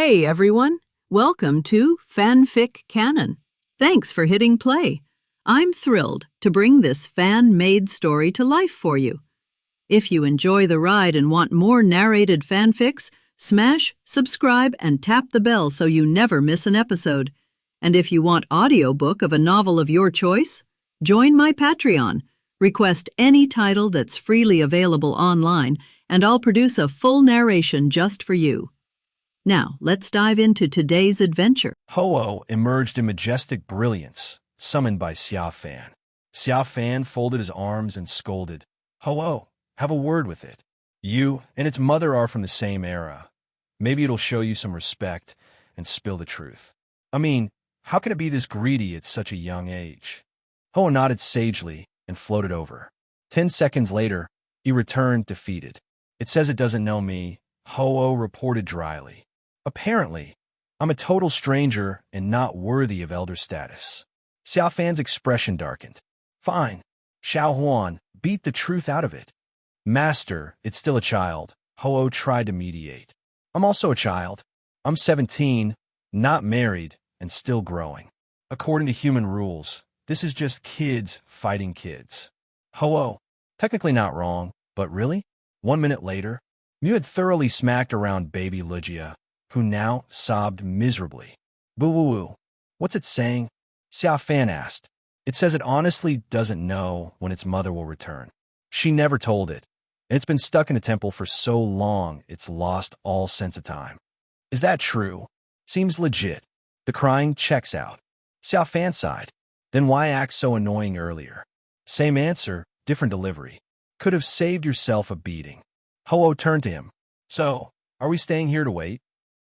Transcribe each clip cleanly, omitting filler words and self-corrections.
Hey everyone, welcome to FanFic Canon. Thanks for hitting play. I'm thrilled to bring this fan-made story to life for you. If you enjoy the ride and want more narrated fanfics, smash, subscribe, and tap the bell so you never miss an episode. And if you want audiobook of a novel of your choice, join my Patreon. Request any title that's freely available online, and I'll produce a full narration just for you. Now, let's dive into today's adventure. Ho-Oh emerged in majestic brilliance, summoned by Xia Fan. Xia Fan folded his arms and scolded, "Ho-Oh, have a word with it. You and its mother are from the same era. Maybe it'll show you some respect and spill the truth. I mean, how can it be this greedy at such a young age?" Ho-Oh nodded sagely and floated over. 10 seconds later, he returned defeated. "It says it doesn't know me," Ho-Oh reported dryly. "Apparently, I'm a total stranger and not worthy of elder status." Xia Fan's expression darkened. "Fine, Xiao Huan, beat the truth out of it." "Master, it's still a child," Ho-Oh tried to mediate. "I'm also a child. I'm 17, not married, and still growing. According to human rules, this is just kids fighting kids." Ho-Oh, technically not wrong, but really? 1 minute later, Mew had thoroughly smacked around baby Lugia, who now sobbed miserably. "Boo-woo-woo. What's it saying?" Xia Fan asked. "It says it honestly doesn't know when its mother will return. She never told it, and it's been stuck in a temple for so long it's lost all sense of time." "Is that true? Seems legit. The crying checks out." Xia Fan sighed. "Then why act so annoying earlier? Same answer, different delivery. Could have saved yourself a beating." Ho-Oh turned to him. "So, are we staying here to wait?"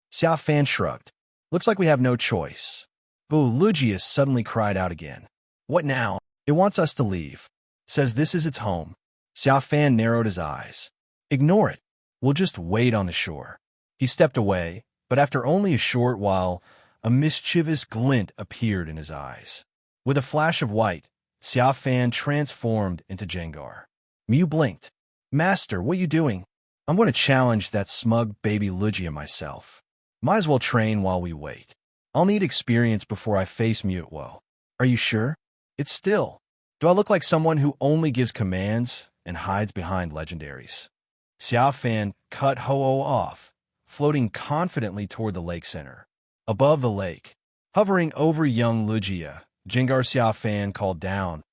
Xia Fan shrugged. "Looks like we have no choice." Boo Lugia suddenly cried out again. "What now? It wants us to leave. Says this is its home." Xia Fan narrowed his eyes. "Ignore it. We'll just wait on the shore." He stepped away, but after only a short while, a mischievous glint appeared in his eyes. With a flash of white, Xia Fan transformed into Jengar. Mew blinked. "Master, what you doing?" "I'm going to challenge that smug baby Lugia myself. Might as well train while we wait. I'll need experience before I face Mutwo." "Are you sure? It's still. Do I look like someone who only gives commands and hides behind legendaries?" Xia Fan cut Ho-Oh off, floating confidently toward the lake center. Above the lake, hovering over young Lugia, Jengar Xia Fan called down,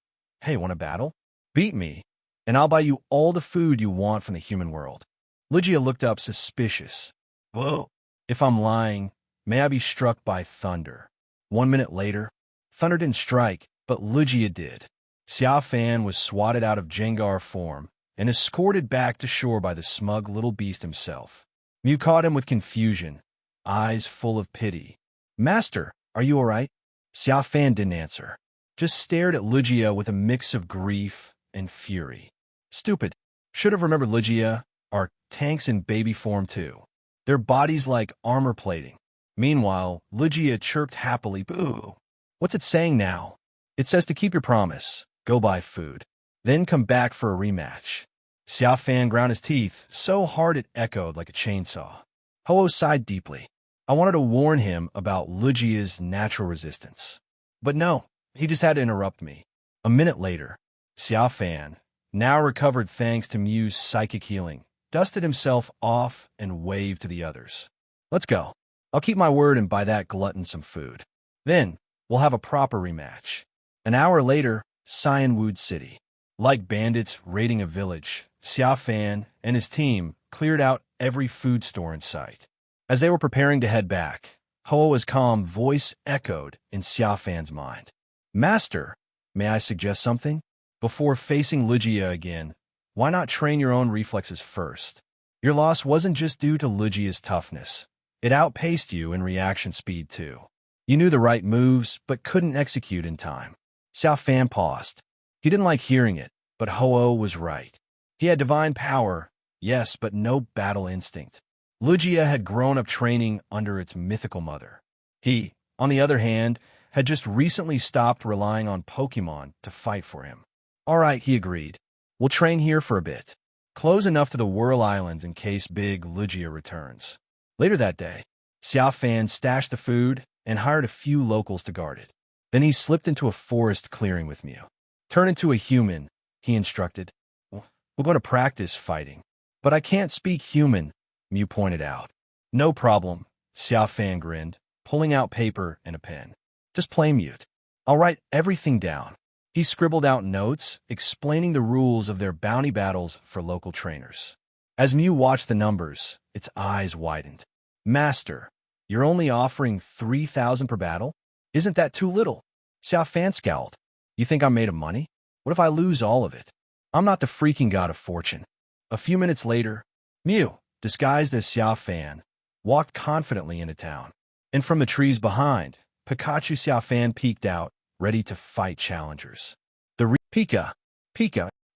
"Hey, want a battle? Beat me, and I'll buy you all the food you want from the human world." Lugia looked up suspicious. "Whoa. If I'm lying, may I be struck by thunder." 1 minute later, thunder didn't strike, but Lugia did. Xia Fan was swatted out of Jengar form and escorted back to shore by the smug little beast himself. Mew caught him with confusion, eyes full of pity. "Master, are you all right?" Xia Fan didn't answer, just stared at Lugia with a mix of grief and fury. "Stupid. Should have remembered Lugia are tanks in baby form too. Their bodies like armor plating." Meanwhile, Lugia chirped happily, "Boo. What's it saying now?" "It says to keep your promise, go buy food, then come back for a rematch." Xia Fan ground his teeth so hard it echoed like a chainsaw. Ho-Oh sighed deeply. I wanted to warn him about Lugia's natural resistance. But no, he just had to interrupt me. A minute later, Xia Fan, now recovered thanks to Mew's psychic healing, dusted himself off and waved to the others. "Let's go. I'll keep my word and buy that glutton some food. Then, we'll have a proper rematch." An hour later, Cyanwood City. Like bandits raiding a village, Xia Fan and his team cleared out every food store in sight. As they were preparing to head back, Ho-Oh's calm voice echoed in Xia Fan's mind. "Master, may I suggest something? Before facing Lugia again, why not train your own reflexes first? Your loss wasn't just due to Lugia's toughness. It outpaced you in reaction speed too. You knew the right moves, but couldn't execute in time." Xia Fan paused. He didn't like hearing it, but Ho-Oh was right. He had divine power, yes, but no battle instinct. Lugia had grown up training under its mythical mother. He, on the other hand, had just recently stopped relying on Pokémon to fight for him. "All right," he agreed. "We'll train here for a bit. Close enough to the Whirl Islands in case big Lugia returns." Later that day, Xia Fan stashed the food and hired a few locals to guard it. Then he slipped into a forest clearing with Mew. Turn into a human, he instructed. We're going to practice fighting. But I can't speak human, Mew pointed out. No problem, Xia Fan grinned, pulling out paper and a pen. Just play mute. I'll write everything down. He scribbled out notes explaining the rules of their bounty battles for local trainers. As Mew watched the numbers, its eyes widened. Master, you're only offering 3,000 per battle? Isn't that too little? Xia Fan scowled. You think I'm made of money? What if I lose all of it? I'm not the freaking god of fortune. A few minutes later, Mew, disguised as Xia Fan, walked confidently into town. And from the trees behind, Pikachu Xia Fan peeked out, ready to fight challengers. Pika,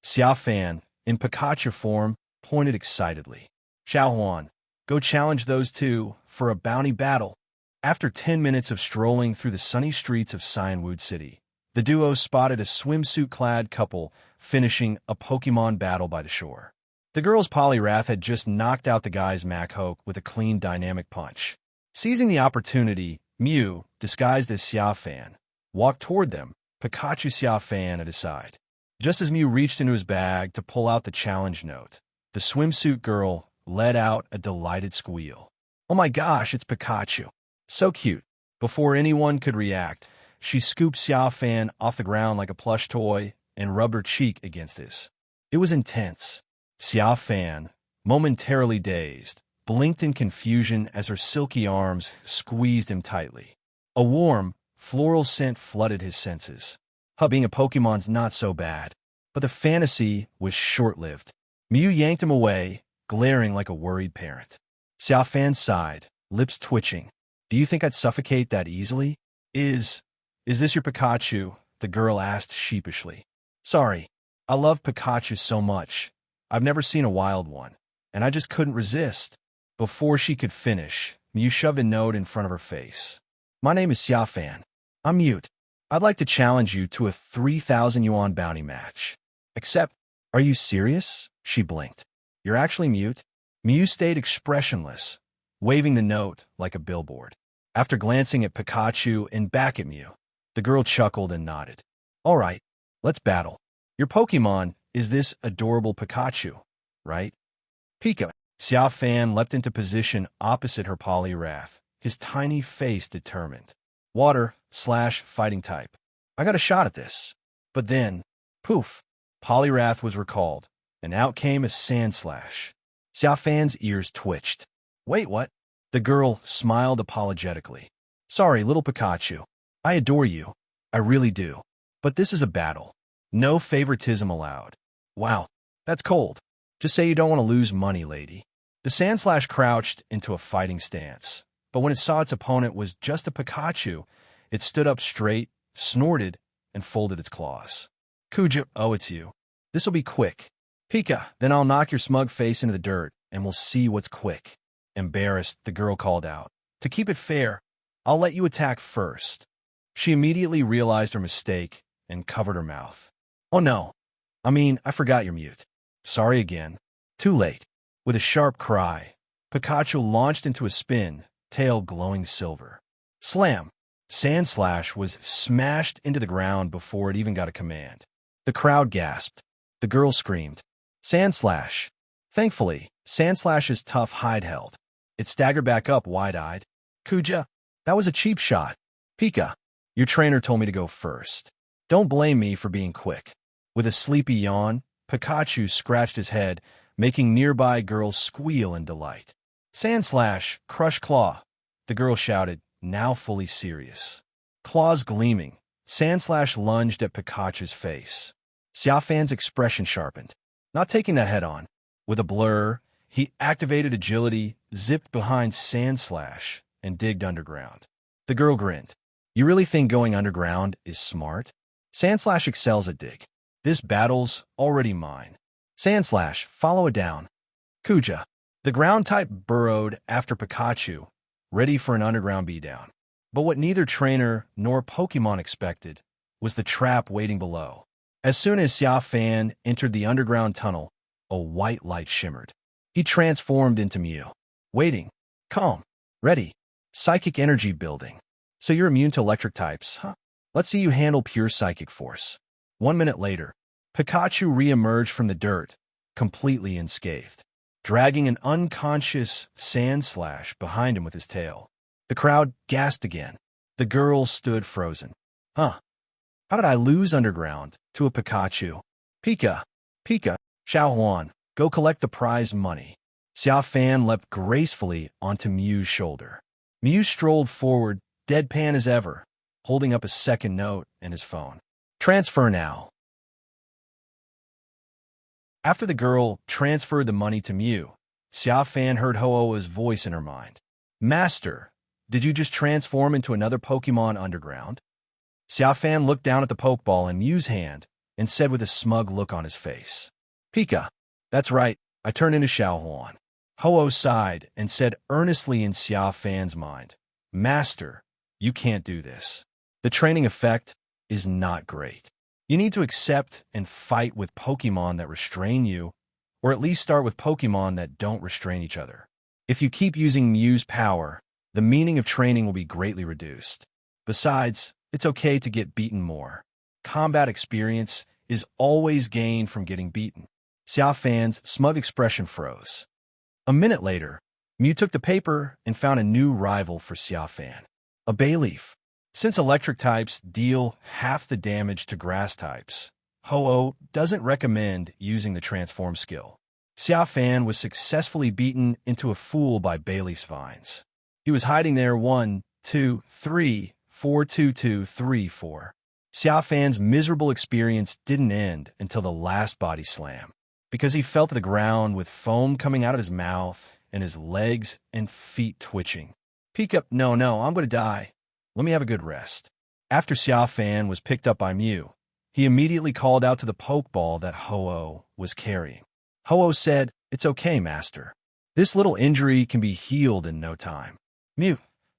Xia Fan, in Pikachu form, pointed excitedly. Xiaohuan, go challenge those two for a bounty battle. After 10 minutes of strolling through the sunny streets of Cyanwood City, the duo spotted a swimsuit-clad couple finishing a Pokémon battle by the shore. The girl's Poliwrath had just knocked out the guy's Machoke with a clean dynamic punch. Seizing the opportunity, Mew, disguised as Xia Fan, walked toward them, Pikachu Xia Fan at his side. Just as Mew reached into his bag to pull out the challenge note, the swimsuit girl let out a delighted squeal. Oh my gosh, it's Pikachu. So cute. Before anyone could react, she scooped Xia Fan off the ground like a plush toy and rubbed her cheek against his. It was intense. Xia Fan, momentarily dazed, blinked in confusion as her silky arms squeezed him tightly. A warm, floral scent flooded his senses. Being a Pokemon's not so bad, but the fantasy was short-lived. Mew yanked him away, glaring like a worried parent. Xia Fan sighed, lips twitching. Do you think I'd suffocate that easily? Is this your Pikachu? The girl asked sheepishly. Sorry, I love Pikachu so much. I've never seen a wild one, and I just couldn't resist. Before she could finish, Mew shoved a note in front of her face. My name is Xia Fan. I'm Mute. I'd like to challenge you to a 3,000 yuan bounty match. Except, are you serious? She blinked. You're actually Mute? Mew stayed expressionless, waving the note like a billboard. After glancing at Pikachu and back at Mew, the girl chuckled and nodded. All right, let's battle. Your Pokemon is this adorable Pikachu, right? Pika. Xia Fan leapt into position opposite her Poliwrath, his tiny face determined. Water/fighting type. I got a shot at this. But then, poof, Poliwrath was recalled, and out came a Sandslash. Xia Fan's ears twitched. Wait, what? The girl smiled apologetically. Sorry, little Pikachu. I adore you. I really do. But this is a battle. No favoritism allowed. Wow, that's cold. Just say you don't want to lose money, lady. The Sandslash crouched into a fighting stance, but when it saw its opponent was just a Pikachu, it stood up straight, snorted, and folded its claws. Kuja, oh, it's you. This'll be quick. Pika, then I'll knock your smug face into the dirt, and we'll see what's quick. Embarrassed, the girl called out. To keep it fair, I'll let you attack first. She immediately realized her mistake and covered her mouth. Oh no. I forgot you're Mute. Sorry again. Too late. With a sharp cry, Pikachu launched into a spin, tail glowing silver. Slam! Sandslash was smashed into the ground before it even got a command. The crowd gasped. The girl screamed. Sandslash! Thankfully, Sandslash's tough hide held. It staggered back up wide-eyed. Kuja, that was a cheap shot. Pika, your trainer told me to go first. Don't blame me for being quick. With a sleepy yawn, Pikachu scratched his head, making nearby girls squeal in delight. Sandslash, crush claw, the girl shouted, now fully serious. Claws gleaming, Sandslash lunged at Pikachu's face. Xia Fan's expression sharpened, not taking that head-on. With a blur, he activated agility, zipped behind Sandslash, and digged underground. The girl grinned. You really think going underground is smart? Sandslash excels at dig. This battle's already mine. Sandslash, follow it down. Kuja. The ground type burrowed after Pikachu, ready for an underground beatdown. But what neither trainer nor Pokemon expected was the trap waiting below. As soon as Xia Fan entered the underground tunnel, a white light shimmered. He transformed into Mew. Waiting. Calm. Ready. Psychic energy building. So you're immune to electric types, huh? Let's see you handle pure psychic force. 1 minute later, Pikachu re-emerged from the dirt, completely unscathed, dragging an unconscious Sandslash behind him with his tail. The crowd gasped again. The girl stood frozen. Huh? How did I lose underground to a Pikachu? Pika, Xiaohuan, go collect the prize money. Xia Fan leapt gracefully onto Mew's shoulder. Mew strolled forward, deadpan as ever, holding up a second note and his phone. Transfer now. After the girl transferred the money to Mew, Xia Fan heard Ho-Oh's voice in her mind. Master, did you just transform into another Pokemon underground? Xia Fan looked down at the Pokeball in Mew's hand and said with a smug look on his face. Pika, that's right, I turned into Xiaohuan. Ho-Oh sighed and said earnestly in Xia Fan's mind, Master, you can't do this. The training effect is not great. You need to accept and fight with Pokemon that restrain you, or at least start with Pokemon that don't restrain each other. If you keep using Mew's power, the meaning of training will be greatly reduced. Besides, it's okay to get beaten more. Combat experience is always gained from getting beaten. Xia Fan's smug expression froze. A minute later, Mew took the paper and found a new rival for Xia Fan. A Bayleaf. Since electric types deal half the damage to grass types, Ho-Oh doesn't recommend using the transform skill. Xia Fan was successfully beaten into a fool by Bayleaf's vines. He was hiding there 1, 2, 3, 4, 2, 2, 3, 4. Xia Fan's miserable experience didn't end until the last body slam, because he fell to the ground with foam coming out of his mouth and his legs and feet twitching. Pika, no, I'm going to die. Let me have a good rest. After Xia Fan was picked up by Mew, he immediately called out to the Pokeball that Ho-Oh was carrying. Ho-Oh said, It's okay, Master. This little injury can be healed in no time. Mew,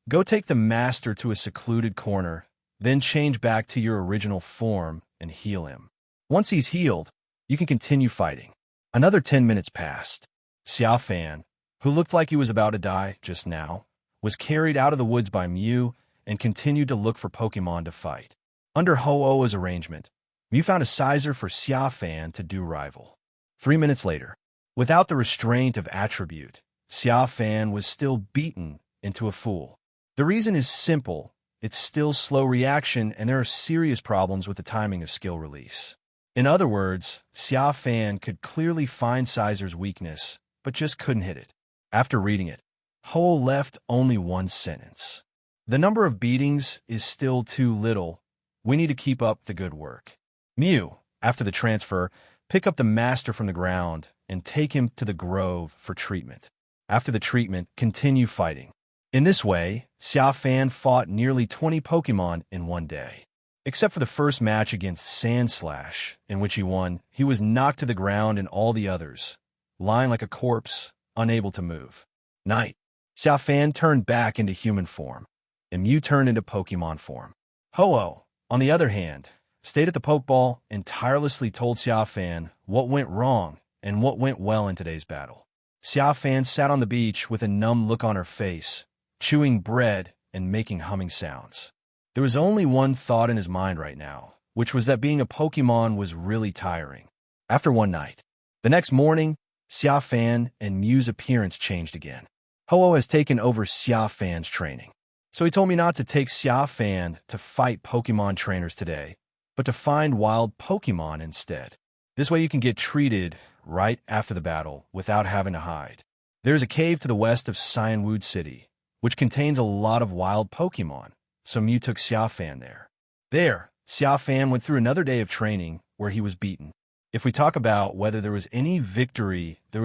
go take the Master to a secluded corner, then change back to your original form and heal him. Once he's healed, you can continue fighting. Another 10 minutes passed. Xia Fan, who looked like he was about to die just now, was carried out of the woods by Mew and continued to look for Pokemon to fight. Under Ho-Oh's arrangement, Mew found a sizer for Xia Fan to do rival. 3 minutes later, without the restraint of attribute, Xia Fan was still beaten into a fool. The reason is simple. It's still slow reaction, and there are serious problems with the timing of skill release. In other words, Xia Fan could clearly find Sizer's weakness, but just couldn't hit it. After reading it, Ho left only one sentence. The number of beatings is still too little. We need to keep up the good work. Mew, after the transfer, pick up the Master from the ground and take him to the grove for treatment. After the treatment, continue fighting. In this way, Xia Fan fought nearly 20 Pokemon in one day. Except for the first match against Sandslash, in which he won, he was knocked to the ground and all the others, lying like a corpse, unable to move. Night. Xia Fan turned back into human form, and Mew turned into Pokemon form. Ho-Oh, on the other hand, stayed at the Pokeball and tirelessly told Xia Fan what went wrong and what went well in today's battle. Xia Fan sat on the beach with a numb look on her face, chewing bread and making humming sounds. There was only one thought in his mind right now, which was that being a Pokemon was really tiring. After one night, the next morning, Xia Fan and Mew's appearance changed again. Ho-Oh has taken over Xia Fan's training. So he told me not to take Xia Fan to fight Pokemon trainers today, but to find wild Pokemon instead. This way you can get treated right after the battle without having to hide. There's a cave to the west of Cyanwood City, which contains a lot of wild Pokemon, so Mew took Xia Fan there. There, Xia Fan went through another day of training where he was beaten. If we talk about whether there was any victory that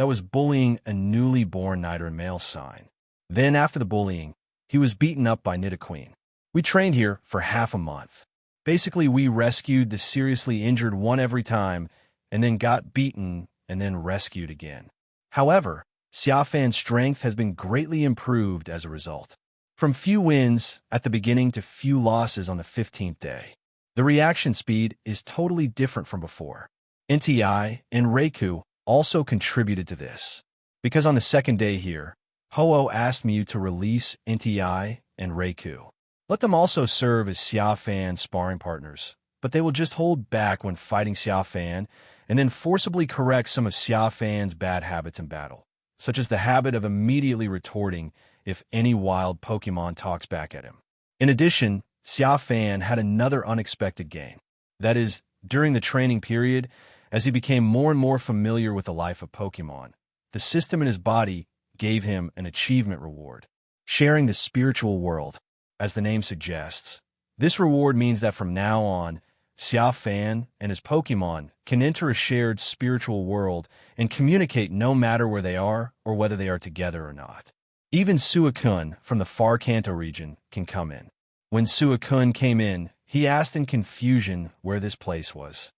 was bullying a newly born Nidoran male sign, then after the bullying, he was beaten up by Nidoqueen. We trained here for half a month. Basically, we rescued the seriously injured one every time, and then got beaten and then rescued again. However, Xia Fan's strength has been greatly improved as a result. From few wins at the beginning to few losses on the 15th day. The reaction speed is totally different from before. NTI and Reiku also contributed to this, because on the second day here, Ho-Oh asked Mew to release Entei and Reiku. Let them also serve as Xia Fan sparring partners, but they will just hold back when fighting Xia Fan and then forcibly correct some of Xia Fan's bad habits in battle, such as the habit of immediately retorting if any wild Pokémon talks back at him. In addition, Xia Fan had another unexpected gain. That is, during the training period, as he became more and more familiar with the life of Pokémon, the system in his body gave him an achievement reward. Sharing the spiritual world, as the name suggests. This reward means that from now on, Xia Fan and his Pokémon can enter a shared spiritual world and communicate no matter where they are or whether they are together or not. Even Suicune from the far Kanto region can come in. When Suicune came in, he asked in confusion where this place was.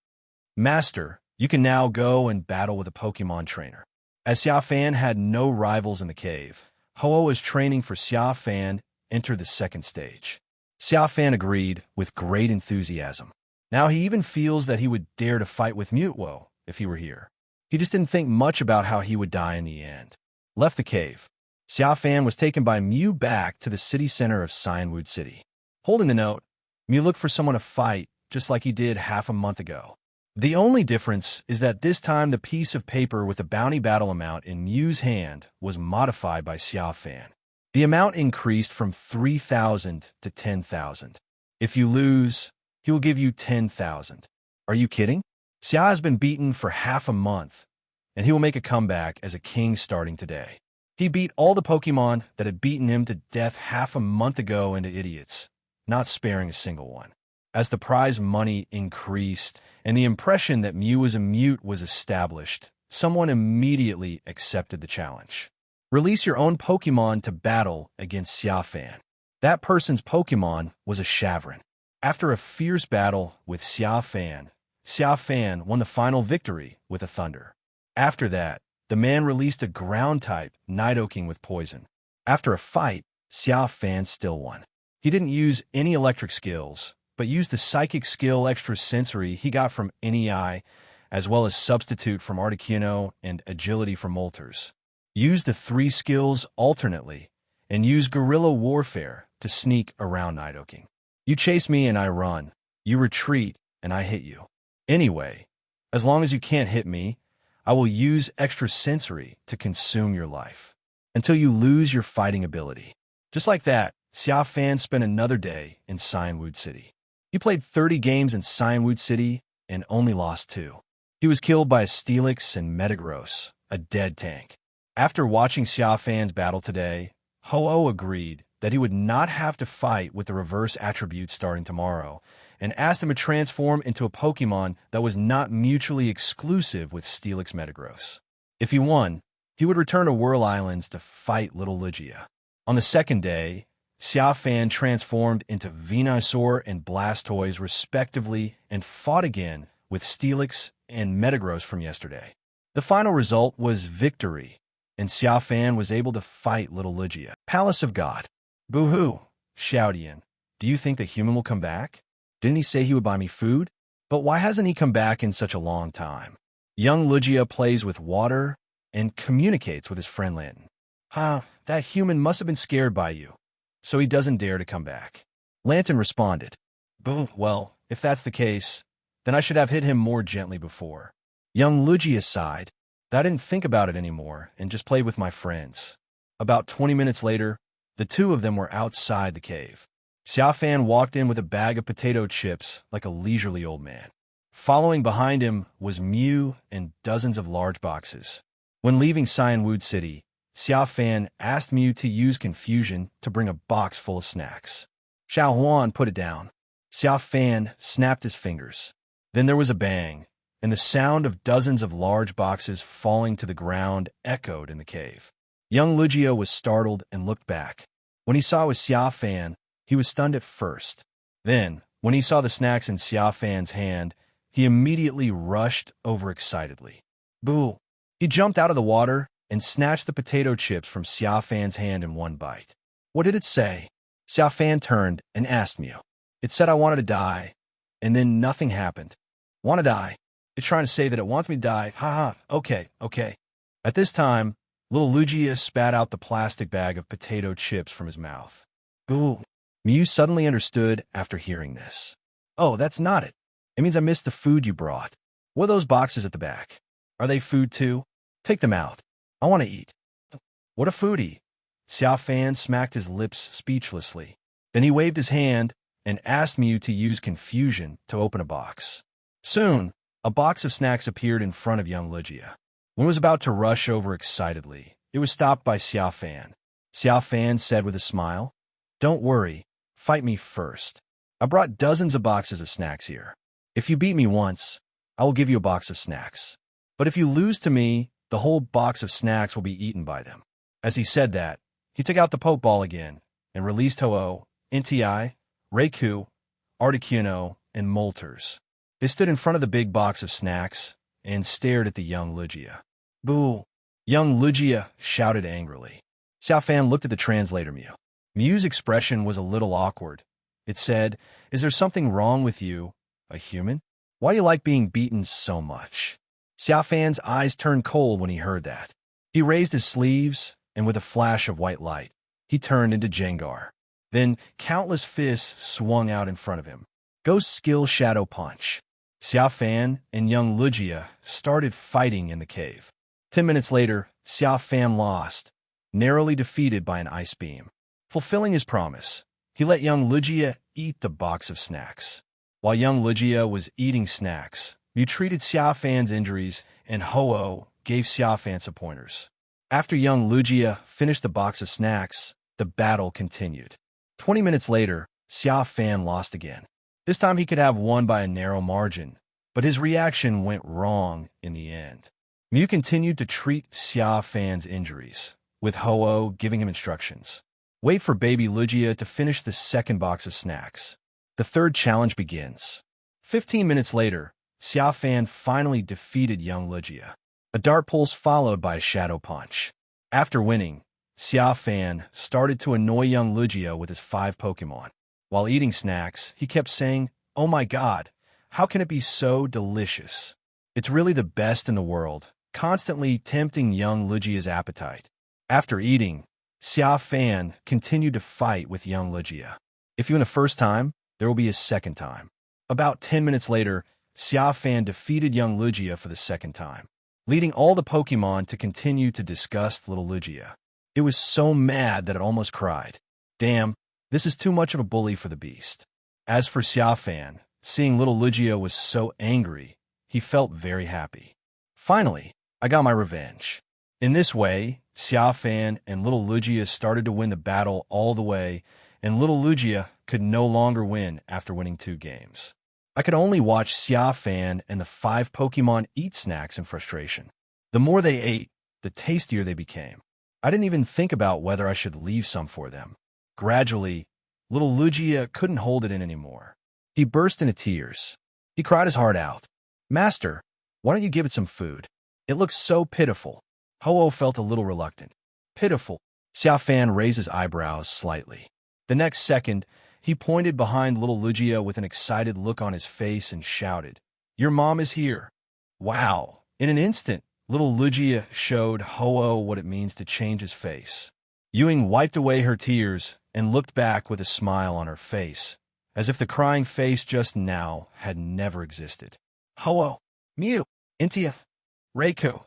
Master, you can now go and battle with a Pokémon trainer. As Xia Fan had no rivals in the cave, Ho-Oh is training for Xia Fan enter the second stage. Xia Fan agreed with great enthusiasm. Now he even feels that he would dare to fight with Mutwo if he were here. He just didn't think much about how he would die in the end. Left the cave. Xia Fan was taken by Mew back to the city center of Cyanwood City. Holding the note, Mew looked for someone to fight just like he did half a month ago. The only difference is that this time the piece of paper with the bounty battle amount in Mew's hand was modified by Xia Fan. The amount increased from 3,000 to 10,000. If you lose, he will give you 10,000. Are you kidding? Xia has been beaten for half a month, and he will make a comeback as a king starting today. He beat all the Pokémon that had beaten him to death half a month ago into idiots, not sparing a single one. As the prize money increased and the impression that Mew was a mute was established, someone immediately accepted the challenge. Release your own Pokémon to battle against Xia Fan. That person's Pokémon was a Shavron. After a fierce battle with Xia Fan won the final victory with a Thunder. After that, the man released a ground-type Nidoking with poison. After a fight, Xia Fan still won. He didn't use any electric skills, but used the psychic skill extrasensory he got from Nei, as well as substitute from Articuno and agility from Moltres. Use the 3 skills alternately, and use guerrilla warfare to sneak around Nidoking. You chase me and I run. You retreat and I hit you. Anyway, as long as you can't hit me, I will use extrasensory to consume your life, until you lose your fighting ability. Just like that, Xia Fan spent another day in Cyanwood City. He played 30 games in Cyanwood City and only lost 2. He was killed by a Steelix and Metagross, a dead tank. After watching Xia Fan's battle today, Ho-Oh agreed that he would not have to fight with the reverse attribute starting tomorrow, and asked him to transform into a Pokémon that was not mutually exclusive with Steelix Metagross. If he won, he would return to Whirl Islands to fight Little Lugia. On the second day, Xia Fan transformed into Venusaur and Blastoise respectively and fought again with Steelix and Metagross from yesterday. The final result was victory, and Xia Fan was able to fight Little Lugia. Palace of God. Boo-hoo, Xiaodian. Do you think the human will come back? Didn't he say he would buy me food? But why hasn't he come back in such a long time? Young Lugia plays with water and communicates with his friend Lantern. That human must have been scared by you, so he doesn't dare to come back. Lantern responded, Boo, well, if that's the case, then I should have hit him more gently before. Young Lugia sighed, I didn't think about it anymore and just played with my friends. About 20 minutes later, the two of them were outside the cave. Xia Fan walked in with a bag of potato chips like a leisurely old man. Following behind him was Mew and dozens of large boxes. When leaving Cyanwood City, Xia Fan asked Mew to use confusion to bring a box full of snacks. Xiao Huan put it down. Xia Fan snapped his fingers. Then there was a bang, and the sound of dozens of large boxes falling to the ground echoed in the cave. Young Lugia was startled and looked back. When he saw it was Xia Fan, he was stunned at first. Then, when he saw the snacks in Xia Fan's hand, he immediately rushed over excitedly. Boo! He jumped out of the water and snatched the potato chips from Xia Fan's hand in one bite. What did it say? Xia Fan turned and asked Mew. It said I wanted to die, and then nothing happened. Want to die? It's trying to say that it wants me to die. Okay. At this time, Little Lugia spat out the plastic bag of potato chips from his mouth. Boo! Mew suddenly understood after hearing this. Oh, that's not it. It means I missed the food you brought. What are those boxes at the back? Are they food too? Take them out. I want to eat. What a foodie! Xia Fan smacked his lips speechlessly. Then he waved his hand and asked Mew to use confusion to open a box. Soon, a box of snacks appeared in front of young Lugia. When it was about to rush over excitedly, it was stopped by Xia Fan. Xia Fan said with a smile, "Don't worry, fight me first. I brought dozens of boxes of snacks here. If you beat me once, I will give you a box of snacks. But if you lose to me, the whole box of snacks will be eaten by them." As he said that, he took out the Pokeball again and released Ho-Oh, Inti, Raikou, Articuno, and Moltres. They stood in front of the big box of snacks and stared at the young Lugia. Boo! Young Lugia shouted angrily. Xia Fan looked at the translator Mew. Mew's expression was a little awkward. It said, "Is there something wrong with you, a human? Why do you like being beaten so much?" Xia Fan's eyes turned cold when he heard that. He raised his sleeves, and with a flash of white light, he turned into Jengar. Then countless fists swung out in front of him. Ghost Skill Shadow Punch. Xia Fan and young Lugia started fighting in the cave. 10 minutes later, Xia Fan lost, narrowly defeated by an ice beam. Fulfilling his promise, he let young Lugia eat the box of snacks. While young Lugia was eating snacks, Mew treated Xia Fan's injuries, and Ho-Oh gave Xia Fan some pointers. After young Lugia finished the box of snacks, the battle continued. 20 minutes later, Xia Fan lost again. This time he could have won by a narrow margin, but his reaction went wrong in the end. Mew continued to treat Xia Fan's injuries, with Ho-Oh giving him instructions. Wait for baby Lugia to finish the second box of snacks. The third challenge begins. 15 minutes later, Xia Fan finally defeated young Lugia. A dart pulse followed by a shadow punch. After winning, Xia Fan started to annoy young Lugia with his 5 Pokémon. While eating snacks, he kept saying, "Oh my god, how can it be so delicious? It's really the best in the world," constantly tempting young Lugia's appetite. After eating, Xia Fan continued to fight with young Lugia. If you win the first time, there will be a second time. About 10 minutes later, Xia Fan defeated young Lugia for the second time, leading all the Pokémon to continue to disgust little Lugia. It was so mad that it almost cried. Damn, this is too much of a bully for the beast. As for Xia Fan, seeing little Lugia was so angry, he felt very happy. Finally, I got my revenge. In this way, Xia Fan and little Lugia started to win the battle all the way, and little Lugia could no longer win after winning 2 games. I could only watch Xia Fan and the 5 Pokémon eat snacks in frustration. The more they ate, the tastier they became. I didn't even think about whether I should leave some for them. Gradually, little Lugia couldn't hold it in anymore. He burst into tears. He cried his heart out. "Master, why don't you give it some food? It looks so pitiful." Ho-Oh felt a little reluctant. Pitiful? Xia Fan raised his eyebrows slightly. The next second, he pointed behind little Lugia with an excited look on his face and shouted, "Your mom is here." Wow! In an instant, little Lugia showed Ho-Oh what it means to change his face. Ewing wiped away her tears and looked back with a smile on her face, as if the crying face just now had never existed. Ho-Oh, Mew, Intia, Raikou,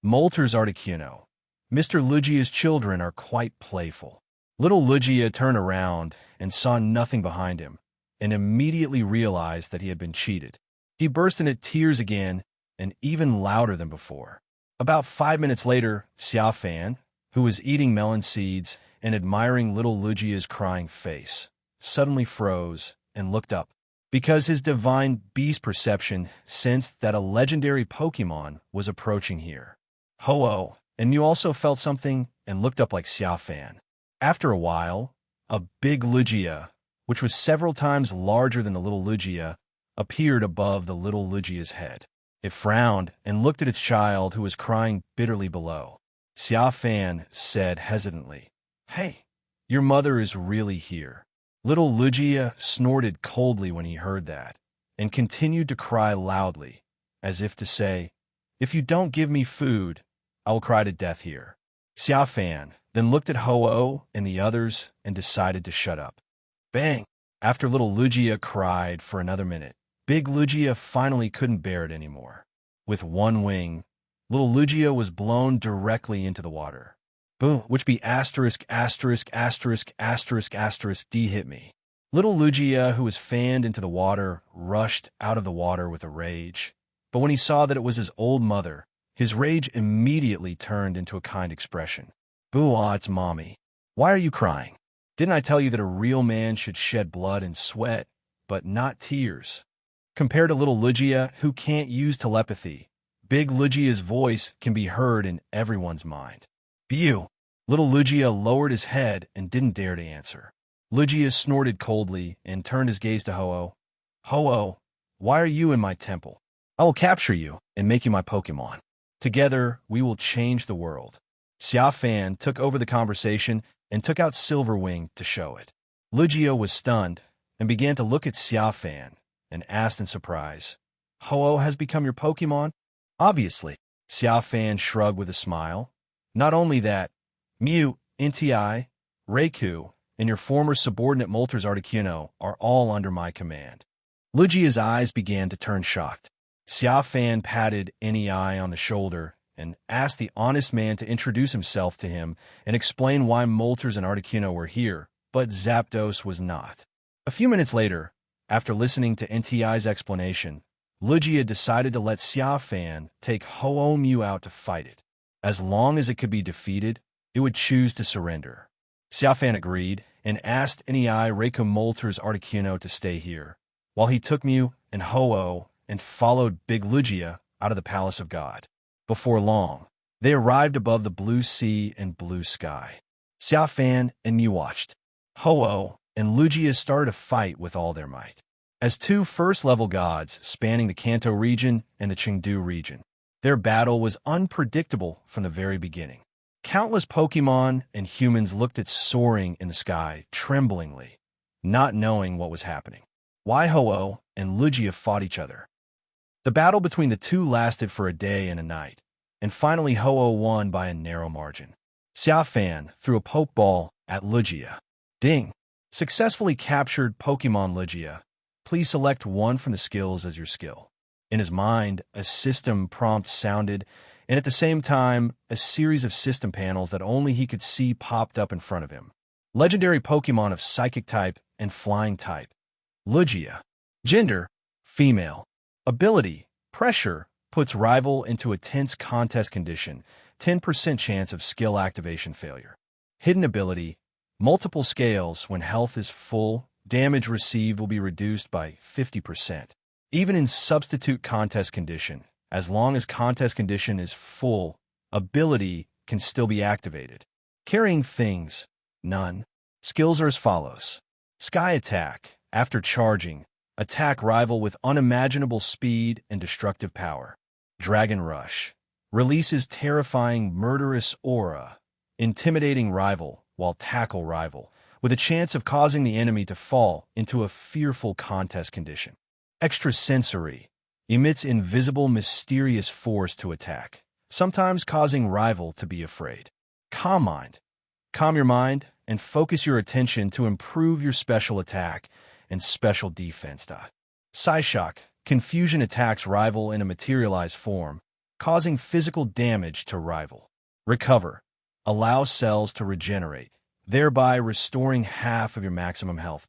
Moltres Articuno. Mr. Lugia's children are quite playful. Little Lugia turned around and saw nothing behind him, and immediately realized that he had been cheated. He burst into tears again, and even louder than before. About 5 minutes later, Xia Fan, who was eating melon seeds and admiring little Lugia's crying face, suddenly froze and looked up, because his divine beast perception sensed that a legendary Pokémon was approaching here. Ho-Oh and Mew also felt something and looked up like Xia Fan. After a while, a big Lugia, which was several times larger than the little Lugia, appeared above the little Lugia's head. It frowned and looked at its child, who was crying bitterly below. Xia Fan said hesitantly, "Hey, your mother is really here." Little Lugia snorted coldly when he heard that, and continued to cry loudly, as if to say, "If you don't give me food, I will cry to death here." Xia Fan then looked at Ho-Oh and the others and decided to shut up. Bang! After little Lugia cried for another minute, big Lugia finally couldn't bear it anymore. With one wing, little Lugia was blown directly into the water. Boom, which be asterisk, asterisk, asterisk, asterisk, asterisk, D hit me. Little Lugia, who was fanned into the water, rushed out of the water with a rage. But when he saw that it was his old mother, his rage immediately turned into a kind expression. Boo, ah, it's mommy. Why are you crying? Didn't I tell you that a real man should shed blood and sweat, but not tears? Compared to little Lugia, who can't use telepathy, big Lugia's voice can be heard in everyone's mind. Bew! Little Lugia lowered his head and didn't dare to answer. Lugia snorted coldly and turned his gaze to Ho-Oh. Ho-Oh, why are you in my temple? I will capture you and make you my Pokémon. Together, we will change the world. Xia Fan took over the conversation and took out Silverwing to show it. Lugia was stunned and began to look at Xia Fan and asked in surprise, Ho-Oh has become your Pokémon? Obviously. Xia Fan shrugged with a smile. Not only that, Mew, Nti, Raikou, and your former subordinate Moltres Articuno are all under my command. Lugia's eyes began to turn shocked. Xia Fan patted Nei on the shoulder and asked the honest man to introduce himself to him and explain why Moltres and Articuno were here, but Zapdos was not. A few minutes later, after listening to Nti's explanation, Lugia decided to let Xia Fan take Ho-Oh Mew out to fight it. As long as it could be defeated, it would choose to surrender. Xia Fan agreed and asked Nei Raikou Moltres Articuno to stay here, while he took Mew and Ho-Oh and followed Big Lugia out of the Palace of God. Before long, they arrived above the blue sea and blue sky. Xia Fan and Mew watched. Ho-Oh and Lugia started a fight with all their might. As two first-level gods spanning the Kanto region and the Chengdu region, their battle was unpredictable from the very beginning. Countless Pokémon and humans looked at soaring in the sky tremblingly, not knowing what was happening. Why Ho-Oh and Lugia fought each other. The battle between the two lasted for a day and a night, and finally Ho-Oh won by a narrow margin. Xia Fan threw a Pokeball at Lugia. Ding! Successfully captured Pokémon Lugia. Please select one from the skills as your skill. In his mind, a system prompt sounded, and at the same time, a series of system panels that only he could see popped up in front of him. Legendary Pokémon of Psychic type and Flying type. Lugia. Gender, female. Ability, Pressure, puts rival into a tense contest condition, 10% chance of skill activation failure. Hidden ability, Multiple scales when health is full, damage received will be reduced by 50%. Even in substitute contest condition, as long as contest condition is full, ability can still be activated. Carrying things, none. Skills are as follows. Sky Attack, after charging, attack rival with unimaginable speed and destructive power. Dragon Rush, releases terrifying murderous aura, intimidating rival while tackle rival, with a chance of causing the enemy to fall into a fearful contest condition. Extrasensory, emits invisible mysterious force to attack, sometimes causing rival to be afraid. Calm Mind, calm your mind and focus your attention to improve your special attack and special defense. Psyshock, confusion attacks rival in a materialized form, causing physical damage to rival. Recover, allow cells to regenerate, thereby restoring half of your maximum health.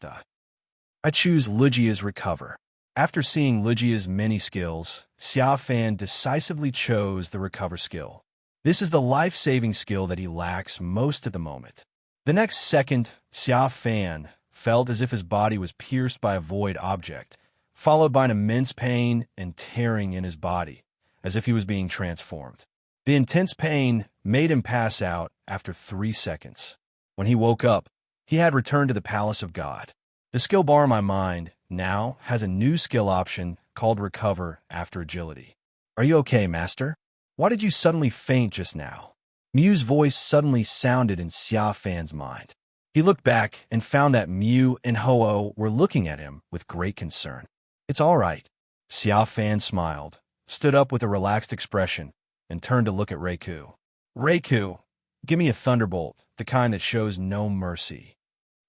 I choose Lugia's Recover. After seeing Lugia's many skills, Xia Fan decisively chose the Recover skill. This is the life-saving skill that he lacks most at the moment. The next second, Xia Fan felt as if his body was pierced by a void object, followed by an immense pain and tearing in his body, as if he was being transformed. The intense pain made him pass out after 3 seconds. When he woke up, he had returned to the Palace of God. The skill bar in my mind now has a new skill option called Recover after Agility. Are you okay, Master? Why did you suddenly faint just now? Mew's voice suddenly sounded in Xia Fan's mind. He looked back and found that Mew and Ho-Oh were looking at him with great concern. It's all right. Xia Fan smiled, stood up with a relaxed expression, and turned to look at Raikou. Raikou, Give me a thunderbolt, the kind that shows no mercy.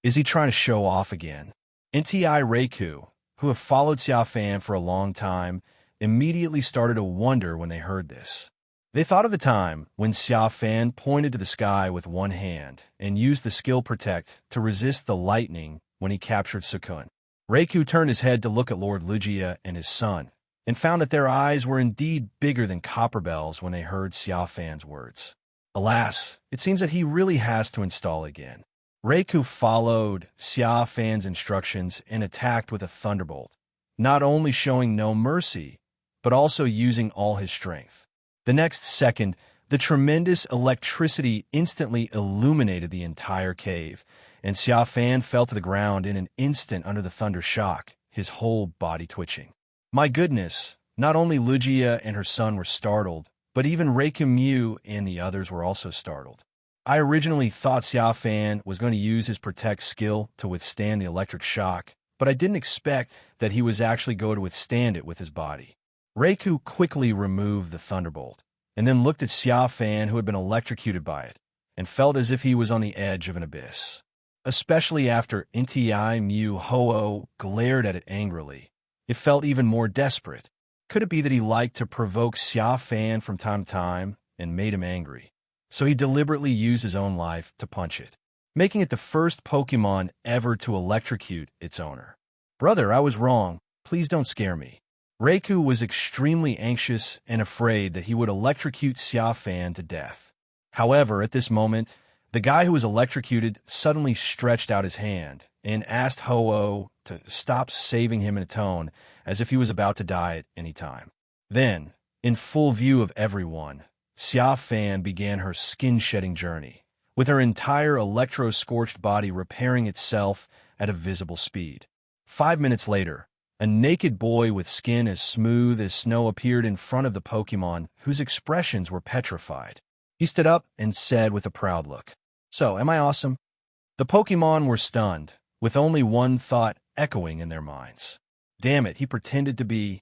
Is he trying to show off again? NTI Reiku, who have followed Xia Fan for a long time, immediately started to wonder when they heard this. They thought of the time when Xia Fan pointed to the sky with one hand and used the skill Protect to resist the lightning when he captured Sukun. Reiku turned his head to look at Lord Lugia and his son, and found that their eyes were indeed bigger than copper bells when they heard Xia Fan's words. Alas, it seems that he really has to install again. Reiku followed Xia Fan's instructions and attacked with a thunderbolt, not only showing no mercy, but also using all his strength. The next second, the tremendous electricity instantly illuminated the entire cave, and Xia Fan fell to the ground in an instant under the thunder shock, his whole body twitching. My goodness, not only Lugia and her son were startled, but even Reiku Mew and the others were also startled. I originally thought Xia Fan was going to use his Protect skill to withstand the electric shock, but I didn't expect that he was actually going to withstand it with his body. Reiku quickly removed the thunderbolt, and then looked at Xia Fan, who had been electrocuted by it, and felt as if he was on the edge of an abyss. Especially after Nti Mew Ho-Oh glared at it angrily, it felt even more desperate. Could it be that he liked to provoke Xia Fan from time to time and made him angry? So he deliberately used his own life to punch it, making it the first Pokémon ever to electrocute its owner. Brother, I was wrong. Please don't scare me. Reiku was extremely anxious and afraid that he would electrocute Xia Fan to death. However, at this moment, the guy who was electrocuted suddenly stretched out his hand and asked Ho-Oh to stop saving him in a tone as if he was about to die at any time. Then, in full view of everyone, Xia Fan began her skin-shedding journey, with her entire electro-scorched body repairing itself at a visible speed. 5 minutes later, a naked boy with skin as smooth as snow appeared in front of the Pokémon, whose expressions were petrified. He stood up and said with a proud look, "So, am I awesome?" The Pokémon were stunned, with only one thought echoing in their minds. Damn it, he pretended to be...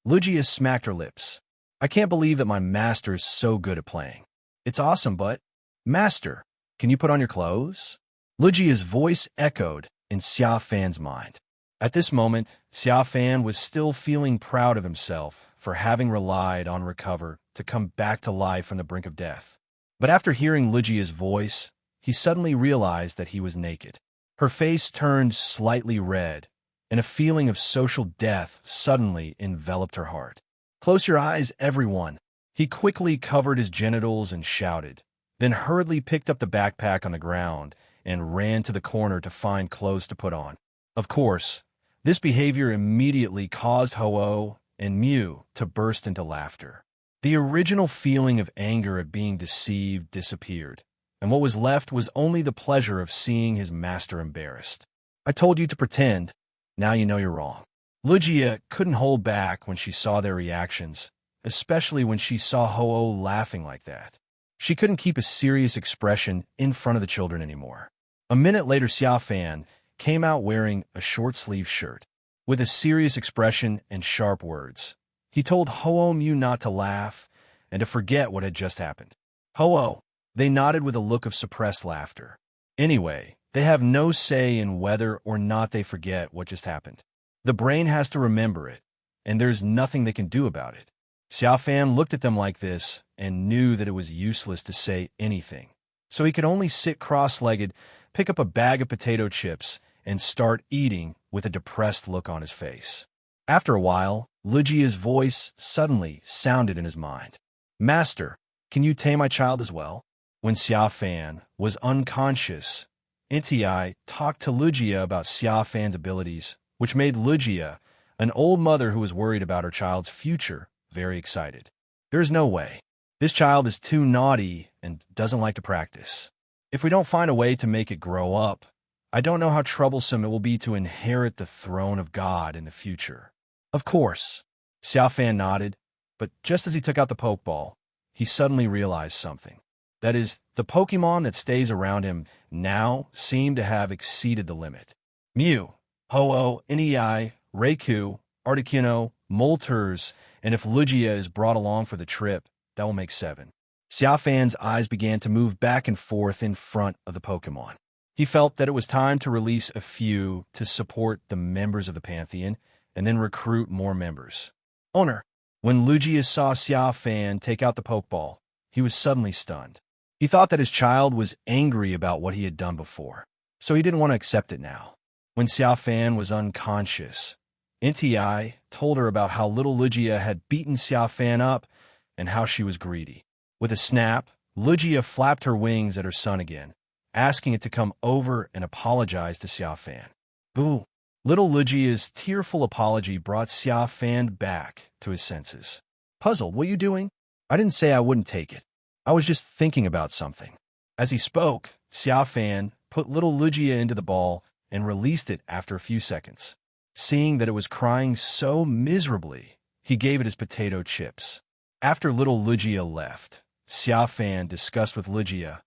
Lugia smacked her lips. I can't believe that my master is so good at playing. It's awesome, but... Master, can you put on your clothes? Lugia's voice echoed in Xia Fan's mind. At this moment, Xia Fan was still feeling proud of himself for having relied on Recover to come back to life on the brink of death. But after hearing Lugia's voice, he suddenly realized that he was naked. Her face turned slightly red, and a feeling of social death suddenly enveloped her heart. Close your eyes, everyone. He quickly covered his genitals and shouted, then hurriedly picked up the backpack on the ground and ran to the corner to find clothes to put on. Of course, this behavior immediately caused Ho-Oh and Mew to burst into laughter. The original feeling of anger at being deceived disappeared, and what was left was only the pleasure of seeing his master embarrassed. I told you to pretend. Now you know you're wrong. Lugia couldn't hold back when she saw their reactions, especially when she saw Ho-Oh laughing like that. She couldn't keep a serious expression in front of the children anymore. A minute later, Xia Fan came out wearing a short-sleeved shirt. With a serious expression and sharp words, he told Ho-Oh Mew not to laugh and to forget what had just happened. Ho-Oh, they nodded with a look of suppressed laughter. Anyway, they have no say in whether or not they forget what just happened. The brain has to remember it, and there's nothing they can do about it. Xia Fan looked at them like this and knew that it was useless to say anything. So he could only sit cross-legged, pick up a bag of potato chips, and start eating with a depressed look on his face. After a while, Lugia's voice suddenly sounded in his mind. Master, can you tame my child as well? When Xia Fan was unconscious, Nti talked to Lugia about Xia Fan's abilities, which made Lugia, an old mother who was worried about her child's future, very excited. There's no way. This child is too naughty and doesn't like to practice. If we don't find a way to make it grow up, I don't know how troublesome it will be to inherit the throne of God in the future. Of course. Xia Fan nodded, but just as he took out the Pokeball, he suddenly realized something. That is, the Pokemon that stays around him now seemed to have exceeded the limit. Mew, Ho-Oh, Nei, Reiku, Articuno, Moltres, and if Lugia is brought along for the trip, that will make 7. Xia Fan's eyes began to move back and forth in front of the Pokémon. He felt that it was time to release a few to support the members of the Pantheon and then recruit more members. Owner. When Lugia saw Xia Fan take out the Pokeball, he was suddenly stunned. He thought that his child was angry about what he had done before, so he didn't want to accept it now. When Xia Fan was unconscious, Inti told her about how little Lugia had beaten Xia Fan up and how she was greedy. With a snap, Lugia flapped her wings at her son again, asking it to come over and apologize to Xia Fan. Boo! Little Lugia's tearful apology brought Xia Fan back to his senses. Puzzled, what are you doing? I didn't say I wouldn't take it. I was just thinking about something. As he spoke, Xia Fan put little Lugia into the ball and released it after a few seconds. Seeing that it was crying so miserably, he gave it his potato chips. After little Lugia left, Xia Fan discussed with Lugia,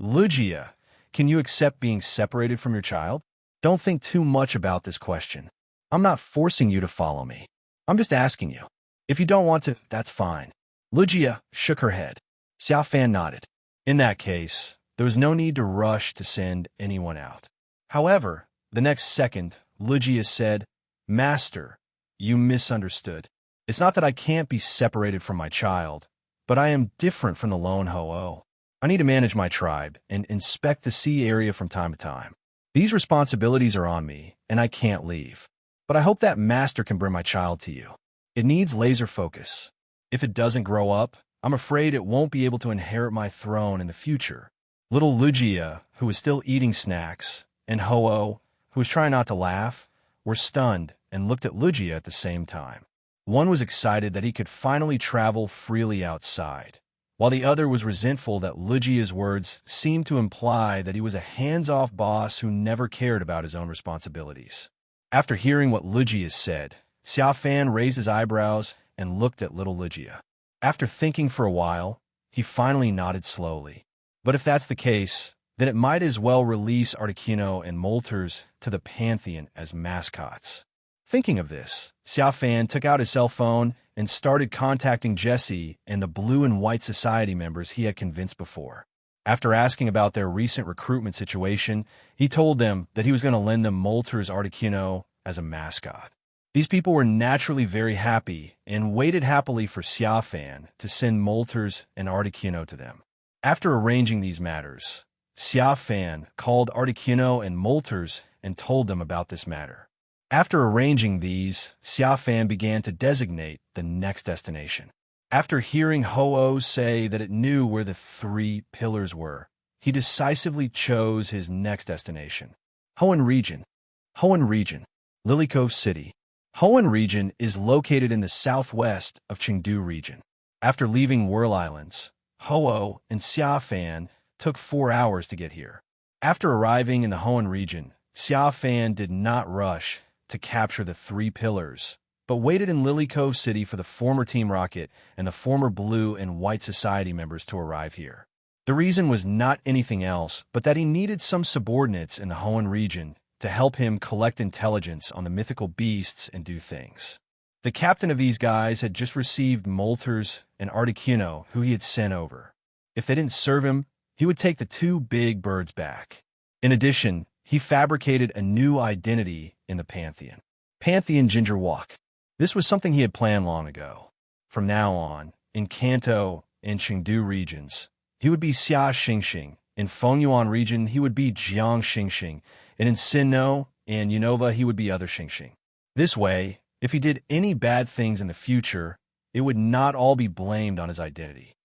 Lugia, can you accept being separated from your child? Don't think too much about this question. I'm not forcing you to follow me. I'm just asking you. If you don't want to, that's fine. Lugia shook her head. Xia Fan nodded. In that case, there was no need to rush to send anyone out. However, the next second, Lugia said, Master, you misunderstood. It's not that I can't be separated from my child, but I am different from the lone Ho-Oh. I need to manage my tribe and inspect the sea area from time to time. These responsibilities are on me, and I can't leave. But I hope that master can bring my child to you. It needs laser focus. If it doesn't grow up, I'm afraid it won't be able to inherit my throne in the future. Little Lugia, who was still eating snacks, and Ho-Oh, who was trying not to laugh, were stunned and looked at Lugia at the same time. One was excited that he could finally travel freely outside, while the other was resentful that Lugia's words seemed to imply that he was a hands-off boss who never cared about his own responsibilities. After hearing what Lugia said, Xia Fan raised his eyebrows and looked at little Lugia. After thinking for a while, he finally nodded slowly. But if that's the case, then it might as well release Articuno and Moltres to the Pantheon as mascots. Thinking of this, Xia Fan took out his cell phone and started contacting Jessie and the Blue and White Society members he had convinced before. After asking about their recent recruitment situation, he told them that he was going to lend them Moltres Articuno as a mascot. These people were naturally very happy and waited happily for Xia Fan to send Moltres and Articuno to them. After arranging these matters, Xia Fan called Articuno and Moltres and told them about this matter. After arranging these, Xia Fan began to designate the next destination. After hearing Ho-Oh say that it knew where the 3 pillars were, he decisively chose his next destination. Hoenn Region. Hoenn Region. Lilycove City. Hoenn Region is located in the southwest of Chengdu Region. After leaving Whirl Islands, Ho-Oh and Xia Fan took 4 hours to get here. After arriving in the Hoenn Region, Xia Fan did not rush to capture the 3 pillars, but waited in Lilycove City for the former Team Rocket and the former Blue and White Society members to arrive here. The reason was not anything else but that he needed some subordinates in the Hoenn region to help him collect intelligence on the mythical beasts and do things. The captain of these guys had just received Moltres and Articuno, who he had sent over. If they didn't serve him, he would take the 2 big birds back. In addition, he fabricated a new identity in the Pantheon. Pantheon Ginger Walk. This was something he had planned long ago. From now on, in Kanto and Chengdu regions, he would be Xia Xingxing. In Fengyuan region, he would be Jiang Xingxing. And in Sinnoh and Unova, he would be other Xingxing. This way, if he did any bad things in the future, it would not all be blamed on his identity.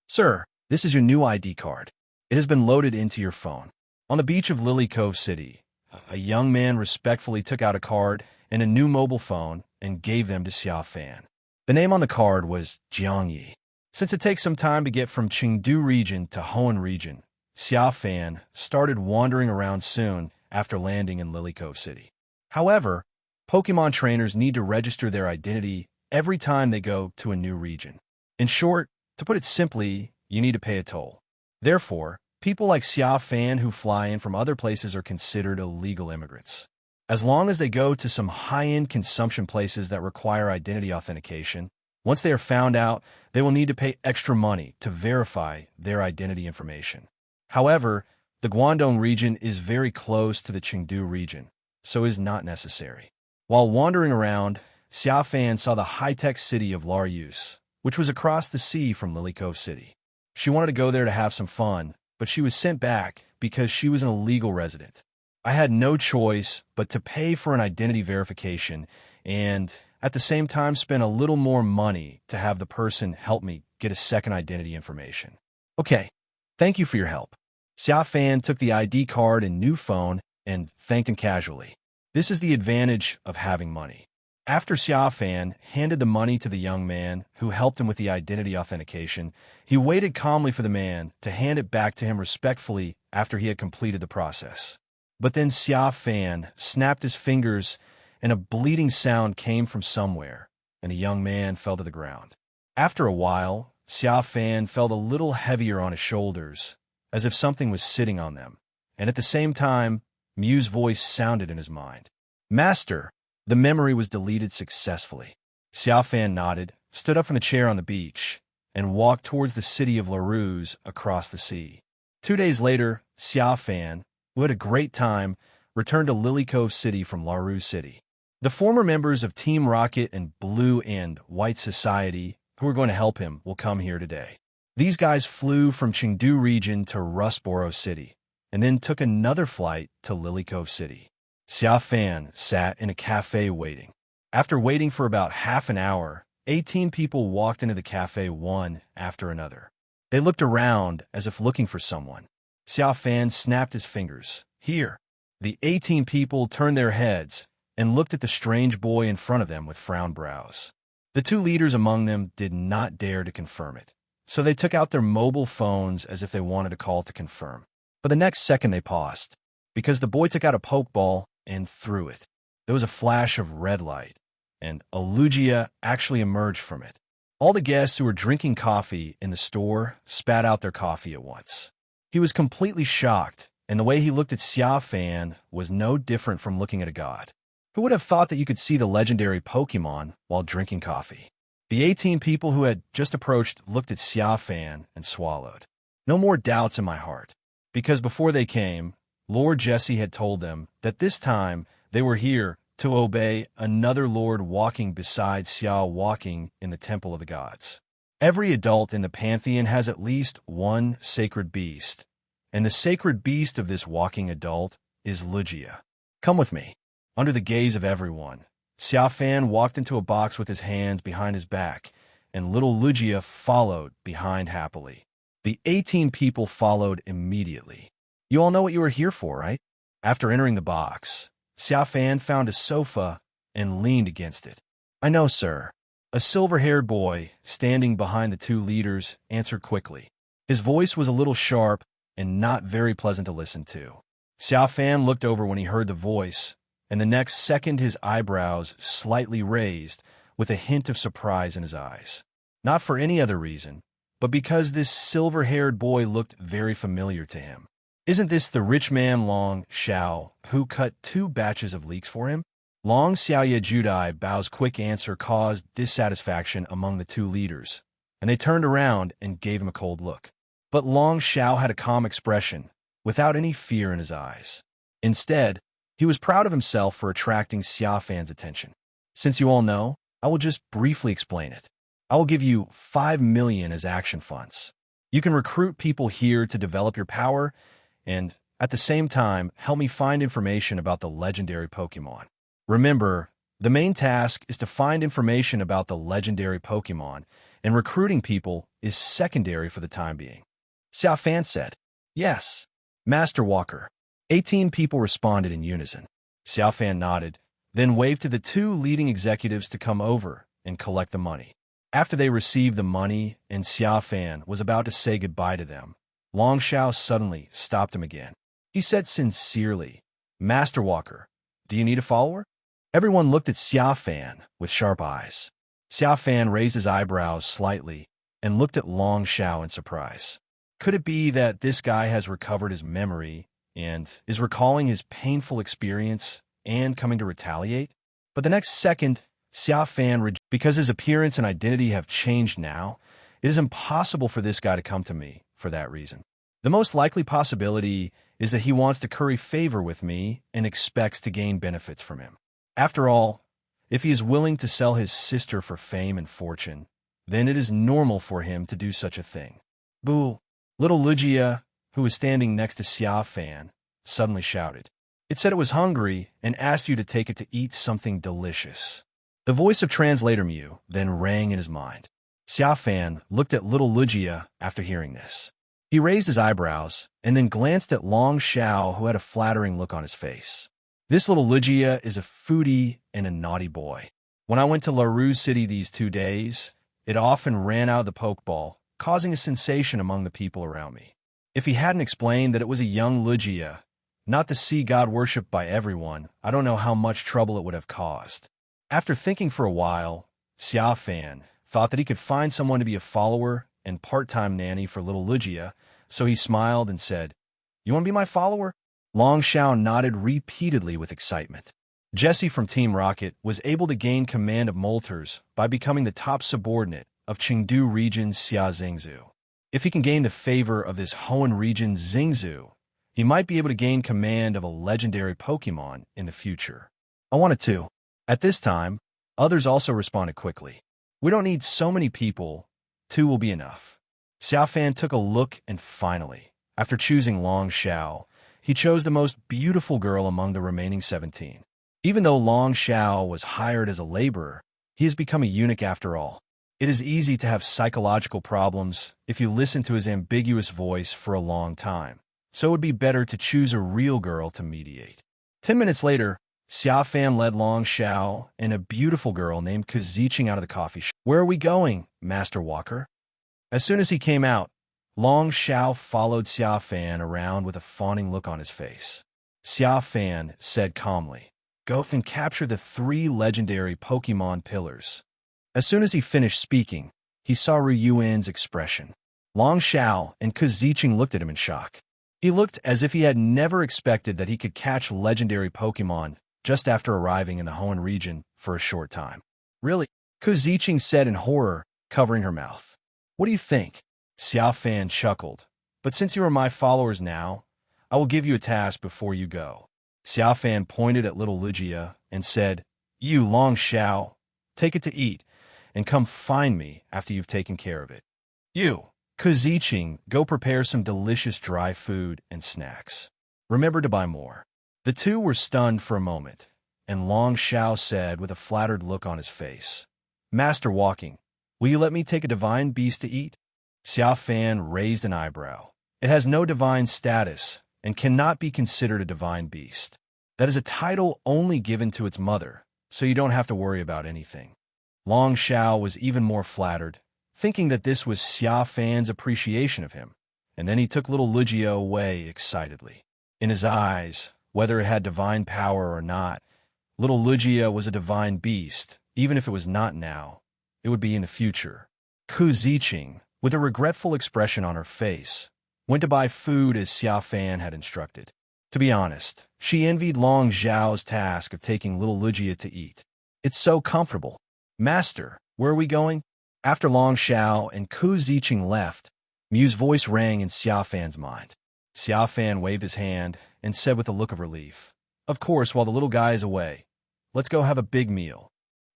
Sir, this is your new ID card. It has been loaded into your phone. On the beach of Lilycove City, a young man respectfully took out a card and a new mobile phone and gave them to Xia Fan. The name on the card was Jiangyi. Since it takes some time to get from Chengdu region to Hoenn region, Xia Fan started wandering around soon after landing in Lilycove City. However, Pokémon trainers need to register their identity every time they go to a new region. In short, to put it simply, you need to pay a toll. Therefore, people like Xia Fan who fly in from other places are considered illegal immigrants. As long as they go to some high-end consumption places that require identity authentication, Once they are found out, they will need to pay extra money to verify their identity information. However, the Guangdong region is very close to the Chengdu region, so is not necessary. While wandering around, Xia Fan saw the high-tech city of Laryus, which was across the sea from Lily Cove City. She wanted to go there to have some fun, but she was sent back because she was an illegal resident. I had no choice but to pay for an identity verification and, at the same time, spend a little more money to have the person help me get a second identity information. Okay, thank you for your help. Xia Fan took the ID card and new phone and thanked him casually. This is the advantage of having money. After Xia Fan handed the money to the young man who helped him with the identity authentication, he waited calmly for the man to hand it back to him respectfully after he had completed the process. But then Xia Fan snapped his fingers and a bleeding sound came from somewhere, and the young man fell to the ground. After a while, Xia Fan felt a little heavier on his shoulders, as if something was sitting on them, and at the same time, Mew's voice sounded in his mind. "Master!" The memory was deleted successfully. Xia Fan nodded, stood up from the chair on the beach, and walked towards the city of Laryus across the sea. 2 days later, Xia Fan, who had a great time, returned to Lily Cove City from Laryus City. The former members of Team Rocket and Blue and White Society, who are going to help him, will come here today. These guys flew from Chengdu region to Rustboro City, and then took another flight to Lily Cove City. Xia Fan sat in a cafe waiting. After waiting for about half an hour, 18 people walked into the cafe one after another. They looked around as if looking for someone. Xia Fan snapped his fingers. "Here." The 18 people turned their heads and looked at the strange boy in front of them with frowned brows. The 2 leaders among them did not dare to confirm it, so they took out their mobile phones as if they wanted to call to confirm. But the next second they paused, because the boy took out a pokeball and threw it. There was a flash of red light, and a Lugia actually emerged from it. All the guests who were drinking coffee in the store spat out their coffee at once. He was completely shocked, and the way he looked at Xia Fan was no different from looking at a god. Who would have thought that you could see the legendary Pokémon while drinking coffee? The 18 people who had just approached looked at Xia Fan and swallowed. No more doubts in my heart, because before they came, Lord Jesse had told them that this time they were here to obey another lord walking beside Xia walking in the Temple of the Gods. Every adult in the Pantheon has at least one sacred beast, and the sacred beast of this walking adult is Lugia. Come with me. Under the gaze of everyone, Xia Fan walked into a box with his hands behind his back, and little Lugia followed behind happily. The 18 people followed immediately. You all know what you are here for, right? After entering the box, Xia Fan found a sofa and leaned against it. "I know, sir." A silver-haired boy, standing behind the 2 leaders, answered quickly. His voice was a little sharp and not very pleasant to listen to. Xia Fan looked over when he heard the voice, and the next second his eyebrows slightly raised with a hint of surprise in his eyes. Not for any other reason, but because this silver-haired boy looked very familiar to him. Isn't this the rich man Long Xiao who cut 2 batches of leeks for him? Long Xiaoye Judai Bao's quick answer caused dissatisfaction among the 2 leaders, and they turned around and gave him a cold look. But Long Xiao had a calm expression, without any fear in his eyes. Instead, he was proud of himself for attracting Xia Fan's attention. Since you all know, I will just briefly explain it. I will give you 5 million as action funds. You can recruit people here to develop your power, and at the same time, help me find information about the legendary Pokémon. Remember, the main task is to find information about the legendary Pokémon, and recruiting people is secondary for the time being. Xia Fan said, "Yes, Master Walker." 18 people responded in unison. Xia Fan nodded, then waved to the 2 leading executives to come over and collect the money. After they received the money and Xia Fan was about to say goodbye to them, Long Xiao suddenly stopped him again. He said sincerely, "Master Walker, do you need a follower?" Everyone looked at Xia Fan with sharp eyes. Xia Fan raised his eyebrows slightly and looked at Long Xiao in surprise. Could it be that this guy has recovered his memory and is recalling his painful experience and coming to retaliate? But the next second, Xia Fan, because his appearance and identity have changed now, it is impossible for this guy to come to me for that reason. The most likely possibility is that he wants to curry favor with me and expects to gain benefits from him. After all, if he is willing to sell his sister for fame and fortune, then it is normal for him to do such a thing. Boo! Little Lugia, who was standing next to Xia Fan, suddenly shouted. It said it was hungry and asked you to take it to eat something delicious. The voice of Translator Mew then rang in his mind. Xia Fan looked at little Lugia after hearing this. He raised his eyebrows and then glanced at Long Xiao, who had a flattering look on his face. This little Lugia is a foodie and a naughty boy. When I went to La Rue City these 2 days, it often ran out of the Pokeball, causing a sensation among the people around me. If he hadn't explained that it was a young Lugia, not the sea god worshipped by everyone, I don't know how much trouble it would have caused. After thinking for a while, Xia Fan thought that he could find someone to be a follower and part-time nanny for little Lugia, so he smiled and said, "You want to be my follower?" Long Xiao nodded repeatedly with excitement. Jesse from Team Rocket was able to gain command of Moltres by becoming the top subordinate of Chengdu Region's Xia Xingzhu. If he can gain the favor of this Hoenn region's Xingzhu, he might be able to gain command of a legendary Pokémon in the future. I wanted to. At this time, others also responded quickly. We don't need so many people. 2 will be enough. Xia Fan took a look and finally, after choosing Long Xiao, he chose the most beautiful girl among the remaining 17. Even though Long Xiao was hired as a laborer, he has become a eunuch after all. It is easy to have psychological problems if you listen to his ambiguous voice for a long time, so it would be better to choose a real girl to mediate. 10 minutes later, Xia Fan led Long Xiao and a beautiful girl named Kaziching out of the coffee shop. Where are we going, Master Walker? As soon as he came out, Long Xiao followed Xia Fan around with a fawning look on his face. Xia Fan said calmly, "Go and capture the 3 legendary Pokémon pillars." As soon as he finished speaking, he saw Ryuan's expression. Long Xiao and Kaziching looked at him in shock. He looked as if he had never expected that he could catch legendary Pokémon just after arriving in the Hoenn region for a short time. Really? Kaziching said in horror, covering her mouth. What do you think? Xia Fan chuckled. But since you are my followers now, I will give you a task before you go. Xia Fan pointed at little Lugia and said, You, Long Xiao, take it to eat, and come find me after you've taken care of it. You, Kaziching, go prepare some delicious dry food and snacks. Remember to buy more. The 2 were stunned for a moment, and Long Xiao said with a flattered look on his face, Master Walking, will you let me take a divine beast to eat? Xia Fan raised an eyebrow. It has no divine status and cannot be considered a divine beast. That is a title only given to its mother, so you don't have to worry about anything. Long Xiao was even more flattered, thinking that this was Xia Fan's appreciation of him, and then he took little Lugia away excitedly. In his eyes, whether it had divine power or not, little Lugia was a divine beast, even if it was not now. It would be in the future. Kaziching, with a regretful expression on her face, went to buy food as Xia Fan had instructed. To be honest, she envied Long Xiao's task of taking little Lugia to eat. It's so comfortable. Master, where are we going? After Long Xiao and Kaziching left, Mew's voice rang in Xia Fan's mind. Xia Fan waved his hand and said with a look of relief, Of course, while the little guy is away. Let's go have a big meal.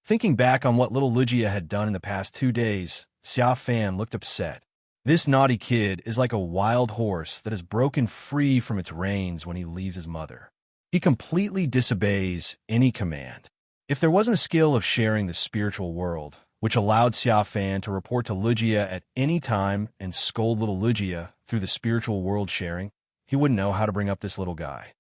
Thinking back on what little Lugia had done in the past 2 days, Xia Fan looked upset. This naughty kid is like a wild horse that has broken free from its reins when he leaves his mother. He completely disobeys any command. If there wasn't a skill of sharing the spiritual world, which allowed Xia Fan to report to Lugia at any time and scold little Lugia through the spiritual world sharing, he wouldn't know how to bring up this little guy.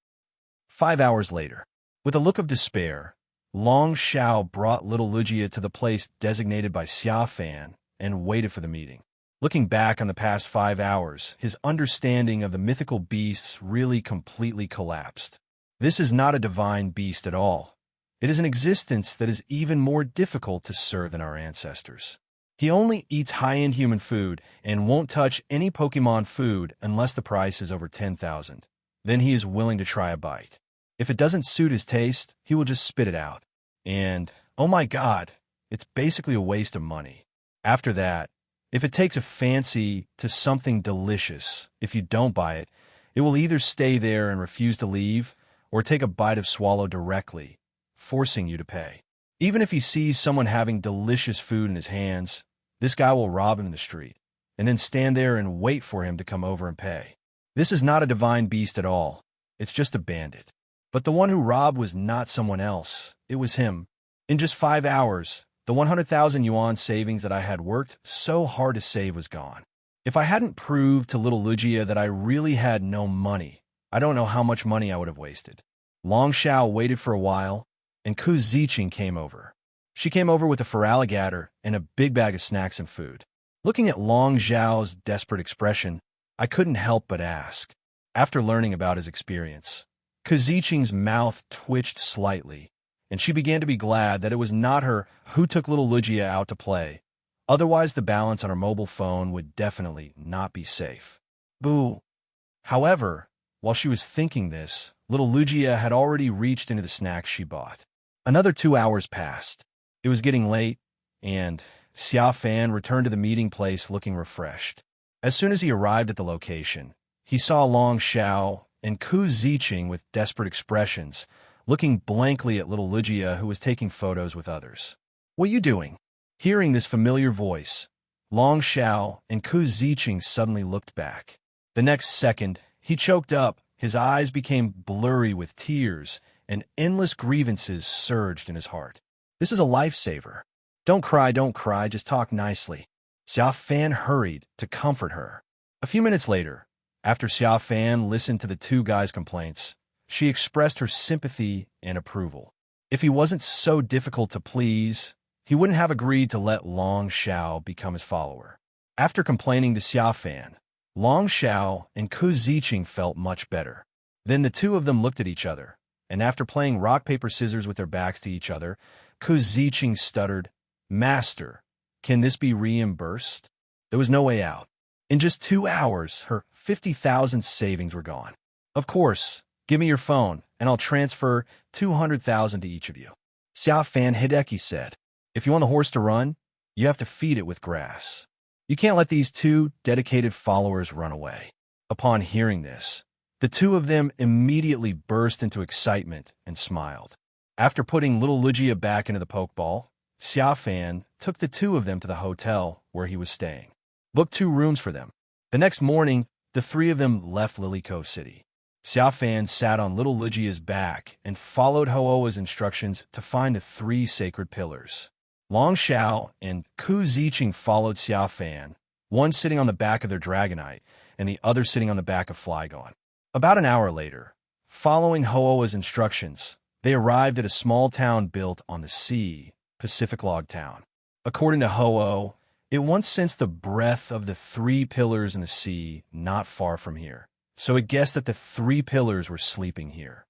5 hours later, with a look of despair, Long Xiao brought little Lugia to the place designated by Xia Fan and waited for the meeting. Looking back on the past 5 hours, his understanding of the mythical beasts really completely collapsed. This is not a divine beast at all. It is an existence that is even more difficult to serve than our ancestors. He only eats high-end human food and won't touch any Pokémon food unless the price is over 10,000. Then he is willing to try a bite. If it doesn't suit his taste, he will just spit it out. And, Oh my God, it's basically a waste of money. After that, if it takes a fancy to something delicious, if you don't buy it, it will either stay there and refuse to leave, or take a bite of swallow directly, forcing you to pay. Even if he sees someone having delicious food in his hands, this guy will rob him in the street, and then stand there and wait for him to come over and pay. This is not a divine beast at all. It's just a bandit. But the one who robbed was not someone else. It was him. In just 5 hours, the 100,000 yuan savings that I had worked so hard to save was gone. If I hadn't proved to little Lugia that I really had no money, I don't know how much money I would have wasted. Long Xiao waited for a while, and Ku Ziqing came over. She came over with a feraligatr and a big bag of snacks and food. Looking at Long Xiao's desperate expression, I couldn't help but ask. After learning about his experience, Ku Ziqing's mouth twitched slightly, and she began to be glad that it was not her who took little Lugia out to play. Otherwise, the balance on her mobile phone would definitely not be safe. Boo. However, while she was thinking this, little Lugia had already reached into the snacks she bought. Another 2 hours passed. It was getting late, and Xia Fan returned to the meeting place looking refreshed. As soon as he arrived at the location, he saw Long Xiao and Ku Ziqing with desperate expressions, looking blankly at little Lugia, who was taking photos with others. "What are you doing?" Hearing this familiar voice, Long Xiao and Ku Ziqing suddenly looked back. The next second, he choked up, his eyes became blurry with tears, and endless grievances surged in his heart. "This is a lifesaver. Don't cry, just talk nicely." Xia Fan hurried to comfort her. A few minutes later, after Xia Fan listened to the two guys' complaints, she expressed her sympathy and approval. If he wasn't so difficult to please, he wouldn't have agreed to let Long Xiao become his follower. After complaining to Xia Fan, Long Xiao and Ku Ziqing felt much better. Then the two of them looked at each other, and after playing rock, paper, scissors with their backs to each other, Ku Ziqing stuttered, "Master, can this be reimbursed?" There was no way out. In just 2 hours, her 50,000 savings were gone. "Of course, give me your phone, and I'll transfer 200,000 to each of you." Xia Fan Hideki said, "If you want the horse to run, you have to feed it with grass. You can't let these two dedicated followers run away." Upon hearing this, the two of them immediately burst into excitement and smiled. After putting little Lugia back into the Pokeball, Xia Fan took the two of them to the hotel where he was staying, booked 2 rooms for them. The next morning, the 3 of them left Lily Cove City. Xia Fan sat on little Lugia's back and followed Ho-Oh's instructions to find the 3 sacred pillars. Long Xiao and Ku Ziqing followed Xia Fan, one sitting on the back of their Dragonite and the other sitting on the back of Flygon. About an hour later, following Ho-Oh's instructions, they arrived at a small town built on the sea, Pacific Log Town. According to Ho-Oh, it once sensed the breath of the 3 pillars in the sea not far from here, so it guessed that the 3 pillars were sleeping here.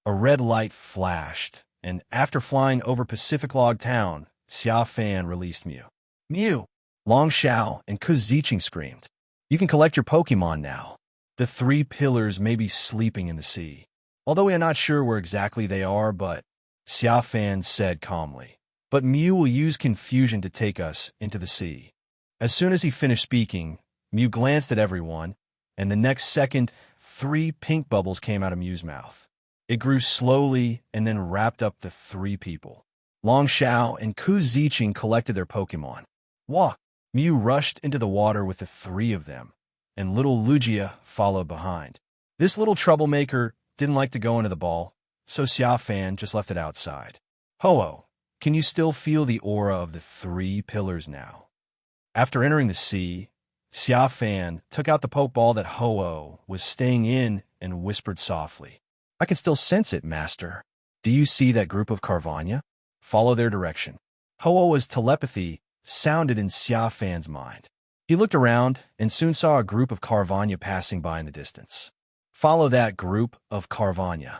A red light flashed, and after flying over Pacific Log Town, Xia Fan released Mew. "Mew!" Long Xiao and Ku Ziqing screamed. "You can collect your Pokémon now. The 3 pillars may be sleeping in the sea. Although we are not sure where exactly they are, but," Xia Fan said calmly, "but Mew will use confusion to take us into the sea." As soon as he finished speaking, Mew glanced at everyone, and the next second, 3 pink bubbles came out of Mew's mouth. It grew slowly and then wrapped up the 3 people. Long Xiao and Ku Ziqing collected their Pokémon. Wah! Mew rushed into the water with the 3 of them, and little Lugia followed behind. This little troublemaker didn't like to go into the ball, so Xia Fan just left it outside. "Ho-Oh, can you still feel the aura of the 3 pillars now?" After entering the sea, Xia Fan took out the Pokeball that Ho-Oh was staying in and whispered softly, "I can still sense it, Master. Do you see that group of Carvania? Follow their direction." Ho-Oh's telepathy sounded in Xia Fan's mind. He looked around and soon saw a group of Carvania passing by in the distance. "Follow that group of Carvania."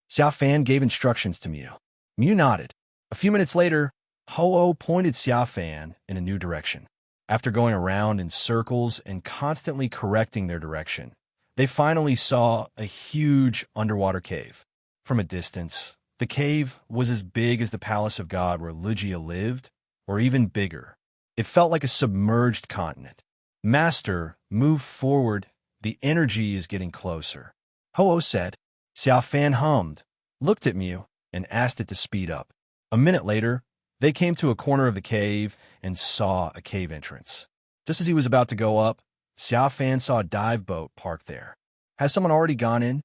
Xia Fan gave instructions to Mew. Mew nodded. A few minutes later, Ho-Oh pointed Xia Fan in a new direction. After going around in circles and constantly correcting their direction, they finally saw a huge underwater cave. From a distance, The cave was as big as the palace of God where Lugia lived, or even bigger. It felt like a submerged continent. Master, move forward. The energy is getting closer. Ho-Oh said. Xia Fan hummed, looked at Mew, and asked it to speed up. A minute later, they came to a corner of the cave and saw a cave entrance. Just as he was about to go up, Xia Fan saw a dive boat parked there. Has someone already gone in?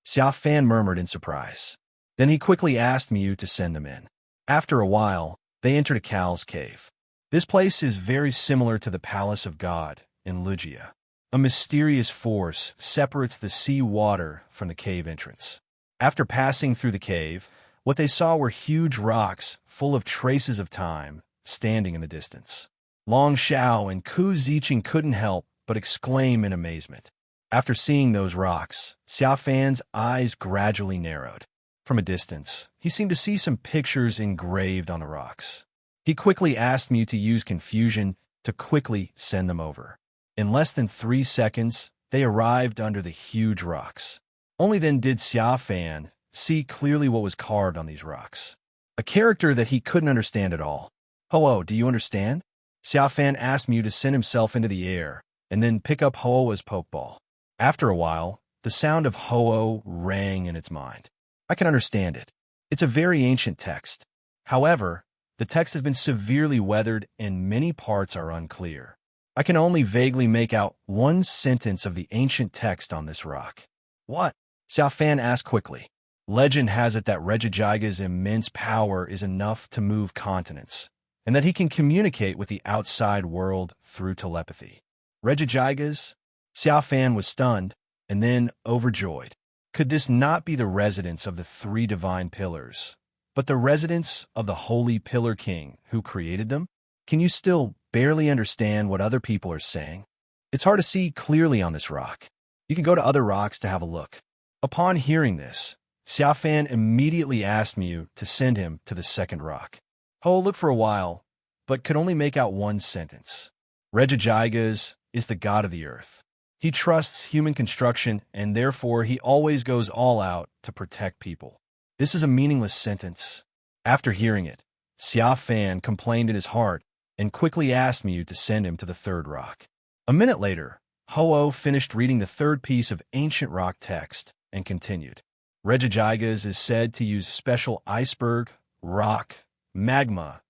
Xia Fan murmured in surprise. Then he quickly asked Mew to send them in. After a while, they entered a cow's cave. This place is very similar to the Palace of God in Lugia. A mysterious force separates the sea water from the cave entrance. After passing through the cave, what they saw were huge rocks full of traces of time standing in the distance. Long Xiao and Ku Ziqing couldn't help but exclaim in amazement. After seeing those rocks, Xia Fan's eyes gradually narrowed. From a distance, he seemed to see some pictures engraved on the rocks. He quickly asked Mew to use confusion to quickly send them over. In less than 3 seconds, they arrived under the huge rocks. Only then did Xia Fan see clearly what was carved on these rocks. A character that he couldn't understand at all. Ho-Oh, do you understand? Xia Fan asked Mew to send himself into the air and then pick up Ho-Oh as Pokeball. After a while, the sound of Ho-Oh rang in its mind. I can understand it. It's a very ancient text. However, the text has been severely weathered and many parts are unclear. I can only vaguely make out one sentence of the ancient text on this rock. What? Xia Fan asked quickly. Legend has it that Regigiga's immense power is enough to move continents, and that he can communicate with the outside world through telepathy. Regigiga's? Xia Fan was stunned, and then overjoyed. Could this not be the residence of the 3 divine pillars, but the residence of the Holy Pillar King who created them? Can you still barely understand what other people are saying? It's hard to see clearly on this rock. You can go to other rocks to have a look. Upon hearing this, Xia Fan immediately asked Mew to send him to the second rock. Ho looked for a while, but could only make out one sentence. Regigigas is the god of the earth. He trusts human construction, and therefore he always goes all out to protect people. This is a meaningless sentence. After hearing it, Xia Fan complained in his heart and quickly asked Mew to send him to the third rock. A minute later, Ho-Oh finished reading the third piece of ancient rock text and continued. Regigigas is said to use special iceberg, rock, magma,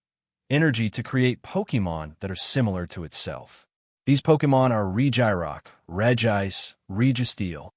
energy to create Pokémon that are similar to itself. These Pokémon are Regirock, Regice, Registeel.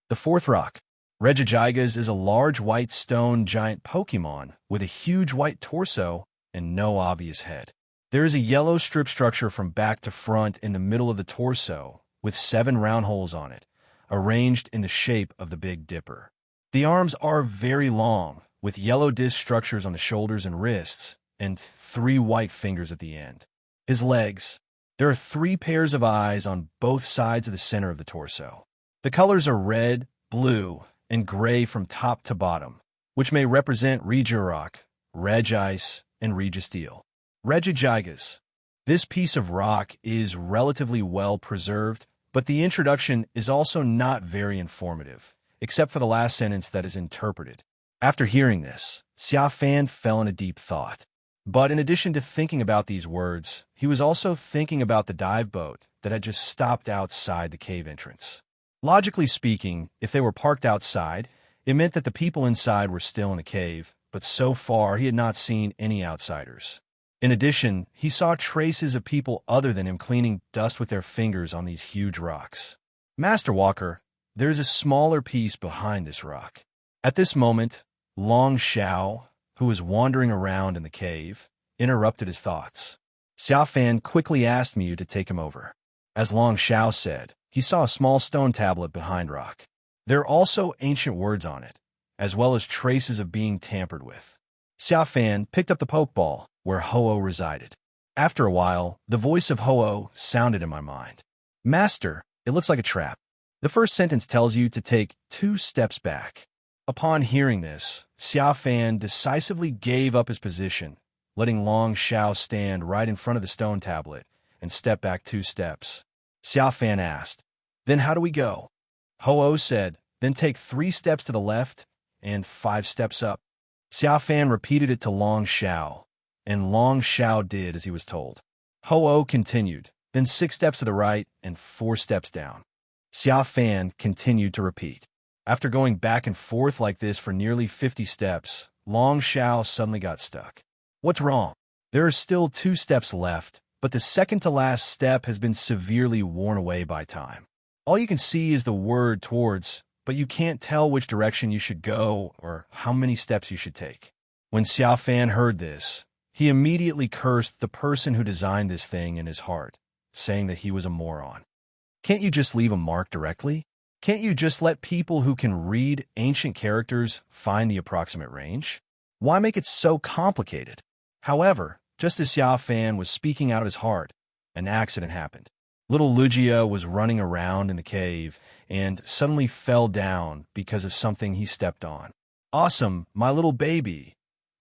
The fourth rock, Regigigas, is a large white stone giant Pokémon with a huge white torso and no obvious head. There is a yellow strip structure from back to front in the middle of the torso with 7 round holes on it, arranged in the shape of the Big Dipper. The arms are very long, with yellow disc structures on the shoulders and wrists, and 3 white fingers at the end. His legs. There are 3 pairs of eyes on both sides of the center of the torso. The colors are red, blue, and gray from top to bottom, which may represent Regirock, Regice, and Registeel. Regigigas. This piece of rock is relatively well preserved, but the introduction is also not very informative, except for the last sentence that is interpreted. After hearing this, Xia Fan fell in a deep thought. But in addition to thinking about these words, he was also thinking about the dive boat that had just stopped outside the cave entrance. Logically speaking, if they were parked outside, it meant that the people inside were still in the cave, but so far he had not seen any outsiders. In addition, he saw traces of people other than him cleaning dust with their fingers on these huge rocks. Master Walker, there is a smaller piece behind this rock. At this moment, Long Xiao, who was wandering around in the cave, interrupted his thoughts. Xia Fan quickly asked Mew to take him over. As Long Xiao said, he saw a small stone tablet behind rock. There are also ancient words on it, as well as traces of being tampered with. Xia Fan picked up the Pokeball where Ho-Oh resided. After a while, the voice of Ho-Oh sounded in my mind. Master, it looks like a trap. The first sentence tells you to take 2 steps back. Upon hearing this, Xia Fan decisively gave up his position, letting Long Xiao stand right in front of the stone tablet and step back 2 steps. Xia Fan asked, "Then how do we go?" Ho-Oh said, "Then take 3 steps to the left and 5 steps up." Xia Fan repeated it to Long Xiao, and Long Xiao did as he was told. Ho-Oh continued, then 6 steps to the right and 4 steps down. Xia Fan continued to repeat. After going back and forth like this for nearly 50 steps, Long Xiao suddenly got stuck. What's wrong? There are still 2 steps left, but the second to last step has been severely worn away by time. All you can see is the word towards, but you can't tell which direction you should go or how many steps you should take. When Xia Fan heard this, he immediately cursed the person who designed this thing in his heart, saying that he was a moron. Can't you just leave a mark directly? Can't you just let people who can read ancient characters find the approximate range? Why make it so complicated? However, just as Xia Fan was speaking out of his heart, an accident happened. Little Lugia was running around in the cave and suddenly fell down because of something he stepped on. Awesome, my little baby.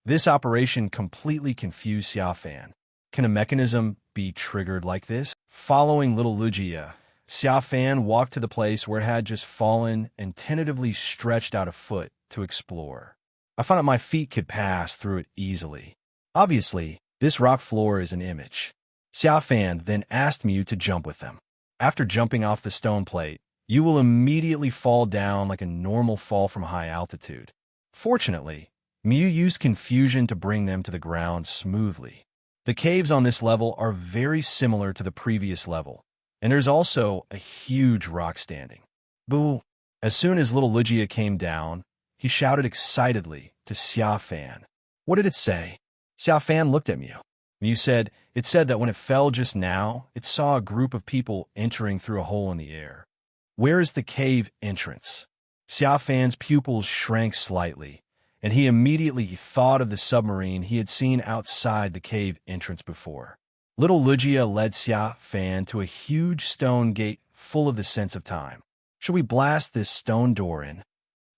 This operation completely confused Xia Fan. Can a mechanism be triggered like this? Following little Lugia, Xia Fan walked to the place where it had just fallen and tentatively stretched out a foot to explore. I found that my feet could pass through it easily. Obviously, this rock floor is an image. Xia Fan then asked Mew to jump with them. After jumping off the stone plate, you will immediately fall down like a normal fall from high altitude. Fortunately, Mew used confusion to bring them to the ground smoothly. The caves on this level are very similar to the previous level, and there's also a huge rock standing. Boo! As soon as little Lugia came down, he shouted excitedly to Xia Fan. What did it say? Xia Fan looked at Mew. Mew said, it said that when it fell just now, it saw a group of people entering through a hole in the air. Where is the cave entrance? Xia Fan's pupils shrank slightly, and he immediately thought of the submarine he had seen outside the cave entrance before. Little Lugia led Xia Fan to a huge stone gate full of the sense of time. Should we blast this stone door in?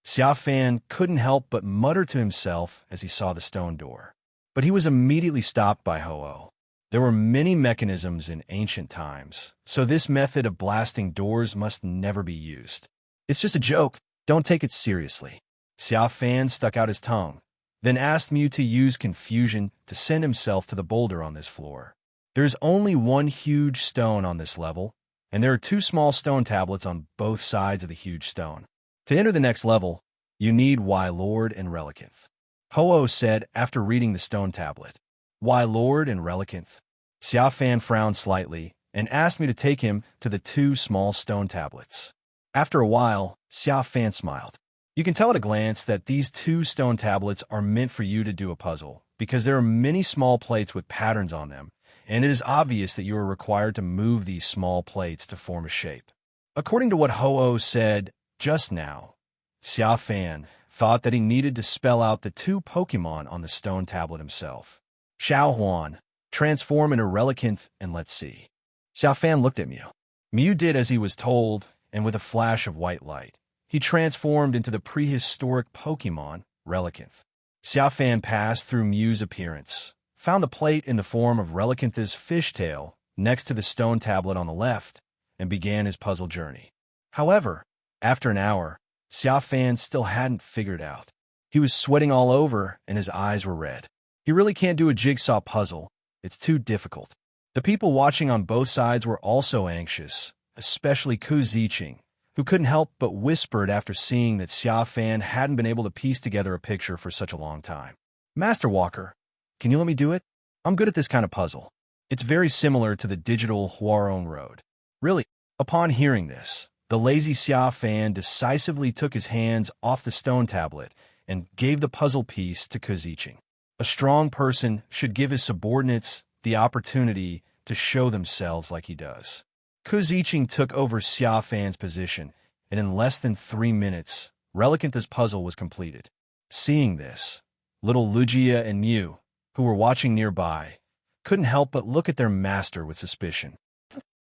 Xia Fan couldn't help but mutter to himself as he saw the stone door. But he was immediately stopped by Ho-Oh. There were many mechanisms in ancient times, so this method of blasting doors must never be used. It's just a joke. Don't take it seriously. Xia Fan stuck out his tongue, then asked Mew to use confusion to send himself to the boulder on this floor. There's only one huge stone on this level, and there are 2 small stone tablets on both sides of the huge stone. To enter the next level, you need Y Lord and Relicanth. Ho-Oh said after reading the stone tablet. Y Lord and Relicanth. Xia Fan frowned slightly and asked me to take him to the 2 small stone tablets. After a while, Xia Fan smiled. You can tell at a glance that these 2 stone tablets are meant for you to do a puzzle, because there are many small plates with patterns on them, and it is obvious that you are required to move these small plates to form a shape. According to what Ho-Oh said just now, Xia Fan thought that he needed to spell out the 2 Pokémon on the stone tablet himself. Xiao Huan, transform into Relicanth and let's see. Xia Fan looked at Mew. Mew did as he was told, and with a flash of white light, he transformed into the prehistoric Pokémon, Relicanth. Xia Fan passed through Mew's appearance, found the plate in the form of Relicanth's fishtail next to the stone tablet on the left, and began his puzzle journey. However, after an hour, Xia Fan still hadn't figured out. He was sweating all over and his eyes were red. He really can't do a jigsaw puzzle. It's too difficult. The people watching on both sides were also anxious, especially Ku Ziqing, who couldn't help but whispered after seeing that Xia Fan hadn't been able to piece together a picture for such a long time. Master Walker, can you let me do it? I'm good at this kind of puzzle. It's very similar to the digital Huarong Road. Really, upon hearing this, the lazy Xia Fan decisively took his hands off the stone tablet and gave the puzzle piece to Ku Ziqing. A strong person should give his subordinates the opportunity to show themselves like he does. Ku Ziqing took over Xia Fan's position, and in less than 3 minutes, Relicanth's puzzle was completed. Seeing this, little Lugia and Mew, who were watching nearby, couldn't help but look at their master with suspicion.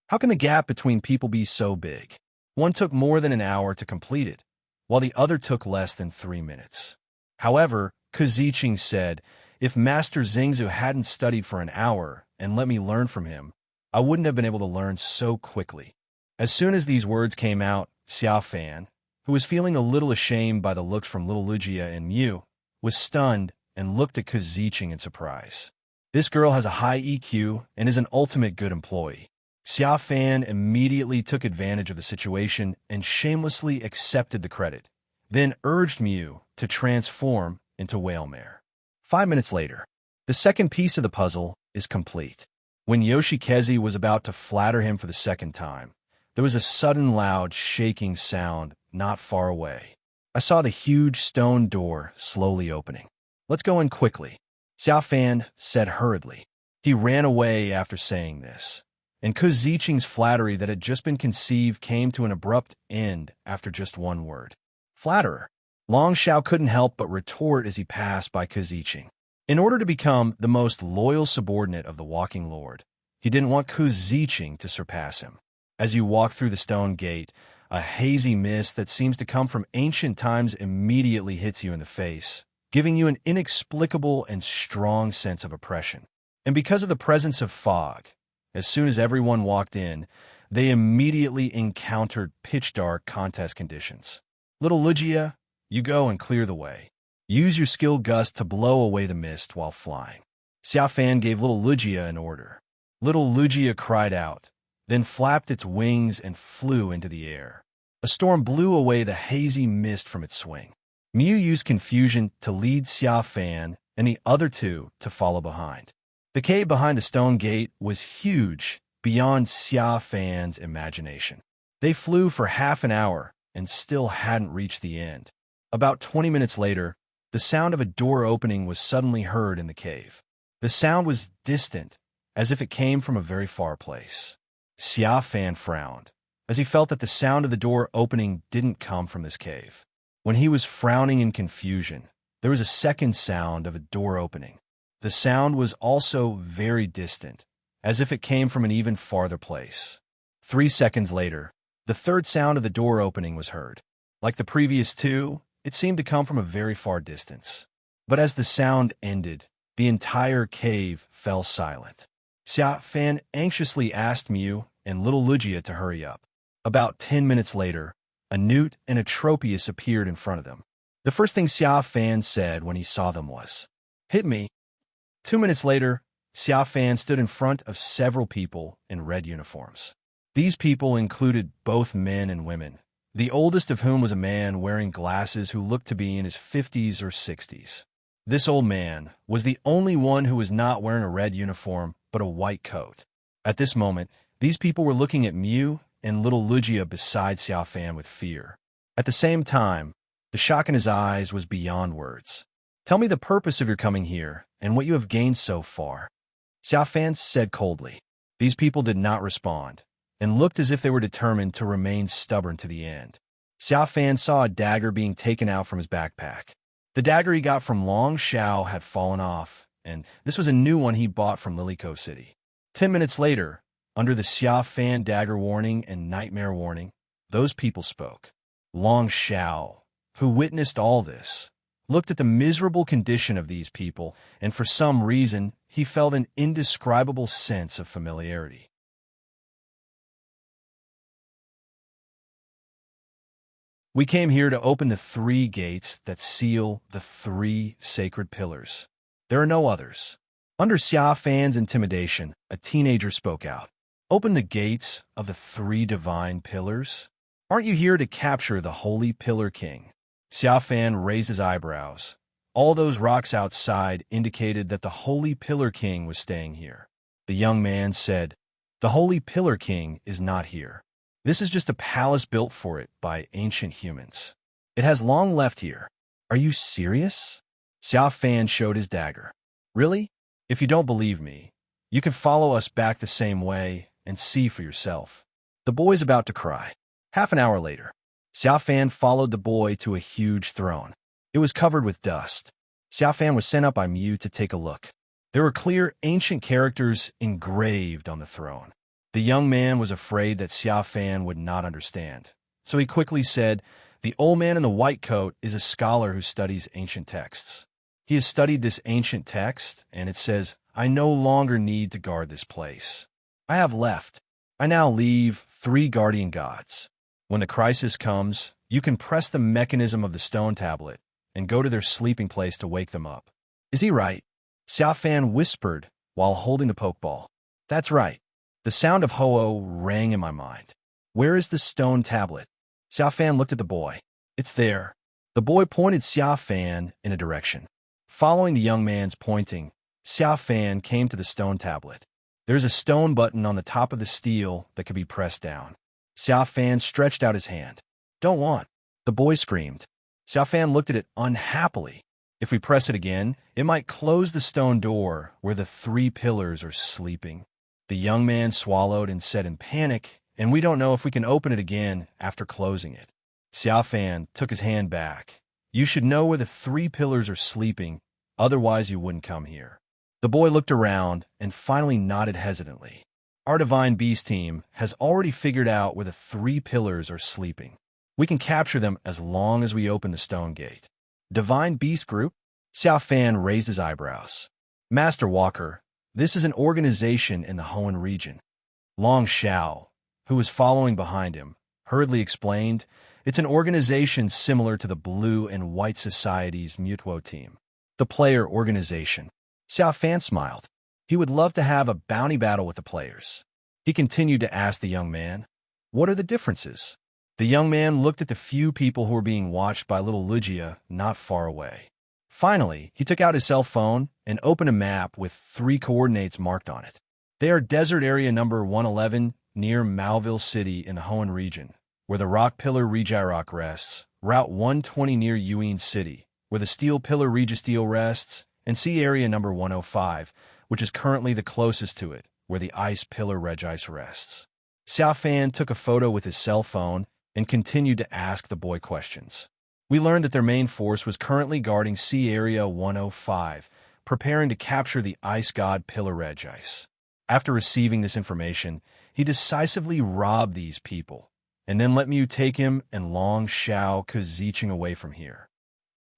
How can the gap between people be so big? One took more than an hour to complete it, while the other took less than 3 minutes. However, Ku Ziqing said, if Master Xingzu hadn't studied for an hour and let me learn from him, I wouldn't have been able to learn so quickly. As soon as these words came out, Xia Fan, who was feeling a little ashamed by the looks from little Lugia and Mew, was stunned and looked at Zicheng in surprise. This girl has a high EQ and is an ultimate good employee. Xia Fan immediately took advantage of the situation and shamelessly accepted the credit, then urged Mew to transform into Whale Mare. 5 minutes later, the second piece of the puzzle is complete. When Yoshikeze was about to flatter him for the second time, there was a sudden loud shaking sound not far away. I saw the huge stone door slowly opening. "Let's go in quickly," Xia Fan said hurriedly. He ran away after saying this, and Zicheng's flattery that had just been conceived came to an abrupt end after just one word. Flatterer. Long Xiao couldn't help but retort as he passed by Zicheng. In order to become the most loyal subordinate of the Walking Lord, he didn't want Zicheng to surpass him. As you walk through the stone gate, a hazy mist that seems to come from ancient times immediately hits you in the face, giving you an inexplicable and strong sense of oppression. And because of the presence of fog, as soon as everyone walked in, they immediately encountered pitch-dark contest conditions. "Little Lugia, you go and clear the way. Use your skill gust to blow away the mist while flying." Xia Fan gave little Lugia an order. Little Lugia cried out, then flapped its wings and flew into the air. A storm blew away the hazy mist from its swing. Mew used confusion to lead Xia Fan and the other two to follow behind. The cave behind the stone gate was huge, beyond Xia Fan's imagination. They flew for half an hour and still hadn't reached the end. About 20 minutes later, the sound of a door opening was suddenly heard in the cave. The sound was distant, as if it came from a very far place. Xia Fan frowned, as he felt that the sound of the door opening didn't come from this cave. When he was frowning in confusion, there was a second sound of a door opening. The sound was also very distant, as if it came from an even farther place. 3 seconds later, the third sound of the door opening was heard. Like the previous two, it seemed to come from a very far distance. But as the sound ended, the entire cave fell silent. Xia Fan anxiously asked Mew and little Lugia to hurry up. About 10 minutes later, a newt and a tropius appeared in front of them. The first thing Xia Fan said when he saw them was, "Hit me." 2 minutes later, Xia Fan stood in front of several people in red uniforms. These people included both men and women, the oldest of whom was a man wearing glasses who looked to be in his 50s or 60s. This old man was the only one who was not wearing a red uniform but a white coat. At this moment, these people were looking at Mew and little Lugia beside Xia Fan with fear. At the same time, the shock in his eyes was beyond words. "Tell me the purpose of your coming here and what you have gained so far," Xia Fan said coldly. These people did not respond, and looked as if they were determined to remain stubborn to the end. Xia Fan saw a dagger being taken out from his backpack. The dagger he got from Long Xiao had fallen off, and this was a new one he bought from Lilycove City. 10 minutes later, under the Xia Fan dagger warning and nightmare warning, those people spoke. Long Xiao, who witnessed all this, looked at the miserable condition of these people, and for some reason, he felt an indescribable sense of familiarity. "We came here to open the 3 gates that seal the 3 sacred pillars. There are no others." Under Xia Fan's intimidation, a teenager spoke out. "Open the gates of the 3 divine pillars? Aren't you here to capture the Holy Pillar King?" Xia Fan raised his eyebrows. All those rocks outside indicated that the Holy Pillar King was staying here. The young man said, "The Holy Pillar King is not here. This is just a palace built for it by ancient humans. It has long left here." "Are you serious?" Xia Fan showed his dagger. "Really? If you don't believe me, you can follow us back the same way and see for yourself." The boy's about to cry. Half an hour later, Xia Fan followed the boy to a huge throne. It was covered with dust. Xia Fan was sent up by Mew to take a look. There were clear ancient characters engraved on the throne. The young man was afraid that Xia Fan would not understand, so he quickly said, "The old man in the white coat is a scholar who studies ancient texts. He has studied this ancient text, and it says, 'I no longer need to guard this place. I have left. I now leave 3 guardian gods. When the crisis comes, you can press the mechanism of the stone tablet, and go to their sleeping place to wake them up. Is he right? Xia Fan whispered while holding the Pokeball. That's right. The sound of Ho-Oh rang in my mind. Where is the stone tablet? Xia Fan looked at the boy. It's there. The boy pointed Xia Fan in a direction. Following the young man's pointing, Xia Fan came to the stone tablet. There's a stone button on the top of the steel that could be pressed down. Xia Fan stretched out his hand. Don't want. The boy screamed. Xia Fan looked at it unhappily. If we press it again, it might close the stone door where the 3 pillars are sleeping. The young man swallowed and said in panic, and we don't know if we can open it again after closing it. Xia Fan took his hand back. You should know where the 3 pillars are sleeping, otherwise you wouldn't come here. The boy looked around and finally nodded hesitantly. Our Divine Beast team has already figured out where the 3 pillars are sleeping. We can capture them as long as we open the stone gate. Divine Beast Group? Xia Fan raised his eyebrows. Master Walker, this is an organization in the Hoenn region. Long Xiao, who was following behind him, hurriedly explained, it's an organization similar to the Blue and White Society's Mutuo team. The player organization. Xia Fan smiled. He would love to have a bounty battle with the players. He continued to ask the young man, what are the differences? The young man looked at the few people who were being watched by little Lugia not far away. Finally, he took out his cell phone and opened a map with 3 coordinates marked on it. They are Desert Area number 111 near Mauville City in the Hoenn region, where the Rock Pillar Regirock rests, Route 120 near Yuan City, where the Steel Pillar Registeel rests, and Sea Area number 105, which is currently the closest to it, where the Ice Pillar Regice rests. Xia Fan took a photo with his cell phone and continued to ask the boy questions. We learned that their main force was currently guarding Sea Area 105, preparing to capture the Ice God Pillar Regice. After receiving this information, he decisively robbed these people, and then let Mew take him and Long Xiao Kaziching away from here.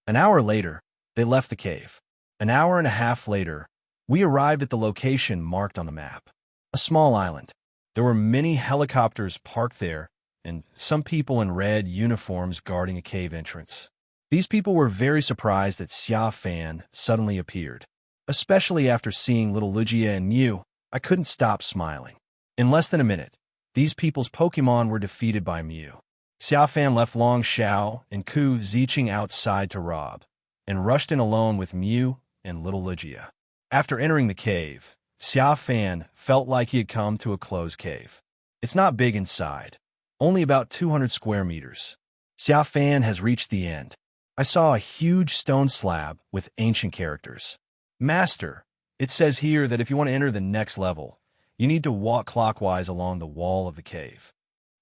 An hour later, they left the cave. An hour and a half later, we arrived at the location marked on the map. A small island. There were many helicopters parked there, and some people in red uniforms guarding a cave entrance. These people were very surprised that Xia Fan suddenly appeared. Especially after seeing little Lugia and Mew, I couldn't stop smiling. In less than a minute, these people's Pokémon were defeated by Mew. Xia Fan left Long Xiao and Ku Ziching outside to rob, and rushed in alone with Mew and little Lugia. After entering the cave, Xia Fan felt like he had come to a closed cave. It's not big inside. Only about 200 square meters. Xia Fan has reached the end. I saw a huge stone slab with ancient characters. Master, it says here that if you want to enter the next level, you need to walk clockwise along the wall of the cave.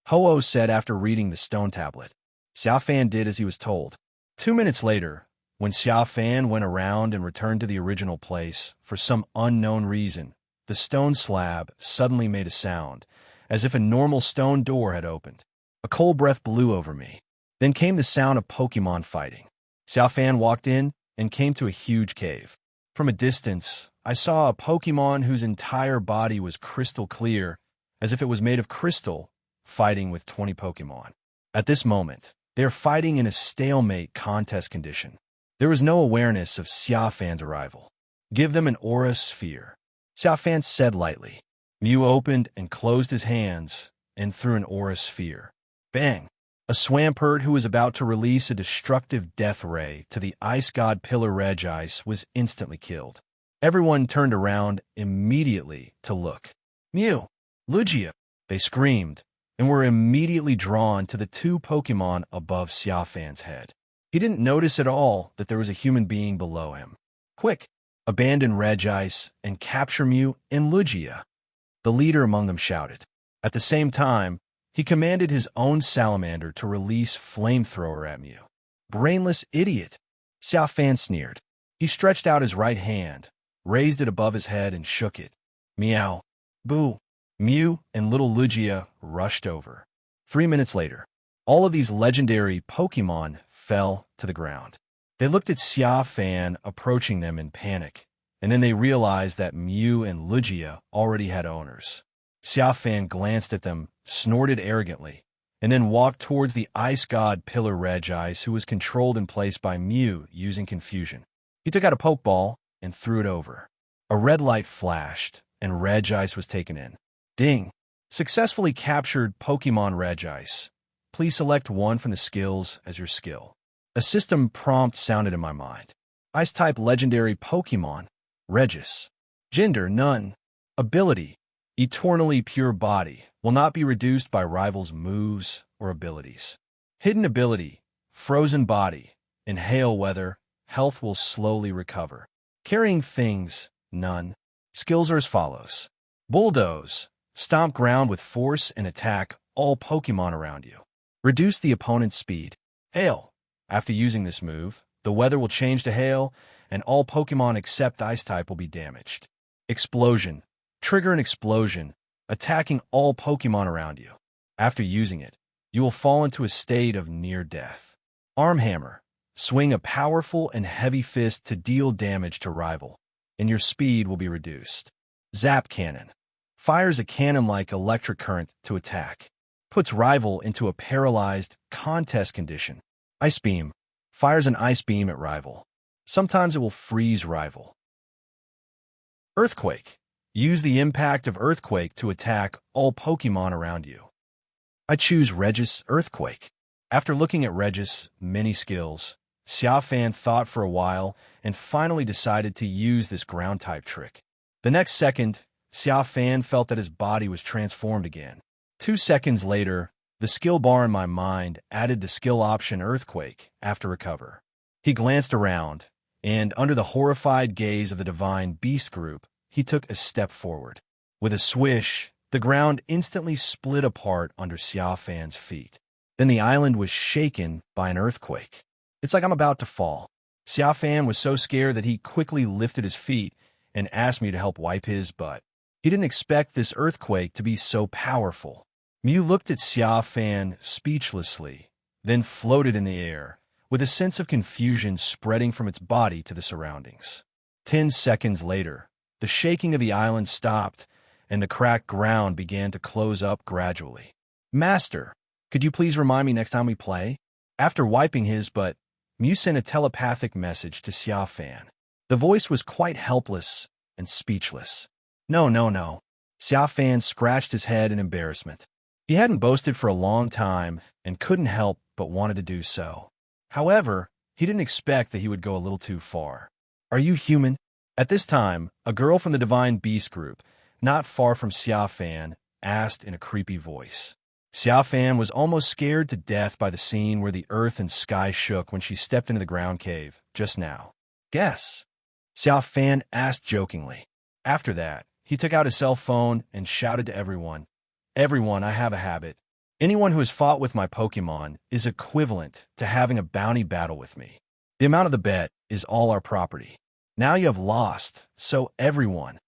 Ho-Oh said after reading the stone tablet. Xia Fan did as he was told. 2 minutes later, when Xia Fan went around and returned to the original place, for some unknown reason, the stone slab suddenly made a sound, as if a normal stone door had opened. A cold breath blew over me. Then came the sound of Pokémon fighting. Xia Fan walked in and came to a huge cave. From a distance, I saw a Pokémon whose entire body was crystal clear, as if it was made of crystal, fighting with 20 Pokémon. At this moment, they are fighting in a stalemate contest condition. There was no awareness of Xia Fan's arrival. Give them an aura sphere. Xia Fan said lightly. Mew opened and closed his hands and threw an aura sphere. Bang! A Swampert who was about to release a destructive death ray to the Ice God Pillar Regice was instantly killed. Everyone turned around immediately to look. Mew! Lugia! They screamed, and were immediately drawn to the 2 Pokémon above Xia Fan's head. He didn't notice at all that there was a human being below him. Quick! Abandon Regice and capture Mew and Lugia! The leader among them shouted. At the same time, he commanded his own salamander to release Flamethrower at Mew. Brainless idiot! Xia Fan sneered. He stretched out his right hand, raised it above his head and shook it. Meow! Boo! Mew and little Lugia rushed over. 3 minutes later, all of these legendary Pokémon fell to the ground. They looked at Xia Fan approaching them in panic, and then they realized that Mew and Lugia already had owners. Xia Fan glanced at them, snorted arrogantly, and then walked towards the ice god Pillar Regice, who was controlled in place by Mew using confusion. He took out a Pokeball and threw it over. A red light flashed, and Regice was taken in. Ding! Successfully captured Pokémon Regice. Please select one from the skills as your skill. A system prompt sounded in my mind. Ice-type legendary Pokémon, Regis. Gender, none. Ability, eternally pure body, will not be reduced by rivals' moves or abilities. Hidden ability, frozen body. In hail weather, health will slowly recover. Carrying things, none. Skills are as follows. Bulldoze, stomp ground with force and attack all Pokémon around you. Reduce the opponent's speed. Hail. After using this move, the weather will change to hail, and all Pokémon except Ice-type will be damaged. Explosion. Trigger an explosion, attacking all Pokémon around you. After using it, you will fall into a state of near death. Arm Hammer. Swing a powerful and heavy fist to deal damage to rival, and your speed will be reduced. Zap Cannon. Fires a cannon-like electric current to attack. Puts rival into a paralyzed contest condition. Ice Beam. Fires an ice beam at rival. Sometimes it will freeze rival. Earthquake. Use the impact of Earthquake to attack all Pokémon around you. I choose Regis Earthquake. After looking at Regis' many skills, Xia Fan thought for a while and finally decided to use this ground-type trick. The next second, Xia Fan felt that his body was transformed again. 2 seconds later, the skill bar in my mind added the skill option Earthquake after recover. He glanced around, and under the horrified gaze of the Divine Beast group, he took a step forward. With a swish, the ground instantly split apart under Xia Fan's feet. Then the island was shaken by an earthquake. It's like I'm about to fall. Xia Fan was so scared that he quickly lifted his feet and asked me to help wipe his butt. He didn't expect this earthquake to be so powerful. Mew looked at Xia Fan speechlessly, then floated in the air, with a sense of confusion spreading from its body to the surroundings. 10 seconds later, the shaking of the island stopped, and the cracked ground began to close up gradually. Master, could you please remind me next time we play? After wiping his butt, Mew sent a telepathic message to Xia Fan. The voice was quite helpless and speechless. No. Xia Fan scratched his head in embarrassment. He hadn't boasted for a long time and couldn't help but wanted to do so. However, he didn't expect that he would go a little too far. Are you human? At this time, a girl from the Divine Beast group, not far from Xia Fan, asked in a creepy voice. Xia Fan was almost scared to death by the scene where the earth and sky shook when she stepped into the ground cave just now. Guess. Xia Fan asked jokingly. After that, he took out his cell phone and shouted to everyone, "Everyone, I have a habit. Anyone who has fought with my Pokémon is equivalent to having a bounty battle with me. The amount of the bet is all our property. Now you have lost, so everyone."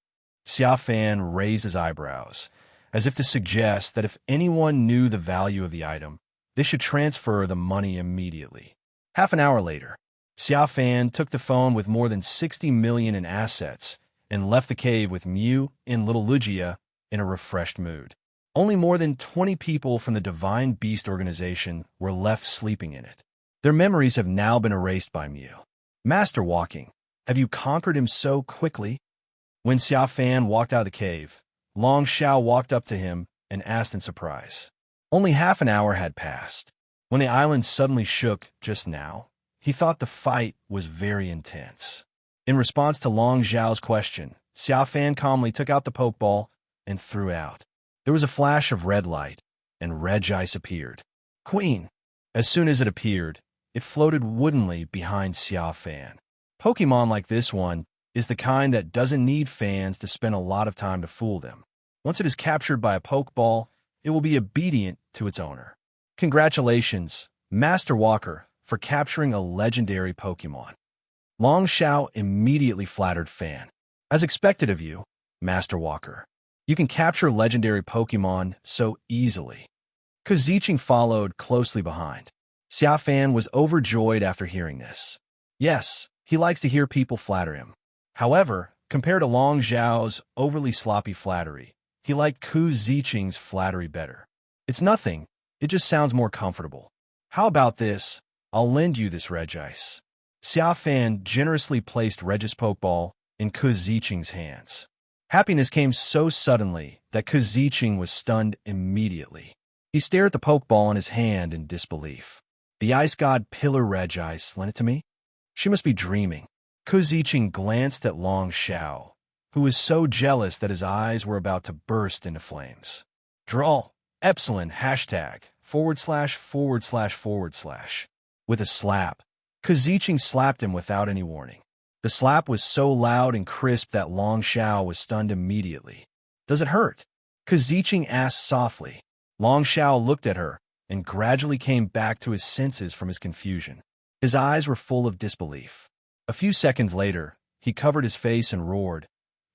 Xia Fan raised his eyebrows, as if to suggest that if anyone knew the value of the item, they should transfer the money immediately. Half an hour later, Xia Fan took the phone with more than 60 million in assets and left the cave with Mew and little Lugia in a refreshed mood. Only more than 20 people from the Divine Beast organization were left sleeping in it. Their memories have now been erased by Mew. Master Walking, have you conquered him so quickly? When Xia Fan walked out of the cave, Long Xiao walked up to him and asked in surprise. Only half an hour had passed. When the island suddenly shook just now, he thought the fight was very intense. In response to Long Xiao's question, Xia Fan calmly took out the Pokeball and threw out. There was a flash of red light, and Regice appeared. Queen! As soon as it appeared, it floated woodenly behind Xia Fan. Pokemon like this one is the kind that doesn't need fans to spend a lot of time to fool them. Once it is captured by a Pokeball, it will be obedient to its owner. Congratulations, Master Walker, for capturing a legendary Pokemon. Long Xiao immediately flattered Fan. As expected of you, Master Walker, you can capture legendary Pokemon so easily. Zicheng followed closely behind. Xia Fan was overjoyed after hearing this. Yes, he likes to hear people flatter him. However, compared to Long Xiao's overly sloppy flattery, he liked Zicheng's flattery better. It's nothing. It just sounds more comfortable. How about this? I'll lend you this Regice. Xia Fan generously placed Regis Pokeball in Ku Ziqing's hands. Happiness came so suddenly that Ku Ziqing was stunned immediately. He stared at the Pokeball in his hand in disbelief. The Ice God Pillar Regice lent it to me? She must be dreaming. Ku Ziqing glanced at Long Xiao, who was so jealous that his eyes were about to burst into flames. Draw, Epsilon, hashtag, /////. With a slap, Ku Ziqing slapped him without any warning. The slap was so loud and crisp that Long Xiao was stunned immediately. Does it hurt? Ku Ziqing asked softly. Long Xiao looked at her and gradually came back to his senses from his confusion. His eyes were full of disbelief. A few seconds later, he covered his face and roared,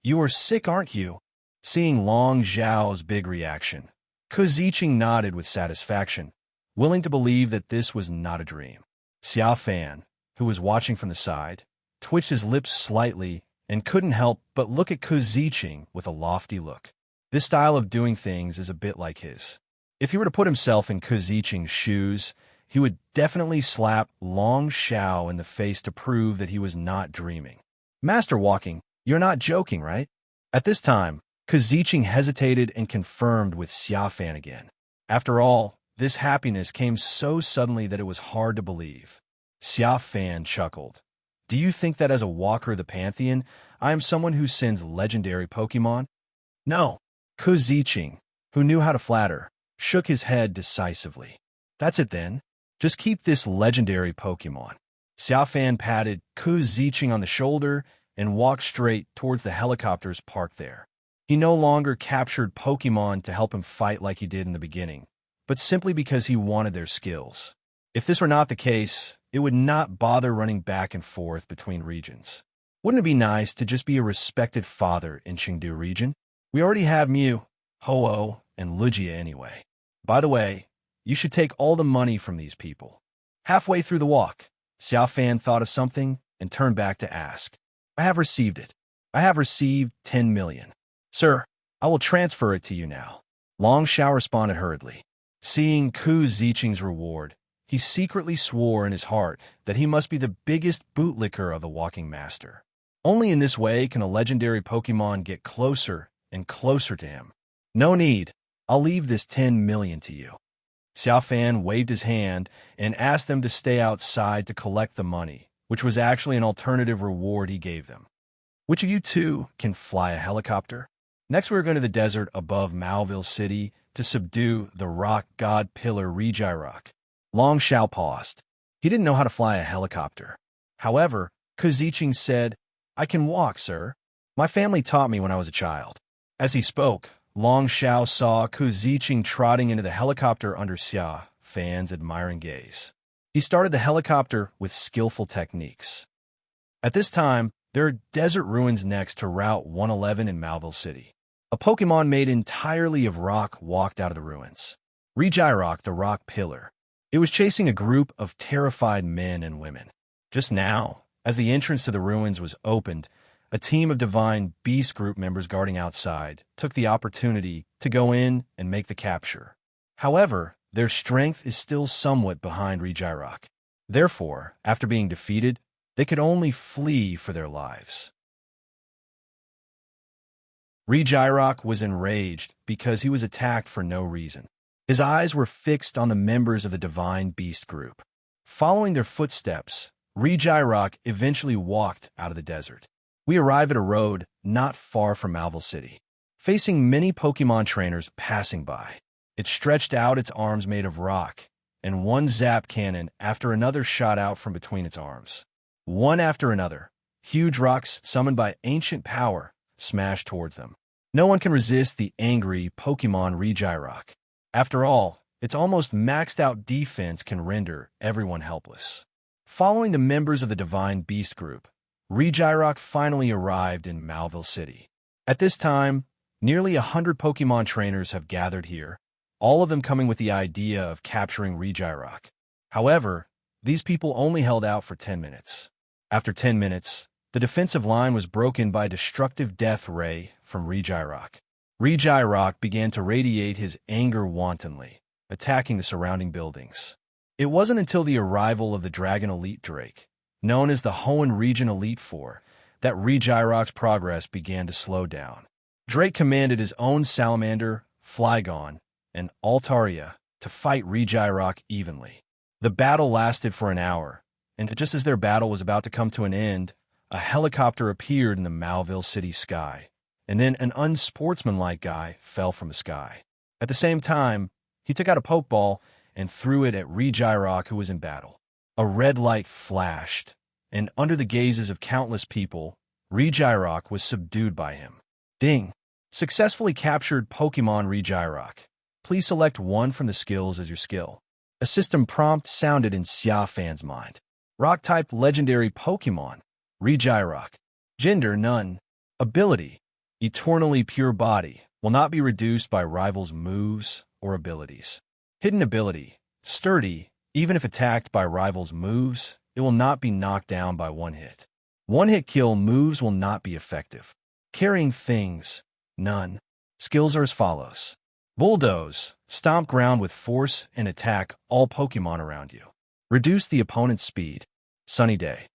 "You are sick, aren't you?" Seeing Long Xiao's big reaction, Ku Ziqing nodded with satisfaction, willing to believe that this was not a dream. Xia Fan, who was watching from the side, twitched his lips slightly and couldn't help but look at Ku Ziqing with a lofty look. This style of doing things is a bit like his. If he were to put himself in Ku Ziqing's shoes, he would definitely slap Long Xiao in the face to prove that he was not dreaming. Master Walking, you're not joking, right? At this time, Ku Ziqing hesitated and confirmed with Xia Fan again. After all, this happiness came so suddenly that it was hard to believe. Xia Fan chuckled. Do you think that as a walker of the Pantheon, I am someone who sends legendary Pokémon? No. Ku Ziqing, who knew how to flatter, shook his head decisively. That's it then. Just keep this legendary Pokémon. Xia Fan patted Ku Ziqing on the shoulder and walked straight towards the helicopters parked there. He no longer captured Pokémon to help him fight like he did in the beginning, but simply because he wanted their skills. If this were not the case, it would not bother running back and forth between regions. Wouldn't it be nice to just be a respected father in Chengdu region? We already have Mew, Ho-Oh, and Lugia anyway. By the way, you should take all the money from these people. Halfway through the walk, Xia Fan thought of something and turned back to ask. I have received it. I have received 10 million. Sir, I will transfer it to you now. Long Xiao responded hurriedly. Seeing Ku Ziqing's reward, he secretly swore in his heart that he must be the biggest bootlicker of the walking master. Only in this way can a legendary Pokémon get closer and closer to him. No need. I'll leave this 10 million to you. Xia Fan waved his hand and asked them to stay outside to collect the money, which was actually an alternative reward he gave them. Which of you two can fly a helicopter? Next, we're going to the desert above Mauville City to subdue the rock god pillar Regirock. Long Xiao paused. He didn't know how to fly a helicopter. However, Ku Ziqing said, I can walk, sir. My family taught me when I was a child. As he spoke, Long Xiao saw Ku Ziqing trotting into the helicopter under Xia Fan's admiring gaze. He started the helicopter with skillful techniques. At this time, there are desert ruins next to Route 111 in Mauville City. A Pokémon made entirely of rock walked out of the ruins. Regirock, the rock pillar. It was chasing a group of terrified men and women. Just now, as the entrance to the ruins was opened, a team of Divine Beast Group members guarding outside took the opportunity to go in and make the capture. However, their strength is still somewhat behind Regirock. Therefore, after being defeated, they could only flee for their lives. Regirock was enraged because he was attacked for no reason. His eyes were fixed on the members of the Divine Beast Group. Following their footsteps, Regirock eventually walked out of the desert. We arrive at a road not far from Mauville City, facing many Pokémon trainers passing by. It stretched out its arms made of rock, and one zap cannon after another shot out from between its arms. One after another, huge rocks summoned by ancient power smashed towards them. No one can resist the angry Pokémon Regirock. After all, its almost maxed-out defense can render everyone helpless. Following the members of the Divine Beast Group, Regirock finally arrived in Mauville City. At this time, nearly 100 Pokémon trainers have gathered here, all of them coming with the idea of capturing Regirock. However, these people only held out for 10 minutes. After 10 minutes, the defensive line was broken by a destructive death ray from Regirock. Regirock began to radiate his anger wantonly. attacking the surrounding buildings. It wasn't until the arrival of the Dragon Elite Drake, known as the Hoenn Region Elite Four, that Regirock's progress began to slow down. Drake commanded his own Salamander, Flygon, and Altaria to fight Regirock evenly. The battle lasted for an hour, and just as their battle was about to come to an end, a helicopter appeared in the Mauville City sky, and then an unsportsmanlike guy fell from the sky. At the same time, he took out a Pokeball and threw it at Regirock, who was in battle. A red light flashed, and under the gazes of countless people, Regirock was subdued by him. Ding! Successfully captured Pokémon Regirock. Please select one from the skills as your skill. A system prompt sounded in Xia Fan's mind. Rock-type legendary Pokémon, Regirock. Gender, none. Ability, eternally pure body, will not be reduced by rivals' moves or abilities. Hidden ability, sturdy, even if attacked by rivals' moves, it will not be knocked down by one hit. One-hit kill moves will not be effective. Carrying things, none. Skills are as follows. Bulldoze, stomp ground with force and attack all Pokémon around you. Reduce the opponent's speed. Sunny Day.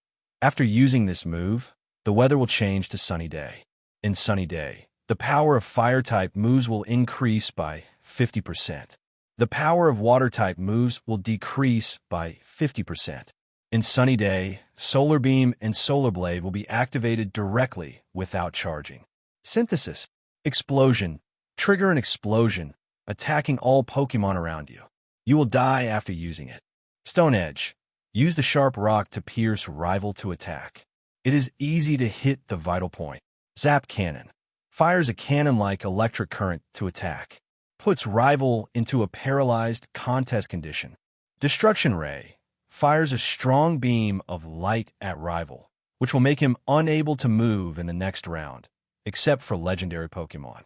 After using this move, the weather will change to sunny day. In Sunny Day, the power of Fire-type moves will increase by 50%. The power of Water-type moves will decrease by 50%. In Sunny Day, Solar Beam and Solar Blade will be activated directly without charging. Synthesis. Explosion. Trigger an explosion, attacking all Pokémon around you. You will die after using it. Stone Edge. Use the sharp rock to pierce rival to attack. It is easy to hit the vital point. Zap Cannon. Fires a cannon-like electric current to attack. Puts rival into a paralyzed contest condition. Destruction Ray. Fires a strong beam of light at rival, which will make him unable to move in the next round, except for legendary Pokémon.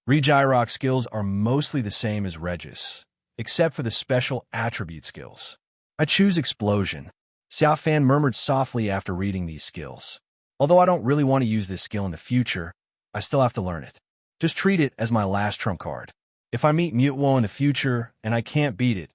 Regirock's skills are mostly the same as Regis, except for the special attribute skills. I choose Explosion. Xia Fan murmured softly after reading these skills. Although I don't really want to use this skill in the future, I still have to learn it. Just treat it as my last trump card. If I meet Mutwo in the future and I can't beat it,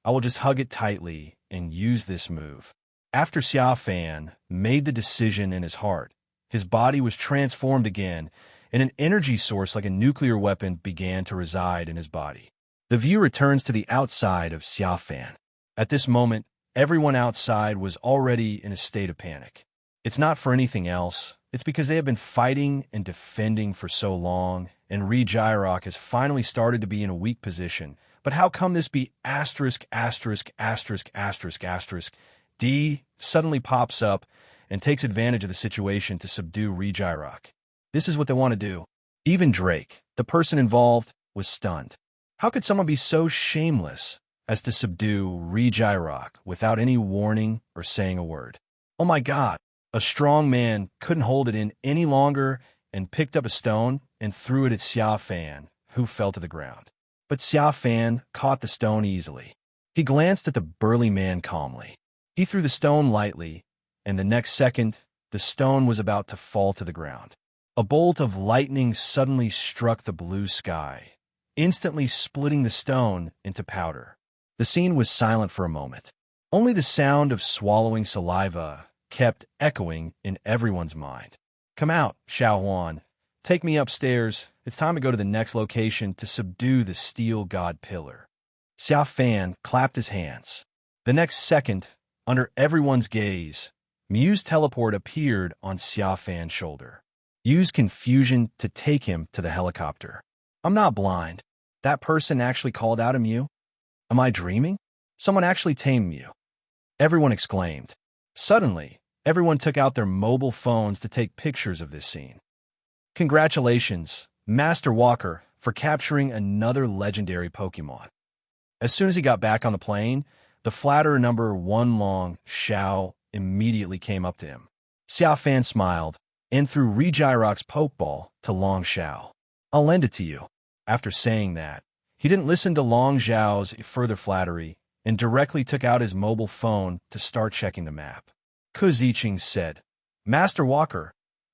I will just hug it tightly and use this move. After Xia Fan made the decision in his heart, his body was transformed again, and an energy source like a nuclear weapon began to reside in his body. The view returns to the outside of Xia Fan. At this moment, everyone outside was already in a state of panic. It's not for anything else. It's because they have been fighting and defending for so long, and Regirock has finally started to be in a weak position. But how come this be asterisk, asterisk, asterisk, asterisk, asterisk? D suddenly pops up and takes advantage of the situation to subdue Regirock. This is what they want to do. Even Drake, the person involved, was stunned. How could someone be so shameless as to subdue Regirock without any warning or saying a word? Oh my God, a strong man couldn't hold it in any longer and picked up a stone and threw it at Xia Fan, who fell to the ground. But Xia Fan caught the stone easily. He glanced at the burly man calmly. He threw the stone lightly, and the next second, the stone was about to fall to the ground. A bolt of lightning suddenly struck the blue sky, instantly splitting the stone into powder. The scene was silent for a moment. Only the sound of swallowing saliva kept echoing in everyone's mind. Come out, Xiaohuan. Take me upstairs. It's time to go to the next location to subdue the Steel God Pillar. Xia Fan clapped his hands. The next second, under everyone's gaze, Mew's teleport appeared on Xia Fan's shoulder. Use confusion to take him to the helicopter. I'm not blind. That person actually called out a Mew? Am I dreaming? Someone actually tamed Mew. Everyone exclaimed. Suddenly, everyone took out their mobile phones to take pictures of this scene. Congratulations, Master Walker, for capturing another legendary Pokémon. As soon as he got back on the plane, the flatterer number 1 Long Xiao immediately came up to him. Xia Fan smiled and threw Regirock's Pokeball to Long Xiao. I'll lend it to you. After saying that, he didn't listen to Long Xiao's further flattery and directly took out his mobile phone to start checking the map. Ku Ziqing said, Master Walker,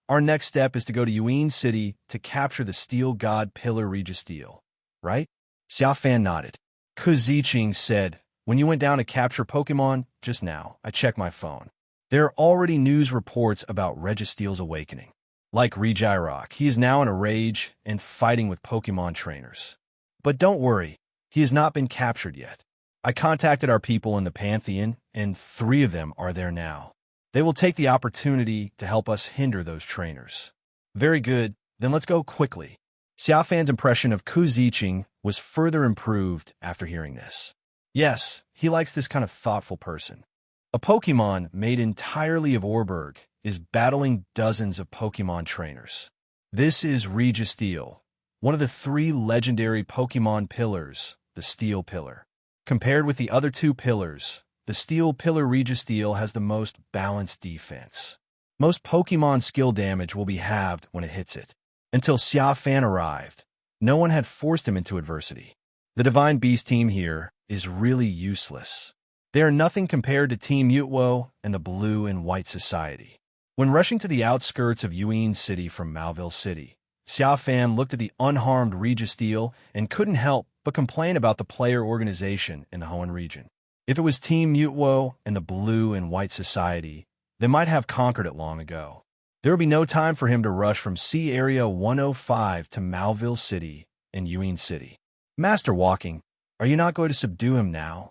our next step is to go to Yuan City to capture the Steel God Pillar Registeel, right? Xia Fan nodded. Kuziching said, "When you went down to capture Pokémon just now, I checked my phone. There are already news reports about Registeel's awakening. Like Regirock, he is now in a rage and fighting with Pokémon trainers. But don't worry, he has not been captured yet. I contacted our people in the Pantheon, and 3 of them are there now. They will take the opportunity to help us hinder those trainers." Very good, then let's go quickly. Xia Fan's impression of Kuziching was further improved after hearing this. Yes, he likes this kind of thoughtful person. A Pokémon made entirely of Orberg is battling dozens of Pokémon trainers. This is Registeel, one of the 3 legendary Pokémon pillars, the Steel Pillar. Compared with the other 2 pillars, the Steel Pillar Registeel has the most balanced defense. Most Pokémon skill damage will be halved when it hits it. Until Xia Fan arrived, no one had forced him into adversity. The Divine Beast team here is really useless. They are nothing compared to Team Utwo and the Blue and White Society. When rushing to the outskirts of Yuan City from Mauville City, Xia Fan looked at the unharmed Registeel and couldn't help but complain about the player organization in the Hoenn region. If it was Team Utwo and the Blue and White Society, they might have conquered it long ago. There would be no time for him to rush from Sea Area 105 to Mauville City and Yuan City. "Master Walking, are you not going to subdue him now?"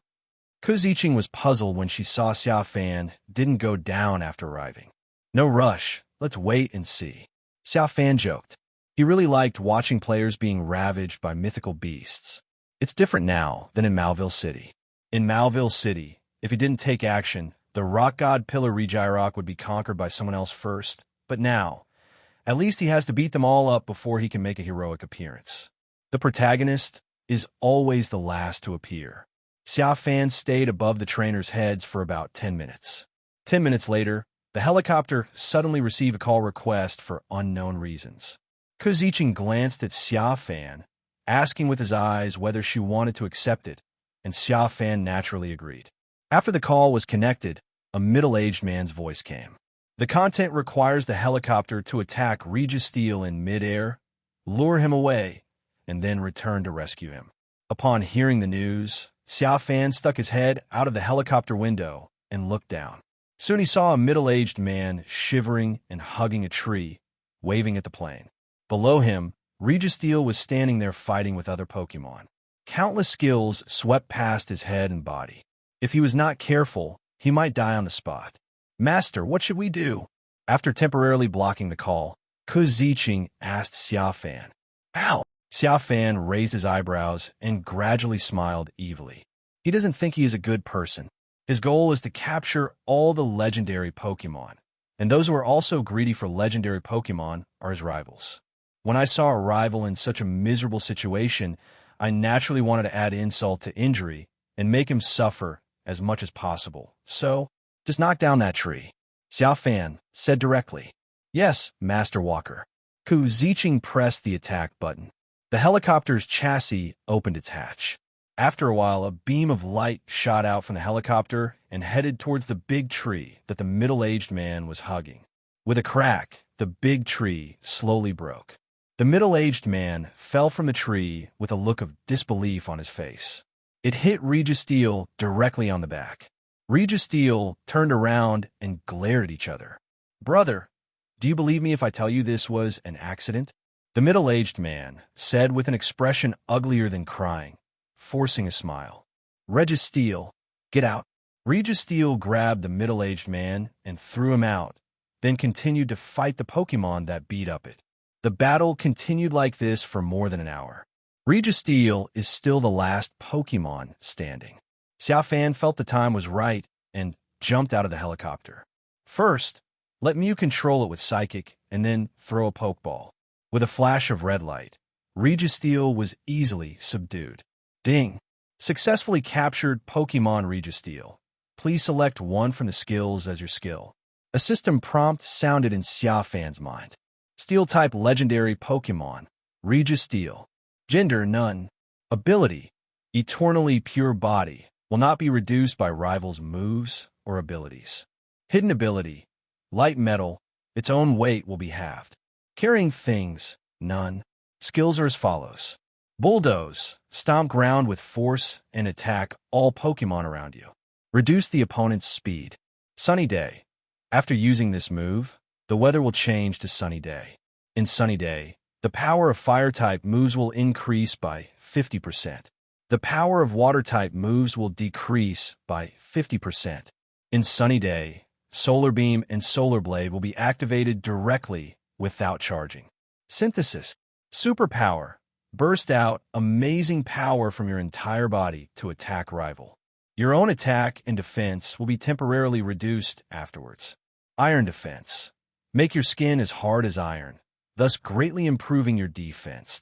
Kuziching was puzzled when she saw Xia Fan didn't go down after arriving. "No rush, let's wait and see." Xia Fan joked. He really liked watching players being ravaged by mythical beasts. It's different now than in Mauville City. In Mauville City, if he didn't take action, the Rock God Pillar Regirock would be conquered by someone else first. But now, at least he has to beat them all up before he can make a heroic appearance. The protagonist is always the last to appear. Xia Fan stayed above the trainers' heads for about 10 minutes. 10 minutes later, the helicopter suddenly received a call request for unknown reasons. Kuziching glanced at Xia Fan, asking with his eyes whether she wanted to accept it, and Xia Fan naturally agreed. After the call was connected, a middle-aged man's voice came. The content requires the helicopter to attack Registeel in midair, lure him away, and then return to rescue him. Upon hearing the news, Xia Fan stuck his head out of the helicopter window and looked down. Soon he saw a middle-aged man shivering and hugging a tree, waving at the plane. Below him, Registeel was standing there fighting with other Pokémon. Countless skills swept past his head and body. If he was not careful, he might die on the spot. "Master, what should we do?" After temporarily blocking the call, Kuziching asked Xia Fan. "Ow!" Xia Fan raised his eyebrows and gradually smiled evilly. He doesn't think he is a good person. His goal is to capture all the legendary Pokémon, and those who are also greedy for legendary Pokémon are his rivals. When I saw a rival in such a miserable situation, I naturally wanted to add insult to injury and make him suffer as much as possible. So, just knock down that tree," Xia Fan said directly. "Yes, Master Walker." Kuziching pressed the attack button. The helicopter's chassis opened its hatch. After a while, a beam of light shot out from the helicopter and headed towards the big tree that the middle-aged man was hugging. With a crack, the big tree slowly broke. The middle-aged man fell from the tree with a look of disbelief on his face. It hit Registeel directly on the back. Registeel turned around and glared at each other. "Brother, do you believe me if I tell you this was an accident?" The middle-aged man said with an expression uglier than crying, forcing a smile. "Registeel, get out." Registeel grabbed the middle-aged man and threw him out, then continued to fight the Pokémon that beat up it. The battle continued like this for more than an hour. Registeel is still the last Pokémon standing. Xia Fan felt the time was right and jumped out of the helicopter. "First, let Mew control it with Psychic and then throw a Pokeball." With a flash of red light, Registeel was easily subdued. Ding! Successfully captured Pokémon Registeel. Please select one from the skills as your skill. A system prompt sounded in Xia Fan's mind. Steel-type legendary Pokémon, Registeel. Gender, none. Ability, eternally pure body, will not be reduced by rivals' moves or abilities. Hidden ability, light metal, its own weight will be halved. Carrying things, none. Skills are as follows. Bulldoze, stomp ground with force and attack all Pokémon around you. Reduce the opponent's speed. Sunny Day. After using this move, the weather will change to sunny day. In Sunny Day, the power of Fire-type moves will increase by 50%. The power of Water-type moves will decrease by 50%. In Sunny Day, Solar Beam and Solar Blade will be activated directly without charging. Synthesis. Superpower. Burst out amazing power from your entire body to attack rival. Your own attack and defense will be temporarily reduced afterwards. Iron Defense. Make your skin as hard as iron, thus greatly improving your defense.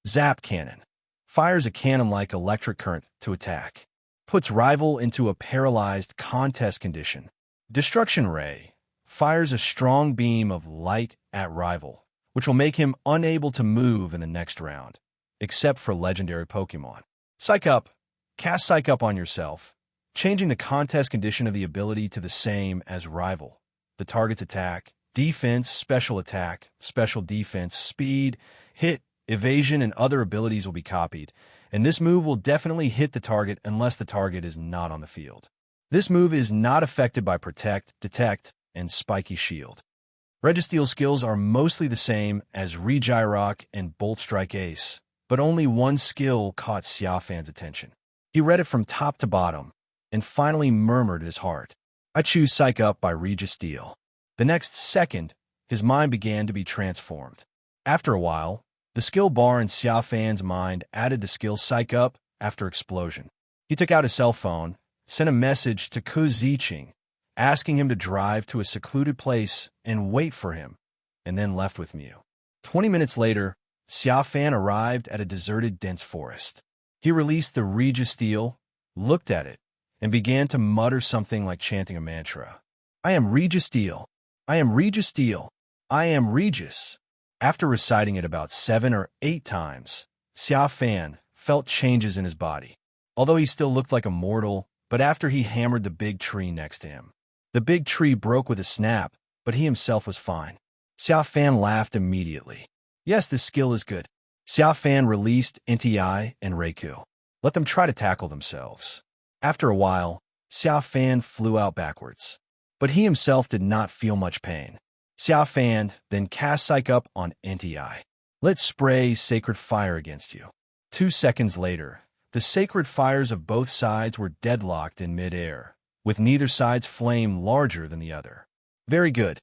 Zap Cannon. Fires a cannon-like electric current to attack. Puts rival into a paralyzed contest condition. Destruction Ray. Fires a strong beam of light at rival, which will make him unable to move in the next round, except for legendary Pokémon. Psych Up. Cast Psych Up on yourself, changing the contest condition of the ability to the same as rival. The target's attack, defense, special attack, special defense, speed, hit, evasion, and other abilities will be copied, and this move will definitely hit the target unless the target is not on the field. This move is not affected by Protect, Detect, and Spiky Shield. Registeel skills are mostly the same as Regirock and Bolt Strike Ace, but only one skill caught Xia Fan's attention. He read it from top to bottom, and finally murmured in his heart, "I choose Psych Up by Registeel." The next second, his mind began to be transformed. After a while, the skill bar in Xia Fan's mind added the skill Psych Up after Explosion. He took out his cell phone, sent a message to Ku Ziqing, asking him to drive to a secluded place and wait for him, and then left with Mew. 20 minutes later, Xia Fan arrived at a deserted dense forest. He released the Registeel, looked at it, and began to mutter something like chanting a mantra. "I am Registeel. I am Registeel. I am Regis." After reciting it about 7 or 8 times, Xia Fan felt changes in his body. Although he still looked like a mortal, but after he hammered the big tree next to him. The big tree broke with a snap, but he himself was fine. Xia Fan laughed immediately. "Yes, this skill is good." Xia Fan released Nti and Raikou. Let them try to tackle themselves. After a while, Xia Fan flew out backwards. But he himself did not feel much pain. Xia Fan then cast Psych Up on Nti. "Let's spray Sacred Fire against you." 2 seconds later, the sacred fires of both sides were deadlocked in mid-air, with neither side's flame larger than the other. Very good.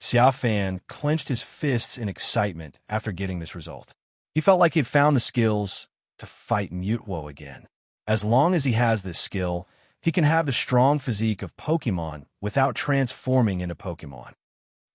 Xia Fan clenched his fists in excitement after getting this result. He felt like he had found the skills to fight Mutwo again. As long as he has this skill, he can have the strong physique of Pokémon without transforming into Pokémon.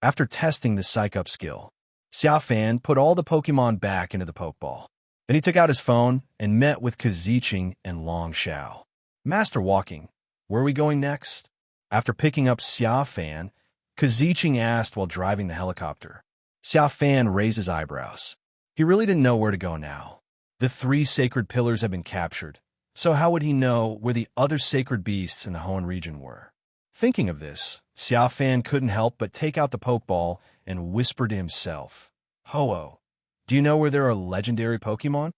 After testing the Psych Up skill, Xia Fan put all the Pokémon back into the Pokeball. Then he took out his phone and met with Ku Ziqing and Long Xiao. "Master Walking, where are we going next?" After picking up Xia Fan, Ku Ziqing asked while driving the helicopter. Xia Fan raised his eyebrows. He really didn't know where to go now. The 3 sacred pillars had been captured, so how would he know where the other sacred beasts in the Hoenn region were? Thinking of this, Xia Fan couldn't help but take out the Pokeball and whisper to himself, "Ho-Oh, do you know where there are legendary Pokémon?"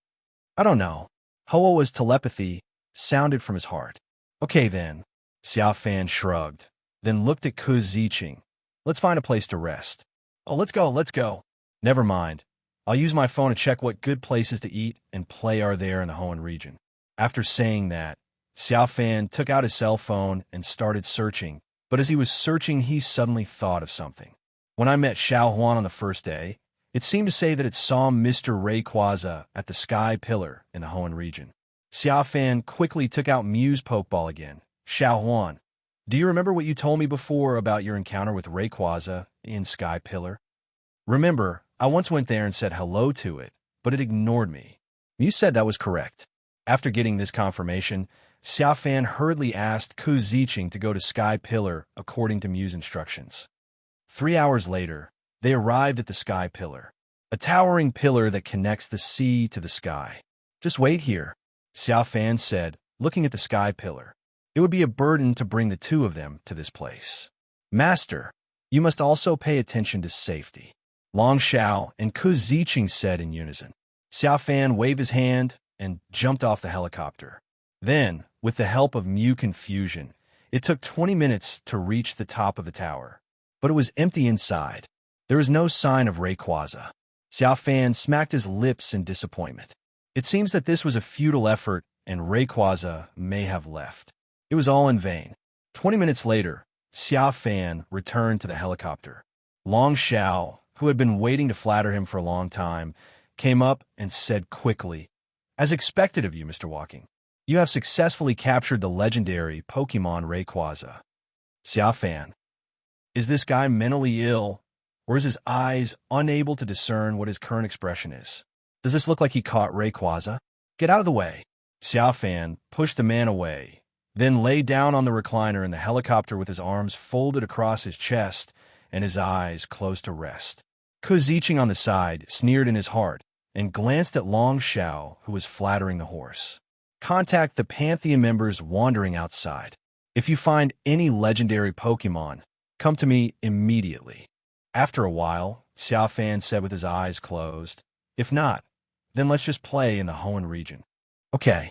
"I don't know." Ho-Oh's telepathy sounded from his heart. "Okay then." Xia Fan shrugged, then looked at Ku Ziqing. "Let's find a place to rest." "Oh, let's go. "Never mind. I'll use my phone to check what good places to eat and play are there in the Hoenn region." After saying that, Xia Fan took out his cell phone and started searching, but as he was searching, he suddenly thought of something. "When I met Xiao Huan on the first day, it seemed to say that it saw Mr. Rayquaza at the Sky Pillar in the Hoenn region." Xia Fan quickly took out Mew's Pokeball again. "Xiao Huan, do you remember what you told me before about your encounter with Rayquaza in Sky Pillar? Remember, I once went there and said hello to it, but it ignored me." You said that was correct. After getting this confirmation, Xia Fan hurriedly asked Ku Ziqing to go to Sky Pillar according to Mew's instructions. 3 hours later, they arrived at the Sky Pillar, a towering pillar that connects the sea to the sky. "Just wait here," Xia Fan said, looking at the Sky Pillar. "It would be a burden to bring the 2 of them to this place." "Master, you must also pay attention to safety," Long Xiao and Ku Ziqing said in unison. Xia Fan waved his hand and jumped off the helicopter. Then, with the help of Mew Confusion, it took 20 minutes to reach the top of the tower. But it was empty inside. There was no sign of Rayquaza. Xia Fan smacked his lips in disappointment. It seems that this was a futile effort and Rayquaza may have left. It was all in vain. 20 minutes later, Xia Fan returned to the helicopter. Long Xiao, who had been waiting to flatter him for a long time, came up and said quickly, "As expected of you, Mr. Walking, you have successfully captured the legendary Pokémon Rayquaza." Xia Fan, is this guy mentally ill, or is his eyes unable to discern what his current expression is? Does this look like he caught Rayquaza? Get out of the way. Xia Fan pushed the man away, then lay down on the recliner in the helicopter with his arms folded across his chest and his eyes closed to rest. Ku Ziqing on the side sneered in his heart and glanced at Long Xiao, who was flattering the horse. Contact the Pantheon members wandering outside. If you find any legendary Pokémon, come to me immediately. After a while, Xia Fan said with his eyes closed, "If not, then let's just play in the Hoenn region." Okay.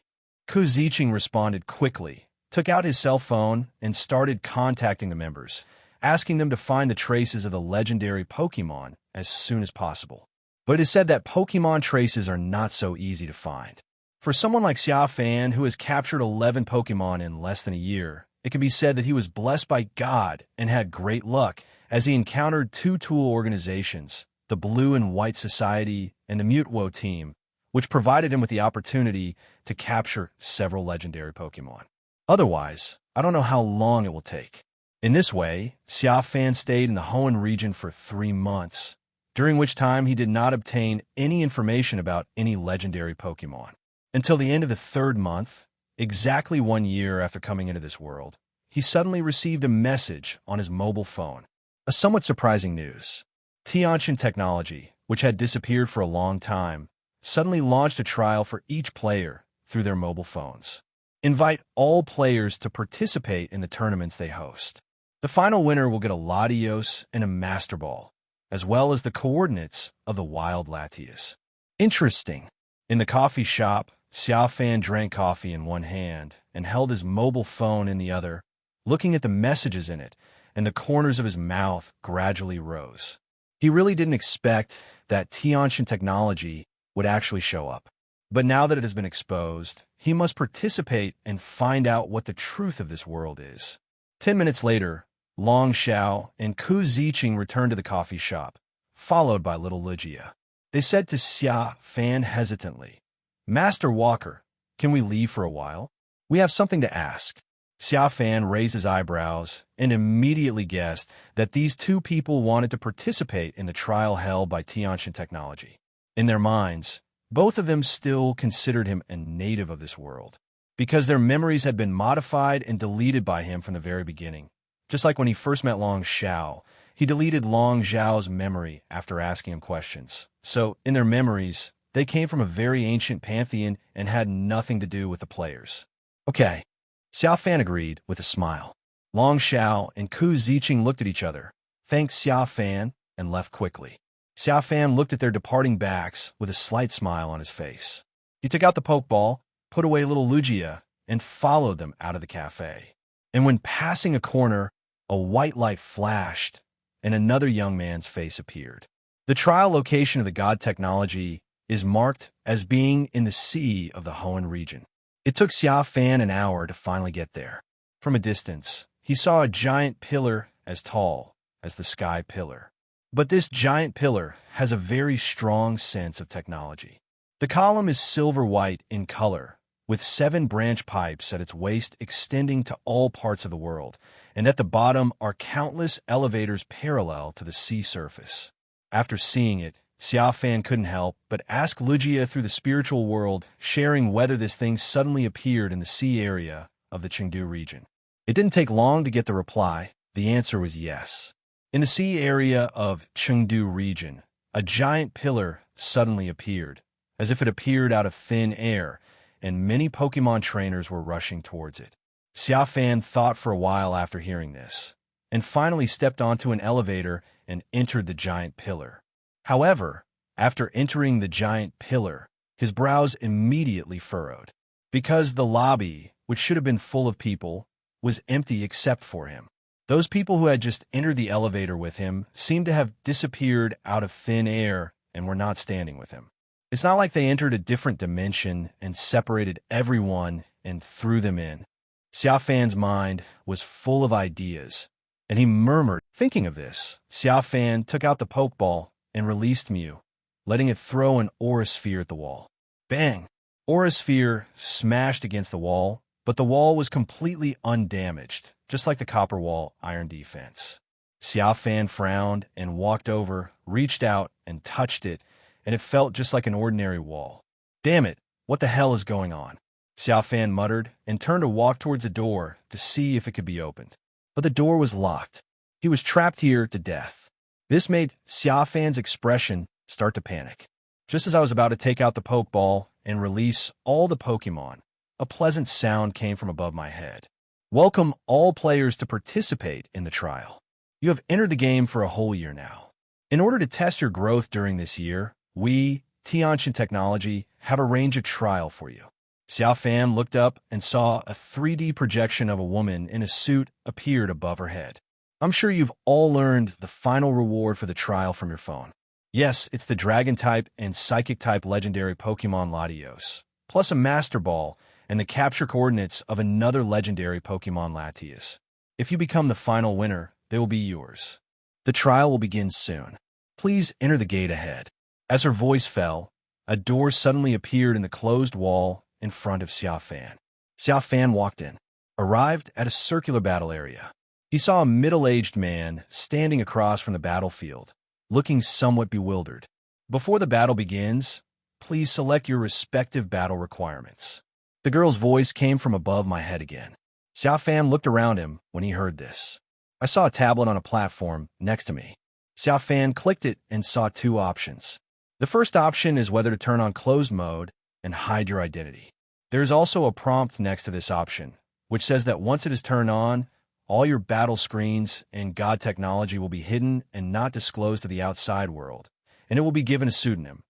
Ku Ziqing responded quickly, took out his cell phone, and started contacting the members, asking them to find the traces of the legendary Pokémon as soon as possible. But it is said that Pokémon traces are not so easy to find. For someone like Xia Fan, who has captured 11 Pokémon in less than a year, it can be said that he was blessed by God and had great luck as he encountered two tool organizations, the Blue and White Society and the Mutwo team, which provided him with the opportunity to capture several legendary Pokémon. Otherwise, I don't know how long it will take. In this way, Xia Fan stayed in the Hoenn region for 3 months, during which time he did not obtain any information about any legendary Pokémon. Until the end of the 3rd month, exactly 1 year after coming into this world, he suddenly received a message on his mobile phone. A somewhat surprising news. Tiantian Technology, which had disappeared for a long time, suddenly launched a trial for each player through their mobile phones. Invite all players to participate in the tournaments they host. The final winner will get a Latios and a Master Ball, as well as the coordinates of the Wild Latias. Interesting. In the coffee shop, Xia Fan drank coffee in one hand and held his mobile phone in the other, looking at the messages in it, and the corners of his mouth gradually rose. He really didn't expect that Tiantian Technology would actually show up. But now that it has been exposed, he must participate and find out what the truth of this world is. 10 minutes later, Long Xiao and Ku Ziqing returned to the coffee shop, followed by little Ligia. They said to Xia Fan hesitantly, "Master Walker, can we leave for a while? We have something to ask." Xia Fan raised his eyebrows and immediately guessed that these two people wanted to participate in the trial held by Tiantian Technology. In their minds, both of them still considered him a native of this world, because their memories had been modified and deleted by him from the very beginning. Just like when he first met Long Xiao, he deleted Long Xiao's memory after asking him questions. So, in their memories, they came from a very ancient pantheon and had nothing to do with the players. Okay. Xia Fan agreed with a smile. Long Xiao and Ku Ziqing looked at each other, thanked Xia Fan, and left quickly. Xia Fan looked at their departing backs with a slight smile on his face. He took out the Pokeball, put away little Lugia, and followed them out of the cafe. And when passing a corner, a white light flashed, and another young man's face appeared. The trial location of the God Technology is marked as being in the sea of the Hoenn region. It took Xia Fan an hour to finally get there. From a distance, he saw a giant pillar as tall as the sky pillar. But this giant pillar has a very strong sense of technology. The column is silver-white in color, with 7 branch pipes at its waist extending to all parts of the world, and at the bottom are countless elevators parallel to the sea surface. After seeing it, Xia Fan couldn't help but ask Lugia through the spiritual world, sharing whether this thing suddenly appeared in the sea area of the Chengdu region. It didn't take long to get the reply. The answer was yes. In the sea area of Chengdu region, a giant pillar suddenly appeared, as if it appeared out of thin air, and many Pokémon trainers were rushing towards it. Xia Fan thought for a while after hearing this, and finally stepped onto an elevator and entered the giant pillar. However, after entering the giant pillar, His brows immediately furrowed, because the lobby, which should have been full of people, was empty except for him. Those people who had just entered the elevator with him seemed to have disappeared out of thin air and were not standing with him. It's not like they entered a different dimension and separated everyone and threw them in. Xia Fan's mind was full of ideas, and he murmured. Thinking of this, Xia Fan took out the Pokeball and released Mew, letting it throw an aura sphere at the wall. Bang! Aura sphere smashed against the wall, but the wall was completely undamaged, just like the copper wall iron defense. Xia Fan frowned and walked over, reached out and touched it, and it felt just like an ordinary wall. Damn it, what the hell is going on? Xia Fan muttered and turned to walk towards the door to see if it could be opened. But the door was locked. He was trapped here to death. This made Xia Fan's expression start to panic. Just as I was about to take out the Pokeball and release all the Pokémon, a pleasant sound came from above my head. Welcome all players to participate in the trial. You have entered the game for a whole year now. In order to test your growth during this year, we, Tiantian Technology, have arranged a trial for you. Xia Fan looked up and saw a 3D projection of a woman in a suit appeared above her head. I'm sure you've all learned the final reward for the trial from your phone. Yes, it's the Dragon-type and Psychic-type legendary Pokémon Latios, plus a Master Ball and the capture coordinates of another legendary Pokémon Latias. If you become the final winner, they will be yours. The trial will begin soon. Please enter the gate ahead. As her voice fell, a door suddenly appeared in the closed wall in front of Xia Fan. Xia Fan walked in, arrived at a circular battle area. He saw a middle-aged man standing across from the battlefield, looking somewhat bewildered. Before the battle begins, please select your respective battle requirements. The girl's voice came from above my head again. Xia Fan looked around him when he heard this. I saw a tablet on a platform next to me. Xia Fan clicked it and saw two options. The first option is whether to turn on closed mode and hide your identity. There is also a prompt next to this option, which says that once it is turned on, all your battle screens and God technology will be hidden and not disclosed to the outside world, and it will be given a pseudonym,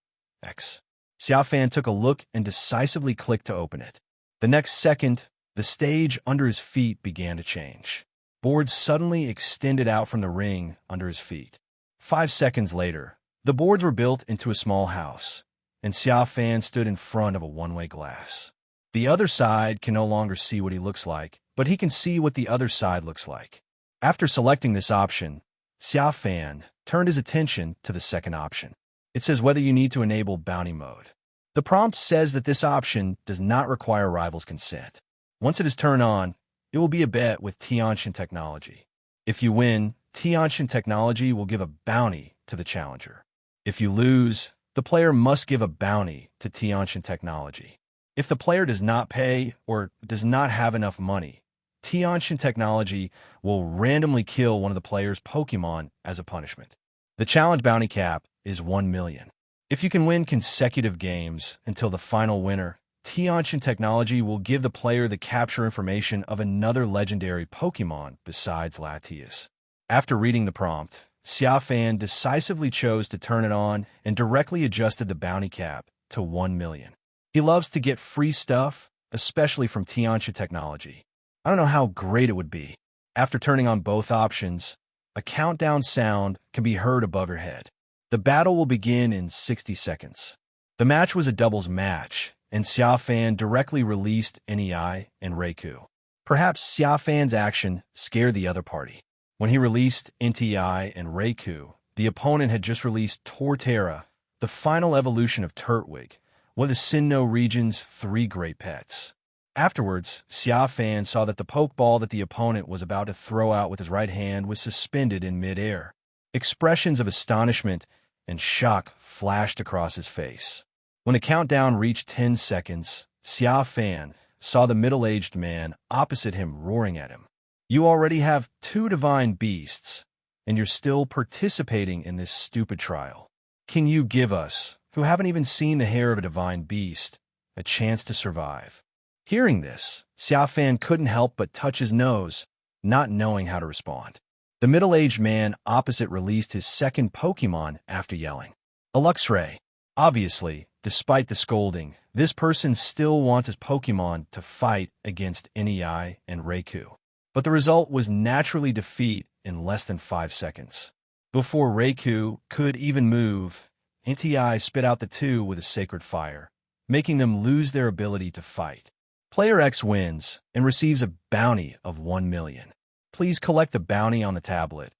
X. Xia Fan took a look and decisively clicked to open it. The next second, the stage under his feet began to change. Boards suddenly extended out from the ring under his feet. 5 seconds later, the boards were built into a small house, and Xia Fan stood in front of a one-way glass. The other side can no longer see what he looks like, but he can see what the other side looks like. After selecting this option, Xia Fan turned his attention to the second option. It says whether you need to enable bounty mode. The prompt says that this option does not require rivals' consent. Once it is turned on, it will be a bet with Tiantian Technology. If you win, Tiantian Technology will give a bounty to the challenger. If you lose, the player must give a bounty to Tiantian Technology. If the player does not pay or does not have enough money, Tiantian Technology will randomly kill one of the player's Pokémon as a punishment. The challenge bounty cap is 1 million. If you can win consecutive games until the final winner, Tiantian Technology will give the player the capture information of another legendary Pokémon besides Latias. After reading the prompt, Xia Fan decisively chose to turn it on and directly adjusted the bounty cap to 1 million. He loves to get free stuff, especially from Tiantian Technology. I don't know how great it would be. After turning on both options, a countdown sound can be heard above your head. The battle will begin in 60 seconds. The match was a doubles match, and Xia Fan directly released NEI and Raikou. Perhaps Xia Fan's action scared the other party. When he released NTI and Raikou, the opponent had just released Torterra, the final evolution of Turtwig, one of the Sinnoh region's 3 great pets. Afterwards, Xia Fan saw that the Pokeball that the opponent was about to throw out with his right hand was suspended in midair. Expressions of astonishment and shock flashed across his face. When the countdown reached 10 seconds, Xia Fan saw the middle-aged man opposite him roaring at him. You already have 2 divine beasts, and you're still participating in this stupid trial. Can you give us, who haven't even seen the hair of a divine beast, a chance to survive? Hearing this, Xia Fan couldn't help but touch his nose, not knowing how to respond. The middle-aged man opposite released his second Pokémon after yelling, a Luxray. Obviously, Despite the scolding, this person still wants his Pokémon to fight against Nei and Raikou. But the result was naturally defeat in less than 5 seconds. Before Raikou could even move, Nei spit out the two with a sacred fire, making them lose their ability to fight. Player X wins and receives a bounty of 1 million. Please collect the bounty on the tablet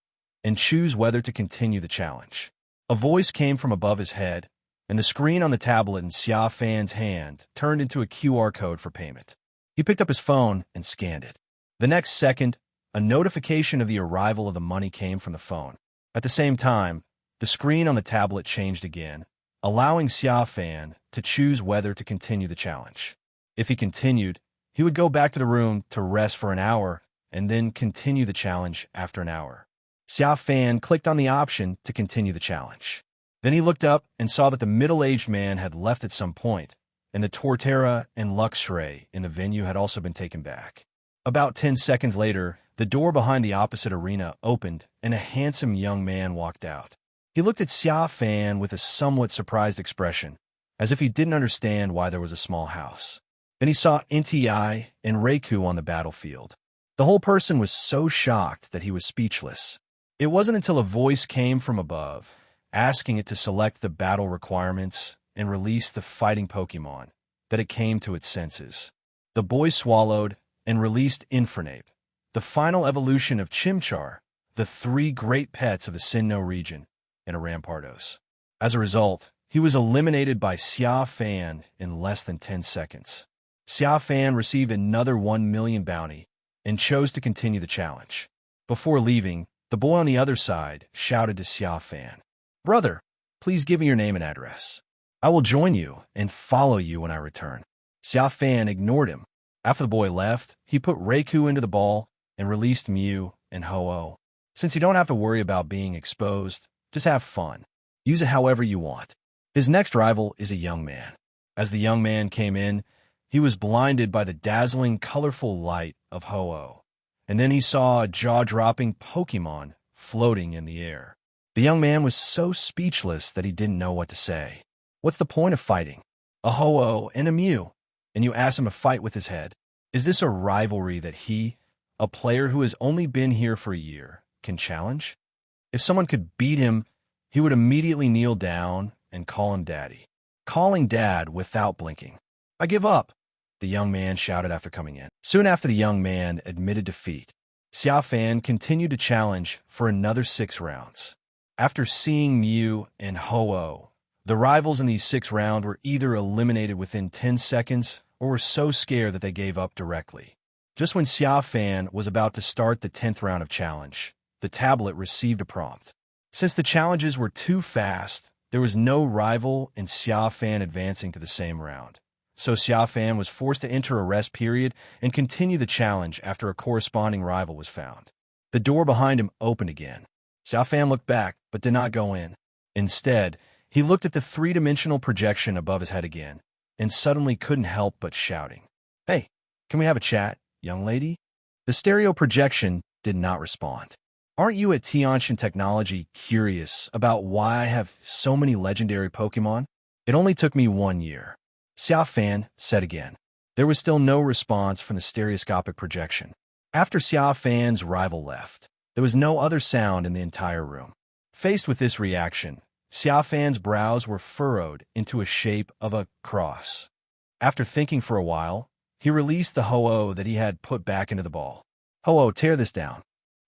and choose whether to continue the challenge. A voice came from above his head, and the screen on the tablet in Xia Fan's hand turned into a QR code for payment. He picked up his phone and scanned it. The next second, a notification of the arrival of the money came from the phone. At the same time, the screen on the tablet changed again, allowing Xia Fan to choose whether to continue the challenge. If he continued, he would go back to the room to rest for an hour and then continue the challenge after an hour. Xia Fan clicked on the option to continue the challenge. Then he looked up and saw that the middle-aged man had left at some point, and the Torterra and Luxray in the venue had also been taken back. About 10 seconds later, the door behind the opposite arena opened, and a handsome young man walked out. He looked at Xia Fan with a somewhat surprised expression, as if he didn't understand why there was a small house. Then he saw Entei and Raikou on the battlefield. The whole person was so shocked that he was speechless. It wasn't until a voice came from above, asking it to select the battle requirements and release the fighting Pokémon, that it came to its senses. The boy swallowed and released Infernape, the final evolution of Chimchar, the 3 great pets of the Sinnoh region, and a Rampardos. As a result, he was eliminated by Xia Fan in less than 10 seconds. Xia Fan received another 1 million bounty and chose to continue the challenge. Before leaving, the boy on the other side shouted to Xia Fan, "Brother, please give me your name and address. I will join you and follow you when I return." Xia Fan ignored him. After the boy left, he put Raikou into the ball and released Mew and Ho-Oh. Since you don't have to worry about being exposed, just have fun. Use it however you want. His next rival is a young man. As the young man came in, he was blinded by the dazzling, colorful light of Ho-Oh, and then he saw a jaw-dropping Pokémon floating in the air. The young man was so speechless that he didn't know what to say. What's the point of fighting? A Ho-Oh and a Mew, and you ask him to fight with his head? Is this a rivalry that he, a player who has only been here for a year, can challenge? If someone could beat him, he would immediately kneel down and call him Daddy, calling Dad without blinking. "I give up," the young man shouted after coming in. Soon after the young man admitted defeat, Xia Fan continued to challenge for another 6 rounds. After seeing Mew and Ho-Oh, the rivals in these 6 rounds were either eliminated within 10 seconds or were so scared that they gave up directly. Just when Xia Fan was about to start the 10th round of challenge, the tablet received a prompt. Since the challenges were too fast, there was no rival in Xia Fan advancing to the same round. So Xia Fan was forced to enter a rest period and continue the challenge after a corresponding rival was found. The door behind him opened again. Xia Fan looked back, but did not go in. Instead, he looked at the 3-dimensional projection above his head again, and suddenly couldn't help but shouting, "Hey, can we have a chat, young lady?" The stereo projection did not respond. "Aren't you at Tianshan Technology curious about why I have so many legendary Pokémon? It only took me 1 year." Xia Fan said again. There was still no response from the stereoscopic projection. After Xia Fan's rival left, there was no other sound in the entire room. Faced with this reaction, Xia Fan's brows were furrowed into a shape of a cross. After thinking for a while, he released the Ho-Oh that he had put back into the ball. "Ho-Oh, tear this down."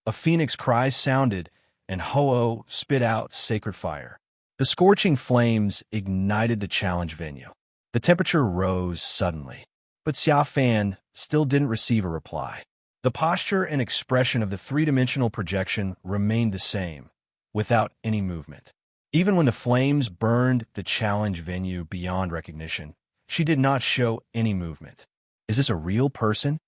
A phoenix cry sounded, and Ho-Oh spit out sacred fire. The scorching flames ignited the challenge venue. The temperature rose suddenly, but Xia Fan still didn't receive a reply. The posture and expression of the 3-dimensional projection remained the same, without any movement. Even when the flames burned the challenge venue beyond recognition, she did not show any movement. Is this a real person?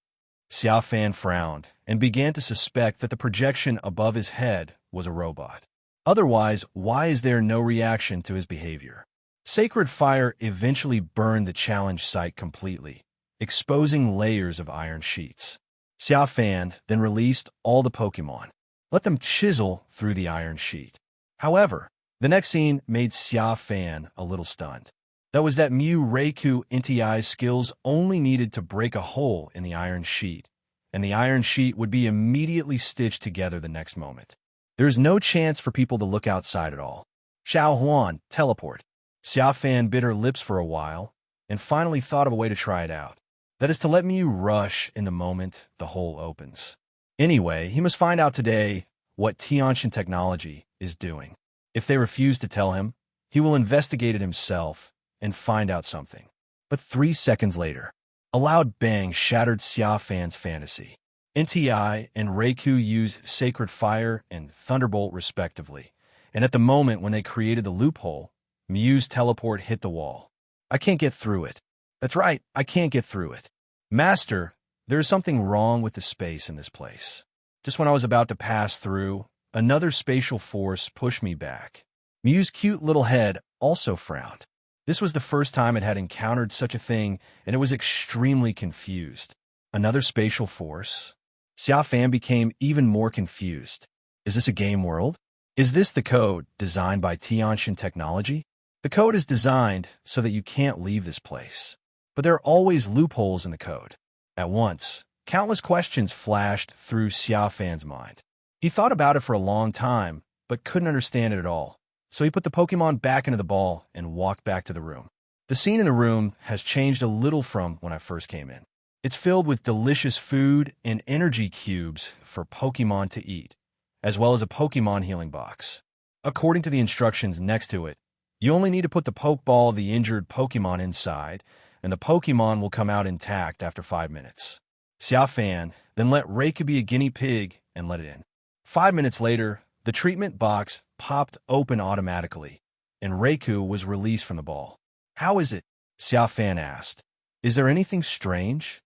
Xia Fan frowned and began to suspect that the projection above his head was a robot. Otherwise, why is there no reaction to his behavior? Sacred fire eventually burned the challenge site completely, exposing layers of iron sheets. Xia Fan then released all the Pokémon. Let them chisel through the iron sheet. However, the next scene made Xia Fan a little stunned. That was that Mew Reiku Intiai's skills only needed to break a hole in the iron sheet, and the iron sheet would be immediately stitched together the next moment. There is no chance for people to look outside at all. Xiao Huan, teleport. Xia Fan bit her lips for a while, and finally thought of a way to try it out. That is to let Mew rush in the moment the hole opens. Anyway, he must find out today what Tiantian technology is doing. If they refuse to tell him, he will investigate it himself and find out something. But 3 seconds later, a loud bang shattered Xia Fan's fantasy. NTI and Reiku used Sacred Fire and Thunderbolt respectively, and at the moment when they created the loophole, Mew's teleport hit the wall. I can't get through it. That's right, I can't get through it. Master, there is something wrong with the space in this place. Just when I was about to pass through, another spatial force pushed me back. Mew's cute little head also frowned. This was the first time it had encountered such a thing, and it was extremely confused. Another spatial force? Xia Fan became even more confused. Is this a game world? Is this the code designed by Tiantian technology? The code is designed so that you can't leave this place. But there are always loopholes in the code. At once, countless questions flashed through Xia Fan's mind. He thought about it for a long time, but couldn't understand it at all. So he put the Pokémon back into the ball and walked back to the room. The scene in the room has changed a little from when I first came in. It's filled with delicious food and energy cubes for Pokémon to eat, as well as a Pokémon healing box. According to the instructions next to it, you only need to put the Pokeball of the injured Pokémon inside, and the Pokémon will come out intact after 5 minutes. Xia Fan then let Reiku be a guinea pig and let it in. 5 minutes later, the treatment box popped open automatically, and Reiku was released from the ball. How is it? Xia Fan asked. Is there anything strange?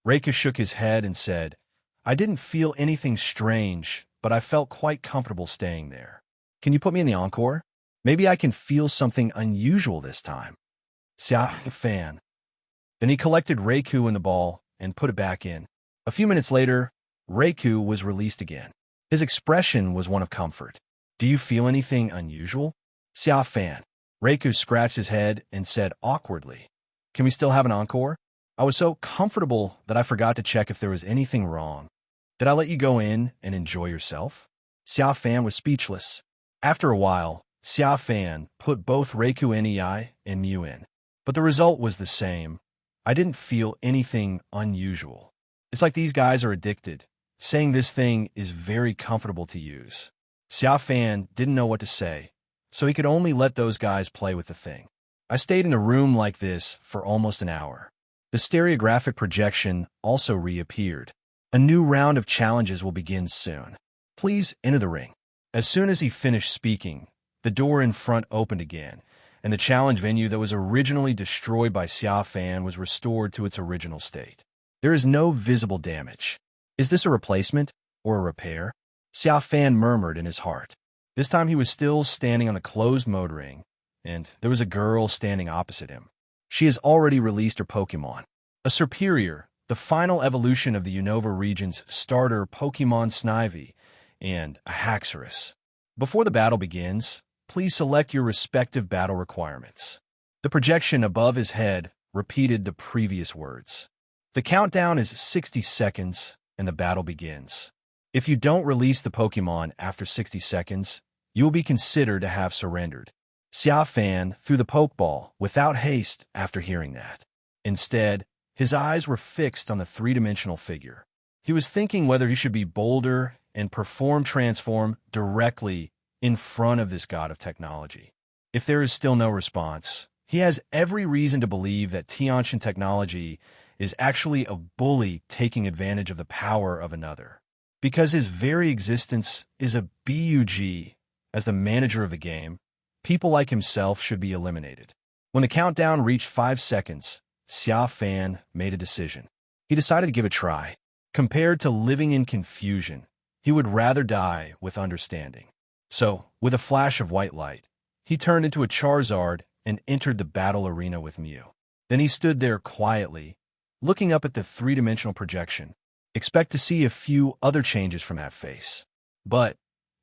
Reiku shook his head and said, I didn't feel anything strange, but I felt quite comfortable staying there. Can you put me in the encore? Maybe I can feel something unusual this time. Xia Fan. Then he collected Reiku in the ball and put it back in. A few minutes later, Reiku was released again. His expression was one of comfort. Do you feel anything unusual? Xia Fan. Reiku scratched his head and said awkwardly, Can we still have an encore? I was so comfortable that I forgot to check if there was anything wrong. Did I let you go in and enjoy yourself? Xia Fan was speechless. After a while, Xia Fan put both Reiku Nei and Mew in. But the result was the same. I didn't feel anything unusual. It's like these guys are addicted, saying this thing is very comfortable to use. Xia Fan didn't know what to say, so he could only let those guys play with the thing. I stayed in a room like this for almost an hour. The stereographic projection also reappeared. A new round of challenges will begin soon. Please enter the ring. As soon as he finished speaking, the door in front opened again, and the challenge venue that was originally destroyed by Xia Fan was restored to its original state. There is no visible damage. Is this a replacement or a repair? Xia Fan murmured in his heart. This time he was still standing on the closed mode ring, and there was a girl standing opposite him. She has already released her Pokémon. A Superior, the final evolution of the Unova region's starter Pokémon Snivy, and a Haxorus. Before the battle begins, please select your respective battle requirements. The projection above his head repeated the previous words. The countdown is 60 seconds, and the battle begins. If you don't release the Pokémon after 60 seconds, you will be considered to have surrendered. Xia Fan threw the Pokeball without haste after hearing that. Instead, his eyes were fixed on the three-dimensional figure. He was thinking whether he should be bolder and perform transform directly in front of this god of technology. If there is still no response, he has every reason to believe that Tiantian technology is actually a bully taking advantage of the power of another. Because his very existence is a bug, as the manager of the game, people like himself should be eliminated. When the countdown reached 5 seconds, Xia Fan made a decision. He decided to give it a try. Compared to living in confusion, he would rather die with understanding. So, with a flash of white light, he turned into a Charizard and entered the battle arena with Mew. Then he stood there quietly, looking up at the three-dimensional projection. Expect to see a few other changes from that face. But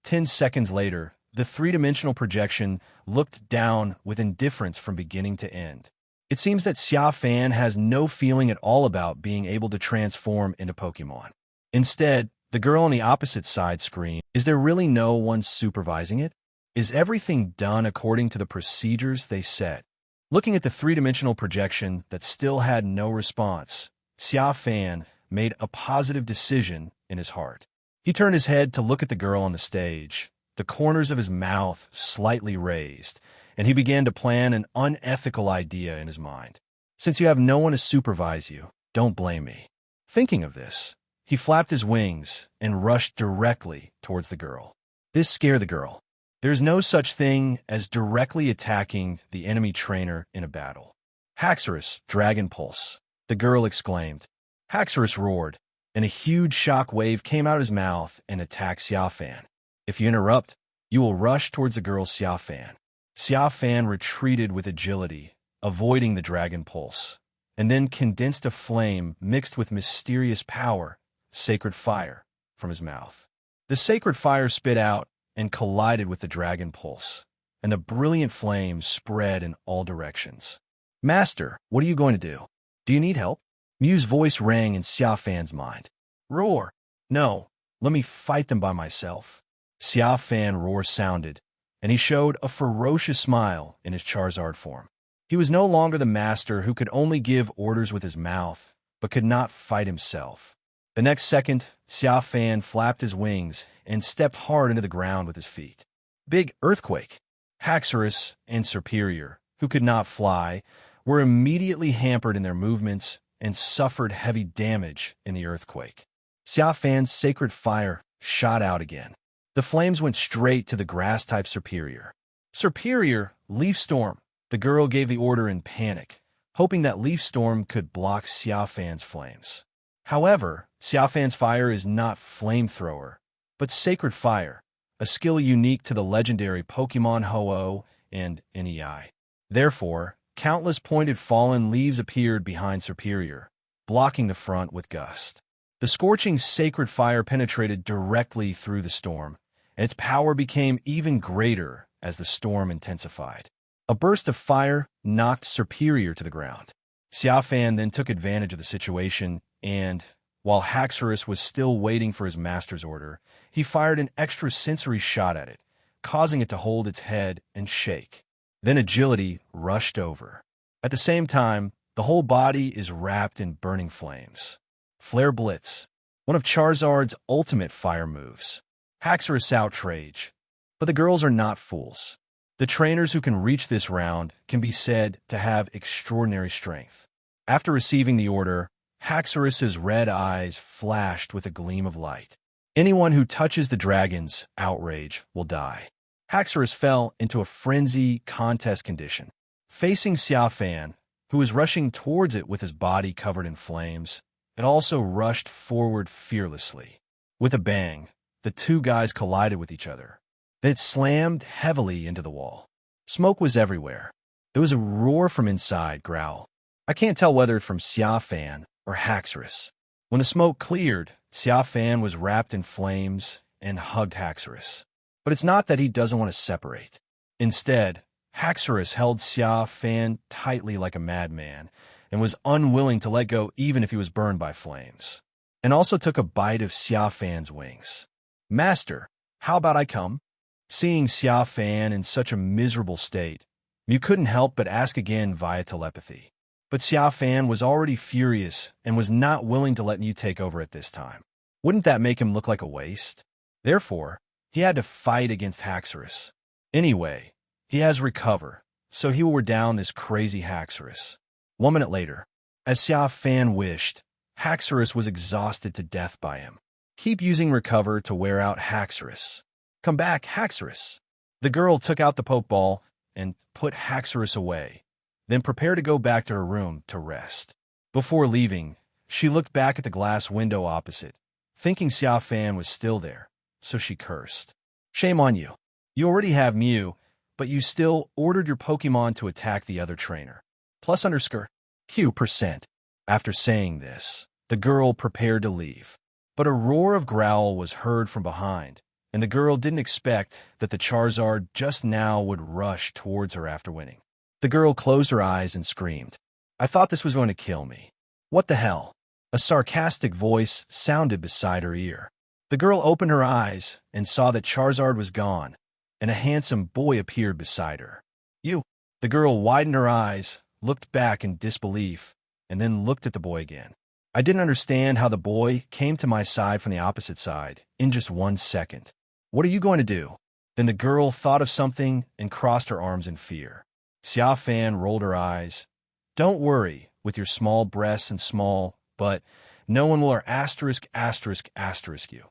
10 seconds later, the three-dimensional projection looked down with indifference from beginning to end. It seems that Xia Fan has no feeling at all about being able to transform into Pokémon. Instead, the girl on the opposite side screamed, "Is there really no one supervising it? Is everything done according to the procedures they set?" Looking at the three-dimensional projection that still had no response, Xia Fan made a positive decision in his heart. He turned his head to look at the girl on the stage, the corners of his mouth slightly raised, and he began to plan an unethical idea in his mind. "Since you have no one to supervise you, don't blame me." Thinking of this, he flapped his wings and rushed directly towards the girl. This scared the girl. There's no such thing as directly attacking the enemy trainer in a battle. "Haxorus, Dragon Pulse," the girl exclaimed. Haxorus roared, and a huge shock wave came out of his mouth and attacked Xia Fan. If you interrupt, you will rush towards the girl Xia Fan. Xia Fan retreated with agility, avoiding the Dragon Pulse, and then condensed a flame mixed with mysterious power, sacred fire, from his mouth. The sacred fire spit out and collided with the Dragon Pulse, and the brilliant flame spread in all directions. "Master, what are you going to do? Do you need help?" Mew's voice rang in Xia Fan's mind. "Roar! No, let me fight them by myself." Xia Fan's roar sounded, and he showed a ferocious smile in his Charizard form. He was no longer the master who could only give orders with his mouth, but could not fight himself. The next second, Xia Fan flapped his wings and stepped hard into the ground with his feet. Big earthquake! Haxorus and Superior, who could not fly, were immediately hampered in their movements and suffered heavy damage in the earthquake. Xia Fan's sacred fire shot out again. The flames went straight to the grass-type Superior. "Superior, Leaf Storm!" The girl gave the order in panic, hoping that Leaf Storm could block Xia Fan's flames. However, Xia Fan's fire is not flamethrower, but sacred fire, a skill unique to the legendary Pokémon Ho-Oh and Nei. Therefore, countless pointed fallen leaves appeared behind Superior, blocking the front with gust. The scorching sacred fire penetrated directly through the storm, and its power became even greater as the storm intensified. A burst of fire knocked Superior to the ground. Xia Fan then took advantage of the situation and, while Haxorus was still waiting for his master's order, he fired an extrasensory shot at it, causing it to hold its head and shake. Then agility rushed over. At the same time, the whole body is wrapped in burning flames. Flare Blitz, one of Charizard's ultimate fire moves. Haxorus outrage. But the girls are not fools. The trainers who can reach this round can be said to have extraordinary strength. After receiving the order, Haxorus's red eyes flashed with a gleam of light. Anyone who touches the dragon's outrage will die. Haxorus fell into a frenzy contest condition. Facing Xia Fan, who was rushing towards it with his body covered in flames, it also rushed forward fearlessly. With a bang, the two guys collided with each other. It slammed heavily into the wall. Smoke was everywhere. There was a roar from inside, growl. I can't tell whether it's from Xia Fan or Haxorus. When the smoke cleared, Xia Fan was wrapped in flames and hugged Haxorus. But it's not that he doesn't want to separate. Instead, Haxorus held Xia Fan tightly like a madman and was unwilling to let go even if he was burned by flames, and also took a bite of Xia Fan's wings. "Master, how about I come?" Seeing Xia Fan in such a miserable state, Mew couldn't help but ask again via telepathy. But Xia Fan was already furious and was not willing to let Mew take over at this time. Wouldn't that make him look like a waste? Therefore, he had to fight against Haxorus. Anyway, he has recover, so he will wear down this crazy Haxorus. 1 minute later, as Xia Fan wished, Haxorus was exhausted to death by him. Keep using recover to wear out Haxorus. Come back, Haxorus. The girl took out the Pokeball and put Haxorus away, then prepared to go back to her room to rest. Before leaving, she looked back at the glass window opposite, thinking Xia Fan was still there, so she cursed. "Shame on you. You already have Mew, but you still ordered your Pokemon to attack the other trainer. Plus underscore Q%. After saying this, the girl prepared to leave. But a roar of growl was heard from behind, and the girl didn't expect that the Charizard just now would rush towards her after winning. The girl closed her eyes and screamed. I thought this was going to kill me. What the hell? A sarcastic voice sounded beside her ear. The girl opened her eyes and saw that Charizard was gone, and a handsome boy appeared beside her. You. The girl widened her eyes, looked back in disbelief, and then looked at the boy again. I didn't understand how the boy came to my side from the opposite side in just 1 second. What are you going to do? Then the girl thought of something and crossed her arms in fear. Xia Fan rolled her eyes. Don't worry with your small breasts and small, but no one will asterisk you.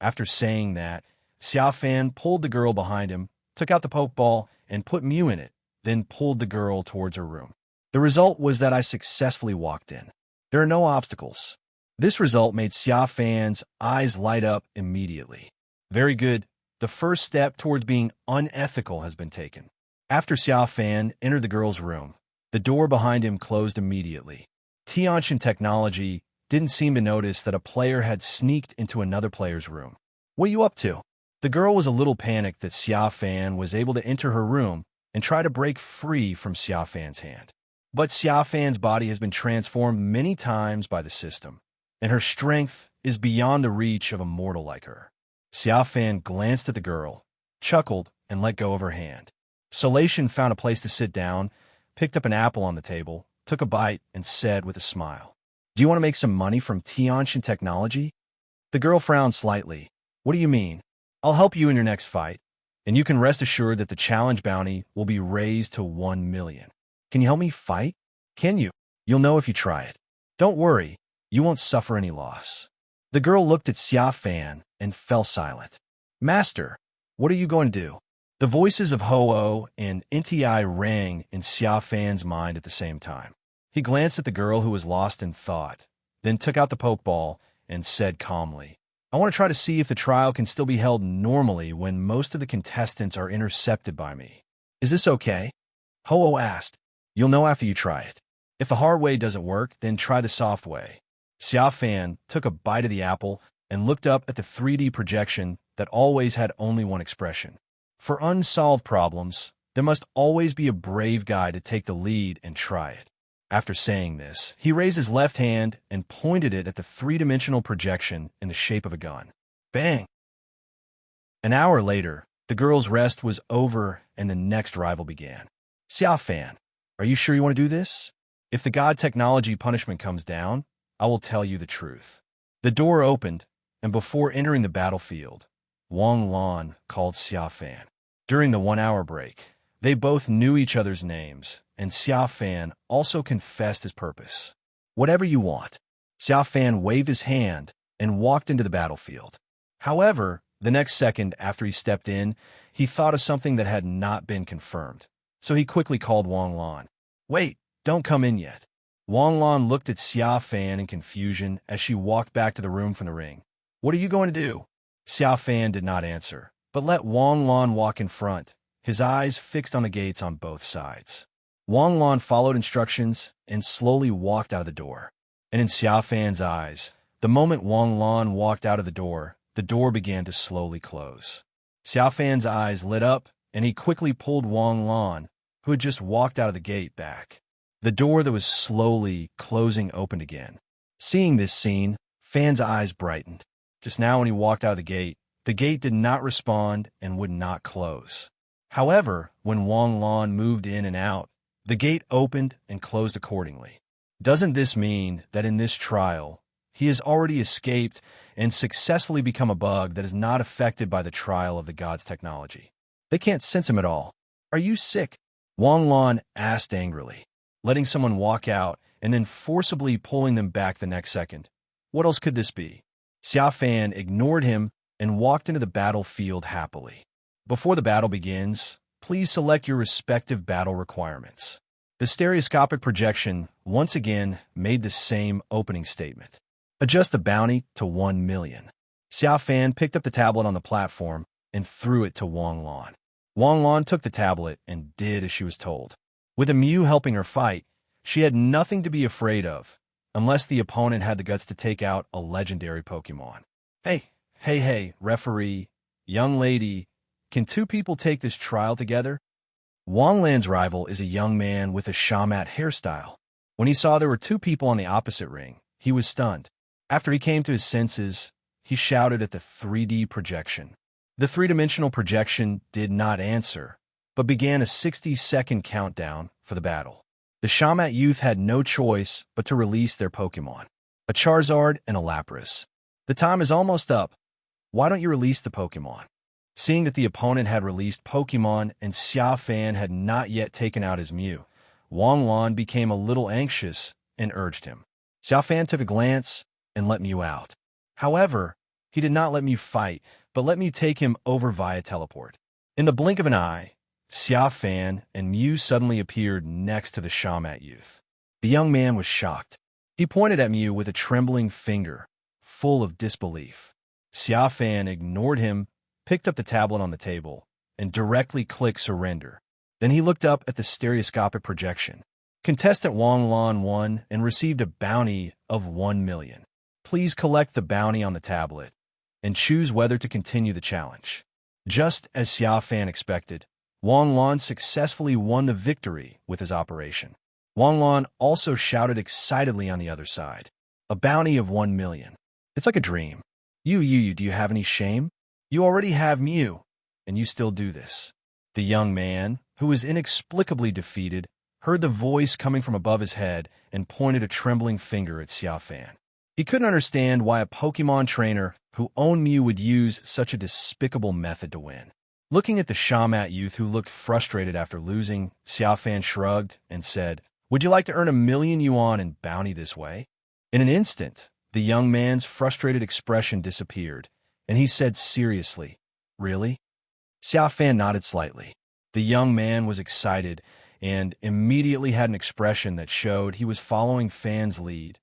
After saying that, Xia Fan pulled the girl behind him, took out the Pokeball, and put Mew in it, then pulled the girl towards her room. The result was that I successfully walked in. There are no obstacles. This result made Xia Fan's eyes light up immediately. Very good. The first step towards being unethical has been taken. After Xia Fan entered the girl's room, the door behind him closed immediately. Tiantian technology didn't seem to notice that a player had sneaked into another player's room. What are you up to? The girl was a little panicked that Xia Fan was able to enter her room and try to break free from Xia Fan's hand. But Xia Fan's body has been transformed many times by the system, and her strength is beyond the reach of a mortal like her. Xia Fan glanced at the girl, chuckled, and let go of her hand. Solation found a place to sit down, picked up an apple on the table, took a bite, and said with a smile, "Do you want to make some money from Tiantian technology?" The girl frowned slightly. "What do you mean?" "I'll help you in your next fight, and you can rest assured that the challenge bounty will be raised to 1 million. Can you help me fight?" "Can you? You'll know if you try it. Don't worry, you won't suffer any loss." The girl looked at Xia Fan and fell silent. "Master, what are you going to do?" The voices of Ho-Oh and Inti rang in Xia Fan's mind at the same time. He glanced at the girl who was lost in thought, then took out the Pokeball and said calmly, "I want to try to see if the trial can still be held normally when most of the contestants are intercepted by me. Is this okay?" Ho-Oh asked. "You'll know after you try it. If the hard way doesn't work, then try the soft way." Xia Fan took a bite of the apple and looked up at the 3D projection that always had only one expression. For unsolved problems, there must always be a brave guy to take the lead and try it. After saying this, he raised his left hand and pointed it at the three-dimensional projection in the shape of a gun. Bang! An hour later, the girl's rest was over and the next rival began. "Xia Fan, are you sure you want to do this? If the God technology punishment comes down, I will tell you the truth." The door opened, and before entering the battlefield, Wang Lan called Xia Fan. During the 1-hour break, they both knew each other's names, and Xia Fan also confessed his purpose. "Whatever you want." Xia Fan waved his hand and walked into the battlefield. However, the next second after he stepped in, he thought of something that had not been confirmed. So he quickly called Wang Lan. "Wait, don't come in yet." Wang Lan looked at Xia Fan in confusion as she walked back to the room from the ring. "What are you going to do?" Xia Fan did not answer, but let Wang Lan walk in front, his eyes fixed on the gates on both sides. Wang Lan followed instructions and slowly walked out of the door. And in Xia Fan's eyes, the moment Wang Lan walked out of the door began to slowly close. Xia Fan's eyes lit up, and he quickly pulled Wang Lan, who had just walked out of the gate, back. The door that was slowly closing opened again. Seeing this scene, Fan's eyes brightened. Just now when he walked out of the gate did not respond and would not close. However, when Wang Lan moved in and out, the gate opened and closed accordingly. Doesn't this mean that in this trial, he has already escaped and successfully become a bug that is not affected by the trial of the gods' technology? They can't sense him at all. "Are you sick?" Wang Lan asked angrily, letting someone walk out and then forcibly pulling them back the next second. What else could this be? Xia Fan ignored him and walked into the battlefield happily. "Before the battle begins, please select your respective battle requirements." The stereoscopic projection once again made the same opening statement. "Adjust the bounty to 1 million. Xia Fan picked up the tablet on the platform and threw it to Wang Lan. Wang Lan took the tablet and did as she was told. With a Mew helping her fight, she had nothing to be afraid of, unless the opponent had the guts to take out a legendary Pokémon. Hey, referee, young lady, can two people take this trial together?" Wang Lan's rival is a young man with a shamat hairstyle. When he saw there were two people on the opposite ring, he was stunned. After he came to his senses, he shouted at the 3D projection. The three-dimensional projection did not answer, but began a 60-second countdown for the battle. The Shamat youth had no choice but to release their Pokémon, a Charizard and a Lapras. The time is almost up. Why don't you release the Pokémon? Seeing that the opponent had released Pokémon and Xia Fan had not yet taken out his Mew, Wanglon became a little anxious and urged him. Xia Fan took a glance and let Mew out. However, he did not let Mew fight, but let Mew take him over via teleport. In the blink of an eye, Xia Fan and Mew suddenly appeared next to the Shamat youth. The young man was shocked. He pointed at Mew with a trembling finger, full of disbelief. Xia Fan ignored him, picked up the tablet on the table, and directly clicked surrender. Then he looked up at the stereoscopic projection. Contestant Wanglon won and received a bounty of 1 million. Please collect the bounty on the tablet and choose whether to continue the challenge. Just as Xia Fan expected, Wanglon successfully won the victory with his operation. Wanglon also shouted excitedly on the other side. A bounty of 1 million. It's like a dream. You, do you have any shame? You already have Mew, and you still do this. The young man, who was inexplicably defeated, heard the voice coming from above his head and pointed a trembling finger at Xia Fan. He couldn't understand why a Pokémon trainer who owned Mew would use such a despicable method to win. Looking at the Shamat youth who looked frustrated after losing, Xia Fan shrugged and said, "Would you like to earn 1 million yuan in bounty this way?" In an instant, the young man's frustrated expression disappeared, and he said seriously, "Really?" Xia Fan nodded slightly. The young man was excited and immediately had an expression that showed he was following Fan's lead.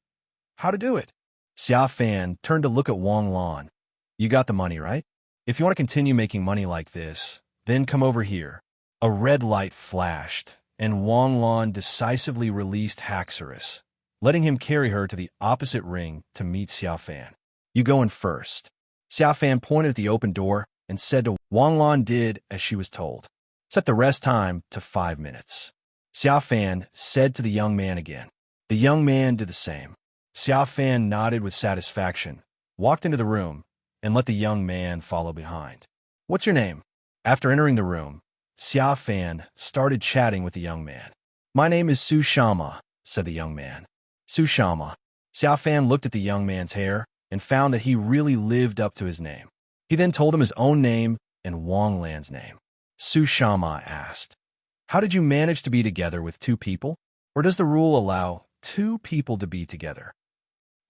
How to do it? Xia Fan turned to look at Wanglon. You got the money, right? If you want to continue making money like this, then come over here. A red light flashed, and Wanglon decisively released Haxorus, letting him carry her to the opposite ring to meet Xia Fan. You go in first. Xia Fan pointed at the open door and said to Wanglon did as she was told. Set the rest time to 5 minutes. Xia Fan said to the young man again. The young man did the same. Xia Fan nodded with satisfaction, walked into the room, and let the young man follow behind. What's your name? After entering the room, Xia Fan started chatting with the young man. My name is Su Shama, said the young man. Su Shama. Xia Fan looked at the young man's hair and found that he really lived up to his name. He then told him his own name and Wanglan's name. Su Shama asked, how did you manage to be together with 2 people? Or does the rule allow 2 people to be together?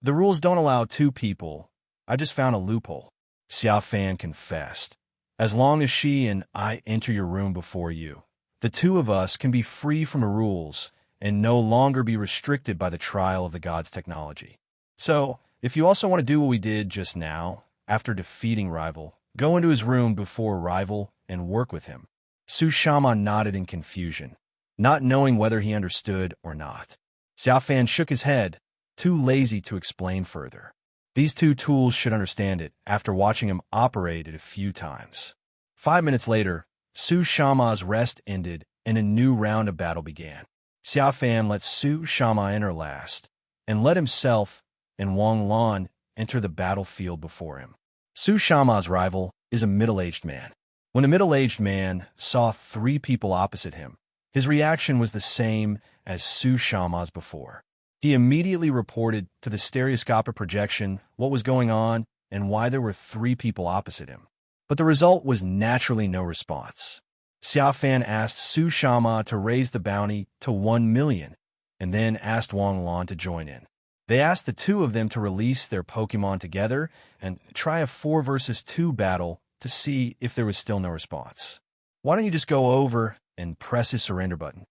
The rules don't allow 2 people. I just found a loophole, Xia Fan confessed. As long as she and I enter your room before you, the 2 of us can be free from the rules and no longer be restricted by the trial of the gods' technology. So, if you also want to do what we did just now, after defeating Rival, go into his room before Rival and work with him. Su Shama nodded in confusion, not knowing whether he understood or not. Xia Fan shook his head, too lazy to explain further. These 2 tools should understand it after watching him operate it a few times. 5 minutes later, Su Shama's rest ended and a new round of battle began. Xia Fan let Su Shama enter last, and let himself and Wanglon enter the battlefield before him. Su Shama's rival is a middle-aged man. When the middle-aged man saw 3 people opposite him, his reaction was the same as Su Shama's before. He immediately reported to the stereoscopic projection what was going on and why there were 3 people opposite him. But the result was naturally no response. Xia Fan asked Su Shama to raise the bounty to 1 million, and then asked Wanglon to join in. They asked the 2 of them to release their Pokémon together and try a 4 versus 2 battle to see if there was still no response. Why don't you just go over and press his surrender button?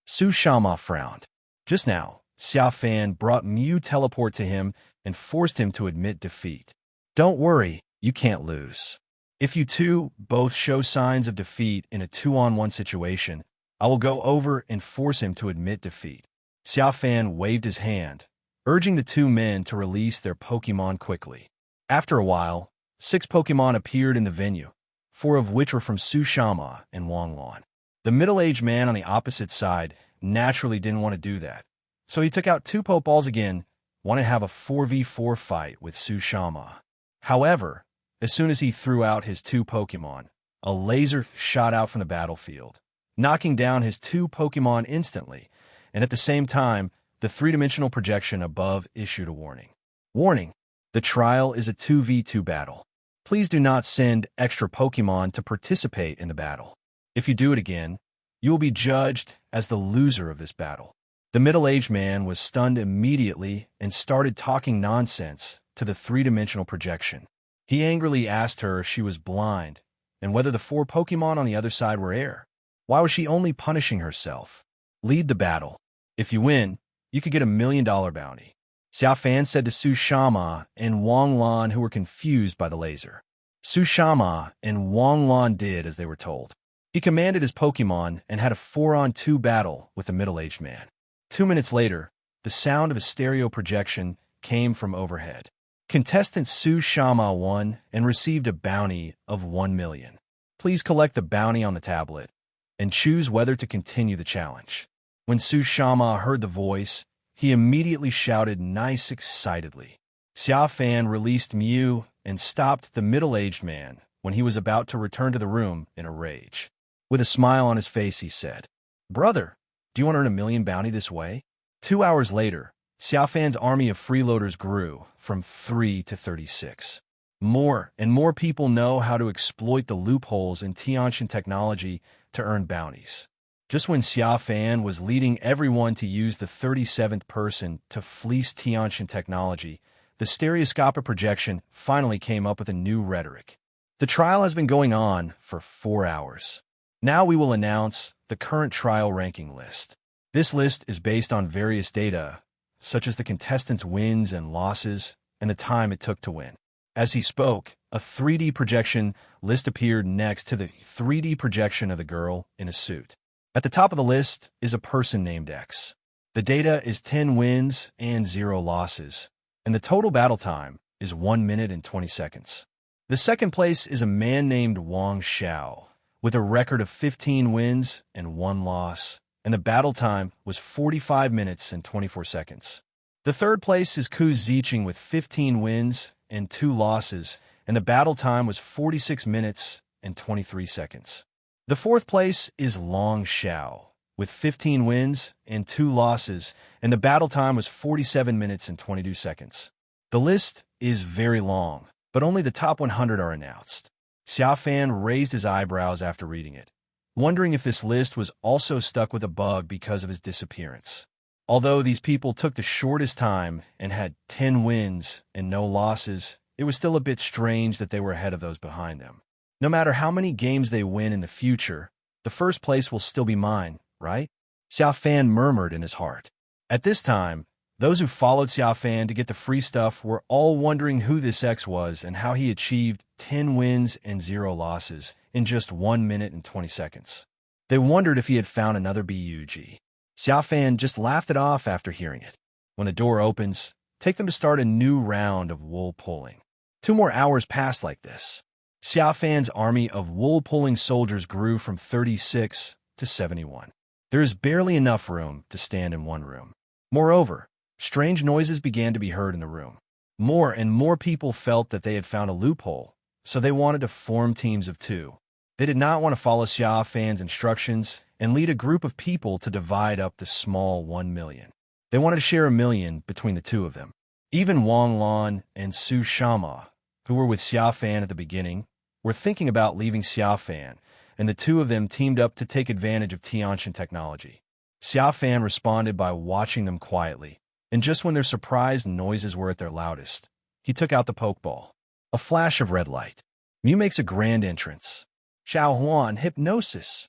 Su Shama frowned. Just now, Xia Fan brought Mew Teleport to him and forced him to admit defeat. Don't worry, you can't lose. If you 2 both show signs of defeat in a 2-on-1 situation, I will go over and force him to admit defeat. Xia Fan waved his hand, urging the 2 men to release their Pokémon quickly. After a while, 6 Pokémon appeared in the venue, 4 of which were from Su Shama and Wanglon. The middle-aged man on the opposite side naturally didn't want to do that, So he took out two Pokeballs again, wanted to have a 4v4 fight with Tsushima. However, as soon as he threw out his two Pokemon, a laser shot out from the battlefield, knocking down his two Pokemon instantly, and at the same time, the three-dimensional projection above issued a warning. Warning: the trial is a 2v2 battle. Please do not send extra Pokemon to participate in the battle. If you do it again, you will be judged as the loser of this battle. The middle-aged man was stunned immediately and started talking nonsense to the three-dimensional projection. He angrily asked her if she was blind and whether the four Pokemon on the other side were air. Why was she only punishing herself? Lead the battle. If you win, you could get $1 million bounty. Xia Fan said to Tsushima and Wang Lan, who were confused by the laser. Tsushima and Wang Lan did as they were told. He commanded his Pokemon and had a 4-on-2 battle with the middle-aged man. 2 minutes later, the sound of a stereo projection came from overhead. Contestant Tsushima won and received a bounty of 1 million. Please collect the bounty on the tablet and choose whether to continue the challenge. When Tsushima heard the voice, he immediately shouted nice excitedly. Xia Fan released Mew and stopped the middle-aged man when he was about to return to the room in a rage. With a smile on his face, he said, "Brother, do you want to earn $1 million bounty this way?" 2 hours later, Xia Fan's army of freeloaders grew from 3 to 36. More and more people know how to exploit the loopholes in Tiantian technology to earn bounties. Just when Xia Fan was leading everyone to use the 37th person to fleece Tiantian technology, the stereoscopic projection finally came up with a new rhetoric. The trial has been going on for 4 hours. Now we will announce the current trial ranking list. This list is based on various data, such as the contestants' wins and losses and the time it took to win. As he spoke, a 3D projection list appeared next to the 3D projection of the girl in a suit. At the top of the list is a person named X. The data is 10 wins and 0 losses, and the total battle time is 1 minute and 20 seconds. The second place is a man named Wang Xiao, with a record of 15 wins and 1 loss, and the battle time was 45 minutes and 24 seconds. The third place is Ku Ziqing with 15 wins and 2 losses, and the battle time was 46 minutes and 23 seconds. The fourth place is Long Xiao, with 15 wins and 2 losses, and the battle time was 47 minutes and 22 seconds. The list is very long, but only the top 100 are announced. Xia Fan raised his eyebrows after reading it, wondering if this list was also stuck with a bug because of his disappearance. Although these people took the shortest time and had 10 wins and no losses, it was still a bit strange that they were ahead of those behind them. No matter how many games they win in the future, the first place will still be mine, right? Xia Fan murmured in his heart. At this time, those who followed Xia Fan to get the free stuff were all wondering who this X was and how he achieved 10 wins and 0 losses in just 1 minute and 20 seconds. They wondered if he had found another BUG. Xia Fan just laughed it off after hearing it. When the door opens, take them to start a new round of wool pulling. 2 more hours passed like this. Xia Fan's army of wool-pulling soldiers grew from 36 to 71. There is barely enough room to stand in one room. Moreover, strange noises began to be heard in the room. More and more people felt that they had found a loophole, so they wanted to form teams of 2. They did not want to follow Xia Fan's instructions and lead a group of people to divide up the small 1 million. They wanted to share $1 million between the 2 of them. Even Wang Lan and Tsushima, who were with Xia Fan at the beginning, were thinking about leaving Xia Fan, and the 2 of them teamed up to take advantage of Tiantian technology. Xia Fan responded by watching them quietly, and just when their surprised noises were at their loudest, he took out the Pokeball. A flash of red light. Mew makes a grand entrance. Xiao Huan, hypnosis.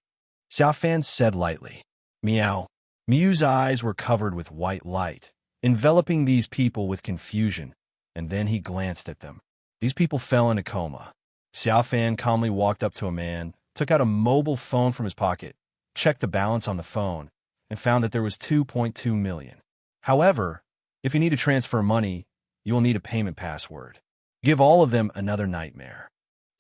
Xia Fan said lightly. Meow. Mew's eyes were covered with white light, enveloping these people with confusion, and then he glanced at them. These people fell in a coma. Xia Fan calmly walked up to a man, took out a mobile phone from his pocket, checked the balance on the phone, and found that there was 2.2 million. However, if you need to transfer money, you will need a payment password. Give all of them another nightmare.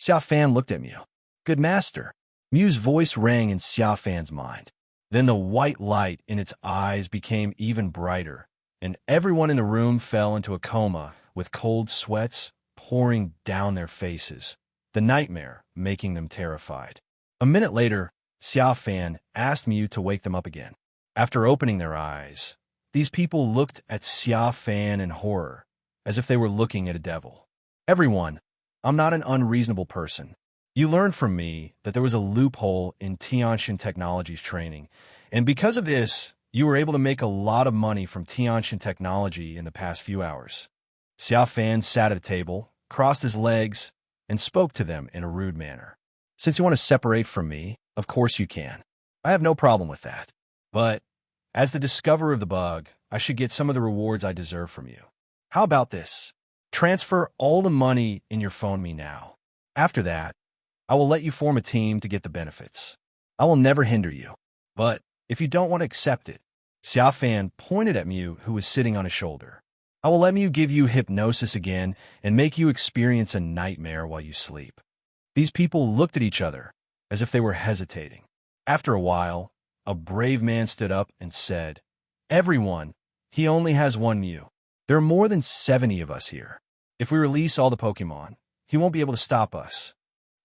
Xia Fan looked at Mew. Good master. Mew's voice rang in Xia Fan's mind. Then the white light in its eyes became even brighter, and everyone in the room fell into a coma with cold sweats pouring down their faces, the nightmare making them terrified. A minute later, Xia Fan asked Mew to wake them up again. After opening their eyes, these people looked at Xia Fan in horror, as if they were looking at a devil. Everyone, I'm not an unreasonable person. You learned from me that there was a loophole in Tianxin Technology's training, and because of this, you were able to make a lot of money from Tianxin Technology in the past few hours. Xia Fan sat at a table, crossed his legs, and spoke to them in a rude manner. Since you want to separate from me, of course you can. I have no problem with that. But as the discoverer of the bug, I should get some of the rewards I deserve from you. How about this? Transfer all the money in your phone me now. After that, I will let you form a team to get the benefits. I will never hinder you. But if you don't want to accept it, Xia Fan pointed at Mew, who was sitting on his shoulder. I will let Mew give you hypnosis again and make you experience a nightmare while you sleep. These people looked at each other as if they were hesitating. After a while, a brave man stood up and said, Everyone, he only has one Mew. There are more than 70 of us here. If we release all the Pokémon, he won't be able to stop us.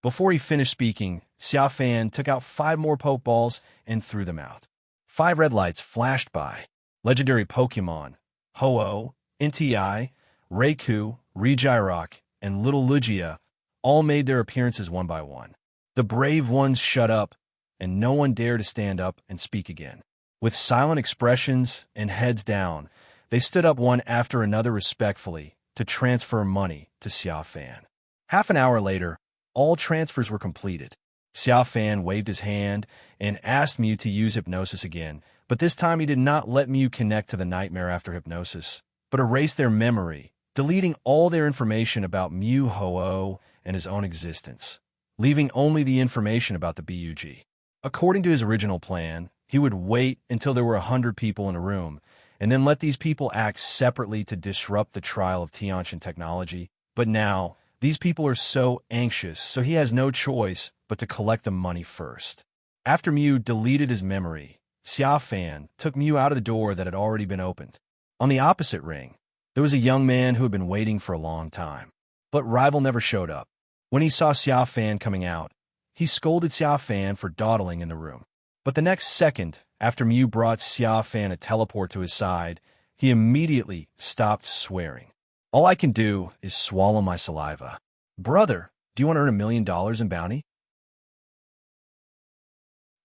Before he finished speaking, Xia Fan took out 5 more Pokeballs and threw them out. 5 red lights flashed by. Legendary Pokémon, Ho-Oh, Inti, Raikou, Regirock, and Little Lugia all made their appearances one by one. The brave ones shut up, and no one dared to stand up and speak again. With silent expressions and heads down, they stood up one after another respectfully to transfer money to Xia Fan. Half an hour later, all transfers were completed. Xia Fan waved his hand and asked Mew to use hypnosis again, but this time he did not let Mew connect to the nightmare after hypnosis, but erased their memory, deleting all their information about Mew, Ho-Oh, and his own existence, leaving only the information about the BUG. According to his original plan, he would wait until there were 100 people in a room, and then let these people act separately to disrupt the trial of Tianxin Technology. But now, these people are so anxious, so he has no choice but to collect the money first. After Mew deleted his memory, Xia Fan took Mew out of the door that had already been opened. On the opposite ring, there was a young man who had been waiting for a long time. But Rival never showed up. When he saw Xia Fan coming out, he scolded Xia Fan for dawdling in the room. But the next second, after Mew brought Xia Fan a teleport to his side, he immediately stopped swearing. All I can do is swallow my saliva. Brother, do you want to earn $1 million in bounty?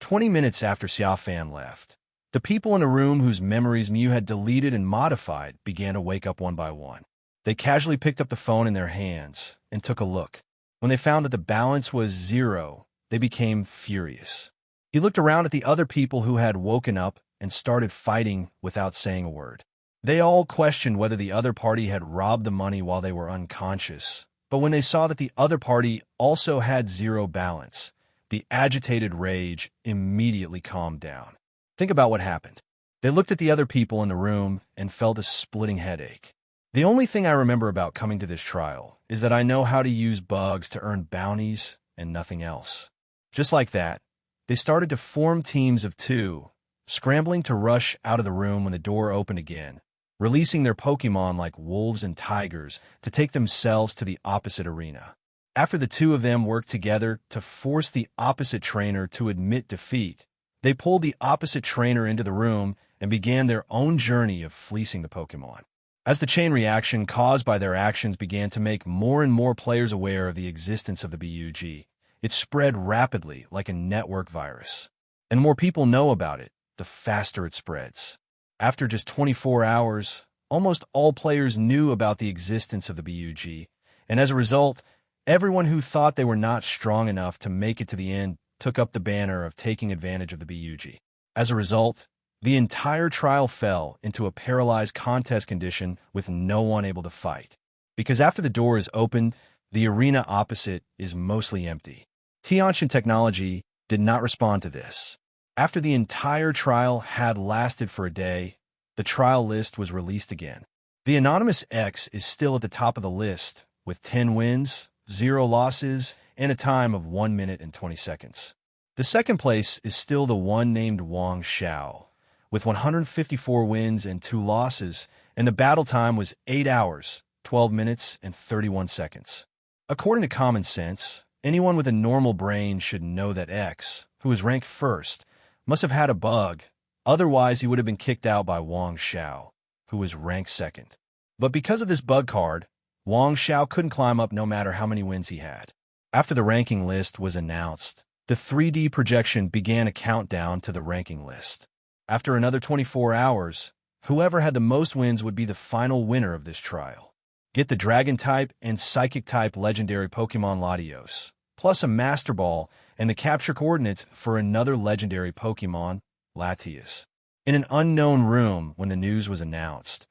20 minutes after Xia Fan left, the people in a room whose memories Mew had deleted and modified began to wake up one by one. They casually picked up the phone in their hands and took a look. When they found that the balance was 0, they became furious. He looked around at the other people who had woken up and started fighting without saying a word. They all questioned whether the other party had robbed the money while they were unconscious, but when they saw that the other party also had 0 balance, the agitated rage immediately calmed down. Think about what happened. They looked at the other people in the room and felt a splitting headache. The only thing I remember about coming to this trial is that I know how to use bugs to earn bounties and nothing else. Just like that, they started to form teams of 2, scrambling to rush out of the room when the door opened again, releasing their Pokémon like wolves and tigers to take themselves to the opposite arena. After the 2 of them worked together to force the opposite trainer to admit defeat, they pulled the opposite trainer into the room and began their own journey of fleecing the Pokémon. As the chain reaction caused by their actions began to make more and more players aware of the existence of the BUG, it spread rapidly like a network virus. And the more people know about it, the faster it spreads. After just 24 hours, almost all players knew about the existence of the BUG, and as a result, everyone who thought they were not strong enough to make it to the end took up the banner of taking advantage of the BUG. As a result, the entire trial fell into a paralyzed contest condition with no one able to fight. Because after the door is opened, the arena opposite is mostly empty. Tianxin Technology did not respond to this. After the entire trial had lasted for a day, the trial list was released again. The anonymous X is still at the top of the list, with 10 wins, 0 losses, and a time of 1 minute and 20 seconds. The The second place is still the one named Wang Xiao, with 154 wins and 2 losses, and the battle time was 8 hours, 12 minutes, and 31 seconds. According to common sense, anyone with a normal brain should know that X, who was ranked first, must have had a bug, otherwise he would have been kicked out by Wang Xiao, who was ranked second. But because of this bug card, Wang Xiao couldn't climb up no matter how many wins he had. After the ranking list was announced, the 3D projection began a countdown to the ranking list. After another 24 hours, whoever had the most wins would be the final winner of this trial. Get the Dragon-type and Psychic-type legendary Pokémon Latios, plus a Master Ball and the capture coordinates for another legendary Pokémon, Latias. In an unknown room when the news was announced,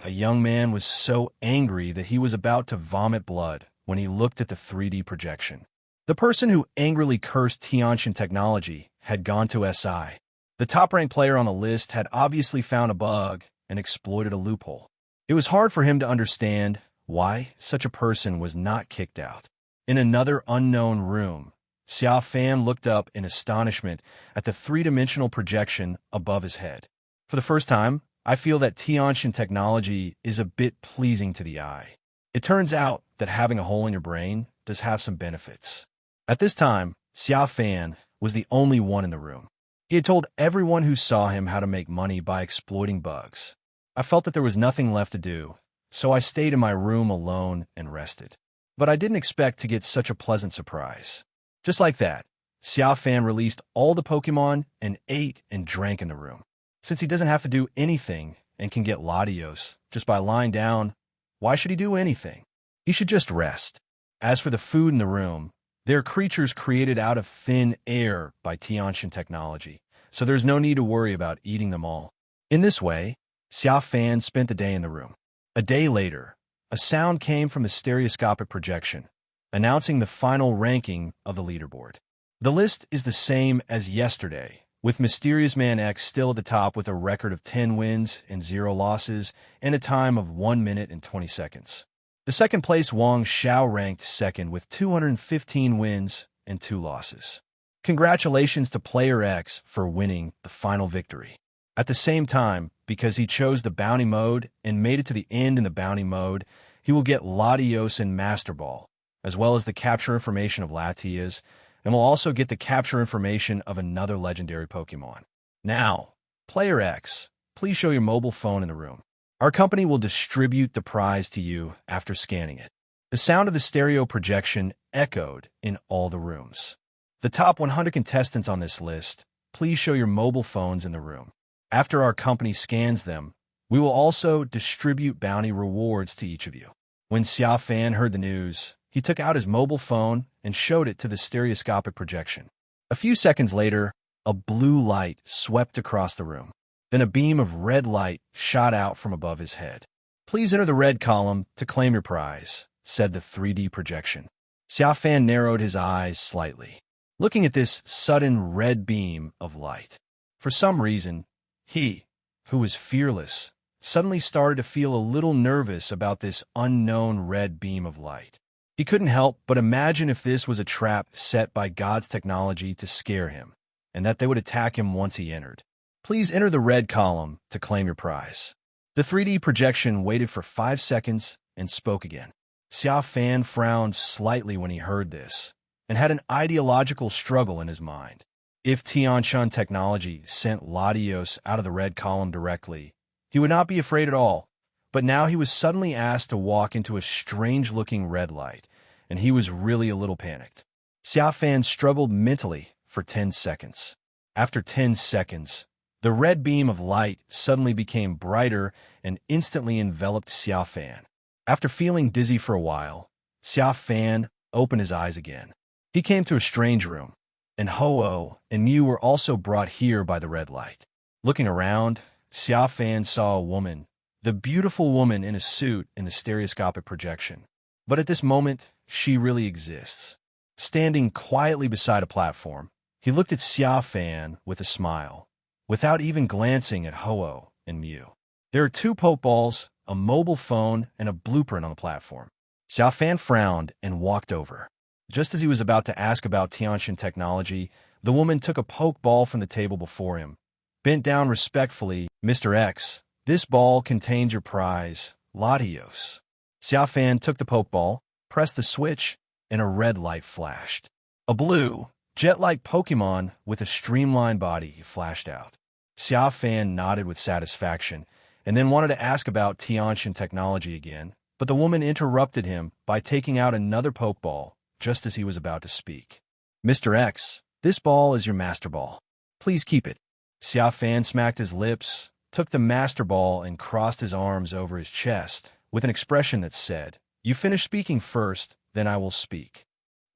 a young man was so angry that he was about to vomit blood when he looked at the 3D projection. The person who angrily cursed Tiantian technology had gone to SI. The top-ranked player on the list had obviously found a bug and exploited a loophole. It was hard for him to understand why such a person was not kicked out. In another unknown room, Xia Fan looked up in astonishment at the three-dimensional projection above his head. For the first time, I feel that Tiantian technology is a bit pleasing to the eye. It turns out that having a hole in your brain does have some benefits. At this time, Xia Fan was the only one in the room. He had told everyone who saw him how to make money by exploiting bugs. I felt that there was nothing left to do, so I stayed in my room alone and rested. But I didn't expect to get such a pleasant surprise. Just like that, Xia Fan released all the Pokémon and ate and drank in the room. Since he doesn't have to do anything and can get Latios just by lying down, why should he do anything? He should just rest. As for the food in the room, they're creatures created out of thin air by Tiantian technology, so there's no need to worry about eating them all. In this way, Xia Fan spent the day in the room. A day later, a sound came from the stereoscopic projection, announcing the final ranking of the leaderboard. The list is the same as yesterday, with Mysterious Man X still at the top with a record of 10 wins and 0 losses and a time of 1 minute and 20 seconds. The second place Wang Xiao ranked second with 215 wins and 2 losses. Congratulations to Player X for winning the final victory. At the same time, because he chose the bounty mode and made it to the end in the bounty mode, he will get Latios and Master Ball, as well as the capture information of Latias, and will also get the capture information of another legendary Pokémon. Now, Player X, please show your mobile phone in the room. Our company will distribute the prize to you after scanning it. The sound of the stereo projection echoed in all the rooms. The top 100 contestants on this list, please show your mobile phones in the room. After our company scans them, we will also distribute bounty rewards to each of you. When Xia Fan heard the news, he took out his mobile phone and showed it to the stereoscopic projection. A few seconds later, a blue light swept across the room. Then a beam of red light shot out from above his head. Please enter the red column to claim your prize, said the 3D projection. Xia Fan narrowed his eyes slightly, looking at this sudden red beam of light. For some reason, he, who was fearless, suddenly started to feel a little nervous about this unknown red beam of light. He couldn't help but imagine if this was a trap set by God's technology to scare him, and that they would attack him once he entered. Please enter the red column to claim your prize. The 3D projection waited for 5 seconds and spoke again. Xia Fan frowned slightly when he heard this, and had an ideological struggle in his mind. If Tiantian technology sent Latios out of the red column directly, he would not be afraid at all. But now he was suddenly asked to walk into a strange-looking red light, and he was really a little panicked. Xia Fan struggled mentally for 10 seconds. After 10 seconds, the red beam of light suddenly became brighter and instantly enveloped Xia Fan. After feeling dizzy for a while, Xia Fan opened his eyes again. He came to a strange room, and Ho-Oh and Mew were also brought here by the red light. Looking around, Xia Fan saw a woman, the beautiful woman in a suit in the stereoscopic projection. But at this moment, she really exists. Standing quietly beside a platform, he looked at Xia Fan with a smile, without even glancing at Ho-Oh and Mew. There are 2 Pokeballs, a mobile phone, and a blueprint on the platform. Xia Fan frowned and walked over. Just as he was about to ask about Tiantian technology, The woman took a poke ball from the table before him, bent down respectfully. Mr. X, this ball contains your prize, Latios. Xia Fan took the poke ball, pressed the switch, and a red light flashed. A blue, jet-like Pokémon with a streamlined body flashed out. Xia Fan nodded with satisfaction, and then wanted to ask about Tiantian technology again, but the woman interrupted him by taking out another Pokeball just as he was about to speak. Mr. X, this ball is your Master Ball. Please keep it. Xia Fan smacked his lips, took the Master Ball, and crossed his arms over his chest with an expression that said, "You finish speaking first, then I will speak."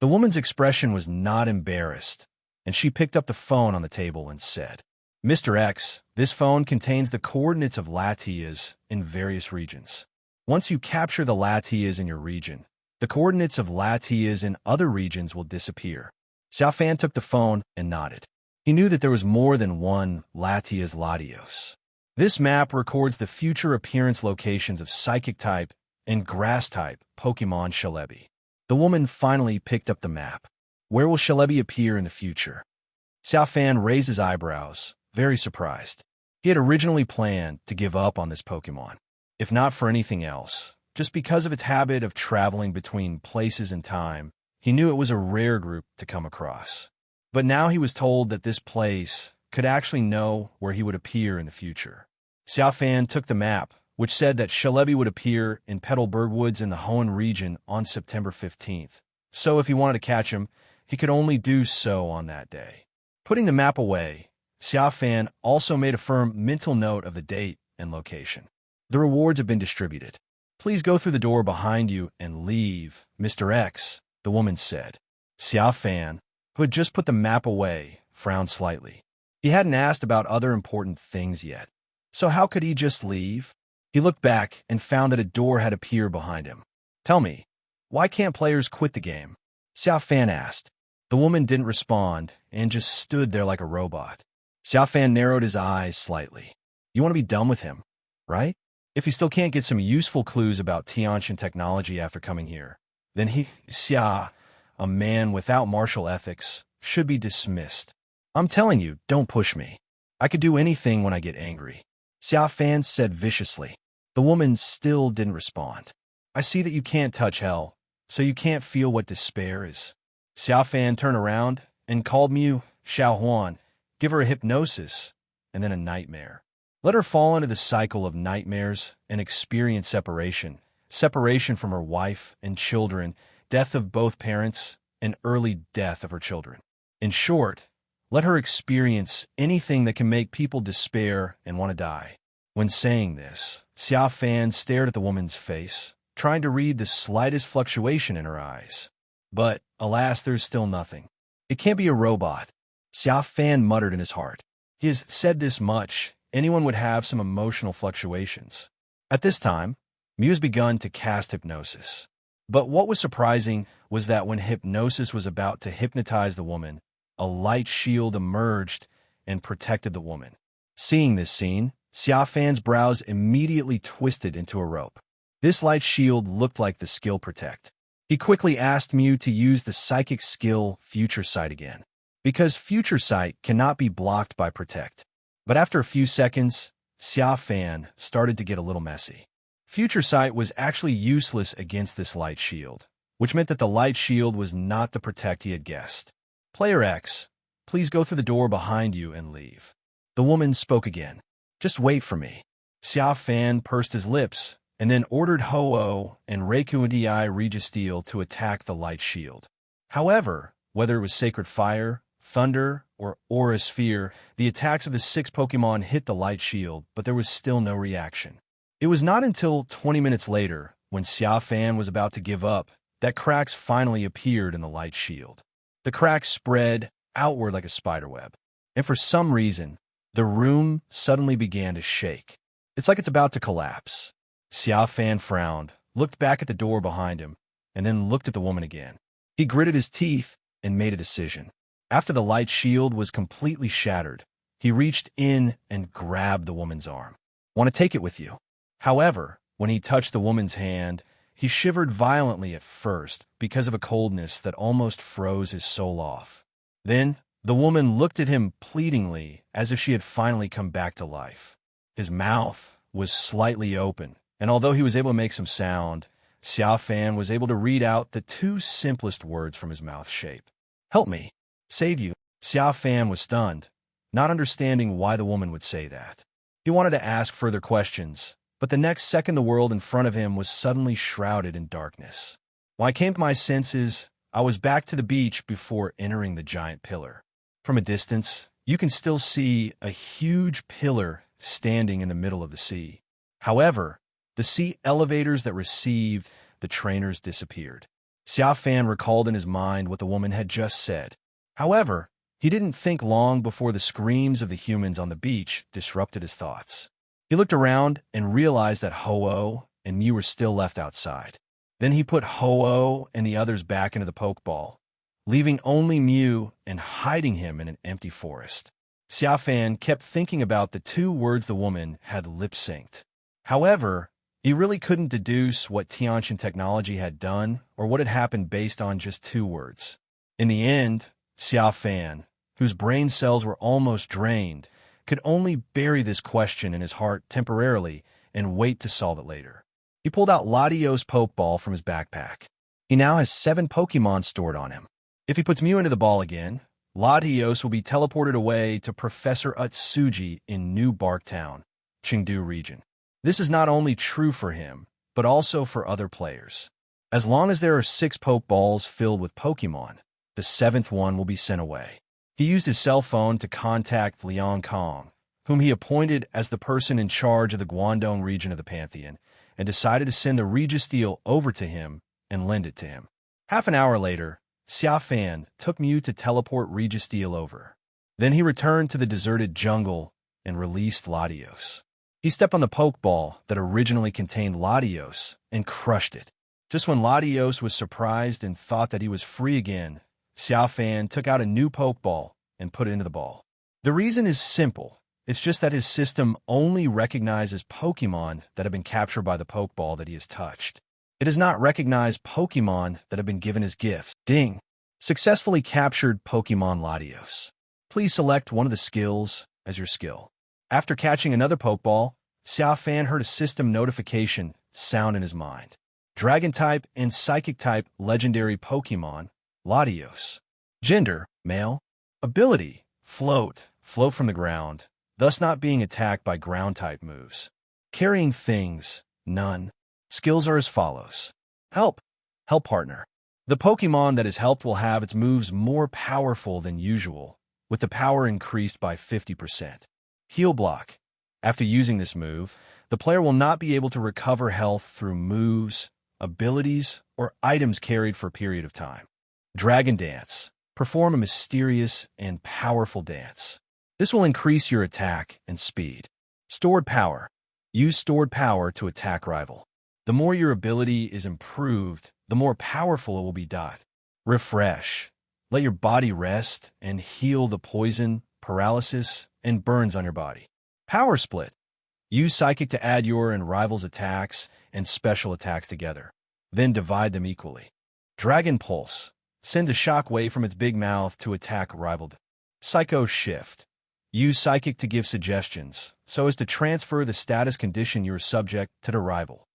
The woman's expression was not embarrassed, and she picked up the phone on the table and said, Mr. X, this phone contains the coordinates of Latias in various regions. Once you capture the Latias in your region, the coordinates of Latias in other regions will disappear. Xia Fan took the phone and nodded. He knew that there was more than one Latias Latios. This map records the future appearance locations of Psychic-type and Grass-type Pokémon Celebi. The woman finally picked up the map. Where will Celebi appear in the future? Xia Fan raised his eyebrows, very surprised. He had originally planned to give up on this Pokémon, if not for anything else. Just because of its habit of traveling between places and time, he knew it was a rare group to come across. But now he was told that this place could actually know where he would appear in the future. Xia Fan took the map, which said that Celebi would appear in Petalburg Woods in the Hoenn region on September 15th. So if he wanted to catch him, he could only do so on that day. Putting the map away, Xia Fan also made a firm mental note of the date and location. The rewards have been distributed. Please go through the door behind you and leave, Mr. X, the woman said. Xia Fan, who had just put the map away, frowned slightly. He hadn't asked about other important things yet. So how could he just leave? He looked back and found that a door had appeared behind him. Tell me, why can't players quit the game? Xia Fan asked. The woman didn't respond and just stood there like a robot. Xia Fan narrowed his eyes slightly. You want to be done with him, right? If he still can't get some useful clues about Tiantian technology after coming here, then Xia, a man without martial ethics, should be dismissed. I'm telling you, don't push me. I could do anything when I get angry. Xia Fan said viciously. The woman still didn't respond. I see that you can't touch hell, so you can't feel what despair is. Xia Fan turned around and called Mew, Xiao Huan, give her a hypnosis, and then a nightmare. Let her fall into the cycle of nightmares and experience separation from her wife and children, death of both parents, and early death of her children. In short, let her experience anything that can make people despair and want to die. When saying this, Xia Fan stared at the woman's face, trying to read the slightest fluctuation in her eyes. But, alas, there's still nothing. It can't be a robot. Xia Fan muttered in his heart. He has said this much, anyone would have some emotional fluctuations. At this time, Mew has begun to cast hypnosis. But what was surprising was that when hypnosis was about to hypnotize the woman, a light shield emerged and protected the woman. Seeing this scene, Xia Fan's brows immediately twisted into a rope. This light shield looked like the skill Protect. He quickly asked Mew to use the psychic skill Future Sight again, because Future Sight cannot be blocked by Protect. But after a few seconds, Xia Fan started to get a little messy. Future Sight was actually useless against this light shield, which meant that the light shield was not the Protect he had guessed. Player X, please go through the door behind you and leave. The woman spoke again. Just wait for me. Xia Fan pursed his lips and then ordered Ho-Oh and Reikundi Registeel to attack the light shield. However, whether it was Sacred Fire, Thunder, or Aura Sphere, the attacks of the 6 Pokémon hit the light shield, but there was still no reaction. It was not until 20 minutes later, when Xia Fan was about to give up, that cracks finally appeared in the light shield. The cracks spread outward like a spiderweb, and for some reason, the room suddenly began to shake. It's like it's about to collapse. Xia Fan frowned, looked back at the door behind him, and then looked at the woman again. He gritted his teeth and made a decision. After the light shield was completely shattered, he reached in and grabbed the woman's arm. Want to take it with you? However, when he touched the woman's hand, he shivered violently at first because of a coldness that almost froze his soul off. Then, The woman looked at him pleadingly, as if she had finally come back to life. His mouth was slightly open, and although he was able to make some sound, Xia Fan was able to read out the two simplest words from his mouth shape. "Help me. Save you." Xia Fan was stunned, not understanding why the woman would say that. He wanted to ask further questions, but the next second the world in front of him was suddenly shrouded in darkness. When I came to my senses, I was back to the beach before entering the giant pillar. From a distance, you can still see a huge pillar standing in the middle of the sea. However, the sea elevators that received the trainers disappeared. Xia Fan recalled in his mind what the woman had just said. However, he didn't think long before the screams of the humans on the beach disrupted his thoughts. He looked around and realized that Ho-Oh and Mew were still left outside. Then he put Ho-Oh and the others back into the Pokeball, leaving only Mew and hiding him in an empty forest. Xia Fan kept thinking about the two words the woman had lip-synced. However, he really couldn't deduce what Tiantian technology had done or what had happened based on just two words. In the end, Xia Fan, whose brain cells were almost drained, could only bury this question in his heart temporarily and wait to solve it later. He pulled out Ladio's Pokeball from his backpack. He now has 7 Pokemon stored on him. If he puts Mew into the ball again, Latios will be teleported away to Professor Utsuji in New Barktown, Chengdu region. This is not only true for him, but also for other players. As long as there are 6 Pokeballs filled with Pokemon, the 7th one will be sent away. He used his cell phone to contact Liang Kong, whom he appointed as the person in charge of the Guangdong region of the Pantheon, and decided to send the Registeel over to him and lend it to him. Half an hour later, Xia Fan took Mew to teleport Registeel over. Then he returned to the deserted jungle and released Latios. He stepped on the Pokeball that originally contained Latios and crushed it. Just when Latios was surprised and thought that he was free again, Xia Fan took out a new Pokeball and put it into the ball. The reason is simple. It's just that his system only recognizes Pokemon that have been captured by the Pokeball that he has touched. It does not recognize Pokemon that have been given as gifts. Ding! Successfully captured Pokemon Latios. Please select one of the skills as your skill. After catching another Pokeball, Xia Fan heard a system notification sound in his mind. Dragon-type and Psychic-type legendary Pokemon, Latios. Gender, male. Ability, float from the ground, thus not being attacked by ground-type moves. Carrying things, none. Skills are as follows. Help partner. The Pokemon that is helped will have its moves more powerful than usual, with the power increased by 50%. Heal block. After using this move, the player will not be able to recover health through moves, abilities, or items carried for a period of time. Dragon Dance. Perform a mysterious and powerful dance. This will increase your attack and speed. Stored power. Use stored power to attack rival. The more your ability is improved, the more powerful it will be. Refresh. Let your body rest and heal the poison, paralysis, and burns on your body. Power split. Use Psychic to add your and rival's attacks and special attacks together. Then divide them equally. Dragon Pulse. Send a shockwave from its big mouth to attack rival. Psycho Shift. Use Psychic to give suggestions, so as to transfer the status condition you are subject to the rival.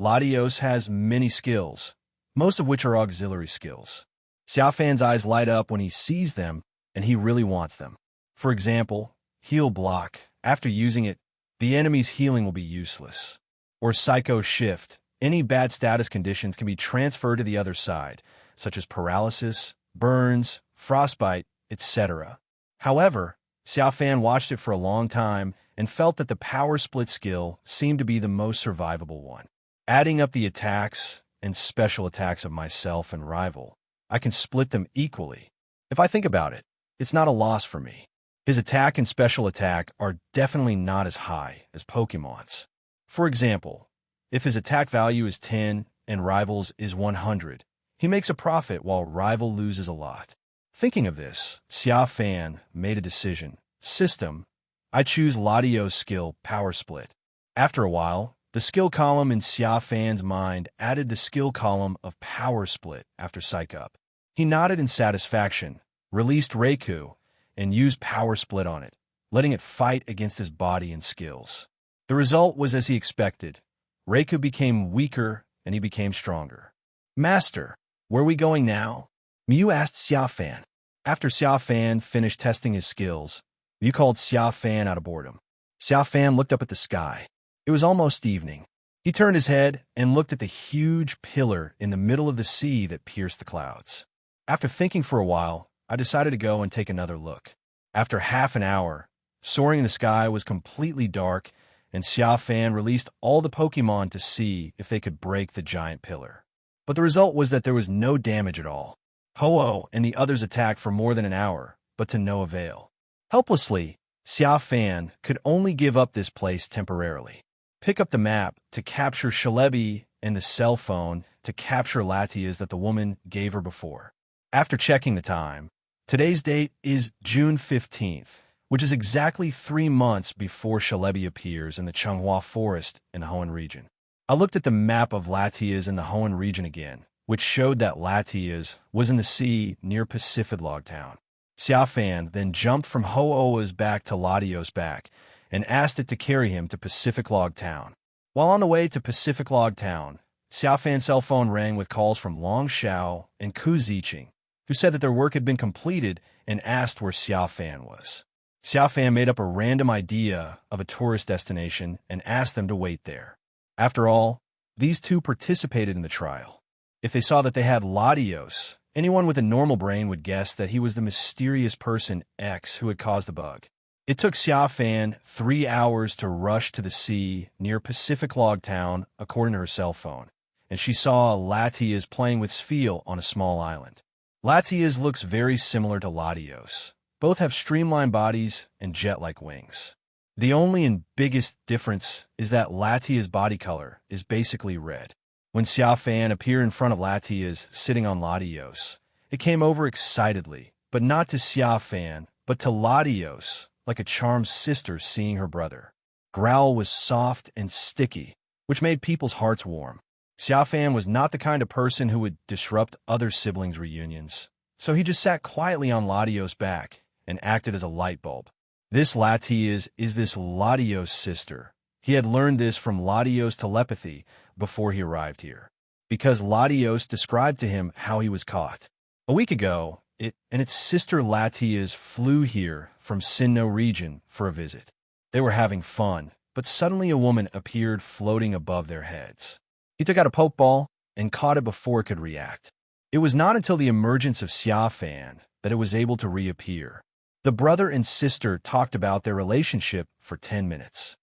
Latios has many skills, most of which are auxiliary skills. Xia Fan's eyes light up when he sees them, and he really wants them. For example, Heal Block. After using it, the enemy's healing will be useless. Or Psycho Shift. Any bad status conditions can be transferred to the other side, such as paralysis, burns, frostbite, etc. However, Xia Fan watched it for a long time and felt that the power split skill seemed to be the most survivable one. Adding up the attacks and special attacks of myself and rival, I can split them equally. If I think about it, it's not a loss for me. His attack and special attack are definitely not as high as Pokemon's. For example, if his attack value is 10 and rival's is 100, he makes a profit while rival loses a lot. Thinking of this, Xia Fan made a decision. System. I choose Ladio's skill, Power Split. After a while, the skill column in Xia Fan's mind added the skill column of Power Split after Psych Up. He nodded in satisfaction, released Reiku, and used Power Split on it, letting it fight against his body and skills. The result was as he expected. Reiku became weaker, and he became stronger. "Master, where are we going now?" Mew asked Xia Fan. After Xia Fan finished testing his skills, Mew called Xia Fan out of boredom. Xia Fan looked up at the sky. It was almost evening. He turned his head and looked at the huge pillar in the middle of the sea that pierced the clouds. After thinking for a while, I decided to go and take another look. After half an hour, soaring in the sky was completely dark, and Xia Fan released all the Pokémon to see if they could break the giant pillar. But the result was that there was no damage at all. Ho-Oh and the others attacked for more than an hour, but to no avail. Helplessly, Xia Fan could only give up this place temporarily. Pick up the map to capture Shalebi and the cell phone to capture Latias that the woman gave her before. After checking the time, today's date is June 15th, which is exactly 3 months before Shalebi appears in the Changhua Forest in the Hoenn region. I looked at the map of Latias in the Hoenn region again, which showed that Latias was in the sea near Pacific Log Town. Xia Fan then jumped from Ho-Oh's back to Latios' back and asked it to carry him to Pacific Log Town. While on the way to Pacific Log Town, Xia Fan's cell phone rang with calls from Long Xiao and Ku Ziqing, who said that their work had been completed and asked where Xia Fan was. Xia Fan made up a random idea of a tourist destination and asked them to wait there. After all, these two participated in the trial. If they saw that they had Latios, anyone with a normal brain would guess that he was the mysterious person X who had caused the bug. It took Xia Fan 3 hours to rush to the sea near Pacific Log Town, according to her cell phone, and she saw Latias playing with Spheal on a small island. Latias looks very similar to Latios. Both have streamlined bodies and jet-like wings. The only and biggest difference is that Latias' body color is basically red. When Xia Fan appeared in front of Latias sitting on Latios, it came over excitedly, but not to Xia Fan, but to Latios, like a charmed sister seeing her brother. Growl was soft and sticky, which made people's hearts warm. Xia Fan was not the kind of person who would disrupt other siblings' reunions, so he just sat quietly on Latios' back and acted as a light bulb. This Latias is this Latios' sister. He had learned this from Latios' telepathy before he arrived here, because Latios described to him how he was caught. A week ago, it and its sister Latias flew here from Sinnoh region for a visit. They were having fun, but suddenly a woman appeared floating above their heads. He took out a Pokeball and caught it before it could react. It was not until the emergence of Xia Fan that it was able to reappear. The brother and sister talked about their relationship for 10 minutes.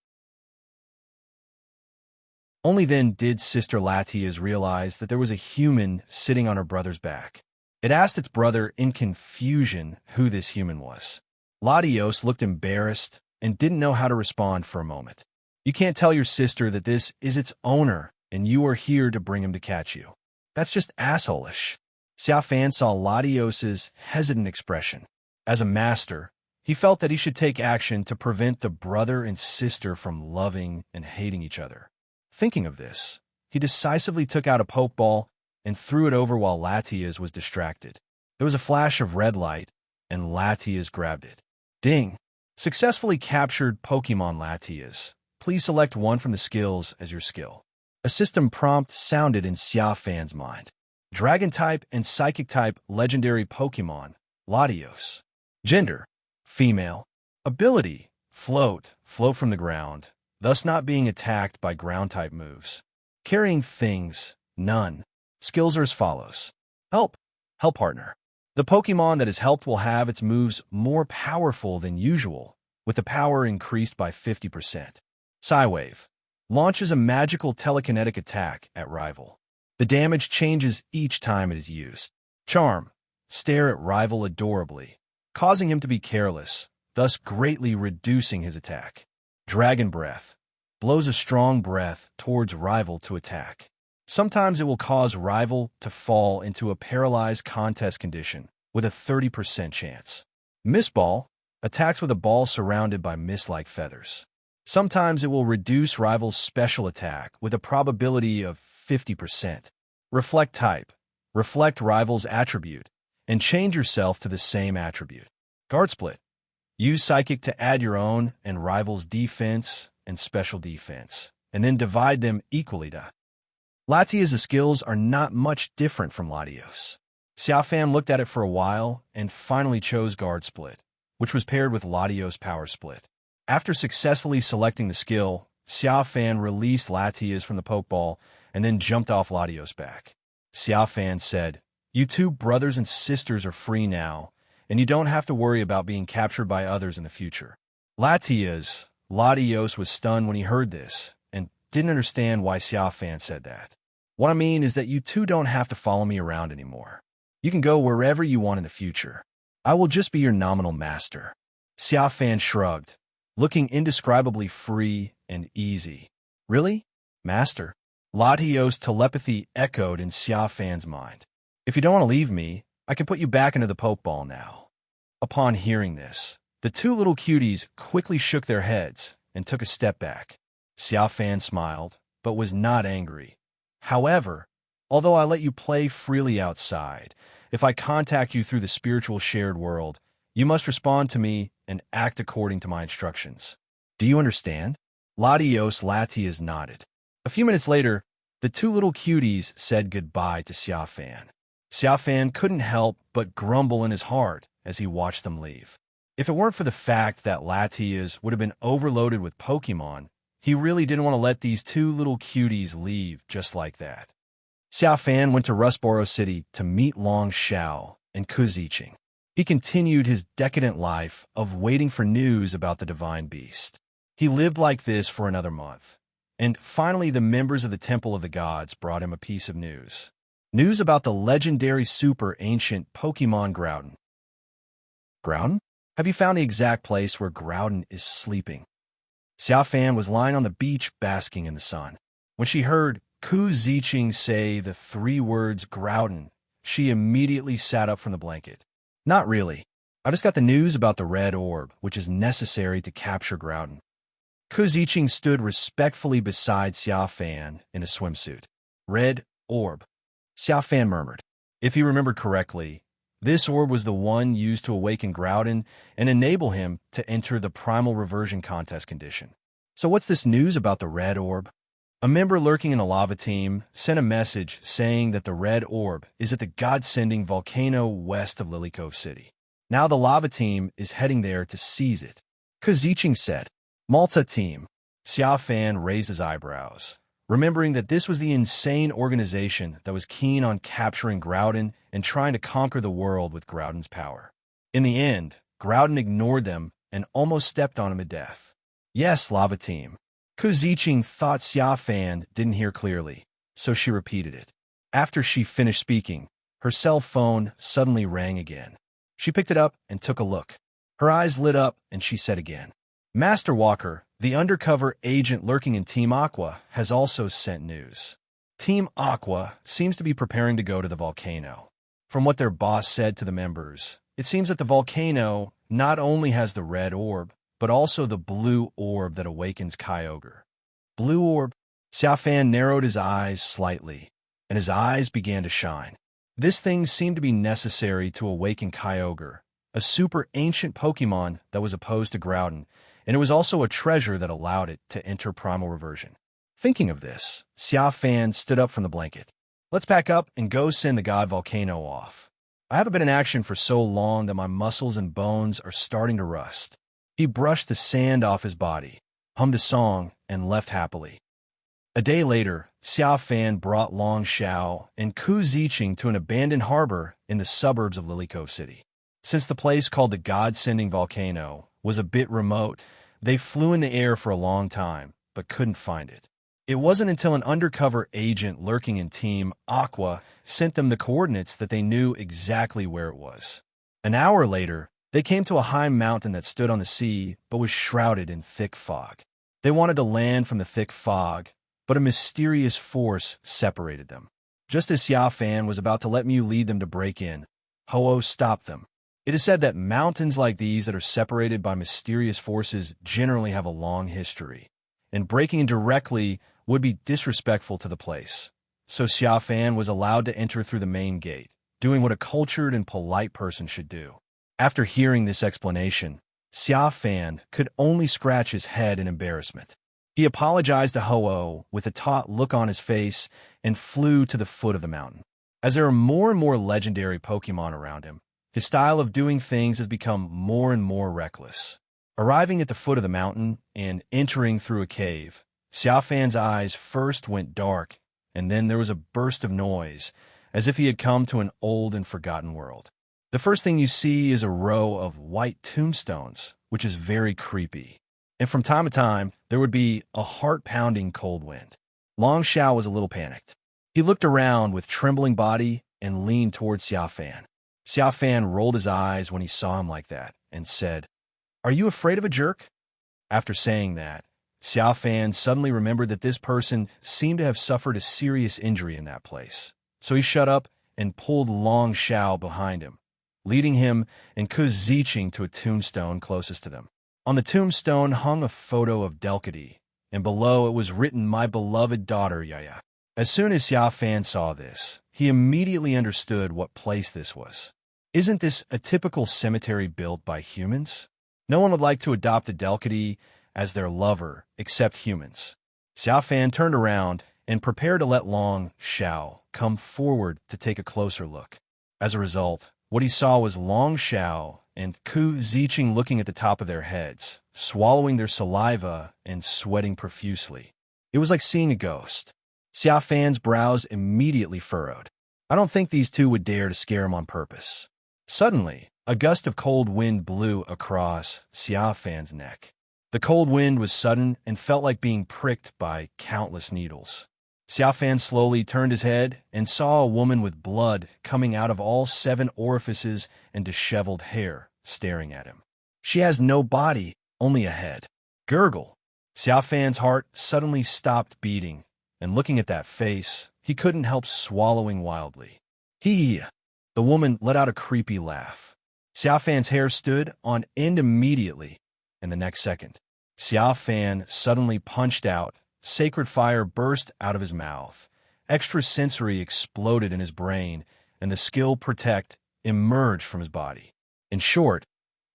Only then did Sister Latias realize that there was a human sitting on her brother's back. It asked its brother in confusion who this human was. Latios looked embarrassed and didn't know how to respond for a moment. You can't tell your sister that this is its owner and you are here to bring him to catch you. That's just asshole-ish. Xia Fan saw Latios's hesitant expression. As a master, he felt that he should take action to prevent the brother and sister from loving and hating each other. Thinking of this, he decisively took out a Pokeball and threw it over while Latias was distracted. There was a flash of red light, and Latias grabbed it. Ding! Successfully captured Pokemon Latias. Please select one from the skills as your skill. A system prompt sounded in Xia Fan's mind. Dragon-type and Psychic-type legendary Pokemon, Latios. Gender, female. Ability, float from the ground, thus not being attacked by ground-type moves. Carrying things, none. Skills are as follows. Help partner. The Pokemon that is helped will have its moves more powerful than usual, with the power increased by 50%. Psywave. Launches a magical telekinetic attack at rival. The damage changes each time it is used. Charm. Stare at rival adorably, causing him to be careless, thus greatly reducing his attack. Dragon Breath. Blows a strong breath towards rival to attack. Sometimes it will cause rival to fall into a paralyzed contest condition with a 30% chance. Mist Ball. Attacks with a ball surrounded by mist-like feathers. Sometimes it will reduce rival's special attack with a probability of 50%. Reflect type. Reflect rival's attribute and change yourself to the same attribute. Guard split. Use psychic to add your own and rivals' defense and special defense, and then divide them equally to. Latia's skills are not much different from Latios. Xia Fan looked at it for a while and finally chose Guard Split, which was paired with Latios Power Split. After successfully selecting the skill, Xia Fan released Latias from the Pokeball and then jumped off Latios' back. Xia Fan said, "You two brothers and sisters are free now, and you don't have to worry about being captured by others in the future." Latios was stunned when he heard this and didn't understand why Xia Fan said that. "What I mean is that you two don't have to follow me around anymore. You can go wherever you want in the future. I will just be your nominal master." Xia Fan shrugged, looking indescribably free and easy. "Really? Master?" Latios' telepathy echoed in Xia Fan's mind. "If you don't want to leave me, I can put you back into the Pokeball now." Upon hearing this, the two little cuties quickly shook their heads and took a step back. Xia Fan smiled, but was not angry. "However, although I let you play freely outside, if I contact you through the spiritual shared world, you must respond to me and act according to my instructions. Do you understand?" Latias nodded. A few minutes later, the two little cuties said goodbye to Xia Fan. Xia Fan couldn't help but grumble in his heart as he watched them leave. If it weren't for the fact that Latias would have been overloaded with Pokémon, he really didn't want to let these two little cuties leave just like that. Xia Fan went to Rustboro City to meet Long Xiao and Kuzicheng. He continued his decadent life of waiting for news about the divine beast. He lived like this for another month, and finally the members of the Temple of the Gods brought him a piece of news. News about the legendary super ancient Pokémon Groudon. "Groudon? Have you found the exact place where Groudon is sleeping?" Xia Fan was lying on the beach basking in the sun. When she heard Kuzicheng say the three words Groudon, she immediately sat up from the blanket. "Not really. I just got the news about the red orb, which is necessary to capture Groudon." Kuzicheng stood respectfully beside Xia Fan in a swimsuit. "Red orb," Xia Fan murmured. If he remembered correctly, this orb was the one used to awaken Groudon and enable him to enter the primal reversion contest condition. "So what's this news about the red orb?" A member lurking in the lava team sent a message saying that the red orb is at the God-sending volcano west of Lily Cove City. Now the lava team is heading there to seize it. Kuzicheng said, "Malta team." Xia Fan raised his eyebrows, remembering that this was the insane organization that was keen on capturing Groudon and trying to conquer the world with Groudon's power. In the end, Groudon ignored them and almost stepped on him to death. "Yes, lava team." Kuzicheng thought Xia Fan didn't hear clearly, so she repeated it. After she finished speaking, her cell phone suddenly rang again. She picked it up and took a look. Her eyes lit up and she said again, "Master Walker, the undercover agent lurking in Team Aqua, has also sent news. Team Aqua seems to be preparing to go to the volcano. From what their boss said to the members, it seems that the volcano not only has the red orb, but also the blue orb that awakens Kyogre." Blue orb? Xia Fan narrowed his eyes slightly, and his eyes began to shine. This thing seemed to be necessary to awaken Kyogre, a super ancient Pokemon that was opposed to Groudon, and it was also a treasure that allowed it to enter primal reversion. Thinking of this, Xia Fan stood up from the blanket. "Let's pack up and go send the god volcano off. I haven't been in action for so long that my muscles and bones are starting to rust." He brushed the sand off his body, hummed a song, and left happily. A day later, Xia Fan brought Long Xiao and Kuzicheng to an abandoned harbor in the suburbs of Lily Cove City. Since the place called the God-Sending Volcano was a bit remote, they flew in the air for a long time, but couldn't find it. It wasn't until an undercover agent lurking in Team Aqua sent them the coordinates that they knew exactly where it was. An hour later, they came to a high mountain that stood on the sea but was shrouded in thick fog. They wanted to land from the thick fog, but a mysterious force separated them. Just as Xia Fan was about to let Mew lead them to break in, Ho-Oh stopped them. It is said that mountains like these that are separated by mysterious forces generally have a long history, and breaking in directly would be disrespectful to the place. So Xia Fan was allowed to enter through the main gate, doing what a cultured and polite person should do. After hearing this explanation, Xia Fan could only scratch his head in embarrassment. He apologized to Ho-Oh with a taut look on his face and flew to the foot of the mountain. As there are more and more legendary Pokémon around him, his style of doing things has become more and more reckless. Arriving at the foot of the mountain and entering through a cave, Xia Fan's eyes first went dark, and then there was a burst of noise, as if he had come to an old and forgotten world. The first thing you see is a row of white tombstones, which is very creepy. And from time to time, there would be a heart-pounding cold wind. Long Xiao was a little panicked. He looked around with trembling body and leaned towards Xia Fan. Xia Fan rolled his eyes when he saw him like that and said, "Are you afraid of a jerk?" After saying that, Xia Fan suddenly remembered that this person seemed to have suffered a serious injury in that place. So he shut up and pulled Long Xiao behind him, leading him and Ziching to a tombstone closest to them. On the tombstone hung a photo of Delcatty, and below it was written, "My beloved daughter, Yaya." As soon as Xia Fan saw this, he immediately understood what place this was. Isn't this a typical cemetery built by humans? No one would like to adopt a Delcatty as their lover except humans. Xia Fan turned around and prepared to let Long Xiao come forward to take a closer look. As a result, what he saw was Long Xiao and Ziching looking at the top of their heads, swallowing their saliva and sweating profusely. It was like seeing a ghost. Xia Fan's brows immediately furrowed. I don't think these two would dare to scare him on purpose. Suddenly, a gust of cold wind blew across Xia Fan's neck. The cold wind was sudden and felt like being pricked by countless needles. Xia Fan slowly turned his head and saw a woman with blood coming out of all 7 orifices and disheveled hair staring at him. She has no body, only a head. Gurgle. Xia Fan's heart suddenly stopped beating, and looking at that face, he couldn't help swallowing wildly. Hee! The woman let out a creepy laugh. Xia Fan's hair stood on end immediately, and the next second, Xia Fan suddenly punched out. Sacred fire burst out of his mouth. Extrasensory exploded in his brain, and the skill Protect emerged from his body. In short,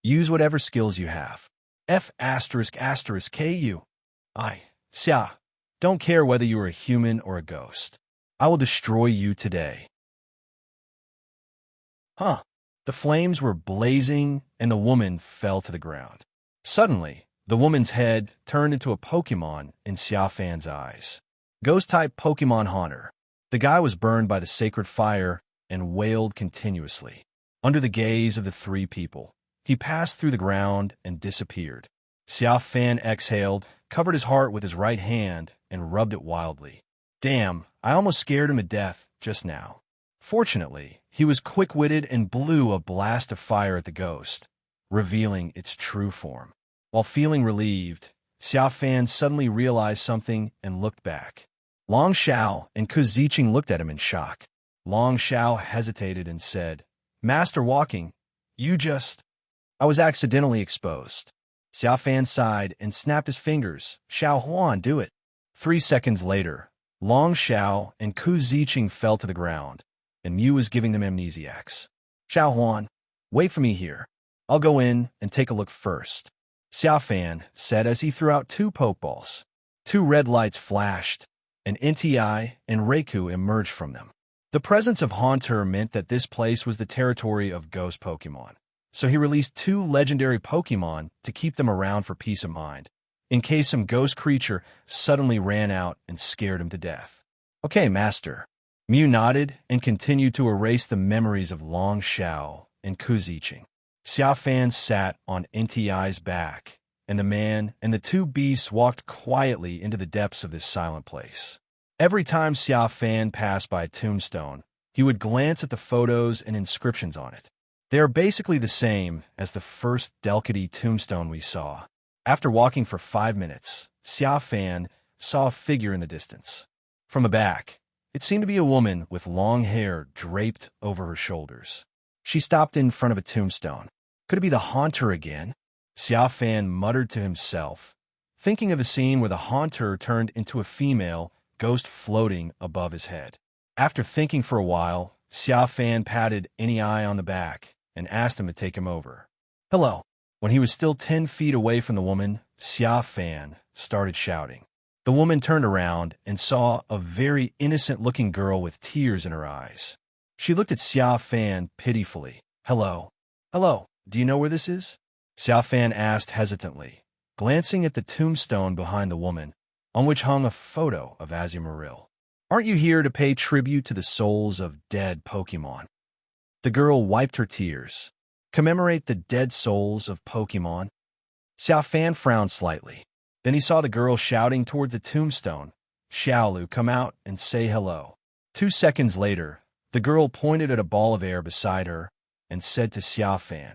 use whatever skills you have. F***KU. Xia, don't care whether you are a human or a ghost. I will destroy you today. Huh. The flames were blazing, and the woman fell to the ground. Suddenly, the woman's head turned into a Pokémon in Xia Fan's eyes. Ghost-type Pokémon Haunter. The guy was burned by the sacred fire and wailed continuously. Under the gaze of the 3 people, he passed through the ground and disappeared. Xia Fan exhaled, covered his heart with his right hand, and rubbed it wildly. Damn, I almost scared him to death just now. Fortunately, he was quick-witted and blew a blast of fire at the ghost, revealing its true form. While feeling relieved, Xia Fan suddenly realized something and looked back. Long Xiao and Ziching looked at him in shock. Long Xiao hesitated and said, "Master Walking, you just—" "I was accidentally exposed." Xia Fan sighed and snapped his fingers. "Xiao Huan, do it." 3 seconds later, Long Xiao and Ziching fell to the ground, and Mew was giving them amnesiacs. "Xiao Huan, wait for me here. I'll go in and take a look first," Xia Fan said as he threw out 2 Pokeballs. 2 red lights flashed, and NTI and Raikou emerged from them. The presence of Haunter meant that this place was the territory of ghost Pokémon, so he released 2 legendary Pokémon to keep them around for peace of mind, in case some ghost creature suddenly ran out and scared him to death. "Okay, Master." Mew nodded and continued to erase the memories of Long Xiao and Ziching. Xia Fan sat on NTI's back, and the man and the 2 beasts walked quietly into the depths of this silent place. Every time Xia Fan passed by a tombstone, he would glance at the photos and inscriptions on it. They are basically the same as the first Delcatty tombstone we saw. After walking for 5 minutes, Xia Fan saw a figure in the distance. From the back, it seemed to be a woman with long hair draped over her shoulders. She stopped in front of a tombstone. Could it be the Haunter again? Xia Fan muttered to himself, thinking of the scene where the Haunter turned into a female ghost floating above his head. After thinking for a while, Xia Fan patted any eye on the back and asked him to take him over. Hello. When he was still 10 feet away from the woman, Xia Fan started shouting. The woman turned around and saw a very innocent-looking girl with tears in her eyes. She looked at Xia Fan pitifully. Hello. Hello. Do you know where this is? Xia Fan asked hesitantly, glancing at the tombstone behind the woman, on which hung a photo of Azumarill. Aren't you here to pay tribute to the souls of dead Pokémon? The girl wiped her tears. Commemorate the dead souls of Pokémon? Xia Fan frowned slightly. Then he saw the girl shouting toward the tombstone. Xiaolu, come out and say hello. 2 seconds later, the girl pointed at a ball of air beside her and said to Xia Fan,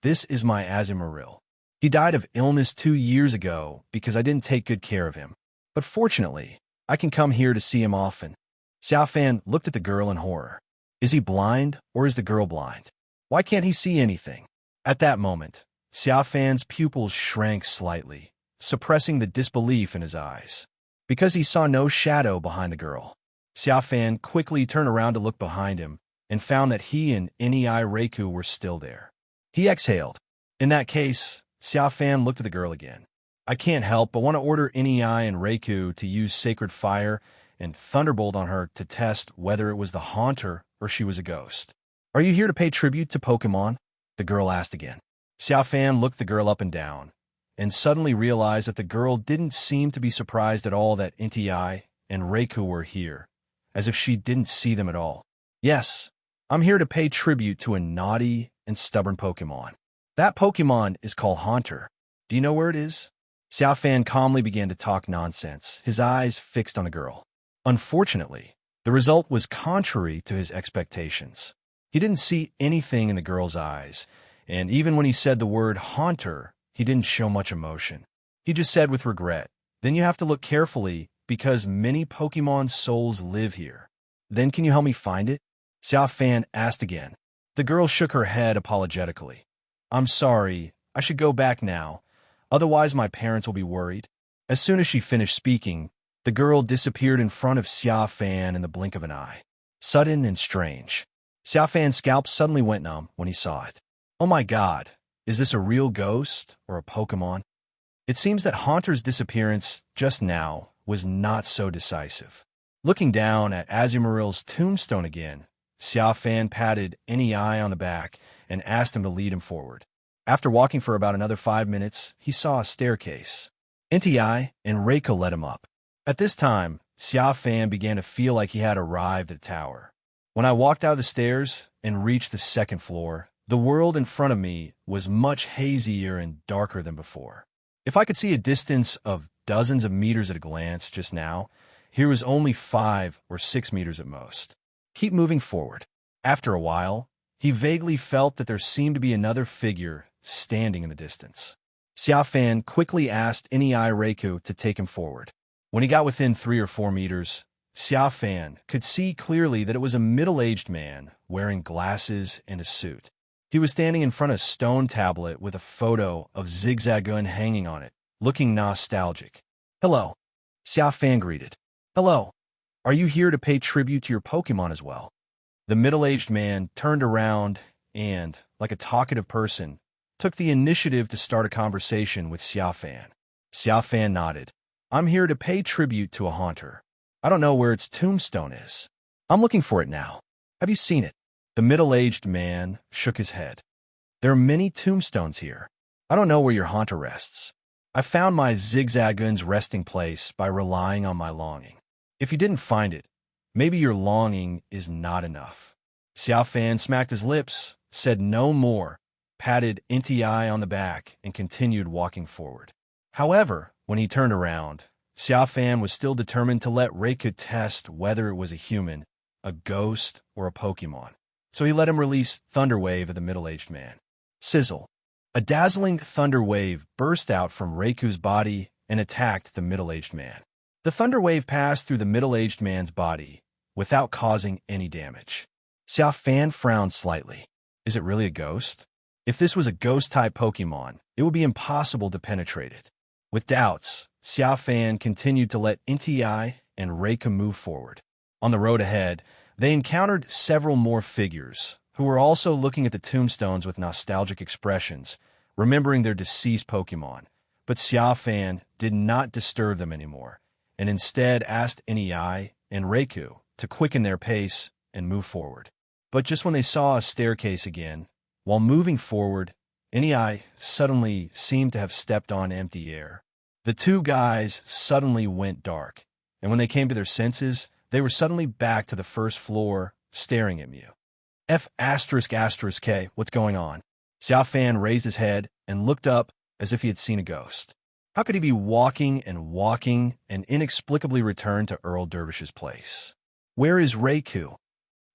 This is my Azumarill. He died of illness 2 years ago because I didn't take good care of him. But fortunately, I can come here to see him often. Xia Fan looked at the girl in horror. Is he blind or is the girl blind? Why can't he see anything? At that moment, Xia Fan's pupils shrank slightly, suppressing the disbelief in his eyes. Because he saw no shadow behind the girl, Xia Fan quickly turned around to look behind him and found that he and Nei Reiku were still there. He exhaled. In that case, Xia Fan looked at the girl again. I can't help but want to order Nei and Reiku to use Sacred Fire and Thunderbolt on her to test whether it was the Haunter or she was a ghost. Are you here to pay tribute to Pokémon? The girl asked again. Xia Fan looked the girl up and down, and suddenly realized that the girl didn't seem to be surprised at all that Nei and Reiku were here, as if she didn't see them at all. Yes, I'm here to pay tribute to a naughty and stubborn Pokémon. That Pokémon is called Haunter. Do you know where it is? Xia Fan calmly began to talk nonsense, his eyes fixed on the girl. Unfortunately, the result was contrary to his expectations. He didn't see anything in the girl's eyes, and even when he said the word Haunter, he didn't show much emotion. He just said with regret, Then you have to look carefully because many Pokémon's souls live here. Then can you help me find it? Xia Fan asked again. The girl shook her head apologetically. I'm sorry, I should go back now. Otherwise my parents will be worried. As soon as she finished speaking, the girl disappeared in front of Xia Fan in the blink of an eye. Sudden and strange. Xia Fan's scalp suddenly went numb when he saw it. Oh my god, is this a real ghost or a Pokémon? It seems that Haunter's disappearance just now was not so decisive. Looking down at Azumarill's tombstone again, Xia Fan patted Nei on the back and asked him to lead him forward. After walking for about another 5 minutes, he saw a staircase. Nei and Reiko led him up. At this time, Xia Fan began to feel like he had arrived at the tower. When I walked out of the stairs and reached the second floor, the world in front of me was much hazier and darker than before. If I could see a distance of dozens of meters at a glance just now, here was only 5 or 6 meters at most. Keep moving forward. After a while, he vaguely felt that there seemed to be another figure standing in the distance. Xia Fan quickly asked Nei Reiku to take him forward. When he got within 3 or 4 meters, Xia Fan could see clearly that it was a middle-aged man wearing glasses and a suit. He was standing in front of a stone tablet with a photo of Zigzagoon hanging on it, looking nostalgic. Hello, Xia Fan greeted. Hello. Are you here to pay tribute to your Pokémon as well? The middle-aged man turned around and, like a talkative person, took the initiative to start a conversation with Xia Fan. Xia Fan nodded. I'm here to pay tribute to a Haunter. I don't know where its tombstone is. I'm looking for it now. Have you seen it? The middle-aged man shook his head. There are many tombstones here. I don't know where your Haunter rests. I found my Zigzagoon's resting place by relying on my longing. If you didn't find it, maybe your longing is not enough. Xia Fan smacked his lips, said no more, patted Nei on the back, and continued walking forward. However, when he turned around, Xia Fan was still determined to let Reiku test whether it was a human, a ghost, or a Pokémon. So he let him release Thunder Wave at the middle-aged man. Sizzle. A dazzling thunder wave burst out from Reiku's body and attacked the middle-aged man. The thunder wave passed through the middle-aged man's body without causing any damage. Xia Fan frowned slightly. Is it really a ghost? If this was a ghost-type Pokémon, it would be impossible to penetrate it. With doubts, Xia Fan continued to let Nei and Reiku move forward. On the road ahead, They encountered several more figures, who were also looking at the tombstones with nostalgic expressions, remembering their deceased Pokémon. But Xia Fan did not disturb them anymore, and instead asked Nei and Reiku to quicken their pace and move forward. But just when they saw a staircase again, while moving forward, Nei suddenly seemed to have stepped on empty air. The two guys suddenly went dark, and when they came to their senses, they were suddenly back to the first floor, staring at Mew. F***K, what's going on? Xia Fan raised his head and looked up as if he had seen a ghost. How could he be walking and inexplicably return to Earl Dervish's place? Where is Reiku?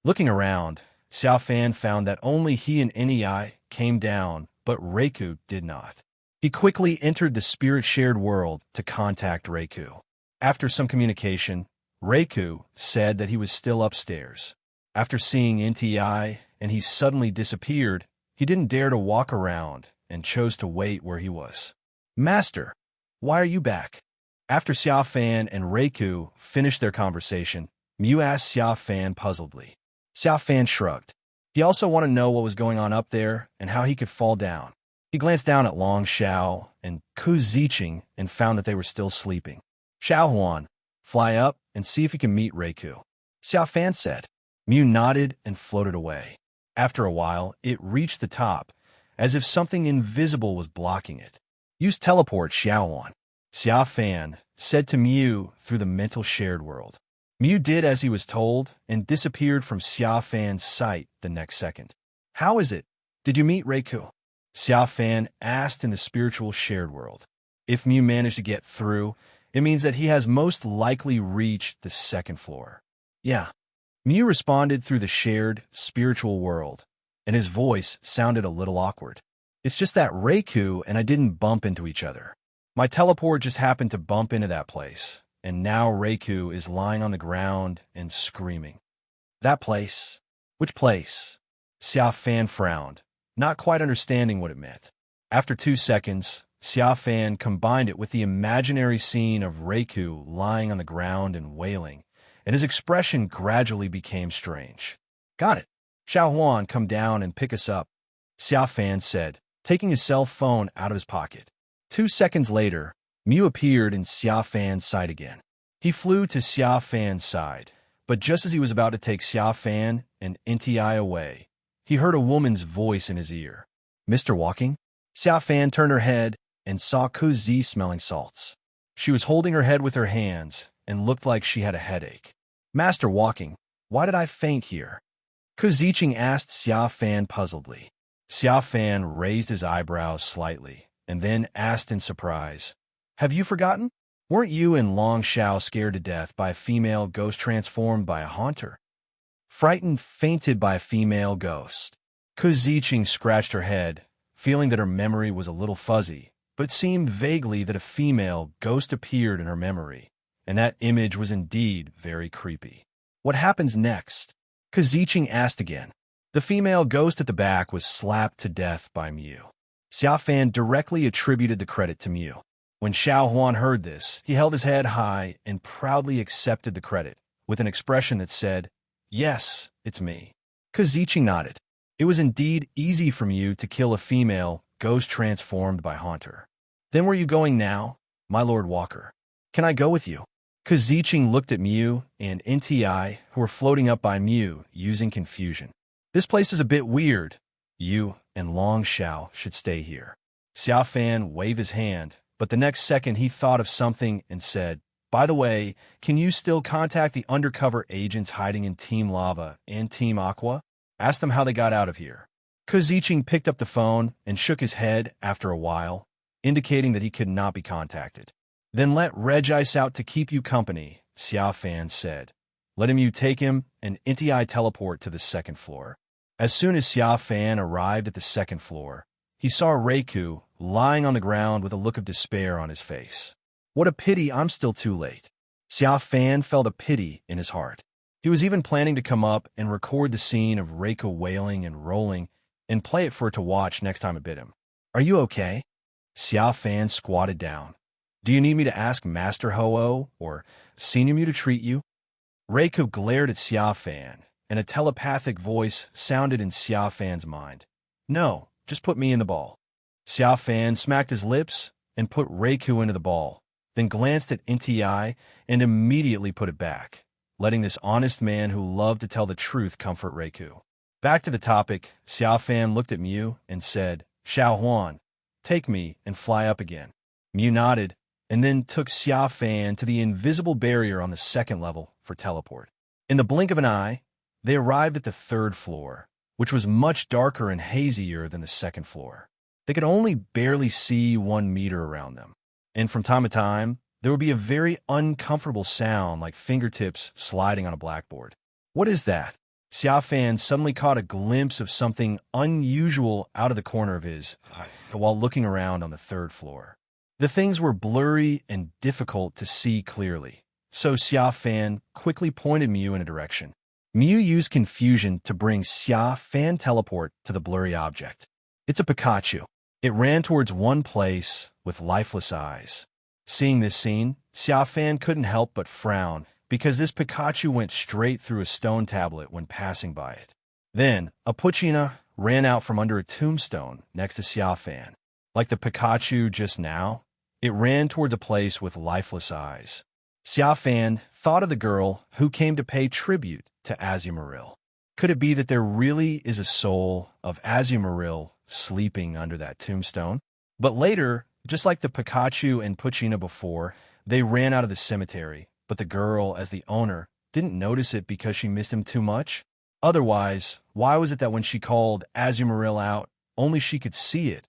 Looking around, Xia Fan found that only he and Nei came down, but Reiku did not. He quickly entered the spirit-shared world to contact Reiku. After some communication, Reiku said that he was still upstairs. After seeing Nei and he suddenly disappeared, he didn't dare to walk around and chose to wait where he was. Master, why are you back? After Xia Fan and Reiku finished their conversation, Mew asked Xia Fan puzzledly. Xia Fan shrugged. He also wanted to know what was going on up there and how he could fall down. He glanced down at Long Xiao and Ku Ziqing and found that they were still sleeping. Xiao Huan, fly up and see if you can meet Reiku. Xia Fan said. Mew nodded and floated away. After a while, it reached the top, as if something invisible was blocking it. Use teleport, Xiao Huan. Xia Fan said to Mew through the mental shared world. Mew did as he was told and disappeared from Xia Fan's sight the next second. How is it? Did you meet Reiku? Xia Fan asked in the spiritual shared world. If Mew managed to get through, it means that he has most likely reached the second floor. Yeah. Mew responded through the shared spiritual world, and his voice sounded a little awkward. It's just that Reiku and I didn't bump into each other. My teleport just happened to bump into that place, and now Reiku is lying on the ground and screaming. That place? Which place? Xia Fan frowned, not quite understanding what it meant. After 2 seconds, Xia Fan combined it with the imaginary scene of Reiku lying on the ground and wailing, and his expression gradually became strange. Got it. Xiao Huan, come down and pick us up, Xia Fan said, taking his cell phone out of his pocket. 2 seconds later, Mew appeared in Xia Fan's sight again. He flew to Xia Fan's side, but just as he was about to take Xia Fan and Nei away, he heard a woman's voice in his ear. Mr. Walking? Xia Fan turned her head and saw Ku Zi smelling salts. She was holding her head with her hands and looked like she had a headache. Master Walking, why did I faint here? Ku Ziqing asked Xia Fan puzzledly. Xia Fan raised his eyebrows slightly and then asked in surprise, Have you forgotten? Weren't you and Long Xiao scared to death by a female ghost transformed by a haunter? Frightened, fainted by a female ghost. Ku Ziqing scratched her head, feeling that her memory was a little fuzzy, but it seemed vaguely that a female ghost appeared in her memory, and that image was indeed very creepy. What happens next? Ku Ziqing asked again. The female ghost at the back was slapped to death by Mew. Xia Fan directly attributed the credit to Mew. When Xiao Huan heard this, he held his head high and proudly accepted the credit, with an expression that said, Yes, it's me. Ku Ziqing nodded. It was indeed easy for Mew to kill a female ghost transformed by haunter. Then where are you going now, my Lord Walker? Can I go with you? Ku Ziqing looked at Mew and Nei, who were floating up by Mew, using confusion. This place is a bit weird. You and Long Xiao should stay here. Xia Fan waved his hand, but the next second he thought of something and said, By the way, can you still contact the undercover agents hiding in Team Lava and Team Aqua? Ask them how they got out of here. Ku Ziqing picked up the phone and shook his head after a while, indicating that he could not be contacted. Then let Regice out to keep you company, Xia Fan said. Letting you take him and Nei teleport to the second floor. As soon as Xia Fan arrived at the second floor, he saw Reiku lying on the ground with a look of despair on his face. What a pity I'm still too late. Xia Fan felt a pity in his heart. He was even planning to come up and record the scene of Reiku wailing and rolling and play it for it to watch next time it bit him. Are you okay? Xia Fan squatted down. Do you need me to ask Master Ho-Oh or Senior Mew to treat you? Reiku glared at Xia Fan and a telepathic voice sounded in Xia Fan's mind. No, just put me in the ball. Xia Fan smacked his lips and put Reiku into the ball, then glanced at Inti and immediately put it back, letting this honest man who loved to tell the truth comfort Reiku. Back to the topic, Xia Fan looked at Mew and said, Xiao Huan, take me and fly up again. Mew nodded, and then took Xia Fan to the invisible barrier on the second level for teleport. In the blink of an eye, they arrived at the third floor, which was much darker and hazier than the second floor. They could only barely see 1 meter around them, and from time to time, there would be a very uncomfortable sound like fingertips sliding on a blackboard. What is that? Xia Fan suddenly caught a glimpse of something unusual out of the corner of his eye while looking around on the third floor. The things were blurry and difficult to see clearly, so Xia Fan quickly pointed Mew in a direction. Mew used confusion to bring Xia Fan teleport to the blurry object. It's a Pikachu. It ran towards one place with lifeless eyes. Seeing this scene, Xia Fan couldn't help but frown because this Pikachu went straight through a stone tablet when passing by it. Then, a Poochyena ran out from under a tombstone next to Xia Fan. Like the Pikachu just now, it ran towards a place with lifeless eyes. Xia Fan thought of the girl who came to pay tribute to Azumarill. Could it be that there really is a soul of Azumarill sleeping under that tombstone? But later, just like the Pikachu and Poochyena before, they ran out of the cemetery, but the girl, as the owner, didn't notice it because she missed him too much? Otherwise, why was it that when she called Azumarill out, only she could see it,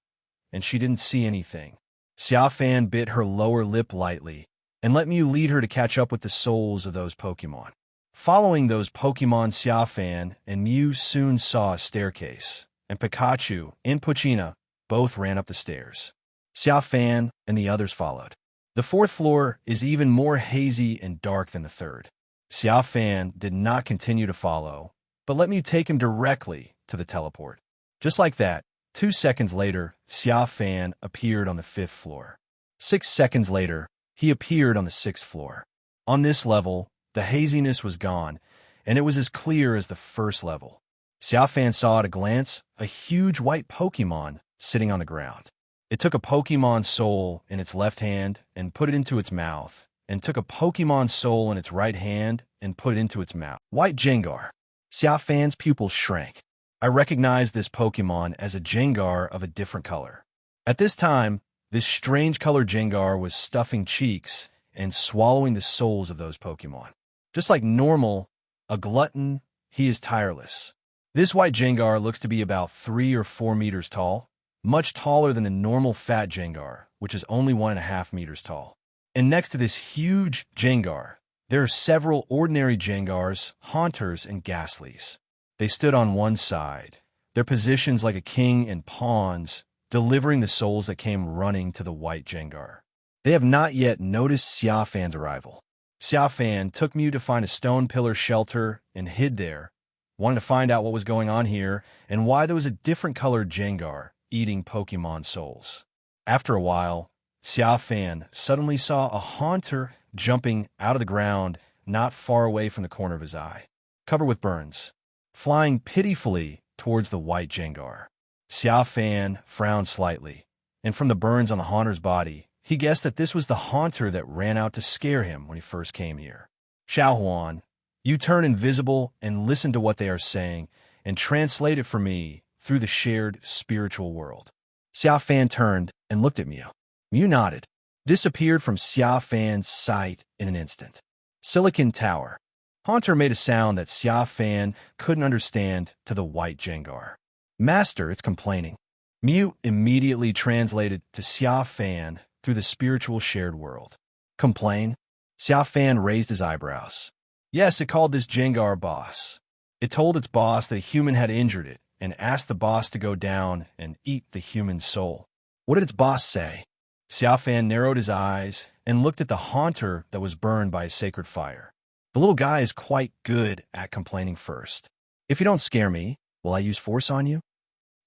and she didn't see anything? Xia Fan bit her lower lip lightly and let Mew lead her to catch up with the souls of those Pokémon. Following those Pokémon, Xia Fan and Mew soon saw a staircase, and Pikachu and Poochyena both ran up the stairs. Xia Fan and the others followed. The fourth floor is even more hazy and dark than the third. Xia Fan did not continue to follow, but let Mew take him directly to the teleport. Just like that, 2 seconds later, Xia Fan appeared on the 5th floor. 6 seconds later, he appeared on the 6th floor. On this level, the haziness was gone, and it was as clear as the first level. Xia Fan saw at a glance a huge white Pokémon sitting on the ground. It took a Pokémon soul in its left hand and put it into its mouth, and took a Pokémon soul in its right hand and put it into its mouth. White Jengar. Xia Fan's pupils shrank. I recognized this Pokémon as a Jengar of a different color. At this time, this strange colored Jengar was stuffing cheeks and swallowing the souls of those Pokémon. Just like normal, a glutton, he is tireless. This white Jengar looks to be about 3 or 4 meters tall, much taller than the normal fat Jengar, which is only 1.5 meters tall. And next to this huge Jengar, there are several ordinary Jengars, Haunters, and Ghastlies. They stood on one side, their positions like a king and pawns, delivering the souls that came running to the white Jengar. They have not yet noticed Xia Fan's arrival. Xia Fan took Mew to find a stone pillar shelter and hid there, wanting to find out what was going on here and why there was a different colored Jengar eating Pokémon souls. After a while, Xia Fan suddenly saw a Haunter jumping out of the ground not far away from the corner of his eye, covered with burns, flying pitifully towards the white Jengar. Xia Fan frowned slightly, and from the burns on the Haunter's body, he guessed that this was the Haunter that ran out to scare him when he first came here. Xiao Huan, you turn invisible and listen to what they are saying, and translate it for me through the shared spiritual world. Xia Fan turned and looked at Mew. Mew nodded, disappeared from Xia Fan's sight in an instant. Silicon Tower. Haunter made a sound that Xia Fan couldn't understand to the white Jengar. Master, it's complaining. Mew immediately translated to Xia Fan through the spiritual shared world. Complain? Xia Fan raised his eyebrows. Yes, it called this Jengar boss. It told its boss that a human had injured it and asked the boss to go down and eat the human soul. What did its boss say? Xia Fan narrowed his eyes and looked at the Haunter that was burned by a sacred fire. The little guy is quite good at complaining first. If you don't scare me, will I use force on you?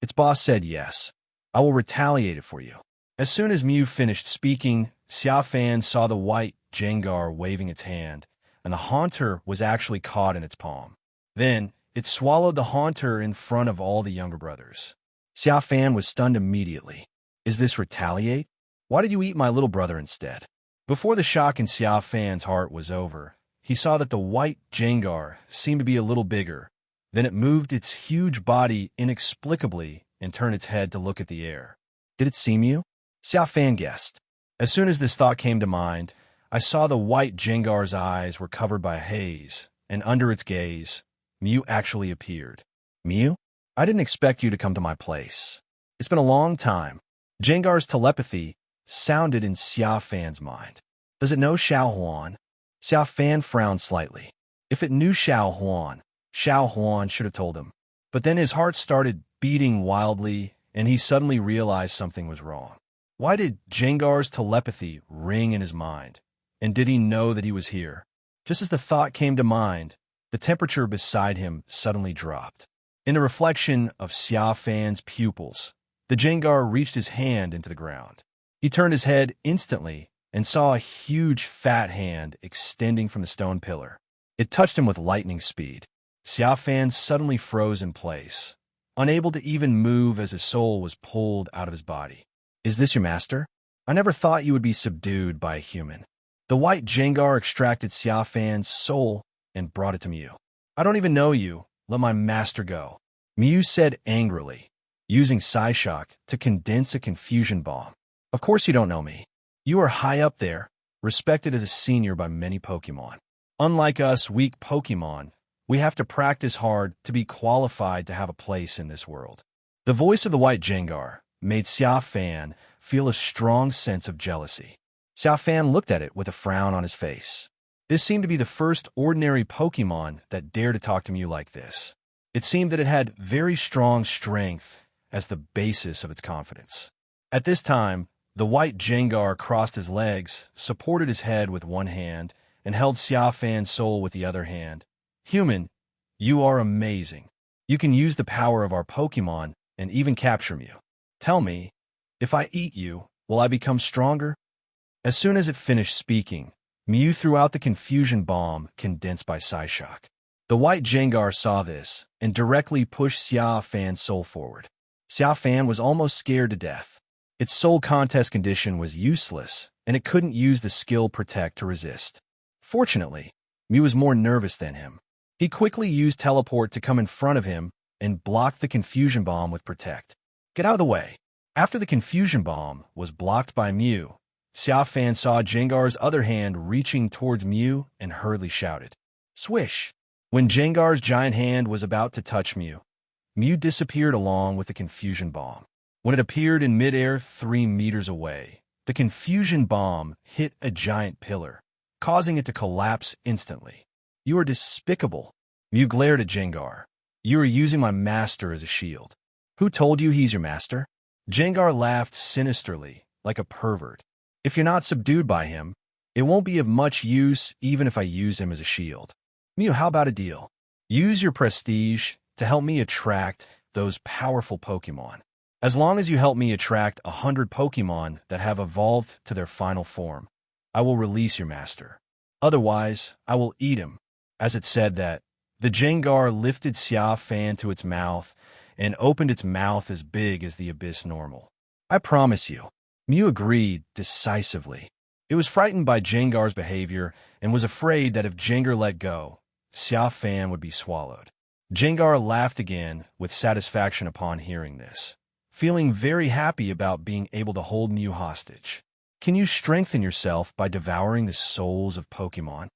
Its boss said yes. I will retaliate it for you. As soon as Mew finished speaking, Xia Fan saw the white Jengar waving its hand, and the Haunter was actually caught in its palm. Then, It swallowed the haunter in front of all the younger brothers. Xia Fan was stunned immediately. Is this retaliate? Why did you eat my little brother instead? Before the shock in Xia Fan's heart was over, he saw that the white Jengar seemed to be a little bigger. Then it moved its huge body inexplicably and turned its head to look at the air. Did it see Mew? Xia Fan guessed. As soon as this thought came to mind, I saw the white Jengar's eyes were covered by haze, and under its gaze, Mew actually appeared. Mew? I didn't expect you to come to my place. It's been a long time. Jengar's telepathy sounded in Xia Fan's mind. Does it know Xiao Huan? Xia Fan frowned slightly. If it knew Xiao Huan should have told him. But then his heart started beating wildly, and he suddenly realized something was wrong. Why did Jengar's telepathy ring in his mind? And did he know that he was here? Just as the thought came to mind, the temperature beside him suddenly dropped. In a reflection of Xia Fan's pupils, the Jengar reached his hand into the ground. He turned his head instantly and saw a huge fat hand extending from the stone pillar. It touched him with lightning speed. Xia Fan suddenly froze in place, unable to even move as his soul was pulled out of his body. Is this your master? I never thought you would be subdued by a human. The white Jengar extracted Xia Fan's soul and brought it to Mew. I don't even know you. Let my master go. Mew said angrily, using Psyshock to condense a confusion bomb. Of course you don't know me. You are high up there, respected as a senior by many Pokémon. Unlike us weak Pokémon, we have to practice hard to be qualified to have a place in this world. The voice of the white Jengar made Xia Fan feel a strong sense of jealousy. Xia Fan looked at it with a frown on his face. This seemed to be the first ordinary Pokémon that dared to talk to Mew like this. It seemed that it had very strong strength as the basis of its confidence. At this time, the white Jengar crossed his legs, supported his head with one hand, and held Xia Fan's soul with the other hand. Human, you are amazing. You can use the power of our Pokémon and even capture Mew. Tell me, if I eat you, will I become stronger? As soon as it finished speaking, Mew threw out the confusion bomb condensed by Psyshock. The white Jengar saw this and directly pushed Xia Fan's soul forward. Xia Fan was almost scared to death. Its soul contest condition was useless, and it couldn't use the skill Protect to resist. Fortunately, Mew was more nervous than him. He quickly used Teleport to come in front of him and blocked the confusion bomb with Protect. Get out of the way. After the confusion bomb was blocked by Mew, Xia Fan saw Jengar's other hand reaching towards Mew and hurriedly shouted, "Swish!" When Jengar's giant hand was about to touch Mew, Mew disappeared along with the confusion bomb. When it appeared in midair 3 meters away, the confusion bomb hit a giant pillar, causing it to collapse instantly. You are despicable. Mew glared at Jengar. You are using my master as a shield. Who told you he's your master? Jengar laughed sinisterly, like a pervert. If you're not subdued by him, it won't be of much use even if I use him as a shield. Mew, how about a deal? Use your prestige to help me attract those powerful Pokémon. As long as you help me attract 100 Pokémon that have evolved to their final form, I will release your master. Otherwise, I will eat him. As it said that, the Jengar lifted Xia Fan to its mouth and opened its mouth as big as the abyss normal. I promise you. Mew agreed decisively. It was frightened by Jengar's behavior and was afraid that if Jengar let go, Xia Fan would be swallowed. Jengar laughed again with satisfaction upon hearing this, feeling very happy about being able to hold Mew hostage. Can you strengthen yourself by devouring the souls of Pokémon?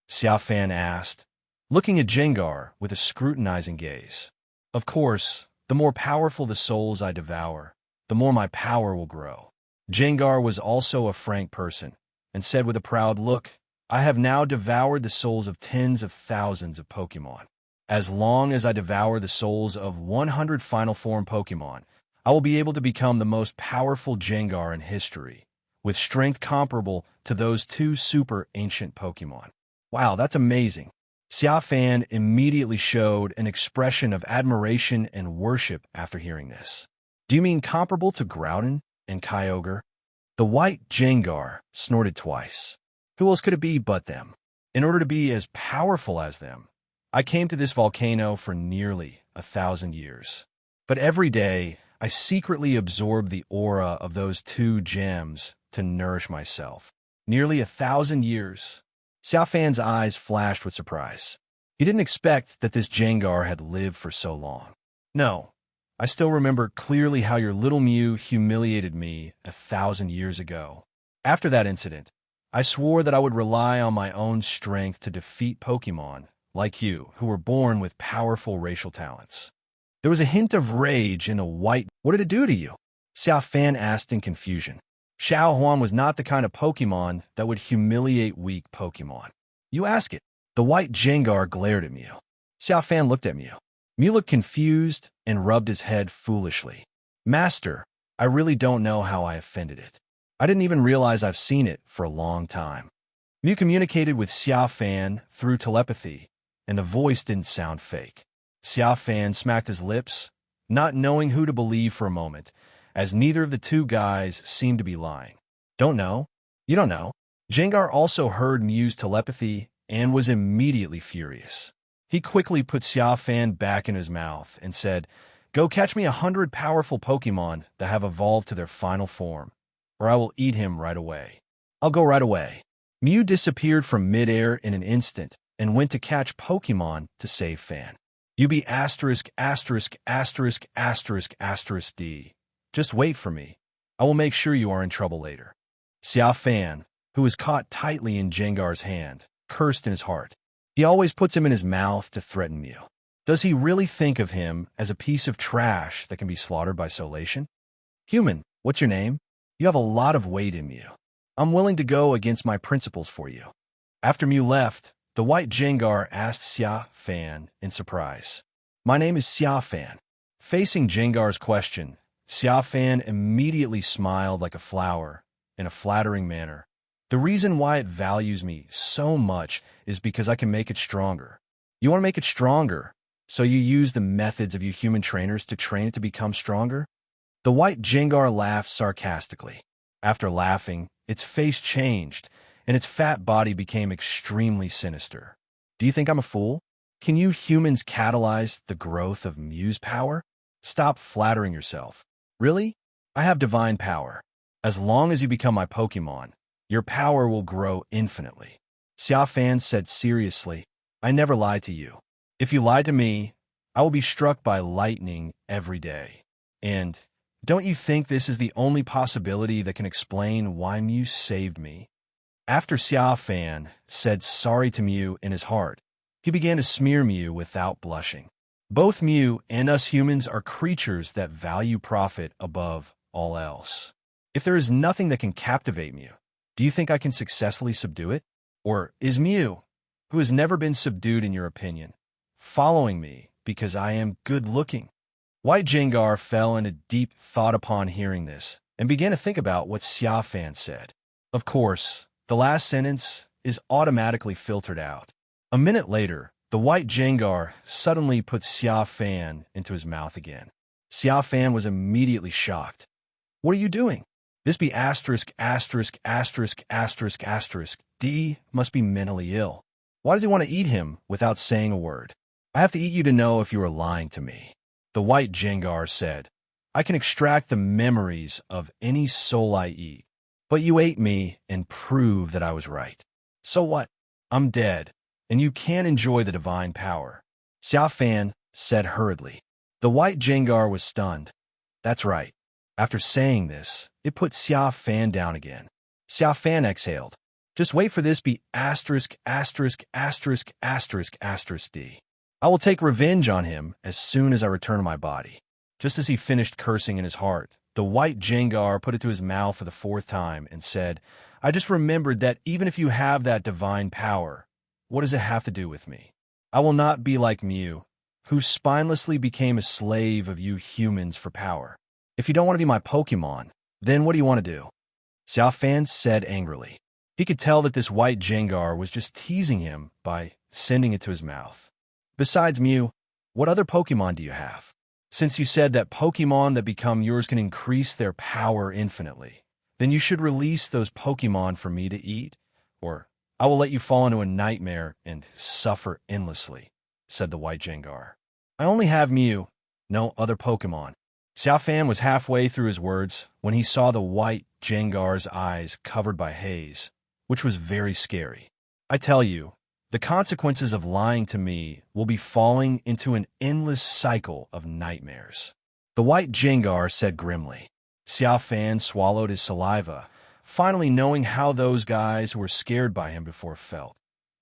Xia Fan asked, looking at Jengar with a scrutinizing gaze. Of course, the more powerful the souls I devour, the more my power will grow. Jengar was also a frank person, and said with a proud look, I have now devoured the souls of tens of thousands of Pokémon. As long as I devour the souls of 100 Final Form Pokémon, I will be able to become the most powerful Jengar in history, with strength comparable to those 2 super ancient Pokémon. Wow, that's amazing. Xia Fan immediately showed an expression of admiration and worship after hearing this. Do you mean comparable to Groudon and Kyogre? The white Jengar snorted twice. Who else could it be but them? In order to be as powerful as them, I came to this volcano for nearly 1,000 years. But every day, I secretly absorb the aura of those 2 gems to nourish myself. Nearly 1,000 years. Xia Fan's eyes flashed with surprise. He didn't expect that this Jengar had lived for so long. No, I still remember clearly how your little Mew humiliated me 1,000 years ago. After that incident, I swore that I would rely on my own strength to defeat Pokémon, like you, who were born with powerful racial talents. There was a hint of rage in a white... What did it do to you? Xia Fan asked in confusion. Xiao Huan was not the kind of Pokémon that would humiliate weak Pokémon. You ask it. The white Jengar glared at Mew. Xia Fan looked at Mew. Mew looked confused and rubbed his head foolishly. Master, I really don't know how I offended it. I didn't even realize I've seen it for a long time. Mew communicated with Xia Fan through telepathy, and the voice didn't sound fake. Xia Fan smacked his lips, not knowing who to believe for a moment, as neither of the 2 guys seemed to be lying. Don't know? You don't know. Jengar also heard Mew's telepathy and was immediately furious. He quickly put Xia Fan back in his mouth and said, "Go catch me 100 powerful Pokémon that have evolved to their final form, or I will eat him right away." "I'll go right away." Mew disappeared from midair in an instant and went to catch Pokémon to save Fan. "You be asterisk, asterisk, asterisk, asterisk, asterisk D. Just wait for me. I will make sure you are in trouble later." Xia Fan, who was caught tightly in Jengar's hand, cursed in his heart. He always puts him in his mouth to threaten Mew. Does he really think of him as a piece of trash that can be slaughtered by solation? "Human, what's your name? You have a lot of weight in Mew. I'm willing to go against my principles for you." After Mew left, the white Jengar asked Xia Fan in surprise. "My name is Xia Fan." Facing Jengar's question, Xia Fan immediately smiled like a flower in a flattering manner. "The reason why it values me so much is because I can make it stronger." "You want to make it stronger, so you use the methods of you human trainers to train it to become stronger?" The white Jengar laughed sarcastically. After laughing, its face changed, and its fat body became extremely sinister. "Do you think I'm a fool? Can you humans catalyze the growth of Mew's power? Stop flattering yourself. Really? I have divine power. As long as you become my Pokémon, your power will grow infinitely." Xia Fan said seriously, "I never lied to you. If you lied to me, I will be struck by lightning every day. And don't you think this is the only possibility that can explain why Mew saved me?" After Xia Fan said sorry to Mew in his heart, he began to smear Mew without blushing. Both Mew and us humans are creatures that value profit above all else. If there is nothing that can captivate Mew, do you think I can successfully subdue it? Or is Mew, who has never been subdued in your opinion, following me because I am good-looking? White Jengar fell into deep thought upon hearing this and began to think about what Xia Fan said. Of course, the last sentence is automatically filtered out. A minute later, the white Jengar suddenly put Xia Fan into his mouth again. Xia Fan was immediately shocked. "What are you doing? This be asterisk, asterisk, asterisk, asterisk, asterisk. D must be mentally ill. Why does he want to eat him without saying a word? I have to eat you to know if you are lying to me." The white Jengar said, "I can extract the memories of any soul I eat, but you ate me and proved that I was right. So what? I'm dead, and you can't enjoy the divine power." Xia Fan said hurriedly. The white Jengar was stunned. That's right. After saying this, it put Xia Fan down again. Xia Fan exhaled. "Just wait for this be asterisk, asterisk, asterisk, asterisk, asterisk D. I will take revenge on him as soon as I return to my body." Just as he finished cursing in his heart, the white Jengar put it to his mouth for the 4th time and said, "I just remembered that even if you have that divine power, what does it have to do with me? I will not be like Mew, who spinelessly became a slave of you humans for power. If you don't want to be my Pokémon, then what do you want to do?" Xia Fan said angrily. He could tell that this white Jengar was just teasing him by sending it to his mouth. "Besides Mew, what other Pokémon do you have? Since you said that Pokémon that become yours can increase their power infinitely, then you should release those Pokémon for me to eat, or I will let you fall into a nightmare and suffer endlessly." said the white Jengar. I only have Mew, no other Pokémon. Xia Fan was halfway through his words when he saw the white Jengar's eyes covered by haze, which was very scary. I tell you, the consequences of lying to me will be falling into an endless cycle of nightmares. The white Jengar said grimly. Xia Fan swallowed his saliva, finally knowing how those guys who were scared by him before felt.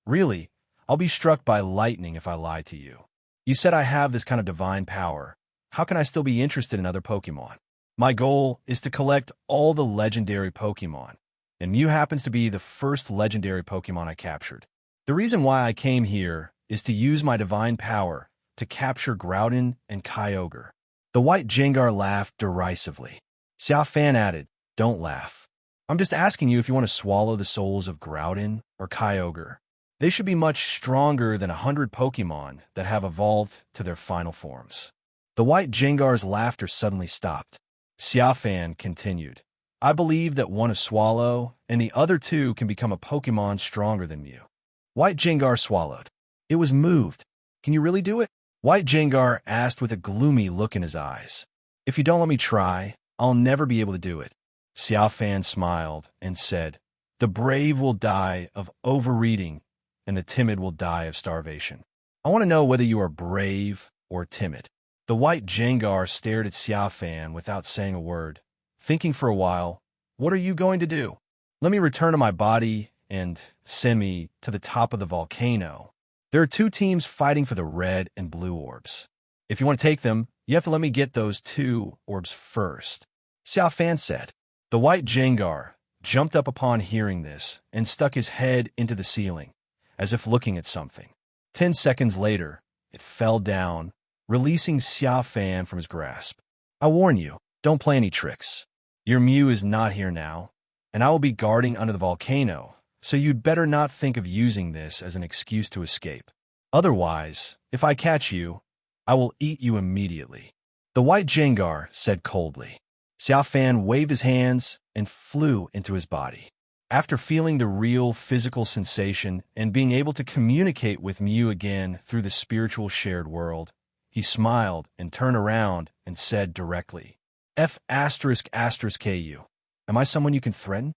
Really, I'll be struck by lightning if I lie to you. You said I have this kind of divine power. How can I still be interested in other Pokémon? My goal is to collect all the legendary Pokémon, and Mew happens to be the first legendary Pokémon I captured. The reason why I came here is to use my divine power to capture Groudon and Kyogre. The white Jengar laughed derisively. Xia Fan added, "Don't laugh. I'm just asking you if you want to swallow the souls of Groudon or Kyogre. They should be much stronger than 100 Pokémon that have evolved to their final forms." The white Jengar's laughter suddenly stopped. Xia Fan continued, "I believe that one is Swallow, and the other two can become a Pokémon stronger than Mew." White Jengar swallowed. It was moved. "Can you really do it?" White Jengar asked with a gloomy look in his eyes. "If you don't let me try, I'll never be able to do it." Xia Fan smiled and said, "The brave will die of overeating, and the timid will die of starvation. I want to know whether you are brave or timid." The white Jengar stared at Xia Fan without saying a word, thinking for a while, "What are you going to do? Let me return to my body and send me to the top of the volcano. There are two teams fighting for the red and blue orbs. If you want to take them, you have to let me get those two orbs first." Xia Fan said. The white Jengar jumped up upon hearing this and stuck his head into the ceiling, as if looking at something. 10 seconds later, it fell down, releasing Xia Fan from his grasp. "I warn you, don't play any tricks. Your Mew is not here now, and I will be guarding under the volcano, so you'd better not think of using this as an excuse to escape. Otherwise, if I catch you, I will eat you immediately." The white Jengar said coldly. Xia Fan waved his hands and flew into his body. After feeling the real physical sensation and being able to communicate with Mew again through the spiritual shared world, he smiled and turned around and said directly, "F***KU. Am I someone you can threaten?"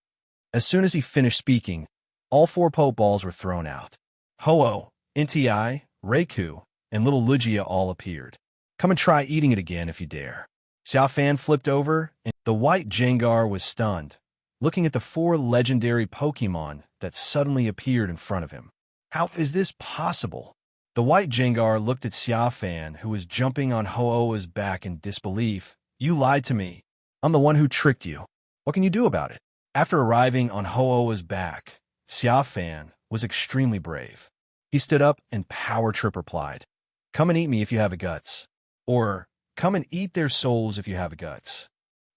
As soon as he finished speaking, all 4 Pokeballs were thrown out. Ho-Oh, Nti, Raikou, and little Lugia all appeared. "Come and try eating it again if you dare." Xia Fan flipped over, and the white Jengar was stunned, looking at the 4 legendary Pokemon that suddenly appeared in front of him. How is this possible? The white Jengar looked at Xia Fan, who was jumping on Ho-Oh's back in disbelief. "You lied to me. I'm the one who tricked you. What can you do about it?" After arriving on Ho-Oh's back, Xia Fan was extremely brave. He stood up and Power Trip replied, "Come and eat me if you have the guts." Or, "Come and eat their souls if you have the guts."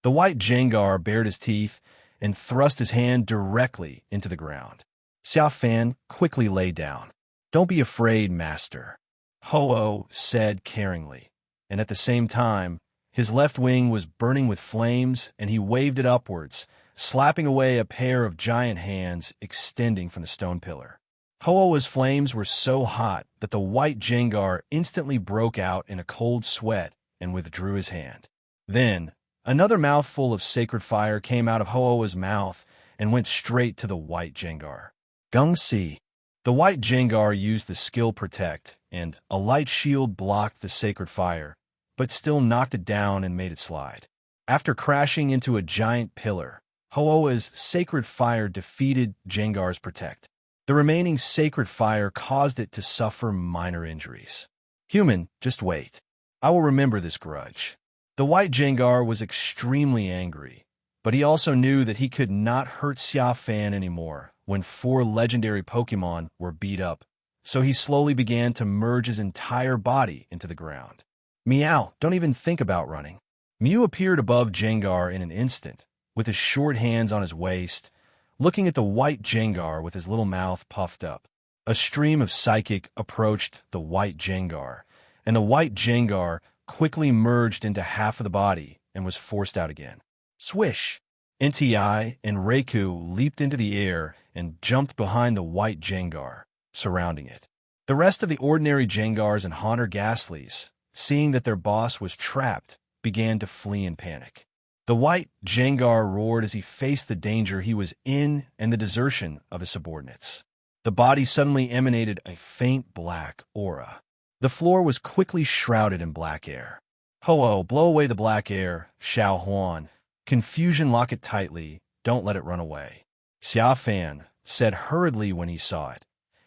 The white Jengar bared his teeth and thrust his hand directly into the ground. Xia Fan quickly lay down. "Don't be afraid, master," Ho-Oh said caringly, and at the same time, his left wing was burning with flames and he waved it upwards, slapping away a pair of giant hands extending from the stone pillar. Ho-Oh's flames were so hot that the white Jengar instantly broke out in a cold sweat and withdrew his hand. Then, another mouthful of sacred fire came out of Ho-Oh's mouth and went straight to the white Jengar. Gung Si. The white Jengar used the skill Protect, and a light shield blocked the sacred fire, but still knocked it down and made it slide. After crashing into a giant pillar, Ho-Oh's sacred fire defeated Jengar's Protect. The remaining sacred fire caused it to suffer minor injuries. "Human, just wait. I will remember this grudge." The white Jengar was extremely angry, but he also knew that he could not hurt Xia Fan anymore when 4 legendary Pokemon were beat up, so he slowly began to merge his entire body into the ground. "Meow, don't even think about running." Mew appeared above Jengar in an instant, with his short hands on his waist, looking at the white Jengar with his little mouth puffed up. A stream of Psychic approached the white Jengar, and the white Jengar quickly merged into half of the body and was forced out again. Swish! Nti and Raikou leaped into the air and jumped behind the white Jengar, surrounding it. The rest of the ordinary Jengars and Haunter Ghastlies, seeing that their boss was trapped, began to flee in panic. The white Jengar roared as he faced the danger he was in and the desertion of his subordinates. The body suddenly emanated a faint black aura. The floor was quickly shrouded in black air. Ho-Oh, blow away the black air, Xiao Huan. Confusion, lock it tightly, don't let it run away. Xia Fan said hurriedly when he saw it,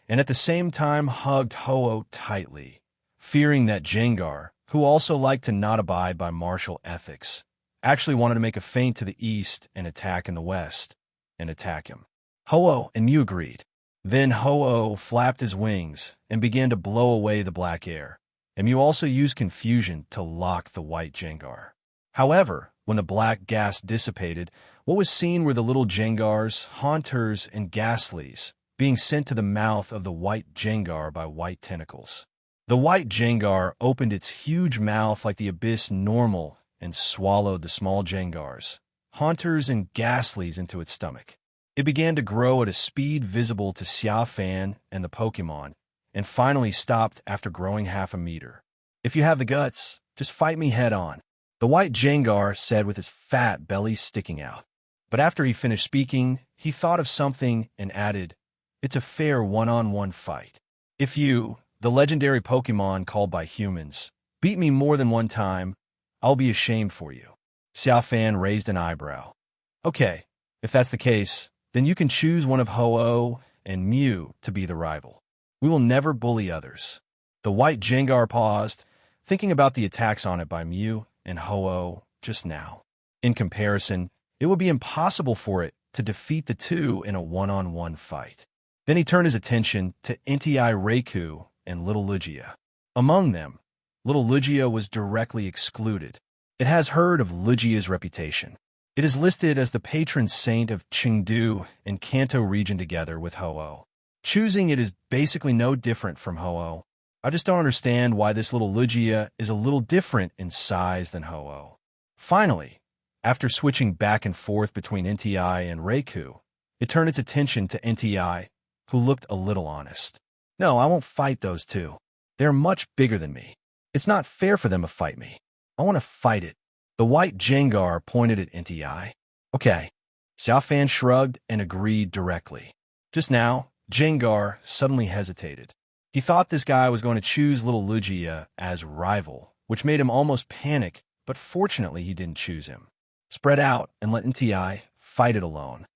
and at the same time hugged Ho-Oh tightly, fearing that Jengar, who also liked to not abide by martial ethics, actually wanted to make a feint to the east and attack in the west, and attack him. Ho-Oh and Mew agreed. Then Ho-Oh flapped his wings and began to blow away the black air, and Mew also used confusion to lock the white Jengar. However, when the black gas dissipated, what was seen were the little Jengars, Haunters, and Ghastlies being sent to the mouth of the white Jengar by white tentacles. The white Jengar opened its huge mouth like the abyss normal and swallowed the small Jengars, Haunters, and Ghastlies into its stomach. It began to grow at a speed visible to Xia Fan and the Pokémon, and finally stopped after growing half a meter. If you have the guts, just fight me head on, the white Jengar said with his fat belly sticking out. But after he finished speaking, he thought of something and added, "It's a fair one-on-one fight. If you, the legendary Pokémon called by humans, beat me more than one time, I'll be ashamed for you." Xia Fan raised an eyebrow. "Okay, if that's the case, then you can choose one of Ho-Oh and Mew to be the rival. We will never bully others." The white Jengar paused, thinking about the attacks on it by Mew and Ho-Oh just now. In comparison, it would be impossible for it to defeat the two in a one-on-one fight. Then he turned his attention to Entei Reiku and little Lugia. Among them, little Lugia was directly excluded. It has heard of Lugia's reputation. It is listed as the patron saint of Chengdu and Kanto region together with Ho-Oh. Choosing it is basically no different from Ho-Oh. I just don't understand why this little Lugia is a little different in size than Ho-Oh. Finally, after switching back and forth between Entei and Reiku, it turned its attention to Entei, who looked a little honest. "No, I won't fight those two. They're much bigger than me. It's not fair for them to fight me. I want to fight it." The white Jengar pointed at Entei. "Okay." Xia Fan shrugged and agreed directly. Just now, Jengar suddenly hesitated. He thought this guy was going to choose little Lugia as rival, which made him almost panic, but fortunately he didn't choose him. "Spread out and let Entei fight it alone."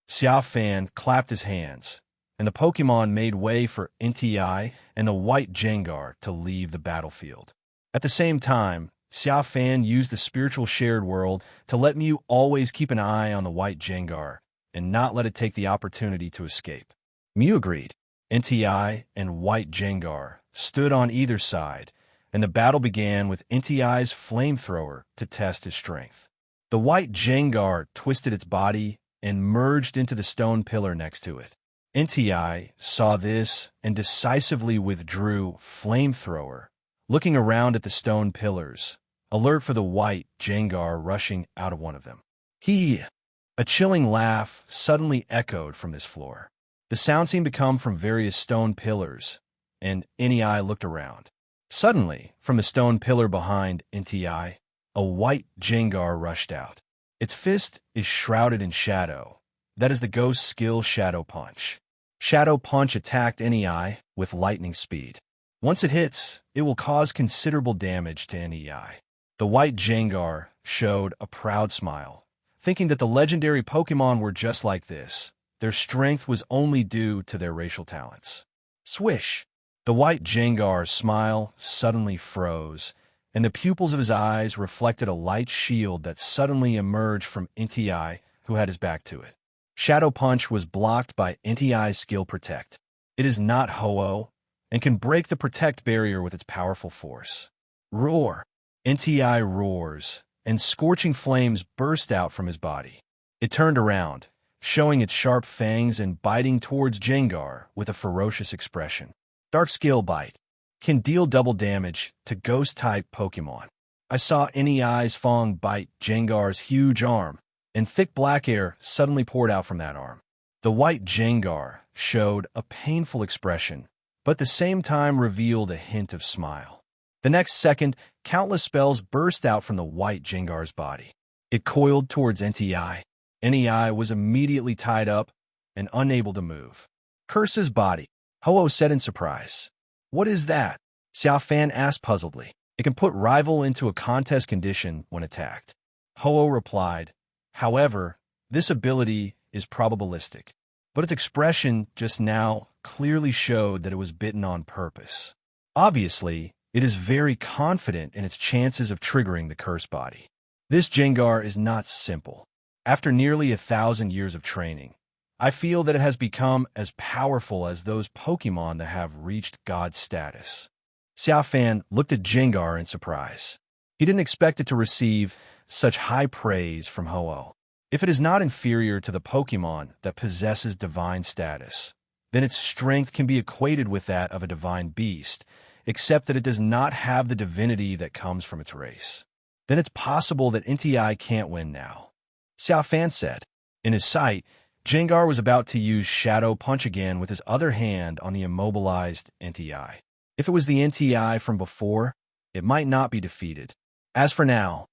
Xia Fan clapped his hands, and the Pokémon made way for Entei and the white Jengar to leave the battlefield. At the same time, Xia Fan used the spiritual shared world to let Mew always keep an eye on the white Jengar and not let it take the opportunity to escape. Mew agreed. Entei and white Jengar stood on either side, and the battle began with Entei's flamethrower to test his strength. The white Jengar twisted its body and merged into the stone pillar next to it. Entei saw this and decisively withdrew flamethrower, looking around at the stone pillars, alert for the white Jengar rushing out of one of them. A chilling laugh suddenly echoed from this floor. The sound seemed to come from various stone pillars, and Entei looked around. Suddenly, from the stone pillar behind Entei, a white Jengar rushed out. Its fist is shrouded in shadow. That is the ghost skill Shadow Punch. Shadow Punch attacked Entei with lightning speed. Once it hits, it will cause considerable damage to Entei. The white Jengar showed a proud smile, thinking that the legendary Pokémon were just like this. Their strength was only due to their racial talents. Swish! The white Jengar's smile suddenly froze, and the pupils of his eyes reflected a light shield that suddenly emerged from Entei, who had his back to it. Shadow Punch was blocked by Entei's skill Protect. It is not Ho-Oh, and can break the Protect barrier with its powerful force. Roar! Entei roars, and scorching flames burst out from his body. It turned around, showing its sharp fangs and biting towards Jengar with a ferocious expression. Dark Skill Bite can deal double damage to ghost-type Pokémon. I saw Entei's Fang bite Jengar's huge arm, and thick black air suddenly poured out from that arm. The white Jengar showed a painful expression, but at the same time revealed a hint of smile. The next second, countless spells burst out from the white Jengar's body. It coiled towards NTI. NEI was immediately tied up and unable to move. "Curse his body," Ho-Oh said in surprise. "What is that?" Xia Fan asked puzzledly. "It can put rival into a contest condition when attacked." Ho-Oh replied, "However, this ability is probabilistic." But its expression just now clearly showed that it was bitten on purpose. Obviously, it is very confident in its chances of triggering the curse body. This Jengar is not simple. After nearly 1,000 years of training, I feel that it has become as powerful as those Pokémon that have reached God status. Xia Fan looked at Jengar in surprise. He didn't expect it to receive such high praise from Ho-Oh. If it is not inferior to the Pokémon that possesses divine status, then its strength can be equated with that of a divine beast, except that it does not have the divinity that comes from its race. Then it's possible that NTI can't win now, Xia Fan said. In his sight, Jengar was about to use Shadow Punch again with his other hand on the immobilized NTI. If it was the NTI from before, it might not be defeated. As for now,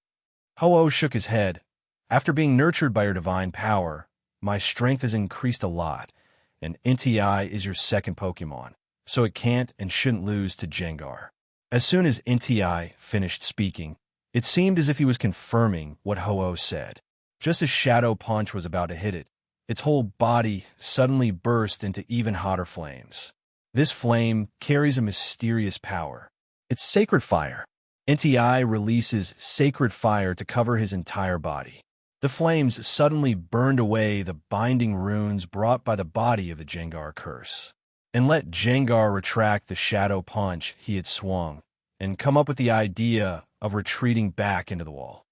Ho-Oh shook his head. "After being nurtured by your divine power, my strength has increased a lot, and NTI is your second Pokémon, so it can't and shouldn't lose to Jengar." As soon as NTI finished speaking, it seemed as if he was confirming what Ho-Oh said. Just as Shadow Punch was about to hit it, its whole body suddenly burst into even hotter flames. This flame carries a mysterious power. It's sacred fire. NTI releases sacred fire to cover his entire body. The flames suddenly burned away the binding runes brought by the body of the Jengar curse, and let Jengar retract the Shadow Punch he had swung, and come up with the idea of retreating back into the wall.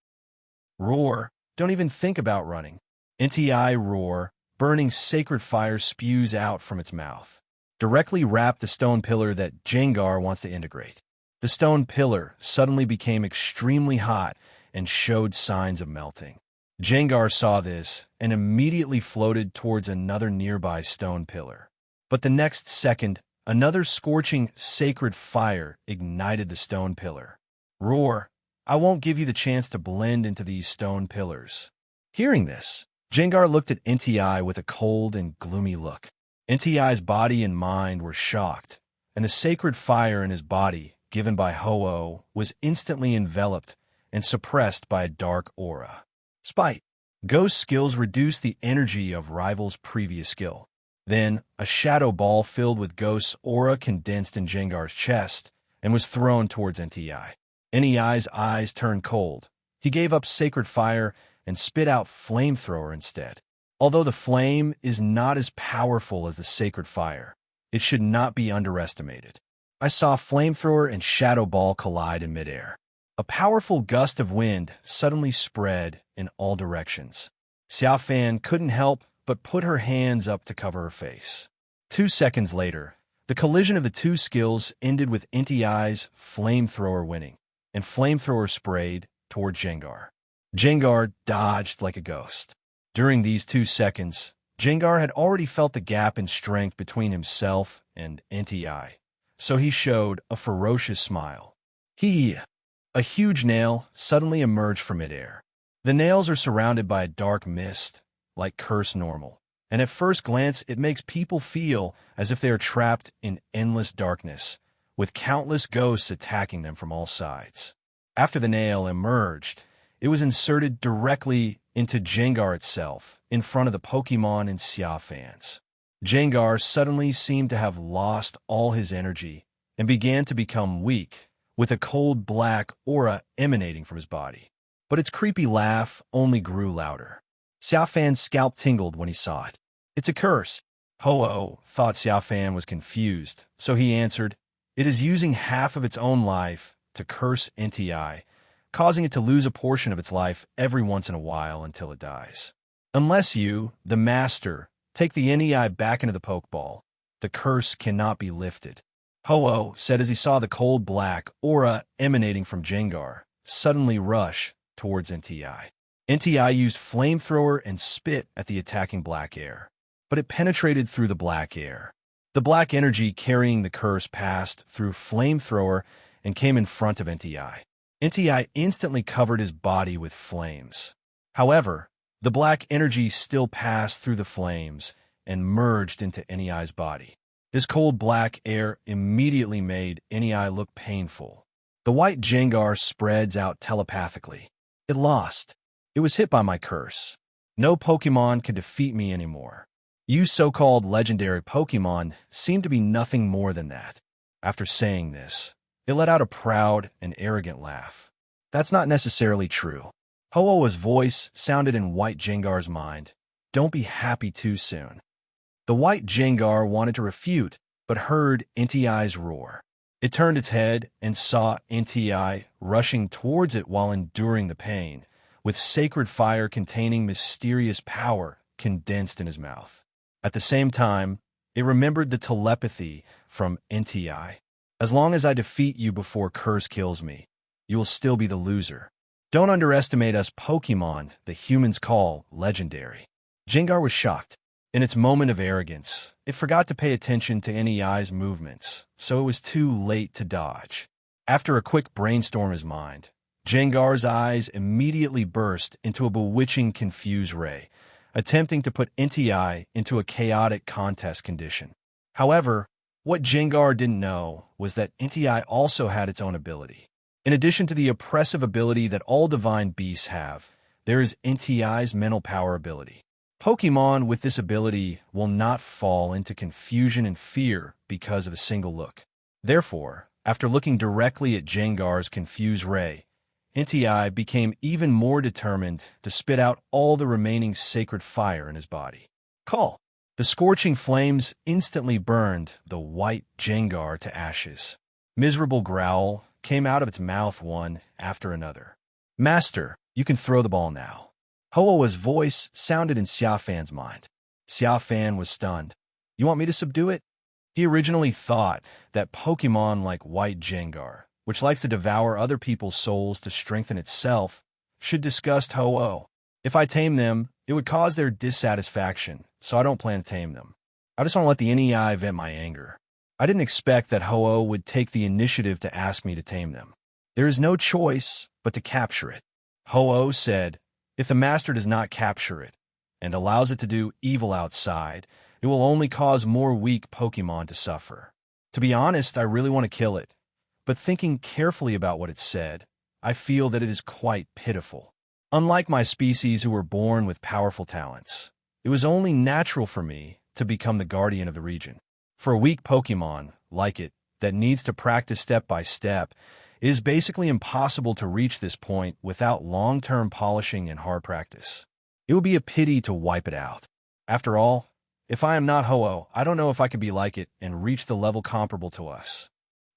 "Roar! Don't even think about running." NTI roar, burning sacred fire spews out from its mouth. Directly wrap the stone pillar that Jengar wants to integrate. The stone pillar suddenly became extremely hot and showed signs of melting. Jengar saw this and immediately floated towards another nearby stone pillar. But the next second, another scorching sacred fire ignited the stone pillar. "Roar! I won't give you the chance to blend into these stone pillars." Hearing this, Jengar looked at NTI with a cold and gloomy look. NTI's body and mind were shocked, and the sacred fire in his body, given by Ho-Oh, was instantly enveloped and suppressed by a dark aura. Spite. Ghost skills reduce the energy of rival's previous skill. Then, a shadow ball filled with Ghost's aura condensed in Jengar's chest and was thrown towards NTI. NEI's eyes turned cold. He gave up sacred fire and spit out flamethrower instead. Although the flame is not as powerful as the sacred fire, it should not be underestimated. I saw flamethrower and shadow ball collide in midair. A powerful gust of wind suddenly spread in all directions. Xia Fan couldn't help but put her hands up to cover her face. 2 seconds later, the collision of the two skills ended with NTI's flamethrower winning, and flamethrower sprayed toward Jengar. Jengar dodged like a ghost. During these 2 seconds, Jengar had already felt the gap in strength between himself and NTI, so he showed a ferocious smile. A huge nail suddenly emerged from midair. The nails are surrounded by a dark mist, like curse normal, and at first glance it makes people feel as if they are trapped in endless darkness, with countless ghosts attacking them from all sides. After the nail emerged, it was inserted directly into Jengar itself, in front of the Pokémon and Xia Fans. Jengar suddenly seemed to have lost all his energy and began to become weak, with a cold black aura emanating from his body. But its creepy laugh only grew louder. Xia Fan's scalp tingled when he saw it. "It's a curse." Ho-Oh thought Xia Fan was confused, so he answered, "It is using half of its own life to curse NTI, causing it to lose a portion of its life every once in a while until it dies. Unless you, the master, take the NEI back into the Pokeball, the curse cannot be lifted." Ho-Oh said as he saw the cold black aura emanating from Jengar suddenly rush towards NTI. NTI used flamethrower and spit at the attacking black air, but it penetrated through the black air. The black energy carrying the curse passed through Flamethrower and came in front of NTI. NTI instantly covered his body with flames. However, the black energy still passed through the flames and merged into NEI's body. This cold black air immediately made NEI look painful. The white Jengar spreads out telepathically. It lost. It was hit by my curse. No Pokémon could defeat me anymore. You so-called legendary Pokémon seem to be nothing more than that. After saying this, it let out a proud and arrogant laugh. That's not necessarily true. Ho-Oh's voice sounded in White Jengar's mind. Don't be happy too soon. The White Jengar wanted to refute, but heard NTI's roar. It turned its head and saw NTI rushing towards it while enduring the pain, with sacred fire containing mysterious power condensed in his mouth. At the same time, it remembered the telepathy from NTI. As long as I defeat you before Curse kills me, you will still be the loser. Don't underestimate us Pokémon the humans call legendary. Jengar was shocked. In its moment of arrogance, it forgot to pay attention to NEI's movements, so it was too late to dodge. After a quick brainstorm in his mind, Jengar's eyes immediately burst into a bewitching confused ray, attempting to put NTI into a chaotic contest condition. However, what Jengar didn't know was that NTI also had its own ability. In addition to the oppressive ability that all divine beasts have, there is NTI's mental power ability. Pokémon with this ability will not fall into confusion and fear because of a single look. Therefore, after looking directly at Jengar's confused ray, NTI became even more determined to spit out all the remaining sacred fire in his body. Call! The scorching flames instantly burned the white Jengar to ashes. Miserable growl came out of its mouth one after another. Master, you can throw the ball now. Ho-Oh's voice sounded in Xia Fan's mind. Xia Fan was stunned. You want me to subdue it? He originally thought that Pokémon like White Jengar, which likes to devour other people's souls to strengthen itself, should disgust Ho-Oh. If I tame them, it would cause their dissatisfaction, so I don't plan to tame them. I just want to let the NEI vent my anger. I didn't expect that Ho-Oh would take the initiative to ask me to tame them. There is no choice but to capture it. Ho-Oh said, if the master does not capture it and allows it to do evil outside, it will only cause more weak Pokémon to suffer. To be honest, I really want to kill it, but thinking carefully about what it said, I feel that it is quite pitiful. Unlike my species who were born with powerful talents, it was only natural for me to become the guardian of the region. For a weak Pokémon, like it, that needs to practice step by step, it is basically impossible to reach this point without long-term polishing and hard practice. It would be a pity to wipe it out. After all, if I am not Ho-Oh, I don't know if I could be like it and reach the level comparable to us.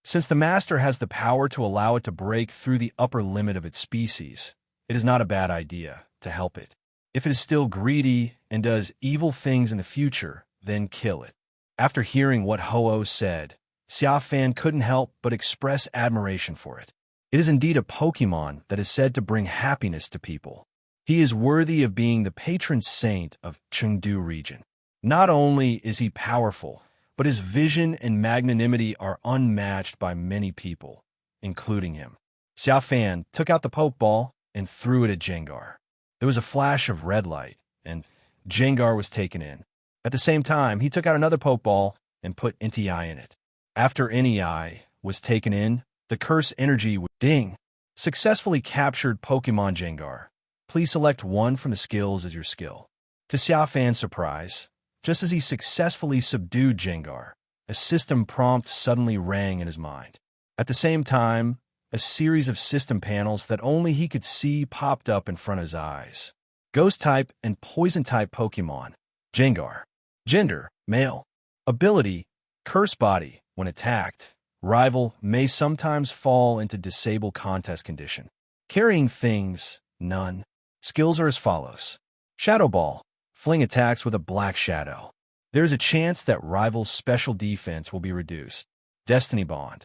Since the master has the power to allow it to break through the upper limit of its species, it is not a bad idea to help it. If it is still greedy and does evil things in the future, then kill it. After hearing what Ho-Oh said, Xia Fan couldn't help but express admiration for it. It is indeed a Pokémon that is said to bring happiness to people. He is worthy of being the patron saint of Chengdu region. Not only is he powerful, but his vision and magnanimity are unmatched by many people, including him. Xia Fan took out the Pokeball and threw it at Jengar. There was a flash of red light, and Jengar was taken in. At the same time, he took out another Pokeball and put NTI in it. After NEI was taken in, the curse energy would ding. Successfully captured Pokémon Jengar. Please select one from the skills as your skill. To Xia Fan's surprise, just as he successfully subdued Jengar, a system prompt suddenly rang in his mind. At the same time, a series of system panels that only he could see popped up in front of his eyes. Ghost-type and Poison-type Pokémon. Jengar. Gender, male. Ability, Curse Body. When attacked, rival may sometimes fall into disable contest condition. Carrying things, none. Skills are as follows. Shadow Ball. Fling attacks with a black shadow. There is a chance that rival's special defense will be reduced. Destiny Bond.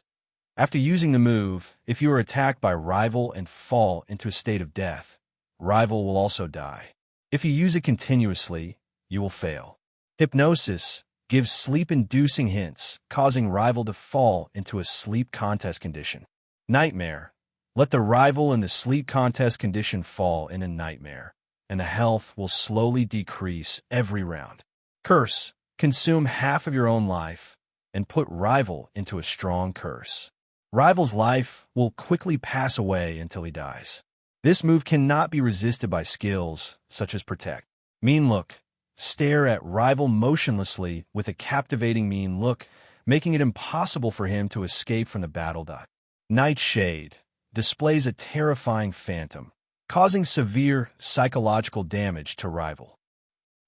After using the move, if you are attacked by rival and fall into a state of death, rival will also die. If you use it continuously, you will fail. Hypnosis. gives sleep-inducing hints, causing rival to fall into a sleep contest condition. Nightmare. Let the rival in the sleep contest condition fall in a nightmare, and the health will slowly decrease every round. Curse. Consume half of your own life and put rival into a strong curse. Rival's life will quickly pass away until he dies. This move cannot be resisted by skills such as Protect. Mean Look. Stare at rival motionlessly with a captivating mean look, making it impossible for him to escape from the battle. Nightshade. Displays a terrifying phantom, causing severe psychological damage to rival.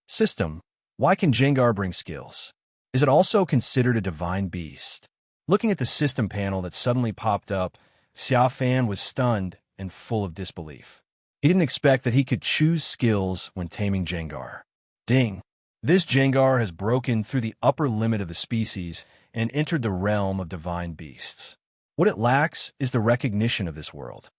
System. Why can Jengar bring skills? Is it also considered a divine beast? Looking at the system panel that suddenly popped up, Xia Fan was stunned and full of disbelief. He didn't expect that he could choose skills when taming Jengar. Ding! This Jengar has broken through the upper limit of the species and entered the realm of divine beasts. What it lacks is the recognition of this world.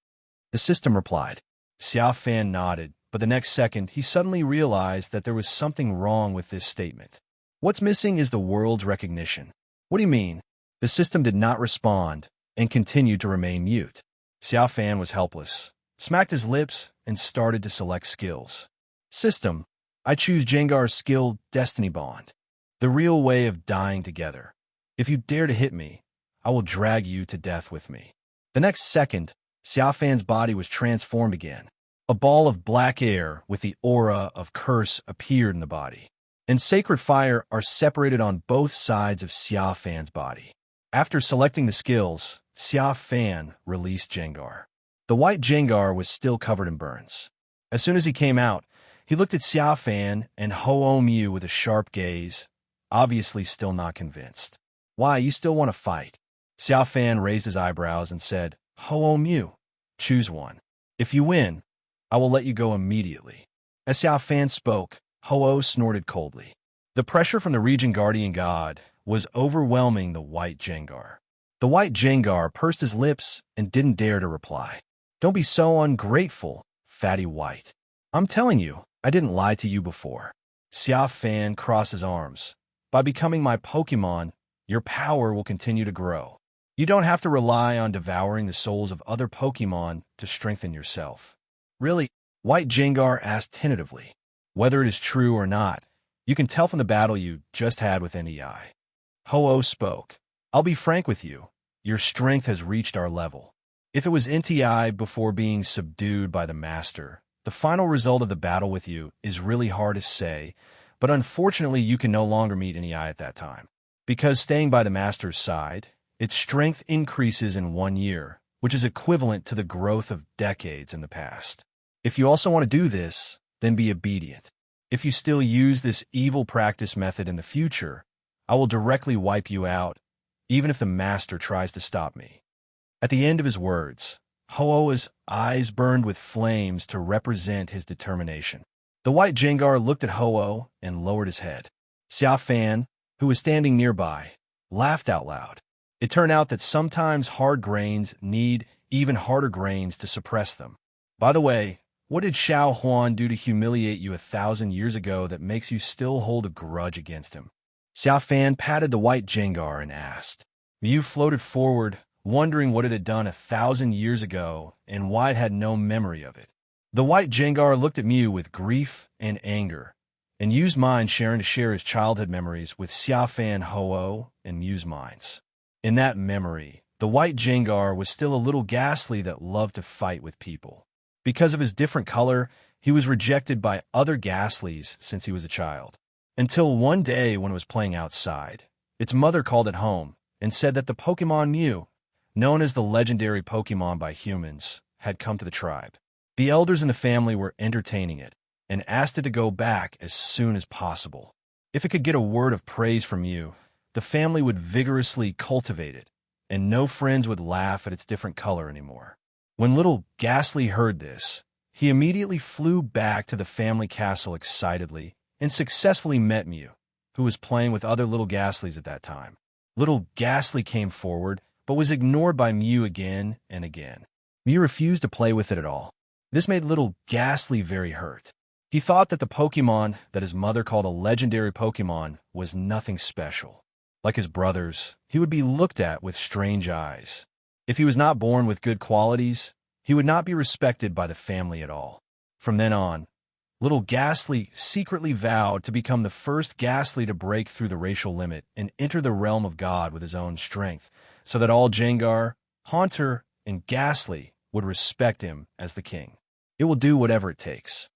The system replied. Xia Fan nodded, but the next second he suddenly realized that there was something wrong with this statement. What's missing is the world's recognition. What do you mean? The system did not respond and continued to remain mute. Xia Fan was helpless, smacked his lips, and started to select skills. System. I choose Jengar's skill, Destiny Bond. The real way of dying together. If you dare to hit me, I will drag you to death with me. The next second, Xia Fan's body was transformed again. A ball of black air with the aura of curse appeared in the body, and sacred fire are separated on both sides of Xia Fan's body. After selecting the skills, Xia Fan released Jengar. The white Jengar was still covered in burns. As soon as he came out, he looked at Xia Fan and Ho-Oh Mew with a sharp gaze, obviously still not convinced. Why, you still want to fight? Xia Fan raised his eyebrows and said, Ho-Oh Mew, choose one. If you win, I will let you go immediately. As Xia Fan spoke, Ho-Oh snorted coldly. The pressure from the Region Guardian God was overwhelming the white Jengar. The white Jengar pursed his lips and didn't dare to reply. Don't be so ungrateful, fatty white. I'm telling you, I didn't lie to you before. Xia Fan crossed his arms. By becoming my Pokémon, your power will continue to grow. You don't have to rely on devouring the souls of other Pokémon to strengthen yourself. Really? White Jengar asked tentatively. Whether it is true or not, you can tell from the battle you just had with NEI. Ho-Oh spoke. I'll be frank with you. Your strength has reached our level. If it was NTI before being subdued by the Master, the final result of the battle with you is really hard to say, but unfortunately you can no longer meet NEI at that time. Because staying by the Master's side, its strength increases in 1 year, which is equivalent to the growth of decades in the past. If you also want to do this, then be obedient. If you still use this evil practice method in the future, I will directly wipe you out, even if the Master tries to stop me. At the end of his words, Ho-Oh's eyes burned with flames to represent his determination. The white Jengar looked at Ho-Oh and lowered his head. Xia Fan, who was standing nearby, laughed out loud. It turned out that sometimes hard grains need even harder grains to suppress them. By the way, what did Xiao Huan do to humiliate you 1,000 years ago that makes you still hold a grudge against him? Xia Fan patted the white Jengar and asked. Mew floated forward, wondering what it had done 1,000 years ago and why it had no memory of it. The white Jengar looked at Mew with grief and anger, and used mind sharing to share his childhood memories with Xia Fan, Ho-Oh, and Mew's minds. In that memory, the white Jengar was still a little ghastly that loved to fight with people. Because of his different color, he was rejected by other ghastlies since he was a child. Until one day when it was playing outside, its mother called it home and said that the Pokémon Mew, known as the legendary Pokémon by humans, had come to the tribe. The elders in the family were entertaining it and asked it to go back as soon as possible. If it could get a word of praise from you, the family would vigorously cultivate it, and no friends would laugh at its different color anymore. When little Ghastly heard this, he immediately flew back to the family castle excitedly and successfully met Mew, who was playing with other little Ghastlies at that time. Little Ghastly came forward, but was ignored by Mew again and again. Mew refused to play with it at all. This made little Ghastly very hurt. He thought that the Pokémon that his mother called a legendary Pokémon was nothing special. Like his brothers, he would be looked at with strange eyes. If he was not born with good qualities, he would not be respected by the family at all. From then on, little Ghastly secretly vowed to become the first Ghastly to break through the racial limit and enter the realm of God with his own strength, so that all Jengar, Haunter, and Ghastly would respect him as the king. It will do whatever it takes.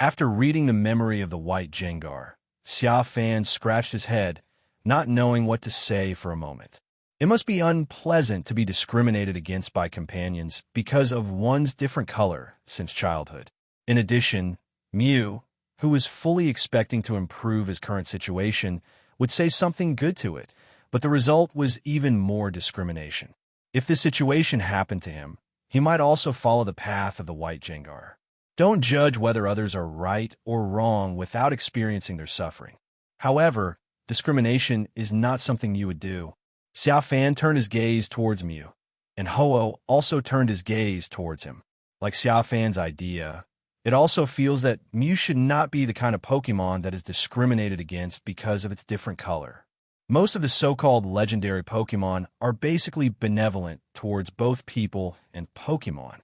After reading the memory of the white Jengar, Xia Fan scratched his head, not knowing what to say for a moment. It must be unpleasant to be discriminated against by companions because of one's different color since childhood. In addition, Mew, who was fully expecting to improve his current situation, would say something good to it, but the result was even more discrimination. If this situation happened to him, he might also follow the path of the white Jengar. Don't judge whether others are right or wrong without experiencing their suffering. However, discrimination is not something you would do. Xia Fan turned his gaze towards Mew, and Ho-Oh also turned his gaze towards him. Like Xia Fan's idea, it also feels that Mew should not be the kind of Pokémon that is discriminated against because of its different color. Most of the so-called legendary Pokémon are basically benevolent towards both people and Pokémon.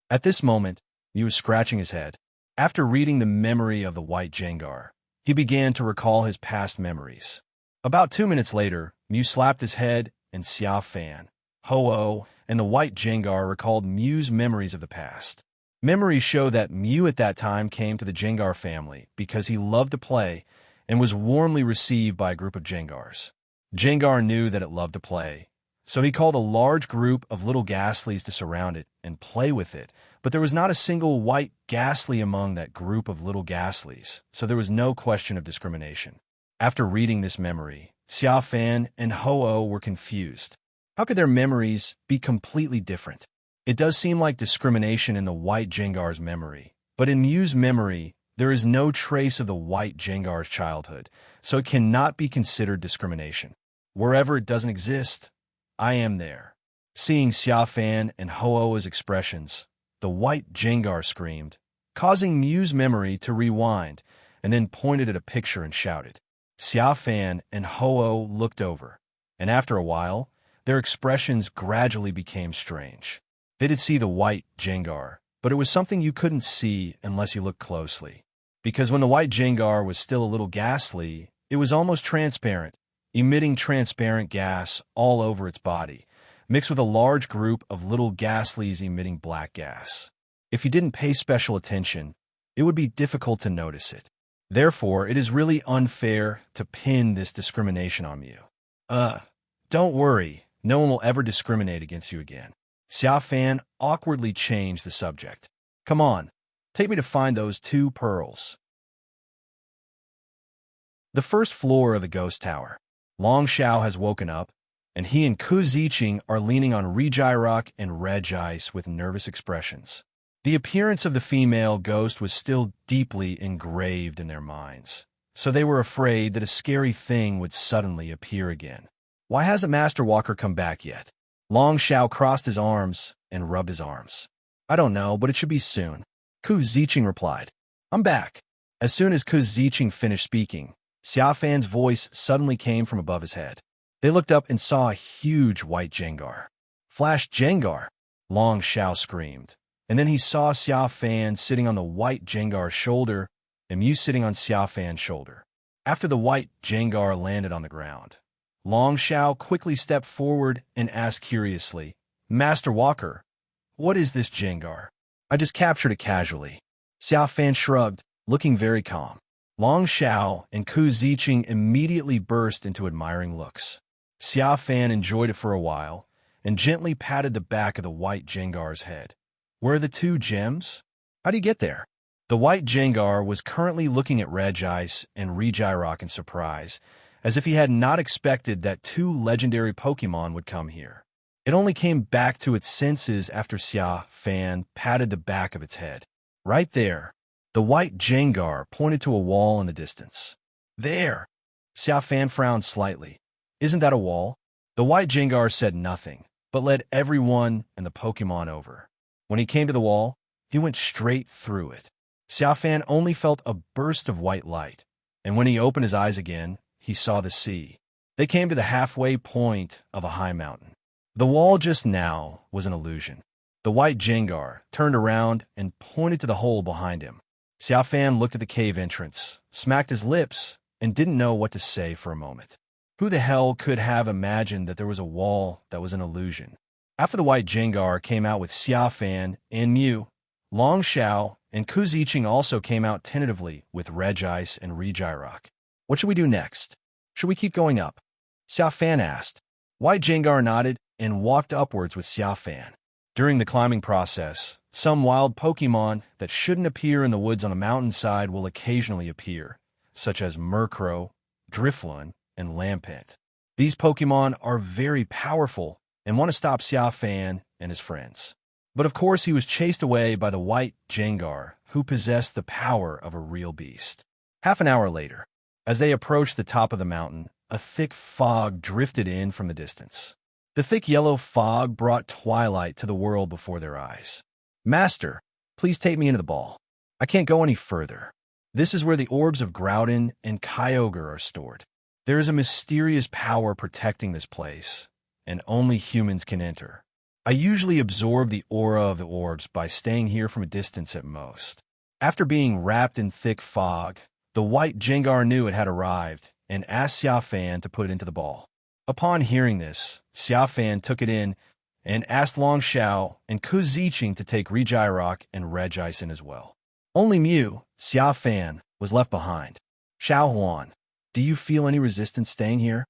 At this moment, Mew was scratching his head. After reading the memory of the white Jengar, he began to recall his past memories. About 2 minutes later, Mew slapped his head, and Xia Fan, Ho-Oh, and the white Jengar recalled Mew's memories of the past. Memories show that Mew at that time came to the Jengar family because he loved to play and was warmly received by a group of Jengars. Jengar knew that it loved to play, so he called a large group of little Ghastlies to surround it and play with it, but there was not a single white Ghastly among that group of little Ghastlies, so there was no question of discrimination. After reading this memory, Xia Fan and Ho-Oh were confused. How could their memories be completely different? It does seem like discrimination in the white Jengar's memory, but in Mew's memory, there is no trace of the white Jengar's childhood, so it cannot be considered discrimination. Wherever it doesn't exist, I am there. Seeing Xia Fan and Ho-Oh's expressions, the white Jengar screamed, causing Mew's memory to rewind, and then pointed at a picture and shouted. Xia Fan and Ho-Oh looked over, and after a while, their expressions gradually became strange. They did see the white Jengar, but it was something you couldn't see unless you looked closely. Because when the white Jengar was still a little Ghastly, it was almost transparent, emitting transparent gas all over its body, mixed with a large group of little Ghastlies emitting black gas. If you didn't pay special attention, it would be difficult to notice it. Therefore, it is really unfair to pin this discrimination on you. Don't worry, no one will ever discriminate against you again. Xia Fan awkwardly changed the subject. Come on, take me to find those 2 pearls. The first floor of the ghost tower. Long Xiao has woken up, and he and Ku Ziqing are leaning on Regirock and Regice with nervous expressions. The appearance of the female ghost was still deeply engraved in their minds, so they were afraid that a scary thing would suddenly appear again. Why hasn't Master Walker come back yet? Long Xiao crossed his arms and rubbed his arms. I don't know, but it should be soon. Ku Ziqing replied. I'm back. As soon as Ku Ziqing finished speaking, Xia Fan's voice suddenly came from above his head. They looked up and saw a huge white Jengar. Flash Jengar! Long Xiao screamed. And then he saw Xia Fan sitting on the white Jengar's shoulder and Mew sitting on Xia Fan's shoulder. After the white Jengar landed on the ground, Long Xiao quickly stepped forward and asked curiously, Master Walker, what is this Jengar? I just captured it casually. Xia Fan shrugged, looking very calm. Long Xiao and Ku Ziqing immediately burst into admiring looks. Xia Fan enjoyed it for a while and gently patted the back of the white Jengar's head. Where are the 2 gems? How do you get there? The white Jengar was currently looking at Regice and Regirock in surprise, as if he had not expected that 2 legendary Pokémon would come here. It only came back to its senses after Xia Fan patted the back of its head. Right there, the white Jengar pointed to a wall in the distance. There! Xia Fan frowned slightly. Isn't that a wall? The white Jengar said nothing, but led everyone and the Pokémon over. When he came to the wall, he went straight through it. Xia Fan only felt a burst of white light, and when he opened his eyes again, he saw the sea. They came to the halfway point of a high mountain. The wall just now was an illusion. The white Jengar turned around and pointed to the hole behind him. Xia Fan looked at the cave entrance, smacked his lips, and didn't know what to say for a moment. Who the hell could have imagined that there was a wall that was an illusion? After the white Jengar came out with Xia Fan and Mew, Long Xiao and Ku Ziqing also came out tentatively with Regice and Regirock. What should we do next? Should we keep going up? Xia Fan asked. White Jengar nodded and walked upwards with Xia Fan. During the climbing process, some wild Pokémon that shouldn't appear in the woods on a mountainside will occasionally appear, such as Murkrow, Drifloon, and Lampent. These Pokémon are very powerful and want to stop Xia Fan and his friends. But of course he was chased away by the white Jengar, who possessed the power of a real beast. Half an hour later, as they approached the top of the mountain, a thick fog drifted in from the distance. The thick yellow fog brought twilight to the world before their eyes. Master, please take me into the ball. I can't go any further. This is where the orbs of Groudon and Kyogre are stored. There is a mysterious power protecting this place, and only humans can enter. I usually absorb the aura of the orbs by staying here from a distance at most. After being wrapped in thick fog, the white Jengar knew it had arrived and asked Xia Fan to put it into the ball. Upon hearing this, Xia Fan took it in and asked Long Xiao and Ku Ziqing to take Regirock and Regice in as well. Only Mew, Xia Fan, was left behind. Xiao Huan, do you feel any resistance staying here?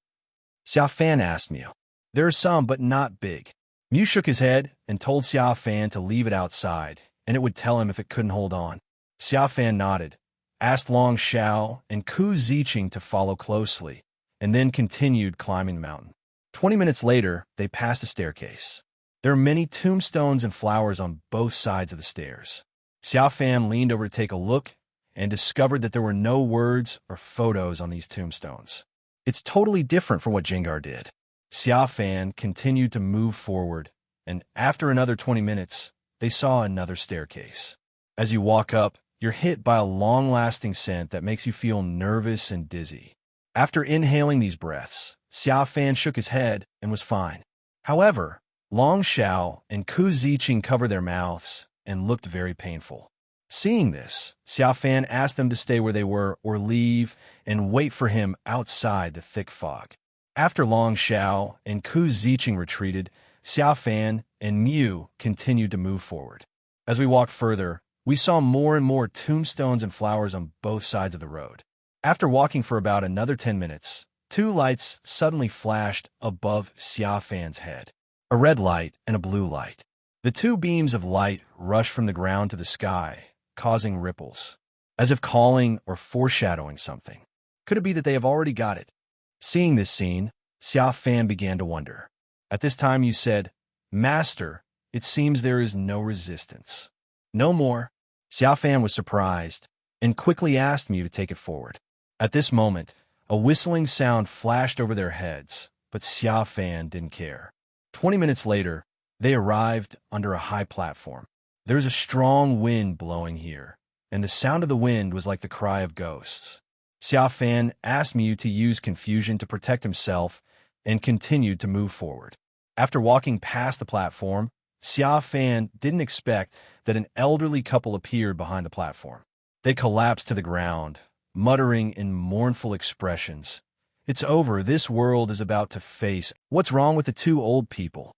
Xia Fan asked Mew. There are some, but not big. Mew shook his head and told Xia Fan to leave it outside, and it would tell him if it couldn't hold on. Xia Fan nodded, asked Long Xiao and Ku Ziqing to follow closely, and then continued climbing the mountain. 20 minutes later, they passed a staircase. There are many tombstones and flowers on both sides of the stairs. Xia Fan leaned over to take a look and discovered that there were no words or photos on these tombstones. It's totally different from what Jengar did. Xia Fan continued to move forward, and after another 20 minutes, they saw another staircase. As you walk up, you're hit by a long-lasting scent that makes you feel nervous and dizzy. After inhaling these breaths, Xia Fan shook his head and was fine. However, Long Xiao and Ku Ziqing covered their mouths and looked very painful. Seeing this, Xia Fan asked them to stay where they were or leave and wait for him outside the thick fog. After Long Xiao and Ku Ziqing retreated, Xia Fan and Mew continued to move forward. As we walked further, we saw more and more tombstones and flowers on both sides of the road. After walking for about another 10 minutes, two lights suddenly flashed above Xia Fan's head. A red light and a blue light. The two beams of light rushed from the ground to the sky, causing ripples, as if calling or foreshadowing something. Could it be that they have already got it? Seeing this scene, Xia Fan began to wonder. At this time you said, Master, it seems there is no resistance. No more. Xia Fan was surprised and quickly asked Mew to take it forward. At this moment, a whistling sound flashed over their heads, but Xia Fan didn't care. 20 minutes later, they arrived under a high platform. There was a strong wind blowing here, and the sound of the wind was like the cry of ghosts. Xia Fan asked Mew to use confusion to protect himself and continued to move forward. After walking past the platform, Xia Fan didn't expect that an elderly couple appeared behind the platform. They collapsed to the ground, muttering in mournful expressions. It's over. This world is about to face. What's wrong with the two old people?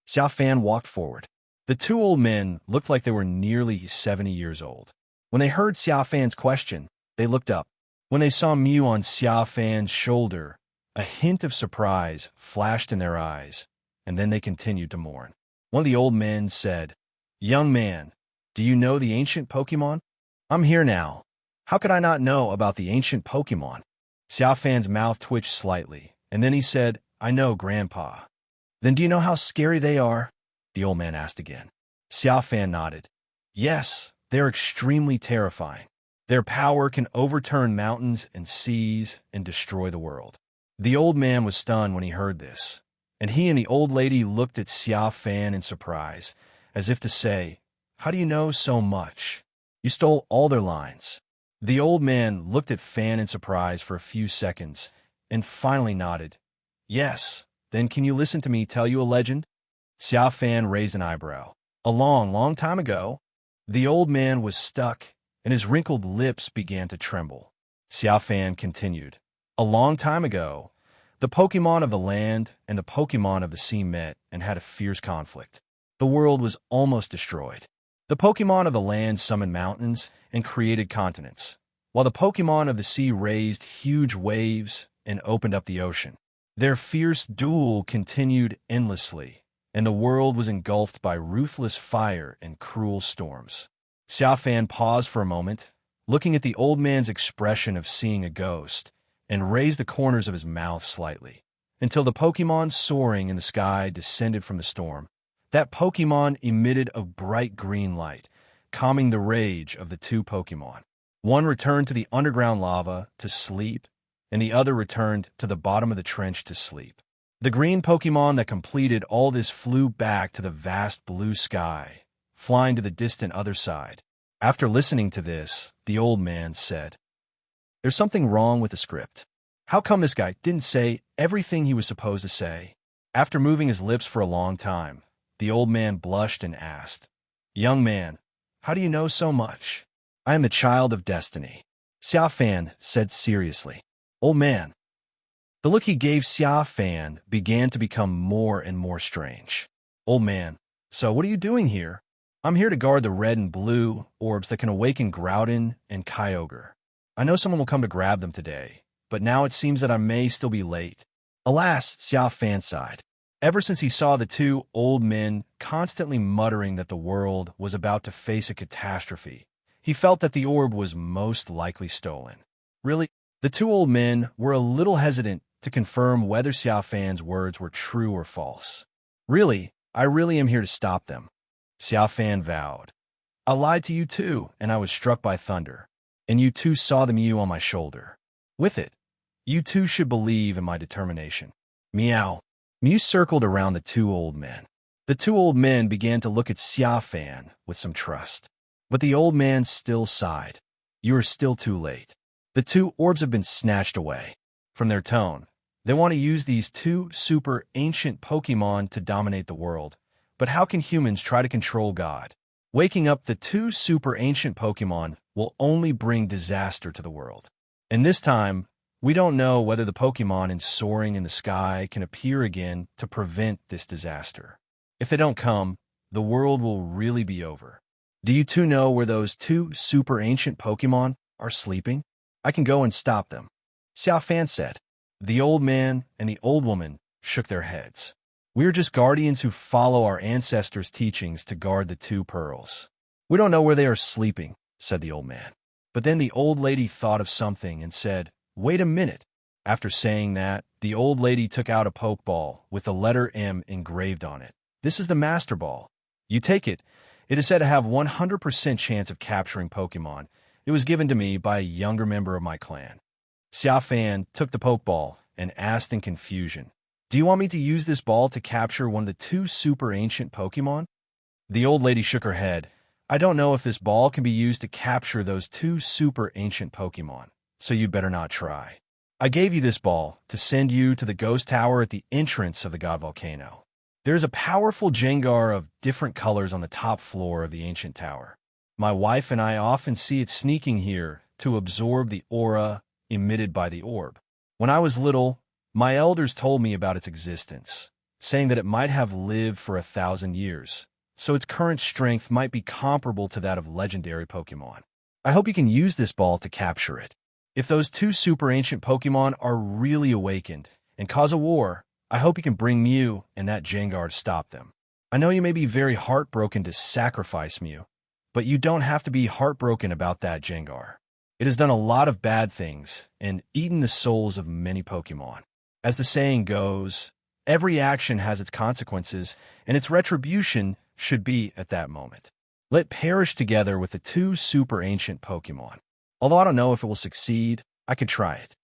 Xia Fan walked forward. The two old men looked like they were nearly 70 years old. When they heard Xia Fan's question, they looked up. When they saw Mew on Xia Fan's shoulder, a hint of surprise flashed in their eyes, and then they continued to mourn. One of the old men said, Young man, do you know the ancient Pokémon? I'm here now. How could I not know about the ancient Pokémon? Xia Fan's mouth twitched slightly, and then he said, I know, Grandpa. Then do you know how scary they are? The old man asked again. Xia Fan nodded. Yes, they're extremely terrifying. Their power can overturn mountains and seas and destroy the world. The old man was stunned when he heard this, and he and the old lady looked at Xia Fan in surprise, as if to say, how do you know so much? You stole all their lines. The old man looked at Fan in surprise for a few seconds and finally nodded. Yes, then can you listen to me tell you a legend? Xia Fan raised an eyebrow. A long, long time ago, the old man was stuck and his wrinkled lips began to tremble. Xia Fan continued. A long time ago, the Pokémon of the land and the Pokémon of the sea met and had a fierce conflict. The world was almost destroyed. The Pokémon of the land summoned mountains and created continents, while the Pokémon of the sea raised huge waves and opened up the ocean. Their fierce duel continued endlessly, and the world was engulfed by ruthless fire and cruel storms. Xia Fan paused for a moment, looking at the old man's expression of seeing a ghost, and raised the corners of his mouth slightly, until the Pokémon soaring in the sky descended from the storm. That Pokémon emitted a bright green light, calming the rage of the two Pokémon. One returned to the underground lava to sleep, and the other returned to the bottom of the trench to sleep. The green Pokémon that completed all this flew back to the vast blue sky, flying to the distant other side. After listening to this, the old man said, "There's something wrong with the script. How come this guy didn't say everything he was supposed to say?" After moving his lips for a long time, the old man blushed and asked, "Young man, how do you know so much?" "I am the child of destiny," Xia Fan said seriously. "Old man." The look he gave Xia Fan began to become more and more strange. "Old man, so what are you doing here?" "I'm here to guard the red and blue orbs that can awaken Groudon and Kyogre. I know someone will come to grab them today, but now it seems that I may still be late." Alas, Xia Fan sighed. Ever since he saw the two old men constantly muttering that the world was about to face a catastrophe, he felt that the orb was most likely stolen. Really, the two old men were a little hesitant to confirm whether Xia Fan's words were true or false. "Really, I really am here to stop them," Xia Fan vowed. "I lied to you too, and I was struck by thunder, and you too saw the Mew on my shoulder. With it, you too should believe in my determination." Meow. Mew circled around the two old men. The two old men began to look at Xia Fan with some trust. But the old man still sighed. "You are still too late. The two orbs have been snatched away." From their tone, they want to use these two super ancient Pokémon to dominate the world. But how can humans try to control God? Waking up the two super ancient Pokémon will only bring disaster to the world. And this time, we don't know whether the Pokémon soaring in the sky can appear again to prevent this disaster. If they don't come, the world will really be over. Do you two know where those two super ancient Pokémon are sleeping? I can go and stop them," Xia Fan said. The old man and the old woman shook their heads. "We are just guardians who follow our ancestors' teachings to guard the two pearls. We don't know where they are sleeping," said the old man. But then the old lady thought of something and said, "Wait a minute." After saying that, the old lady took out a Pokeball with the letter M engraved on it. "This is the Master Ball. You take it. It is said to have 100% chance of capturing Pokémon. It was given to me by a younger member of my clan." Xia Fan took the Pokeball and asked in confusion, "Do you want me to use this ball to capture one of the two super ancient Pokémon?" The old lady shook her head. "I don't know if this ball can be used to capture those two super ancient Pokémon, so you'd better not try. I gave you this ball to send you to the ghost tower at the entrance of the God Volcano. There is a powerful Jengar of different colors on the top floor of the ancient tower. My wife and I often see it sneaking here to absorb the aura emitted by the orb. When I was little, my elders told me about its existence, saying that it might have lived for 1,000 years, so its current strength might be comparable to that of legendary Pokémon. I hope you can use this ball to capture it. If those two super ancient Pokémon are really awakened and cause a war, I hope you can bring Mew and that Jengar to stop them. I know you may be very heartbroken to sacrifice Mew, but you don't have to be heartbroken about that Jengar. It has done a lot of bad things and eaten the souls of many Pokémon. As the saying goes, every action has its consequences, and its retribution should be at that moment. Let perish together with the two super ancient Pokémon. Although I don't know if it will succeed, I could try it."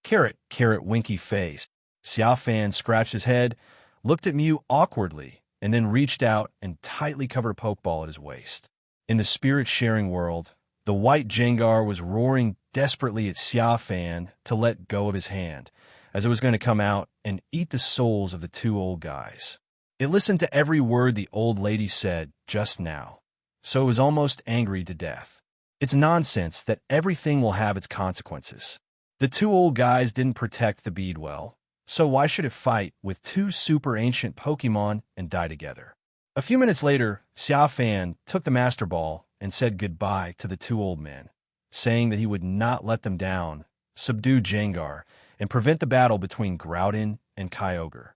Carrot, winky face. Xia Fan scratched his head, looked at Mew awkwardly, and then reached out and tightly covered a Pokeball at his waist. In the spirit-sharing world, the white Jengar was roaring desperately at Xia Fan to let go of his hand, as it was going to come out and eat the souls of the two old guys. It listened to every word the old lady said just now, so it was almost angry to death. It's nonsense that everything will have its consequences. The two old guys didn't protect the bead well, so why should it fight with two super ancient Pokémon and die together? A few minutes later, Xia Fan took the Master Ball and said goodbye to the two old men, saying that he would not let them down, subdue Jengar, and prevent the battle between Groudon and Kyogre.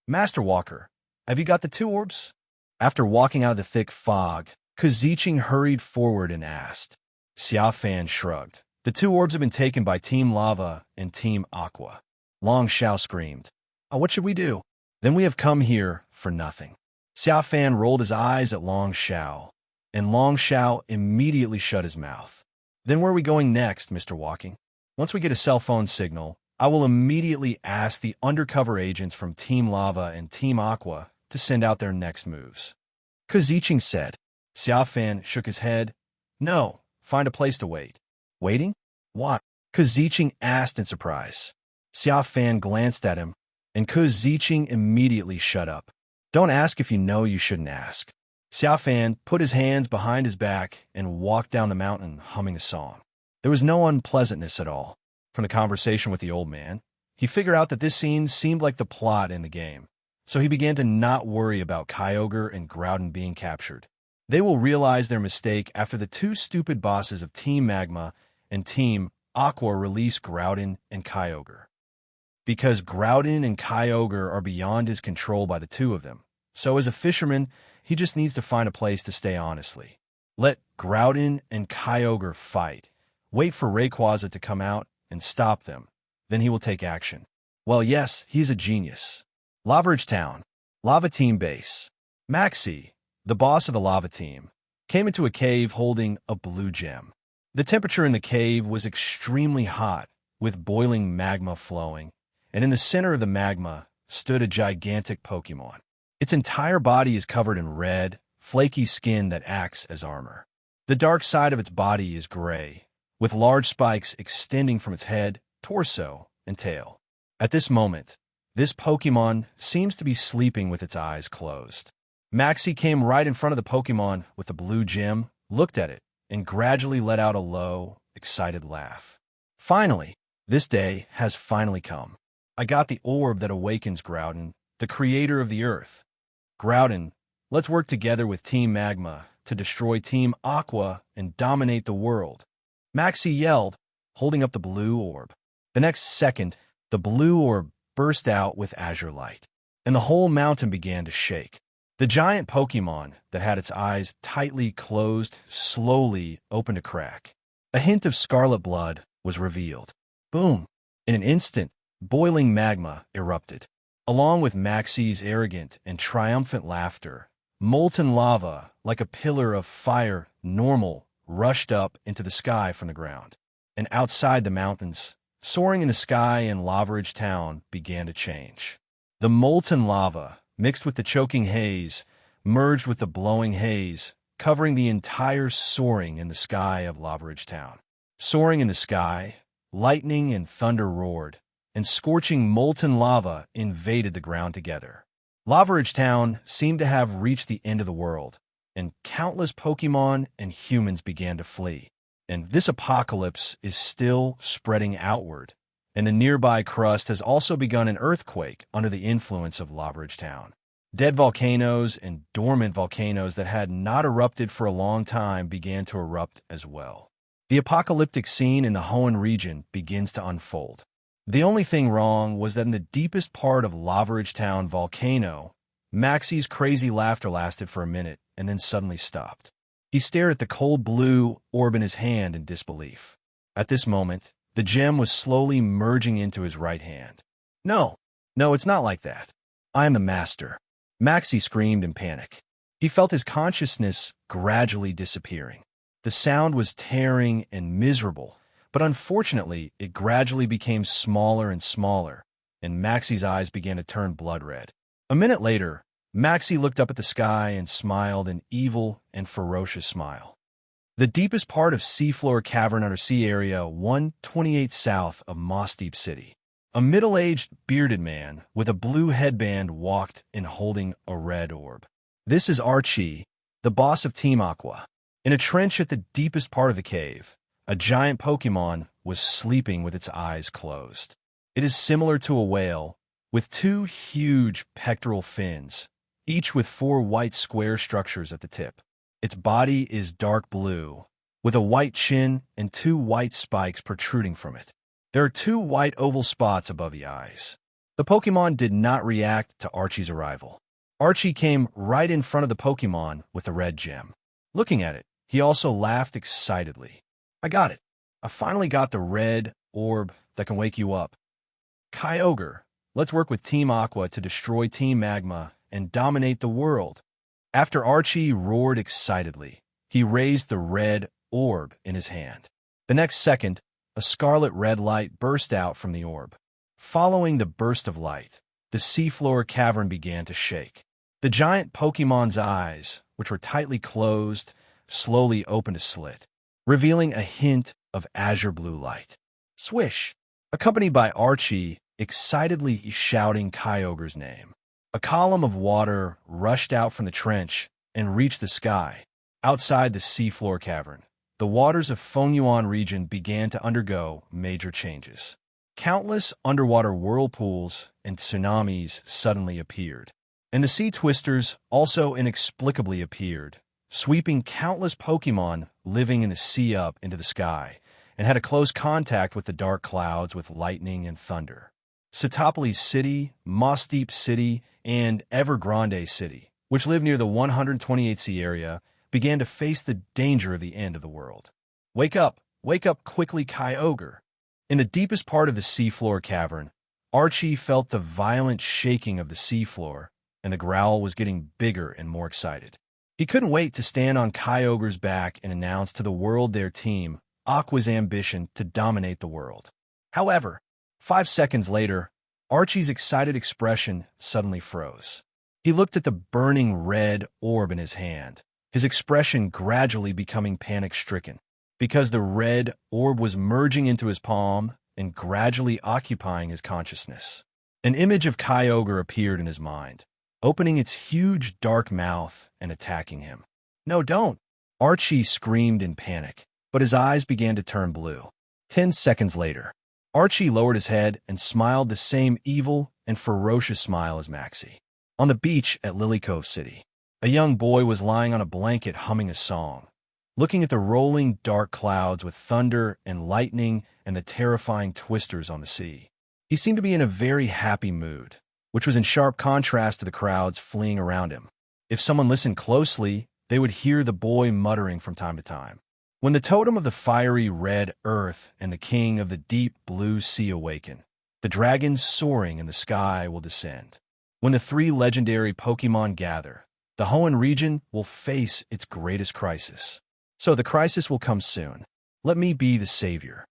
Master Walker, have you got the two orbs? After walking out of the thick fog, Koziching hurried forward and asked. Xia Fan shrugged. The two orbs have been taken by Team Lava and Team Aqua. Long Xiao screamed. Oh, what should we do? Then we have come here for nothing. Xia Fan rolled his eyes at Long Xiao, and Long Xiao immediately shut his mouth. Then where are we going next, Mr. Walking? Once we get a cell phone signal, I will immediately ask the undercover agents from Team Lava and Team Aqua to send out their next moves. Koziching said. Xia Fan shook his head. No, find a place to wait. Waiting? What? Koziching asked in surprise. Xia Fan glanced at him, and Koziching immediately shut up. Don't ask if you know you shouldn't ask. Xia Fan put his hands behind his back and walked down the mountain humming a song. There was no unpleasantness at all. From the conversation with the old man, he figured out that this scene seemed like the plot in the game, so he began to not worry about Kyogre and Groudon being captured. They will realize their mistake after the two stupid bosses of Team Magma and Team Aqua release Groudon and Kyogre. Because Groudon and Kyogre are beyond his control by the two of them, so as a fisherman, he just needs to find a place to stay honestly. Let Groudon and Kyogre fight. Wait for Rayquaza to come out and stop them. Then he will take action. Well, yes, he's a genius. Lavaridge Town, Lava Team Base. Maxie, the boss of the Lava Team, came into a cave holding a blue gem. The temperature in the cave was extremely hot, with boiling magma flowing, and in the center of the magma stood a gigantic Pokémon. Its entire body is covered in red, flaky skin that acts as armor. The dark side of its body is gray, with large spikes extending from its head, torso, and tail. At this moment, this Pokémon seems to be sleeping with its eyes closed. Maxie came right in front of the Pokémon with the blue gem, looked at it, and gradually let out a low, excited laugh. Finally, this day has finally come. I got the orb that awakens Groudon, the creator of the earth. Groudon, let's work together with Team Magma to destroy Team Aqua and dominate the world. Maxie yelled, holding up the blue orb. The next second, the blue orb burst out with azure light, and the whole mountain began to shake. The giant Pokémon that had its eyes tightly closed slowly opened a crack. A hint of scarlet blood was revealed. Boom! In an instant, boiling magma erupted. Along with Maxie's arrogant and triumphant laughter, molten lava, like a pillar of fire, normal, rushed up into the sky from the ground. And outside the mountains, soaring in the sky in Lavaridge Town, began to change. The molten lava, mixed with the choking haze, merged with the blowing haze, covering the entire soaring in the sky of Lavaridge Town. Soaring in the sky, lightning and thunder roared, and scorching molten lava invaded the ground together. Lavaridge Town seemed to have reached the end of the world, and countless Pokémon and humans began to flee. And this apocalypse is still spreading outward, and the nearby crust has also begun an earthquake under the influence of Lavaridge Town. Dead volcanoes and dormant volcanoes that had not erupted for a long time began to erupt as well. The apocalyptic scene in the Hoenn region begins to unfold. The only thing wrong was that in the deepest part of Lavaridge Town volcano, Maxie's crazy laughter lasted for a minute and then suddenly stopped. He stared at the cold blue orb in his hand in disbelief. At this moment, the gem was slowly merging into his right hand. No, it's not like that. I am the master. Maxie screamed in panic. He felt his consciousness gradually disappearing. The sound was tearing and miserable, but unfortunately, it gradually became smaller and smaller, and Maxie's eyes began to turn blood red. A minute later, Maxie looked up at the sky and smiled an evil and ferocious smile. The deepest part of seafloor cavern undersea area 128 south of Moss Deep City. A middle-aged, bearded man with a blue headband walked in holding a red orb. This is Archie, the boss of Team Aqua. In a trench at the deepest part of the cave, a giant Pokémon was sleeping with its eyes closed. It is similar to a whale, with two huge pectoral fins, each with 4 white square structures at the tip. Its body is dark blue, with a white chin and 2 white spikes protruding from it. There are 2 white oval spots above the eyes. The Pokémon did not react to Archie's arrival. Archie came right in front of the Pokémon with the red gem. Looking at it, he also laughed excitedly. I got it. I finally got the red orb that can wake you up. Kyogre, let's work with Team Aqua to destroy Team Magma and dominate the world. After Archie roared excitedly, he raised the red orb in his hand. The next second, a scarlet red light burst out from the orb. Following the burst of light, the seafloor cavern began to shake. The giant Pokémon's eyes, which were tightly closed, slowly opened a slit, revealing a hint of azure blue light. Swish! Accompanied by Archie excitedly shouting Kyogre's name. A column of water rushed out from the trench and reached the sky. Outside the seafloor cavern, the waters of Fengyuan region began to undergo major changes. Countless underwater whirlpools and tsunamis suddenly appeared, and the sea twisters also inexplicably appeared, sweeping countless Pokémon living in the sea up into the sky, and had a close contact with the dark clouds with lightning and thunder. Satopolis City, Moss Deep City, and Evergrande City, which lived near the 128th sea area, began to face the danger of the end of the world. Wake up quickly, Kyogre. In the deepest part of the seafloor cavern, Archie felt the violent shaking of the seafloor, and the growl was getting bigger and more excited. He couldn't wait to stand on Kyogre's back and announce to the world their team, Aqua's ambition to dominate the world. However, 5 seconds later, Archie's excited expression suddenly froze. He looked at the burning red orb in his hand, his expression gradually becoming panic-stricken, because the red orb was merging into his palm and gradually occupying his consciousness. An image of Kyogre appeared in his mind, opening its huge dark mouth and attacking him. No, don't! Archie screamed in panic, but his eyes began to turn blue. 10 seconds later, Archie lowered his head and smiled the same evil and ferocious smile as Maxie. On the beach at Lily Cove City, a young boy was lying on a blanket humming a song, looking at the rolling dark clouds with thunder and lightning and the terrifying twisters on the sea. He seemed to be in a very happy mood, which was in sharp contrast to the crowds fleeing around him. If someone listened closely, they would hear the boy muttering from time to time. When the totem of the fiery red earth and the king of the deep blue sea awaken, the dragons soaring in the sky will descend. When the 3 legendary Pokémon gather, the Hoenn region will face its greatest crisis. So the crisis will come soon. Let me be the savior.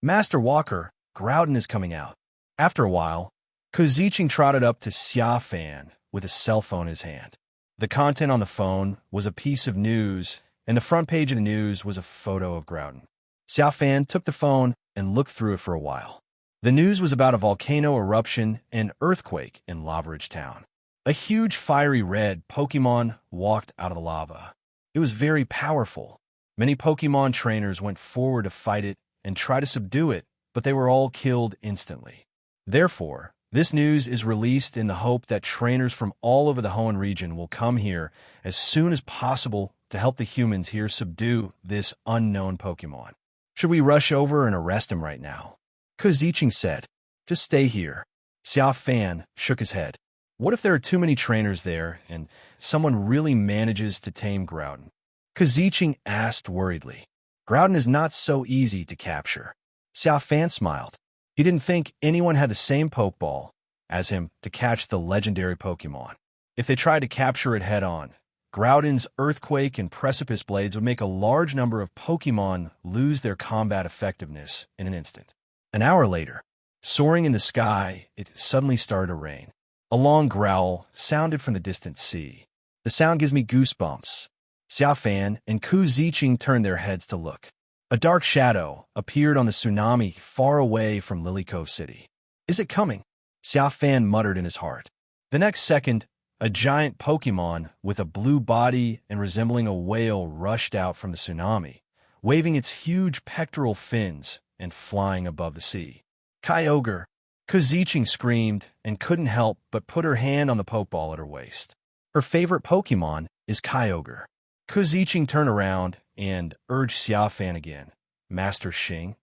Master Walker, Groudon is coming out. After a while, Koziching trotted up to Xia Fan with a cell phone in his hand. The content on the phone was a piece of news, and the front page of the news was a photo of Groudon. Xia Fan took the phone and looked through it for a while. The news was about a volcano eruption and earthquake in Lava Ridge Town. A huge fiery red Pokémon walked out of the lava. It was very powerful. Many Pokémon trainers went forward to fight it and try to subdue it, but they were all killed instantly. Therefore, this news is released in the hope that trainers from all over the Hoenn region will come here as soon as possible to help the humans here subdue this unknown Pokémon. Should we rush over and arrest him right now? Koziching said. Just stay here. Xia Fan shook his head. What if there are too many trainers there and someone really manages to tame Groudon? Koziching asked worriedly. Groudon is not so easy to capture. Xia Fan smiled. He didn't think anyone had the same Pokeball as him to catch the legendary Pokémon. If they tried to capture it head-on, Groudon's Earthquake and Precipice Blades would make a large number of Pokémon lose their combat effectiveness in an instant. An hour later, soaring in the sky, it suddenly started to rain. A long growl sounded from the distant sea. The sound gives me goosebumps. Xia Fan and Ku Ziqing turned their heads to look. A dark shadow appeared on the tsunami far away from Lily Cove City. Is it coming? Xia Fan muttered in his heart. The next second, a giant Pokémon with a blue body and resembling a whale rushed out from the tsunami, waving its huge pectoral fins and flying above the sea. Kyogre! Ku Ziqing screamed and couldn't help but put her hand on the Pokeball at her waist. Her favorite Pokémon is Kyogre. Ku Ziqing turned around and urged Xia Fan again. Master Xing,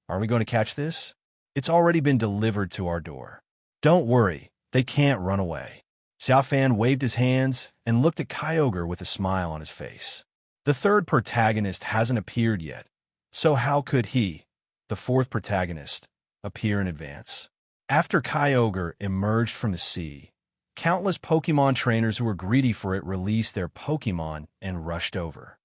are we going to catch this? It's already been delivered to our door. Don't worry, they can't run away. Xia Fan waved his hands and looked at Kyogre with a smile on his face. The third protagonist hasn't appeared yet, so how could he, the fourth protagonist, appear in advance? After Kyogre emerged from the sea, countless Pokémon trainers who were greedy for it released their Pokémon and rushed over.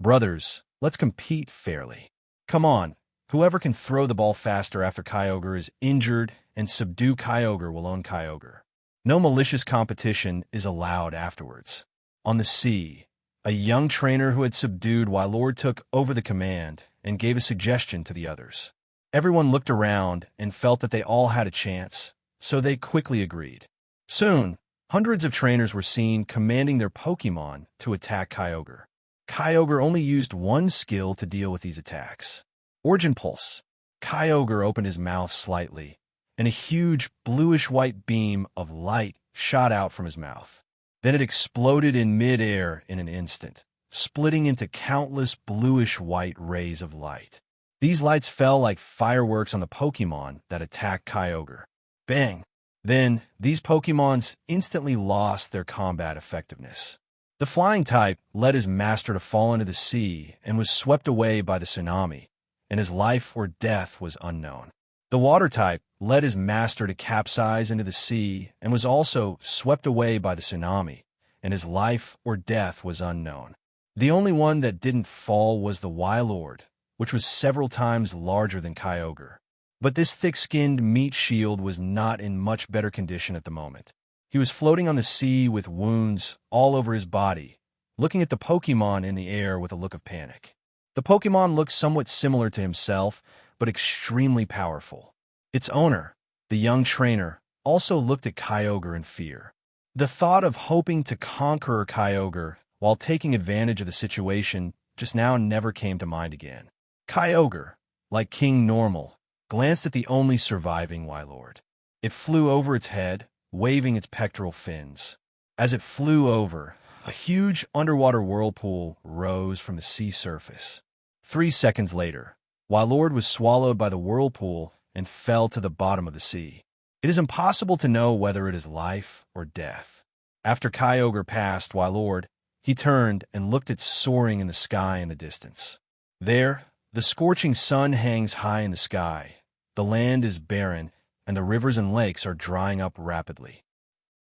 Brothers, let's compete fairly. Come on, whoever can throw the ball faster after Kyogre is injured and subdue Kyogre will own Kyogre. No malicious competition is allowed afterwards. On the sea, a young trainer who had subdued Wailord took over the command and gave a suggestion to the others. Everyone looked around and felt that they all had a chance, so they quickly agreed. Soon, hundreds of trainers were seen commanding their Pokémon to attack Kyogre. Kyogre only used one skill to deal with these attacks. Origin Pulse. Kyogre opened his mouth slightly, and a huge bluish-white beam of light shot out from his mouth. Then it exploded in mid-air in an instant, splitting into countless bluish-white rays of light. These lights fell like fireworks on the Pokémon that attacked Kyogre. Bang! Then, these Pokémons instantly lost their combat effectiveness. The flying type led his master to fall into the sea and was swept away by the tsunami, and his life or death was unknown. The water type led his master to capsize into the sea and was also swept away by the tsunami, and his life or death was unknown. The only one that didn't fall was the Wailord, which was several times larger than Kyogre. But this thick-skinned meat shield was not in much better condition at the moment. He was floating on the sea with wounds all over his body, looking at the Pokémon in the air with a look of panic. The Pokémon looked somewhat similar to himself, but extremely powerful. Its owner, the young trainer, also looked at Kyogre in fear. The thought of hoping to conquer Kyogre while taking advantage of the situation just now never came to mind again. Kyogre, like King Normal, glanced at the only surviving Wailord. It flew over its head, waving its pectoral fins. As it flew over, a huge underwater whirlpool rose from the sea surface. 3 seconds later, Wailord was swallowed by the whirlpool and fell to the bottom of the sea. It is impossible to know whether it is life or death. After Kyogre passed Wailord, he turned and looked at soaring in the sky in the distance. There, the scorching sun hangs high in the sky. The land is barren, and the rivers and lakes are drying up rapidly.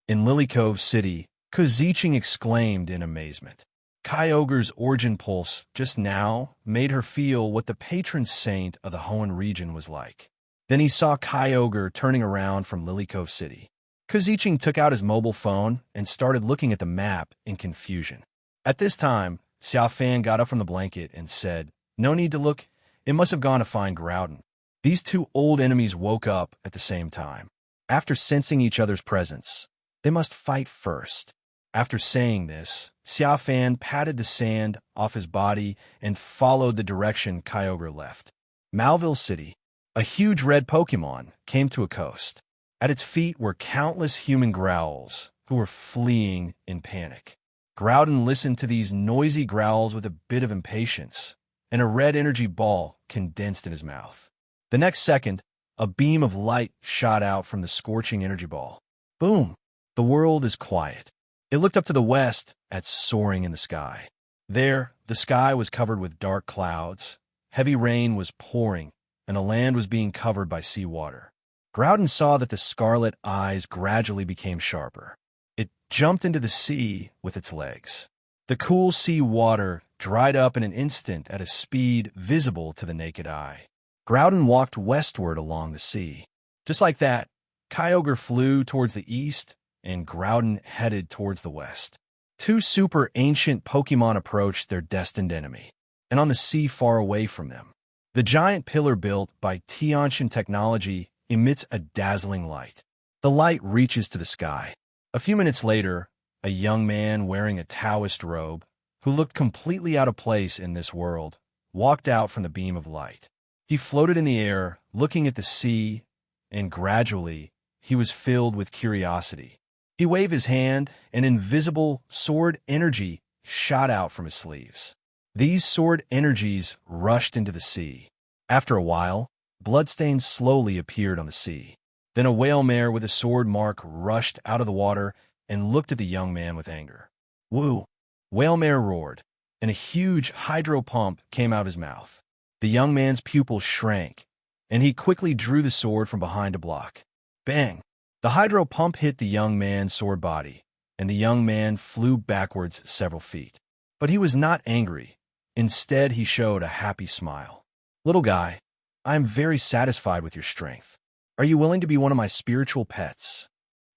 In Lily Cove City, Ku Ziqing exclaimed in amazement. Kyogre's origin pulse just now made her feel what the patron saint of the Hoenn region was like. Then he saw Kyogre turning around from Lily Cove City. Ku Ziqing took out his mobile phone and started looking at the map in confusion. At this time, Xia Fan got up from the blanket and said, "No need to look. It must have gone to find Groudon." These two old enemies woke up at the same time. After sensing each other's presence, they must fight first. After saying this, Xia Fan patted the sand off his body and followed the direction Kyogre left. Malville City. A huge red Pokémon came to a coast. At its feet were countless human growls who were fleeing in panic. Groudon listened to these noisy growls with a bit of impatience, and a red energy ball condensed in his mouth. The next second, a beam of light shot out from the scorching energy ball. Boom! The world is quiet. It looked up to the west at soaring in the sky. There, the sky was covered with dark clouds. Heavy rain was pouring, and the land was being covered by seawater. Groudon saw that the scarlet eyes gradually became sharper. It jumped into the sea with its legs. The cool sea water dried up in an instant at a speed visible to the naked eye. Groudon walked westward along the sea. Just like that, Kyogre flew towards the east and Groudon headed towards the west. Two super ancient Pokémon approached their destined enemy, and on the sea far away from them, the giant pillar built by Tiantian technology emits a dazzling light. The light reaches to the sky. A few minutes later, a young man wearing a Taoist robe, who looked completely out of place in this world, walked out from the beam of light. He floated in the air, looking at the sea, and gradually, he was filled with curiosity. He waved his hand, and invisible sword energy shot out from his sleeves. These sword energies rushed into the sea. After a while, bloodstains slowly appeared on the sea. Then a whale mare with a sword mark rushed out of the water and looked at the young man with anger. "Woo!" Whale mare roared, and a huge hydro pump came out of his mouth. The young man's pupils shrank, and he quickly drew the sword from behind to block. Bang! The hydro pump hit the young man's sword body, and the young man flew backwards several feet. But he was not angry. Instead, he showed a happy smile. "Little guy, I am very satisfied with your strength. Are you willing to be one of my spiritual pets?"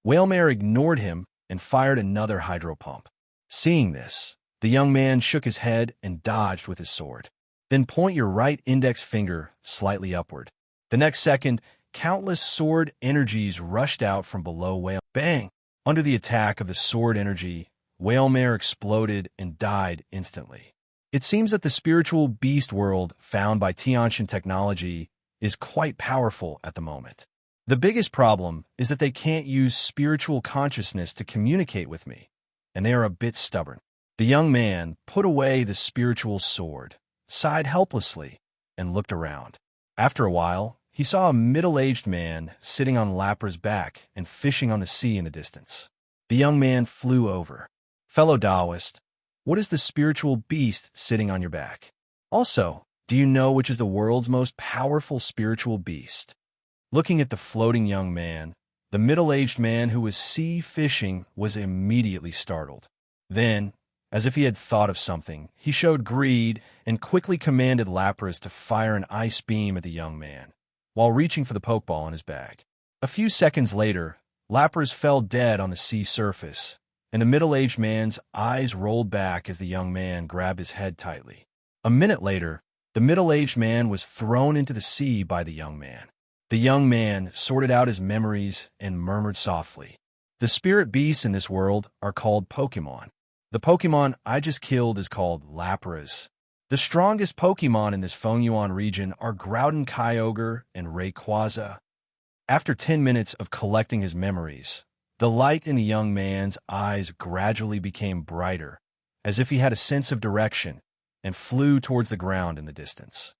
Whalemare ignored him and fired another hydro pump. Seeing this, the young man shook his head and dodged with his sword. "Then point your right index finger slightly upward." The next second, countless sword energies rushed out from below Whale. Bang! Under the attack of the sword energy, Whalemare exploded and died instantly. It seems that the spiritual beast world found by Tiantian technology is quite powerful at the moment. The biggest problem is that they can't use spiritual consciousness to communicate with me, and they are a bit stubborn. The young man put away the spiritual sword, sighed helplessly, and looked around. After a while, he saw a middle-aged man sitting on Lapra's back and fishing on the sea in the distance. The young man flew over. "Fellow Taoist, what is the spiritual beast sitting on your back? Also, do you know which is the world's most powerful spiritual beast?" Looking at the floating young man, the middle-aged man who was sea fishing was immediately startled. Then, as if he had thought of something, he showed greed and quickly commanded Lapras to fire an ice beam at the young man, while reaching for the Pokeball in his bag. A few seconds later, Lapras fell dead on the sea surface, and the middle-aged man's eyes rolled back as the young man grabbed his head tightly. A minute later, the middle-aged man was thrown into the sea by the young man. The young man sorted out his memories and murmured softly, "The spirit beasts in this world are called Pokémon. The Pokémon I just killed is called Lapras. The strongest Pokémon in this Fengyuan region are Groudon, Kyogre, and Rayquaza." After 10 minutes of collecting his memories, the light in the young man's eyes gradually became brighter, as if he had a sense of direction, and flew towards the ground in the distance.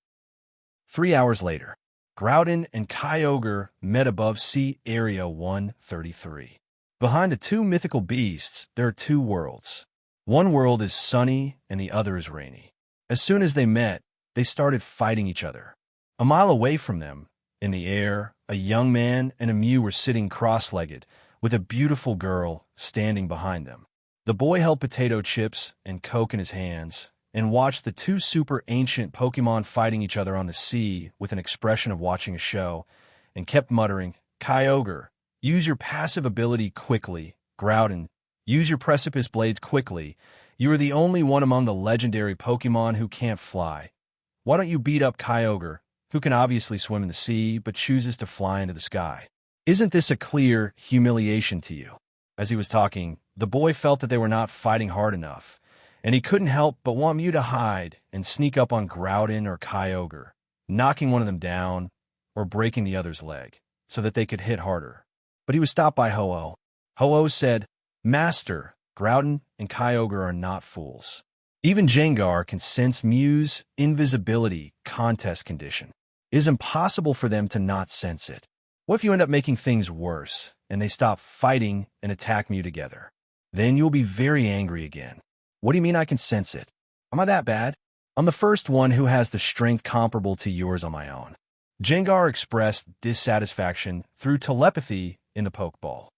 3 hours later, Groudon and Kyogre met above Sea Area 133. Behind the two mythical beasts, there are two worlds. One world is sunny and the other is rainy. As soon as they met, they started fighting each other. A mile away from them, in the air, a young man and a Mew were sitting cross-legged, with a beautiful girl standing behind them. The boy held potato chips and Coke in his hands, and watched the two super ancient Pokémon fighting each other on the sea with an expression of watching a show, and kept muttering, "Kyogre, use your passive ability quickly. Groudon, use your precipice blades quickly. You are the only one among the legendary Pokémon who can't fly. Why don't you beat up Kyogre, who can obviously swim in the sea but chooses to fly into the sky? Isn't this a clear humiliation to you?" As he was talking, the boy felt that they were not fighting hard enough, and he couldn't help but want Mew to hide and sneak up on Groudon or Kyogre, knocking one of them down or breaking the other's leg, so that they could hit harder. But he was stopped by Ho-Oh. Ho-Oh said, "Master, Groudon and Kyogre are not fools. Even Gengar can sense Mew's invisibility contest condition. It is impossible for them to not sense it. What if you end up making things worse, and they stop fighting and attack Mew together? Then you'll be very angry again. What do you mean I can sense it? Am I that bad? I'm the first one who has the strength comparable to yours on my own." Gengar expressed dissatisfaction through telepathy in the Pokeball.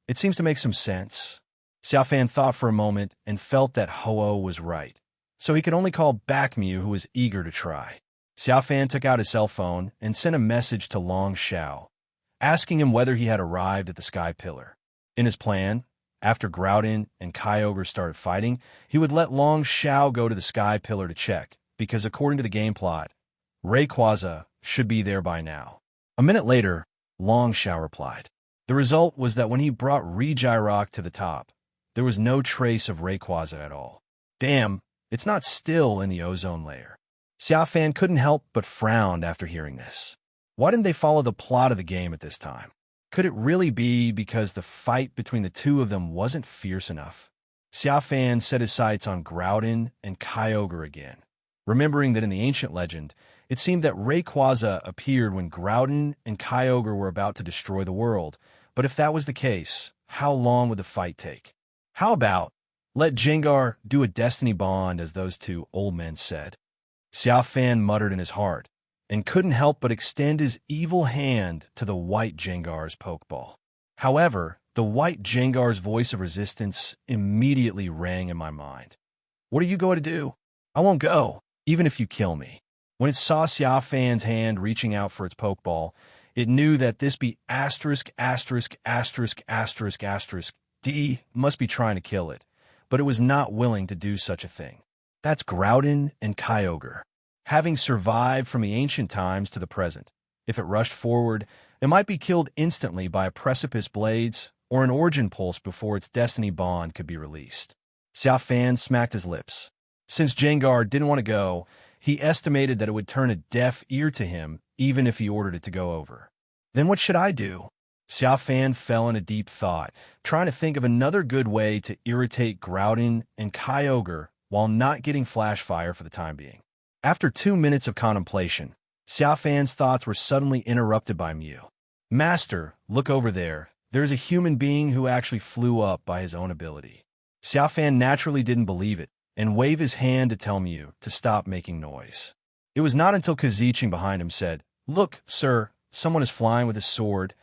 It seems to make some sense." Xia Fan thought for a moment and felt that Ho-Oh was right, so he could only call back Mew, who was eager to try. Xia Fan took out his cell phone and sent a message to Long Xiao, asking him whether he had arrived at the Sky Pillar. In his plan, after Groudon and Kyogre started fighting, he would let Long Xiao go to the Sky Pillar to check, because according to the game plot, Rayquaza should be there by now. A minute later, Long Xiao replied. The result was that when he brought Regirock to the top, there was no trace of Rayquaza at all. Damn, it's not still in the ozone layer. Xia Fan couldn't help but frown after hearing this. Why didn't they follow the plot of the game at this time? Could it really be because the fight between the two of them wasn't fierce enough? Xia Fan set his sights on Groudon and Kyogre again, remembering that in the ancient legend, it seemed that Rayquaza appeared when Groudon and Kyogre were about to destroy the world. But if that was the case, how long would the fight take? How about let Gengar do a destiny bond, as those two old men said? Xia Fan muttered in his heart, and couldn't help but extend his evil hand to the white Gengar's Pokeball. However, the white Gengar's voice of resistance immediately rang in my mind. What are you going to do? I won't go, even if you kill me. When it saw Xia Fan's hand reaching out for its Pokeball, it knew that this be D must be trying to kill it, but it was not willing to do such a thing. That's Groudon and Kyogre, having survived from the ancient times to the present. If it rushed forward, it might be killed instantly by a Precipice Blades or an Origin Pulse before its Destiny Bond could be released. Xia Fan smacked his lips. Since Gengar didn't want to go, he estimated that it would turn a deaf ear to him even if he ordered it to go over. Then what should I do? Xia Fan fell in a deep thought, trying to think of another good way to irritate Groudon and Kyogre while not getting Flash Fire for the time being. After 2 minutes of contemplation, Xia Fan's thoughts were suddenly interrupted by Mew. Master, look over there. There's a human being who actually flew up by his own ability. Xia Fan naturally didn't believe it, and waved his hand to tell Mew to stop making noise. It was not until Kazichin behind him said, "Look, sir, someone is flying with a sword,"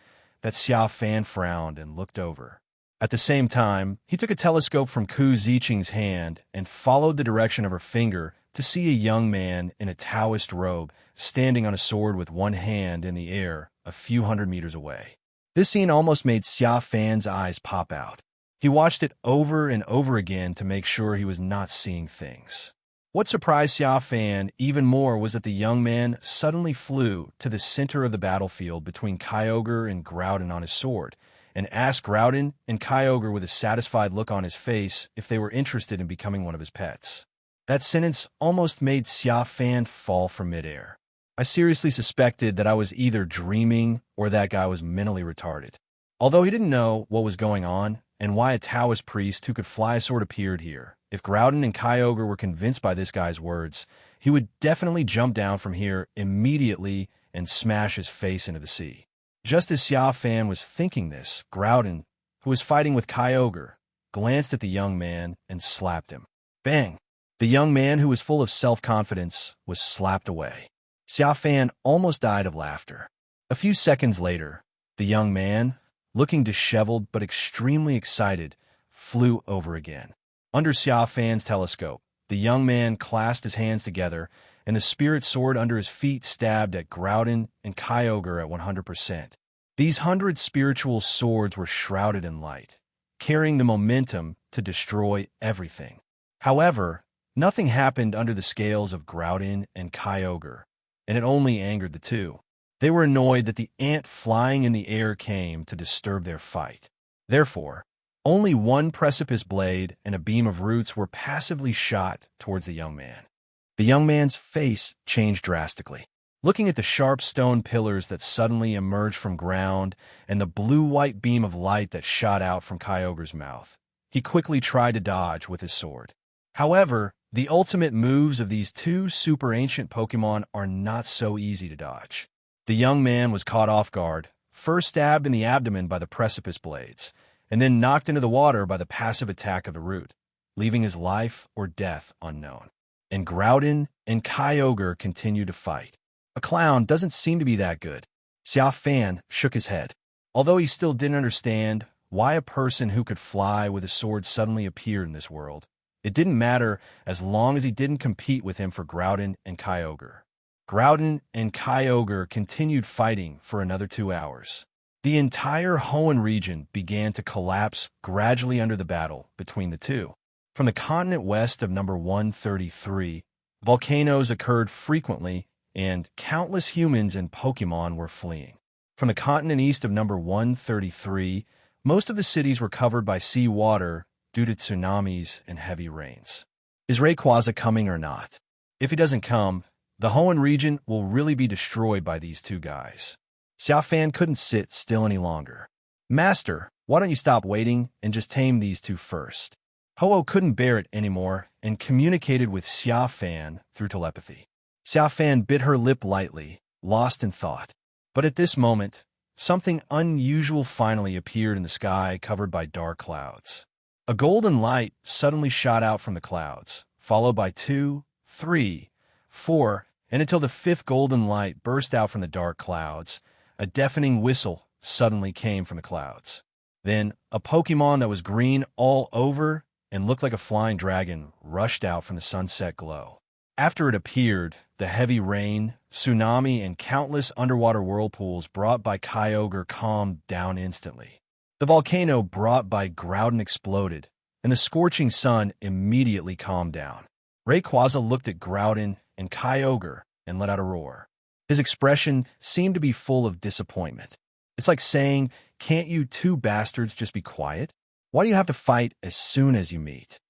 that Xia Fan frowned and looked over. At the same time, he took a telescope from Ku Zichin's hand and followed the direction of her finger to see a young man in a Taoist robe standing on a sword with one hand in the air a few hundred meters away. This scene almost made Xia Fan's eyes pop out. He watched it over and over again to make sure he was not seeing things. What surprised Xia Fan even more was that the young man suddenly flew to the center of the battlefield between Kyogre and Groudon on his sword, and asked Groudon and Kyogre with a satisfied look on his face if they were interested in becoming one of his pets. That sentence almost made Xia Fan fall from midair. I seriously suspected that I was either dreaming or that guy was mentally retarded. Although he didn't know what was going on and why a Taoist priest who could fly a sword appeared here, if Groudon and Kyogre were convinced by this guy's words, he would definitely jump down from here immediately and smash his face into the sea. Just as Xia Fan was thinking this, Groudon, who was fighting with Kyogre, glanced at the young man and slapped him. Bang! The young man, who was full of self-confidence, was slapped away. Xia Fan almost died of laughter. A few seconds later, the young man, looking disheveled but extremely excited, flew over again. Under Xia Fan's telescope, the young man clasped his hands together, and the spirit sword under his feet stabbed at Groudon and Kyogre at 100%. These 100 spiritual swords were shrouded in light, carrying the momentum to destroy everything. However, nothing happened under the scales of Groudon and Kyogre, and it only angered the two. They were annoyed that the ant flying in the air came to disturb their fight. Therefore, only one precipice blade and a beam of roots were passively shot towards the young man. The young man's face changed drastically. Looking at the sharp stone pillars that suddenly emerged from ground and the blue-white beam of light that shot out from Kyogre's mouth, he quickly tried to dodge with his sword. However, the ultimate moves of these two super ancient Pokémon are not so easy to dodge. The young man was caught off guard, first stabbed in the abdomen by the precipice blades, and then knocked into the water by the passive attack of the root, leaving his life or death unknown. And Groudon and Kyogre continued to fight. A clown doesn't seem to be that good. Xia Fan shook his head. Although he still didn't understand why a person who could fly with a sword suddenly appeared in this world, it didn't matter as long as he didn't compete with him for Groudon and Kyogre. Groudon and Kyogre continued fighting for another 2 hours. The entire Hoenn region began to collapse gradually under the battle between the two. From the continent west of number 133, volcanoes occurred frequently, and countless humans and Pokémon were fleeing. From the continent east of number 133, most of the cities were covered by sea water due to tsunamis and heavy rains. Is Rayquaza coming or not? If he doesn't come, the Hoenn region will really be destroyed by these two guys. Xia Fan couldn't sit still any longer. Master, why don't you stop waiting and just tame these two first? Ho-Oh couldn't bear it anymore and communicated with Xia Fan through telepathy. Xia Fan bit her lip lightly, lost in thought. But at this moment, something unusual finally appeared in the sky covered by dark clouds. A golden light suddenly shot out from the clouds, followed by 2, 3, 4, and until the fifth golden light burst out from the dark clouds, a deafening whistle suddenly came from the clouds. Then, a Pokémon that was green all over and looked like a flying dragon rushed out from the sunset glow. After it appeared, the heavy rain, tsunami, and countless underwater whirlpools brought by Kyogre calmed down instantly. The volcano brought by Groudon exploded, and the scorching sun immediately calmed down. Rayquaza looked at Groudon and Kyogre and let out a roar. His expression seemed to be full of disappointment. It's like saying, "Can't you two bastards just be quiet? Why do you have to fight as soon as you meet?"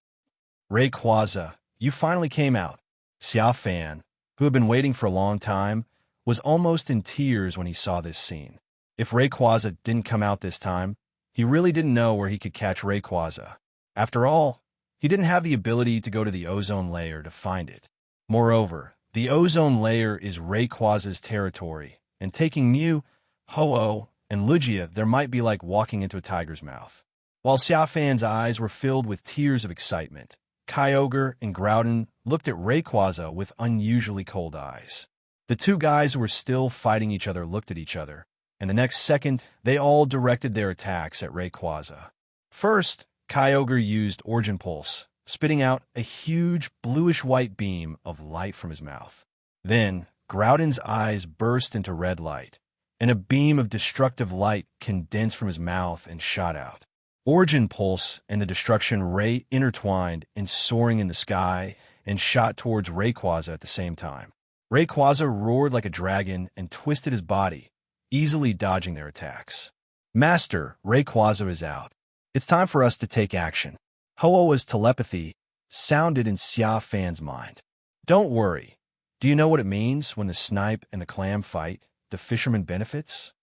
Rayquaza, you finally came out. Xia Fan, who had been waiting for a long time, was almost in tears when he saw this scene. If Rayquaza didn't come out this time, he really didn't know where he could catch Rayquaza. After all, he didn't have the ability to go to the ozone layer to find it. Moreover, the ozone layer is Rayquaza's territory, and taking Mew, Ho-Oh, and Lugia there might be like walking into a tiger's mouth. While Xia Fan's eyes were filled with tears of excitement, Kyogre and Groudon looked at Rayquaza with unusually cold eyes. The two guys who were still fighting each other looked at each other, and the next second, they all directed their attacks at Rayquaza. First, Kyogre used Origin Pulse, spitting out a huge bluish-white beam of light from his mouth. Then, Groudon's eyes burst into red light, and a beam of destructive light condensed from his mouth and shot out. Origin Pulse and the Destruction Ray intertwined in soaring in the sky and shot towards Rayquaza at the same time. Rayquaza roared like a dragon and twisted his body, easily dodging their attacks. Master, Rayquaza is out. It's time for us to take action. Ho-Oh's telepathy sounded in Xia Fan's mind. Don't worry. Do you know what it means when the snipe and the clam fight, the fisherman benefits?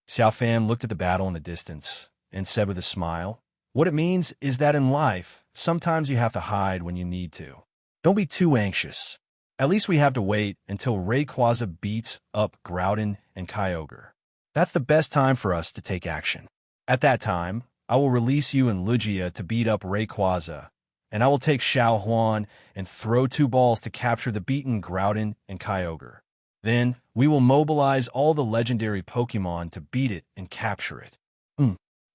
Xia Fan looked at the battle in the distance and said with a smile, "What it means is that in life, sometimes you have to hide when you need to. Don't be too anxious. At least we have to wait until Rayquaza beats up Groudon and Kyogre. That's the best time for us to take action. At that time, I will release you and Lugia to beat up Rayquaza, and I will take Xiao Huan and throw 2 balls to capture the beaten Groudon and Kyogre. Then, we will mobilize all the legendary Pokémon to beat it and capture it."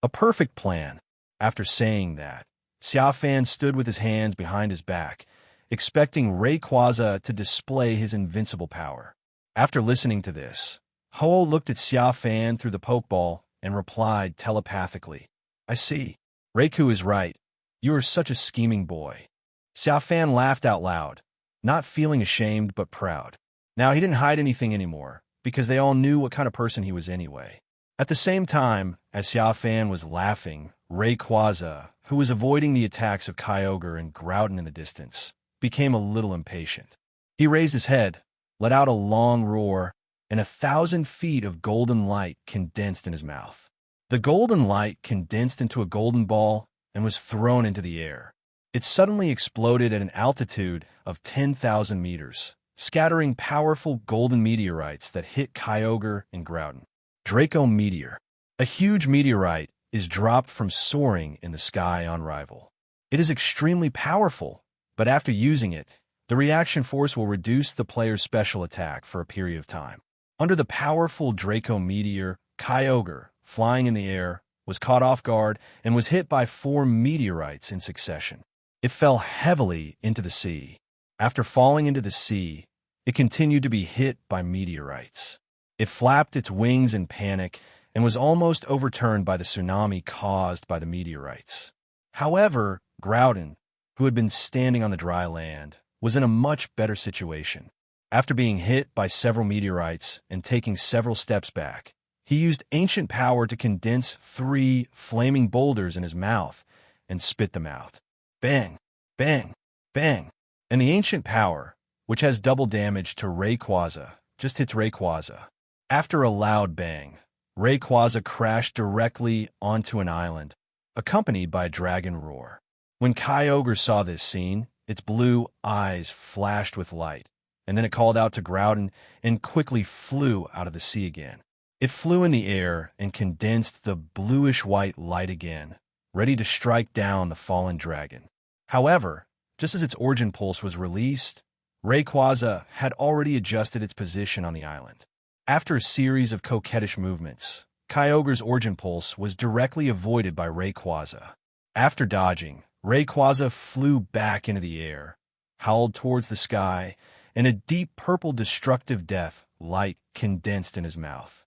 A perfect plan. After saying that, Xia Fan stood with his hands behind his back, expecting Rayquaza to display his invincible power. After listening to this, Ho-Oh looked at Xia Fan through the Pokeball and replied telepathically, "I see. Raikou is right. You are such a scheming boy." Xia Fan laughed out loud, not feeling ashamed but proud. Now he didn't hide anything anymore, because they all knew what kind of person he was anyway. At the same time, as Xia Fan was laughing, Rayquaza, who was avoiding the attacks of Kyogre and Groudon in the distance, became a little impatient. He raised his head, let out a long roar, and 1,000 feet of golden light condensed in his mouth. The golden light condensed into a golden ball and was thrown into the air. It suddenly exploded at an altitude of 10,000 meters, scattering powerful golden meteorites that hit Kyogre and Groudon. Draco Meteor. A huge meteorite is dropped from soaring in the sky on arrival. It is extremely powerful, but after using it, the reaction force will reduce the player's special attack for a period of time. Under the powerful Draco Meteor, Kyogre, flying in the air, was caught off guard and was hit by 4 meteorites in succession. It fell heavily into the sea. After falling into the sea, it continued to be hit by meteorites. It flapped its wings in panic and was almost overturned by the tsunami caused by the meteorites. However, Groudon, who had been standing on the dry land, was in a much better situation. After being hit by several meteorites and taking several steps back, he used ancient power to condense 3 flaming boulders in his mouth and spit them out. Bang, bang, bang. And the ancient power, which has double damage to Rayquaza, just hits Rayquaza. After a loud bang, Rayquaza crashed directly onto an island, accompanied by a dragon roar. When Kyogre saw this scene, its blue eyes flashed with light, and then it called out to Groudon and quickly flew out of the sea again. It flew in the air and condensed the bluish-white light again, ready to strike down the fallen dragon. However, just as its origin pulse was released, Rayquaza had already adjusted its position on the island. After a series of coquettish movements, Kyogre's origin pulse was directly avoided by Rayquaza. After dodging, Rayquaza flew back into the air, howled towards the sky, and a deep purple destructive death light condensed in his mouth.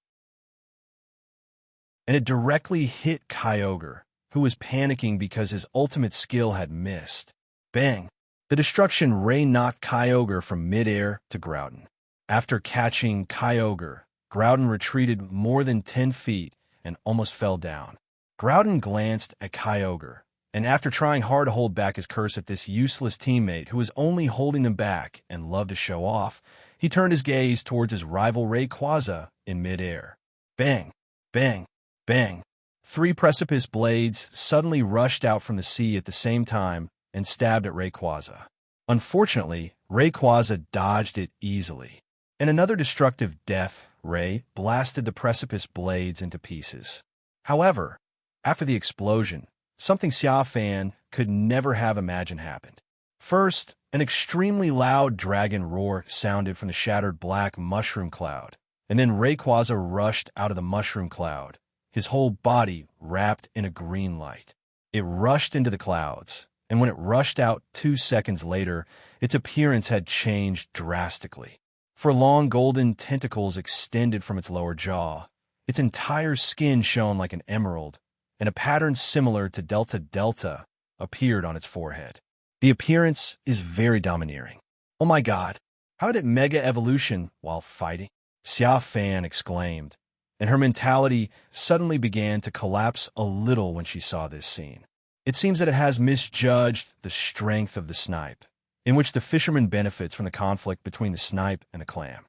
And it directly hit Kyogre, who was panicking because his ultimate skill had missed. Bang! The destruction ray knocked Kyogre from mid-air to Groudon. After catching Kyogre, Groudon retreated more than 10 feet and almost fell down. Groudon glanced at Kyogre, and after trying hard to hold back his curse at this useless teammate who was only holding them back and loved to show off, he turned his gaze towards his rival Rayquaza in mid-air. Bang! Bang! Bang! 3 precipice blades suddenly rushed out from the sea at the same time and stabbed at Rayquaza. Unfortunately, Rayquaza dodged it easily, and another destructive death ray blasted the precipice blades into pieces. However, after the explosion, something Xia Fan could never have imagined happened. First, an extremely loud dragon roar sounded from the shattered black mushroom cloud, and then Rayquaza rushed out of the mushroom cloud, his whole body wrapped in a green light. It rushed into the clouds, and when it rushed out 2 seconds later, its appearance had changed drastically. For long golden tentacles extended from its lower jaw, its entire skin shone like an emerald, and a pattern similar to Delta Delta appeared on its forehead. The appearance is very domineering. Oh my god, how did it mega evolution while fighting? Xia Fan exclaimed, and her mentality suddenly began to collapse a little when she saw this scene. It seems that it has misjudged the strength of the snipe, in which the fisherman benefits from the conflict between the snipe and the clam.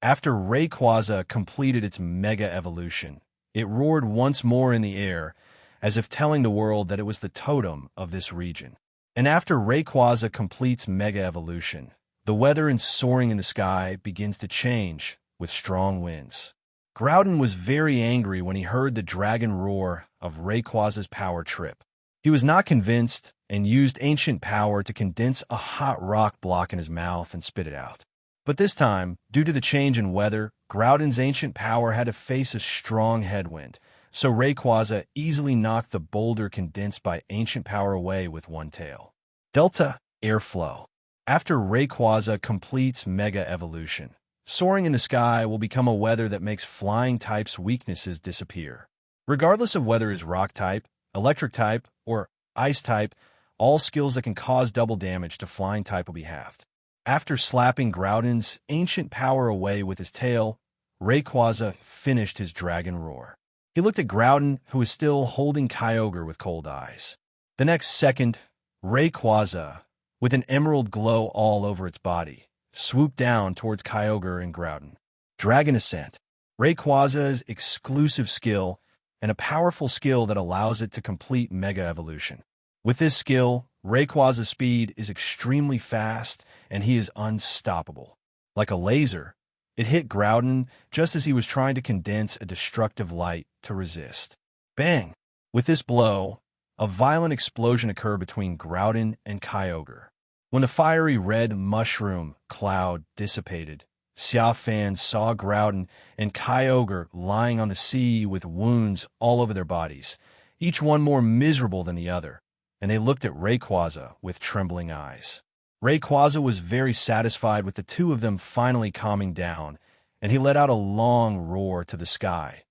After Rayquaza completed its mega evolution, it roared once more in the air, as if telling the world that it was the totem of this region. And after Rayquaza completes mega evolution, the weather and soaring in the sky begins to change with strong winds. Groudon was very angry when he heard the dragon roar of Rayquaza's power trip. He was not convinced and used ancient power to condense a hot rock block in his mouth and spit it out. But this time, due to the change in weather, Groudon's ancient power had to face a strong headwind, so Rayquaza easily knocked the boulder condensed by ancient power away with one tail. Delta Airflow. After Rayquaza completes Mega Evolution, soaring in the sky will become a weather that makes flying types' weaknesses disappear. Regardless of whether it's rock type, electric type, or ice type, all skills that can cause double damage to flying type will be halved. After slapping Groudon's ancient power away with his tail, Rayquaza finished his dragon roar. He looked at Groudon, who was still holding Kyogre with cold eyes. The next second, Rayquaza, with an emerald glow all over its body, swooped down towards Kyogre and Groudon. Dragon Ascent. Rayquaza's exclusive skill, and a powerful skill that allows it to complete Mega Evolution. With this skill, Rayquaza's speed is extremely fast, and he is unstoppable. Like a laser, it hit Groudon just as he was trying to condense a destructive light to resist. Bang! With this blow, a violent explosion occurred between Groudon and Kyogre. When the fiery red mushroom cloud dissipated, Xia Fan saw Groudon and Kyogre lying on the sea with wounds all over their bodies, each one more miserable than the other, and they looked at Rayquaza with trembling eyes. Rayquaza was very satisfied with the two of them finally calming down, and he let out a long roar to the sky,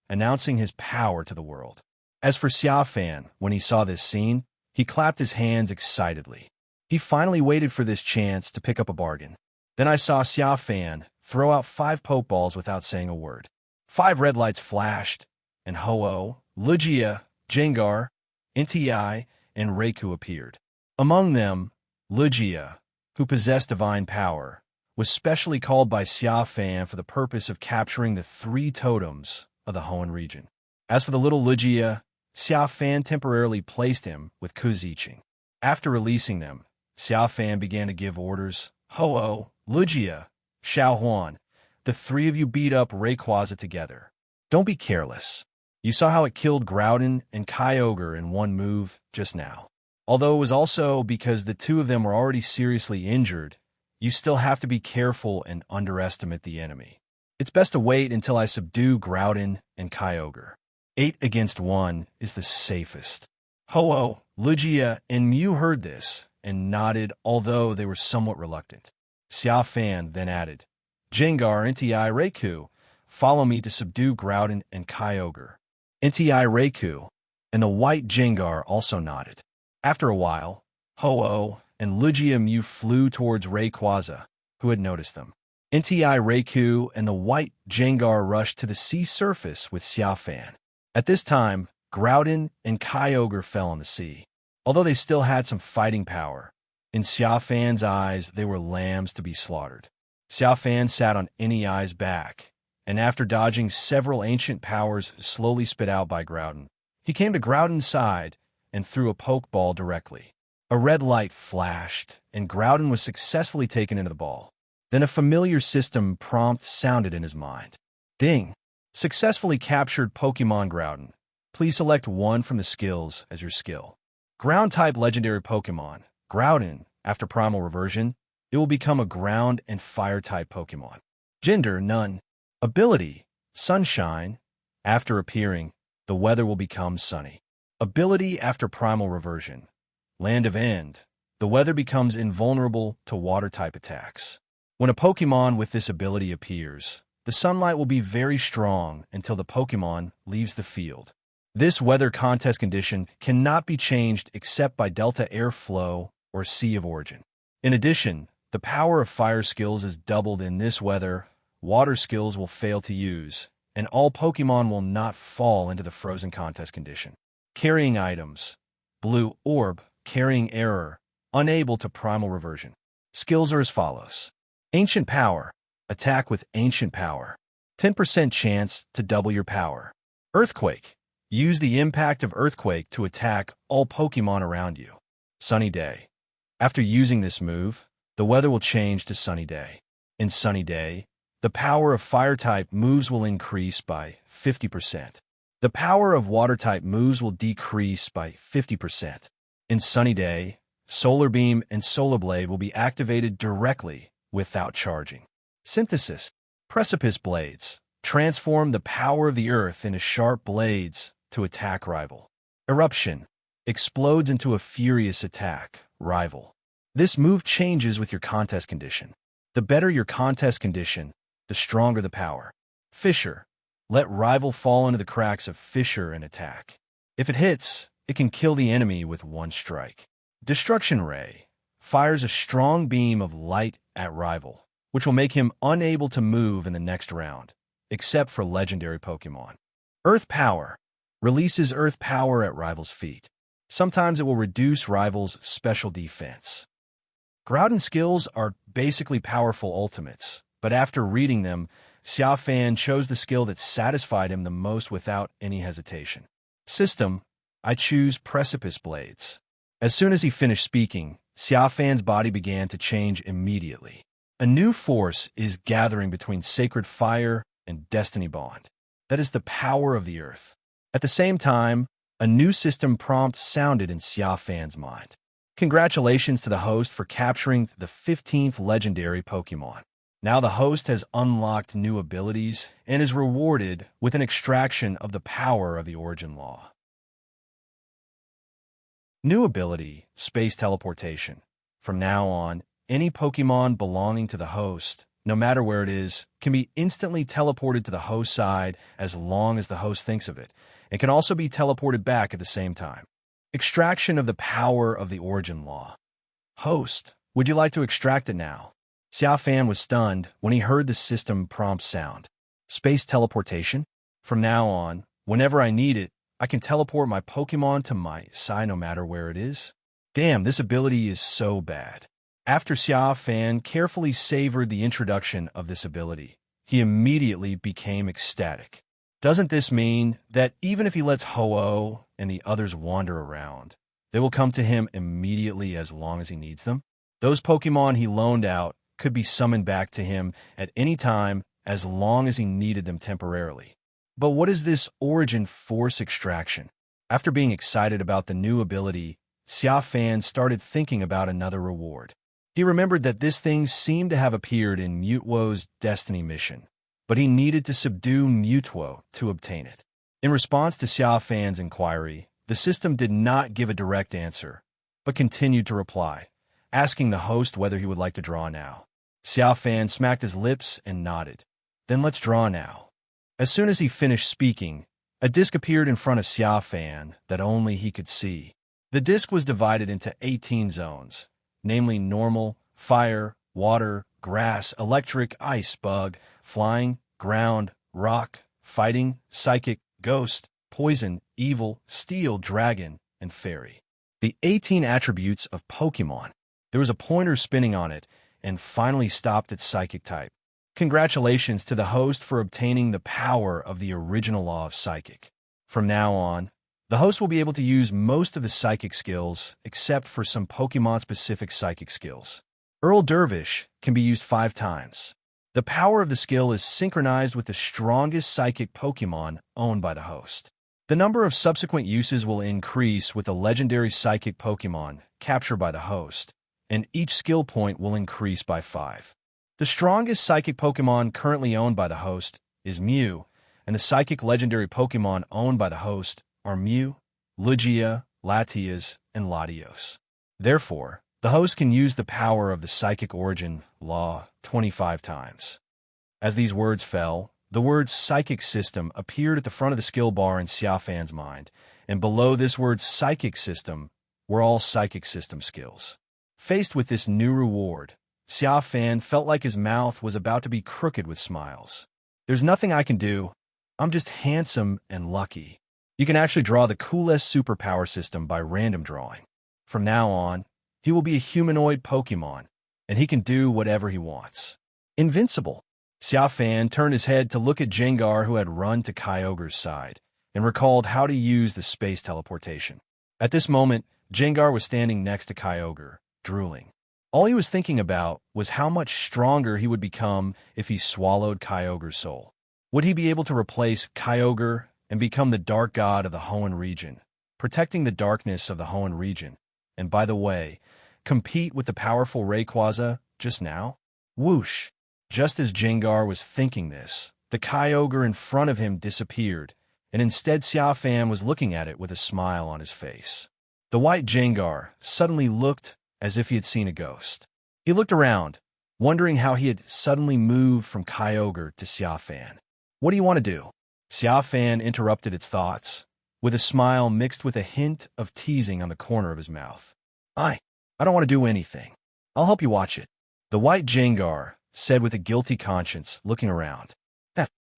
announcing his power to the world. As for Xia Fan, when he saw this scene, he clapped his hands excitedly. He finally waited for this chance to pick up a bargain. Then I saw Xia Fan throw out 5 Pokeballs without saying a word. 5 red lights flashed, and Ho-Oh, Lugia, Gengar, Nti, and Raikou appeared. Among them, Lugia, who possessed divine power, was specially called by Xia Fan for the purpose of capturing the 3 totems of the Hoenn region. As for the little Lugia, Xia Fan temporarily placed him with Kuziching. After releasing them, Xia Fan began to give orders. Ho-Oh, Lugia, Xiaohuan, the 3 of you beat up Rayquaza together. Don't be careless. You saw how it killed Groudon and Kyogre in one move just now. Although it was also because the 2 of them were already seriously injured, you still have to be careful and underestimate the enemy. It's best to wait until I subdue Groudon and Kyogre. 8 against 1 is the safest. Ho-Oh, Lugia, and Mew heard this and nodded, although they were somewhat reluctant. Xia Fan then added, Gengar, Nti, Raikou, follow me to subdue Groudon and Kyogre. Nti, Raikou, and the white Gengar also nodded. After a while, Ho-Oh and Lugia Mew flew towards Rayquaza, who had noticed them. Nti, Raikou, and the white Gengar rushed to the sea surface with Xia Fan. At this time, Groudon and Kyogre fell in the sea. Although they still had some fighting power, in Xia Fan's eyes they were lambs to be slaughtered. Xia Fan sat on Nti's back, and after dodging several ancient powers slowly spit out by Groudon, he came to Groudon's side and threw a Pokeball directly. A red light flashed, and Groudon was successfully taken into the ball. Then a familiar system prompt sounded in his mind. Ding! Successfully captured Pokémon Groudon. Please select one from the skills as your skill. Ground-type legendary Pokémon, Groudon, after primal reversion, it will become a ground and fire-type Pokémon. Gender, none. Ability, sunshine. After appearing, the weather will become sunny. Ability after primal reversion. Land of End. The weather becomes invulnerable to water-type attacks. When a Pokémon with this ability appears, the sunlight will be very strong until the Pokémon leaves the field. This weather contest condition cannot be changed except by delta airflow or sea of origin. In addition, the power of fire skills is doubled in this weather. Water skills will fail to use, and all Pokémon will not fall into the frozen contest condition. Carrying items. Blue Orb, carrying error, unable to primal reversion. Skills are as follows. Ancient Power, attack with Ancient Power. 10% chance to double your power. Earthquake, use the impact of Earthquake to attack all Pokémon around you. Sunny Day, after using this move, the weather will change to Sunny Day. In Sunny Day, the power of Fire-type moves will increase by 50%. The power of Water-type moves will decrease by 50%. In Sunny Day, Solar Beam and Solar Blade will be activated directly without charging. Synthesis. Precipice Blades. Transform the power of the earth into sharp blades to attack rival. Eruption. Explodes into a furious attack, rival. This move changes with your contest condition. The better your contest condition, the stronger the power. Fissure. Let rival fall into the cracks of fissure and attack. If it hits, it can kill the enemy with one strike. Destruction Ray fires a strong beam of light at rival, which will make him unable to move in the next round, except for legendary Pokémon. Earth Power releases Earth Power at rival's feet. Sometimes it will reduce rival's special defense. Groudon skills are basically powerful ultimates, but after reading them, Xia Fan chose the skill that satisfied him the most without any hesitation. System, I choose Precipice Blades. As soon as he finished speaking, Xia Fan's body began to change immediately. A new force is gathering between Sacred Fire and Destiny Bond. That is the power of the earth. At the same time, a new system prompt sounded in Xia Fan's mind. Congratulations to the host for capturing the 15th legendary Pokémon. Now the host has unlocked new abilities and is rewarded with an extraction of the power of the Origin Law. New ability, Space Teleportation. From now on, any Pokémon belonging to the host no matter where it is, can be instantly teleported to the host side as long as the host thinks of it, and can also be teleported back at the same time. Extraction of the power of the origin law. Host, would you like to extract it now? Xia Fan was stunned when he heard the system prompt sound. Space teleportation? From now on, whenever I need it, I can teleport my Pokémon to my side no matter where it is? Damn, this ability is so bad. After Xia Fan carefully savored the introduction of this ability, he immediately became ecstatic. Doesn't this mean that even if he lets Ho-Oh and the others wander around, they will come to him immediately as long as he needs them? Those Pokémon he loaned out could be summoned back to him at any time as long as he needed them temporarily. But what is this origin force extraction? After being excited about the new ability, Xia Fan started thinking about another reward. He remembered that this thing seemed to have appeared in Mutwo's Destiny mission, but he needed to subdue Mutwo to obtain it. In response to Xia Fan's inquiry, the system did not give a direct answer, but continued to reply, asking the host whether he would like to draw now. Xia Fan smacked his lips and nodded. Then let's draw now. As soon as he finished speaking, a disc appeared in front of Xia Fan that only he could see. The disc was divided into 18 zones, namely normal, fire, water, grass, electric, ice, bug, flying, ground, rock, fighting, psychic, ghost, poison, evil, steel, dragon, and fairy. The 18 attributes of Pokémon. There was a pointer spinning on it and finally stopped at psychic type. Congratulations to the host for obtaining the power of the original law of psychic. From now on, the host will be able to use most of the psychic skills except for some Pokémon-specific psychic skills. Earl Dervish can be used 5 times. The power of the skill is synchronized with the strongest psychic Pokémon owned by the host. The number of subsequent uses will increase with the legendary psychic Pokémon captured by the host, and each skill point will increase by 5. The strongest psychic Pokémon currently owned by the host is Mew, and the psychic legendary Pokémon owned by the host are Mew, Lugia, Latias, and Latios. Therefore, the host can use the power of the psychic origin law 25 times. As these words fell, the word psychic system appeared at the front of the skill bar in Xia Fan's mind, and below this word psychic system were all psychic system skills. Faced with this new reward, Xia Fan felt like his mouth was about to be crooked with smiles. There's nothing I can do. I'm just handsome and lucky. You can actually draw the coolest superpower system by random drawing. From now on, he will be a humanoid Pokémon, and he can do whatever he wants. Invincible. Xia Fan turned his head to look at Gengar, who had run to Kyogre's side, and recalled how to use the space teleportation. At this moment, Gengar was standing next to Kyogre, drooling. All he was thinking about was how much stronger he would become if he swallowed Kyogre's soul. Would he be able to replace Kyogre and become the dark god of the Hoenn region, protecting the darkness of the Hoenn region, and by the way, compete with the powerful Rayquaza just now? Whoosh! Just as Gengar was thinking this, the Kyogre in front of him disappeared, and instead Xia Fan was looking at it with a smile on his face. The white Gengar suddenly looked as if he had seen a ghost. He looked around, wondering how he had suddenly moved from Kyogre to Xia Fan. What do you want to do? Xia Fan interrupted its thoughts, with a smile mixed with a hint of teasing on the corner of his mouth. I don't want to do anything. I'll help you watch it. The white Gengar said with a guilty conscience, looking around.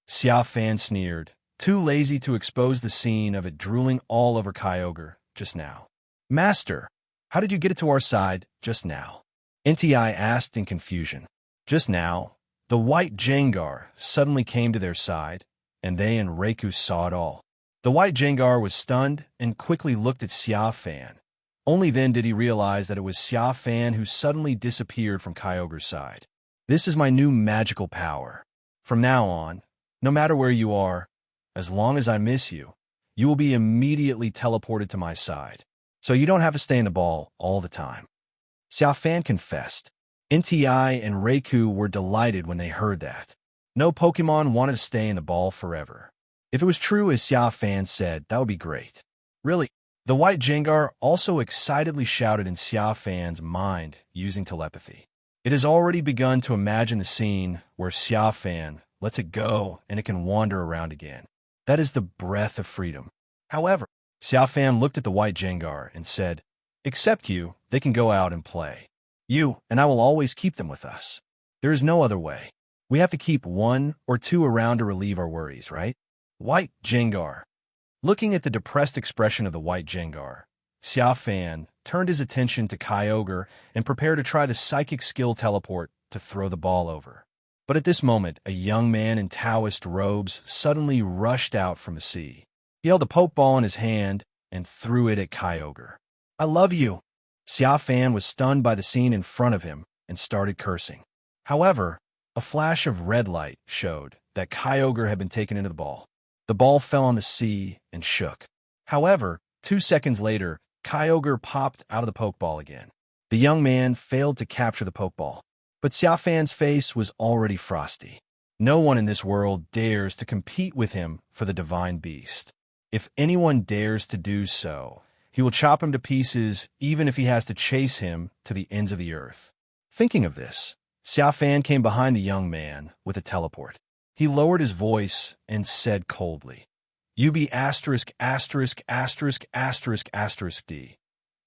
Xia Fan sneered, too lazy to expose the scene of it drooling all over Kyogre just now. Master, how did you get it to our side just now? NTI asked in confusion. Just now, the white Gengar suddenly came to their side, and they and Raikou saw it all. The white Gengar was stunned and quickly looked at Xia Fan. Only then did he realize that it was Xia Fan who suddenly disappeared from Kyogre's side. This is my new magical power. From now on, no matter where you are, as long as I miss you, you will be immediately teleported to my side, so you don't have to stay in the ball all the time. Xia Fan confessed. NTI and Raikou were delighted when they heard that. No Pokemon wanted to stay in the ball forever. If it was true as Xia Fan said, that would be great. Really? The white Gengar also excitedly shouted in Xia Fan's mind using telepathy. It has already begun to imagine the scene where Xia Fan lets it go and it can wander around again. That is the breath of freedom. However, Xia Fan looked at the white Jengar and said, "Except you, they can go out and play. You and I will always keep them with us. There is no other way. We have to keep one or two around to relieve our worries, right?" White Jengar. Looking at the depressed expression of the white Jengar, Xia Fan turned his attention to Kyogre and prepared to try the psychic skill teleport to throw the ball over. But at this moment, a young man in Taoist robes suddenly rushed out from the sea. He held a Pokeball in his hand and threw it at Kyogre. "I love you!" Xia Fan was stunned by the scene in front of him and started cursing. However, a flash of red light showed that Kyogre had been taken into the ball. The ball fell on the sea and shook. However, 2 seconds later, Kyogre popped out of the Pokeball again. The young man failed to capture the Pokeball, but Xia Fan's face was already frosty. No one in this world dares to compete with him for the divine beast. If anyone dares to do so, he will chop him to pieces even if he has to chase him to the ends of the earth. Thinking of this, Xia Fan came behind the young man with a teleport. He lowered his voice and said coldly, "You be asterisk asterisk asterisk asterisk asterisk D.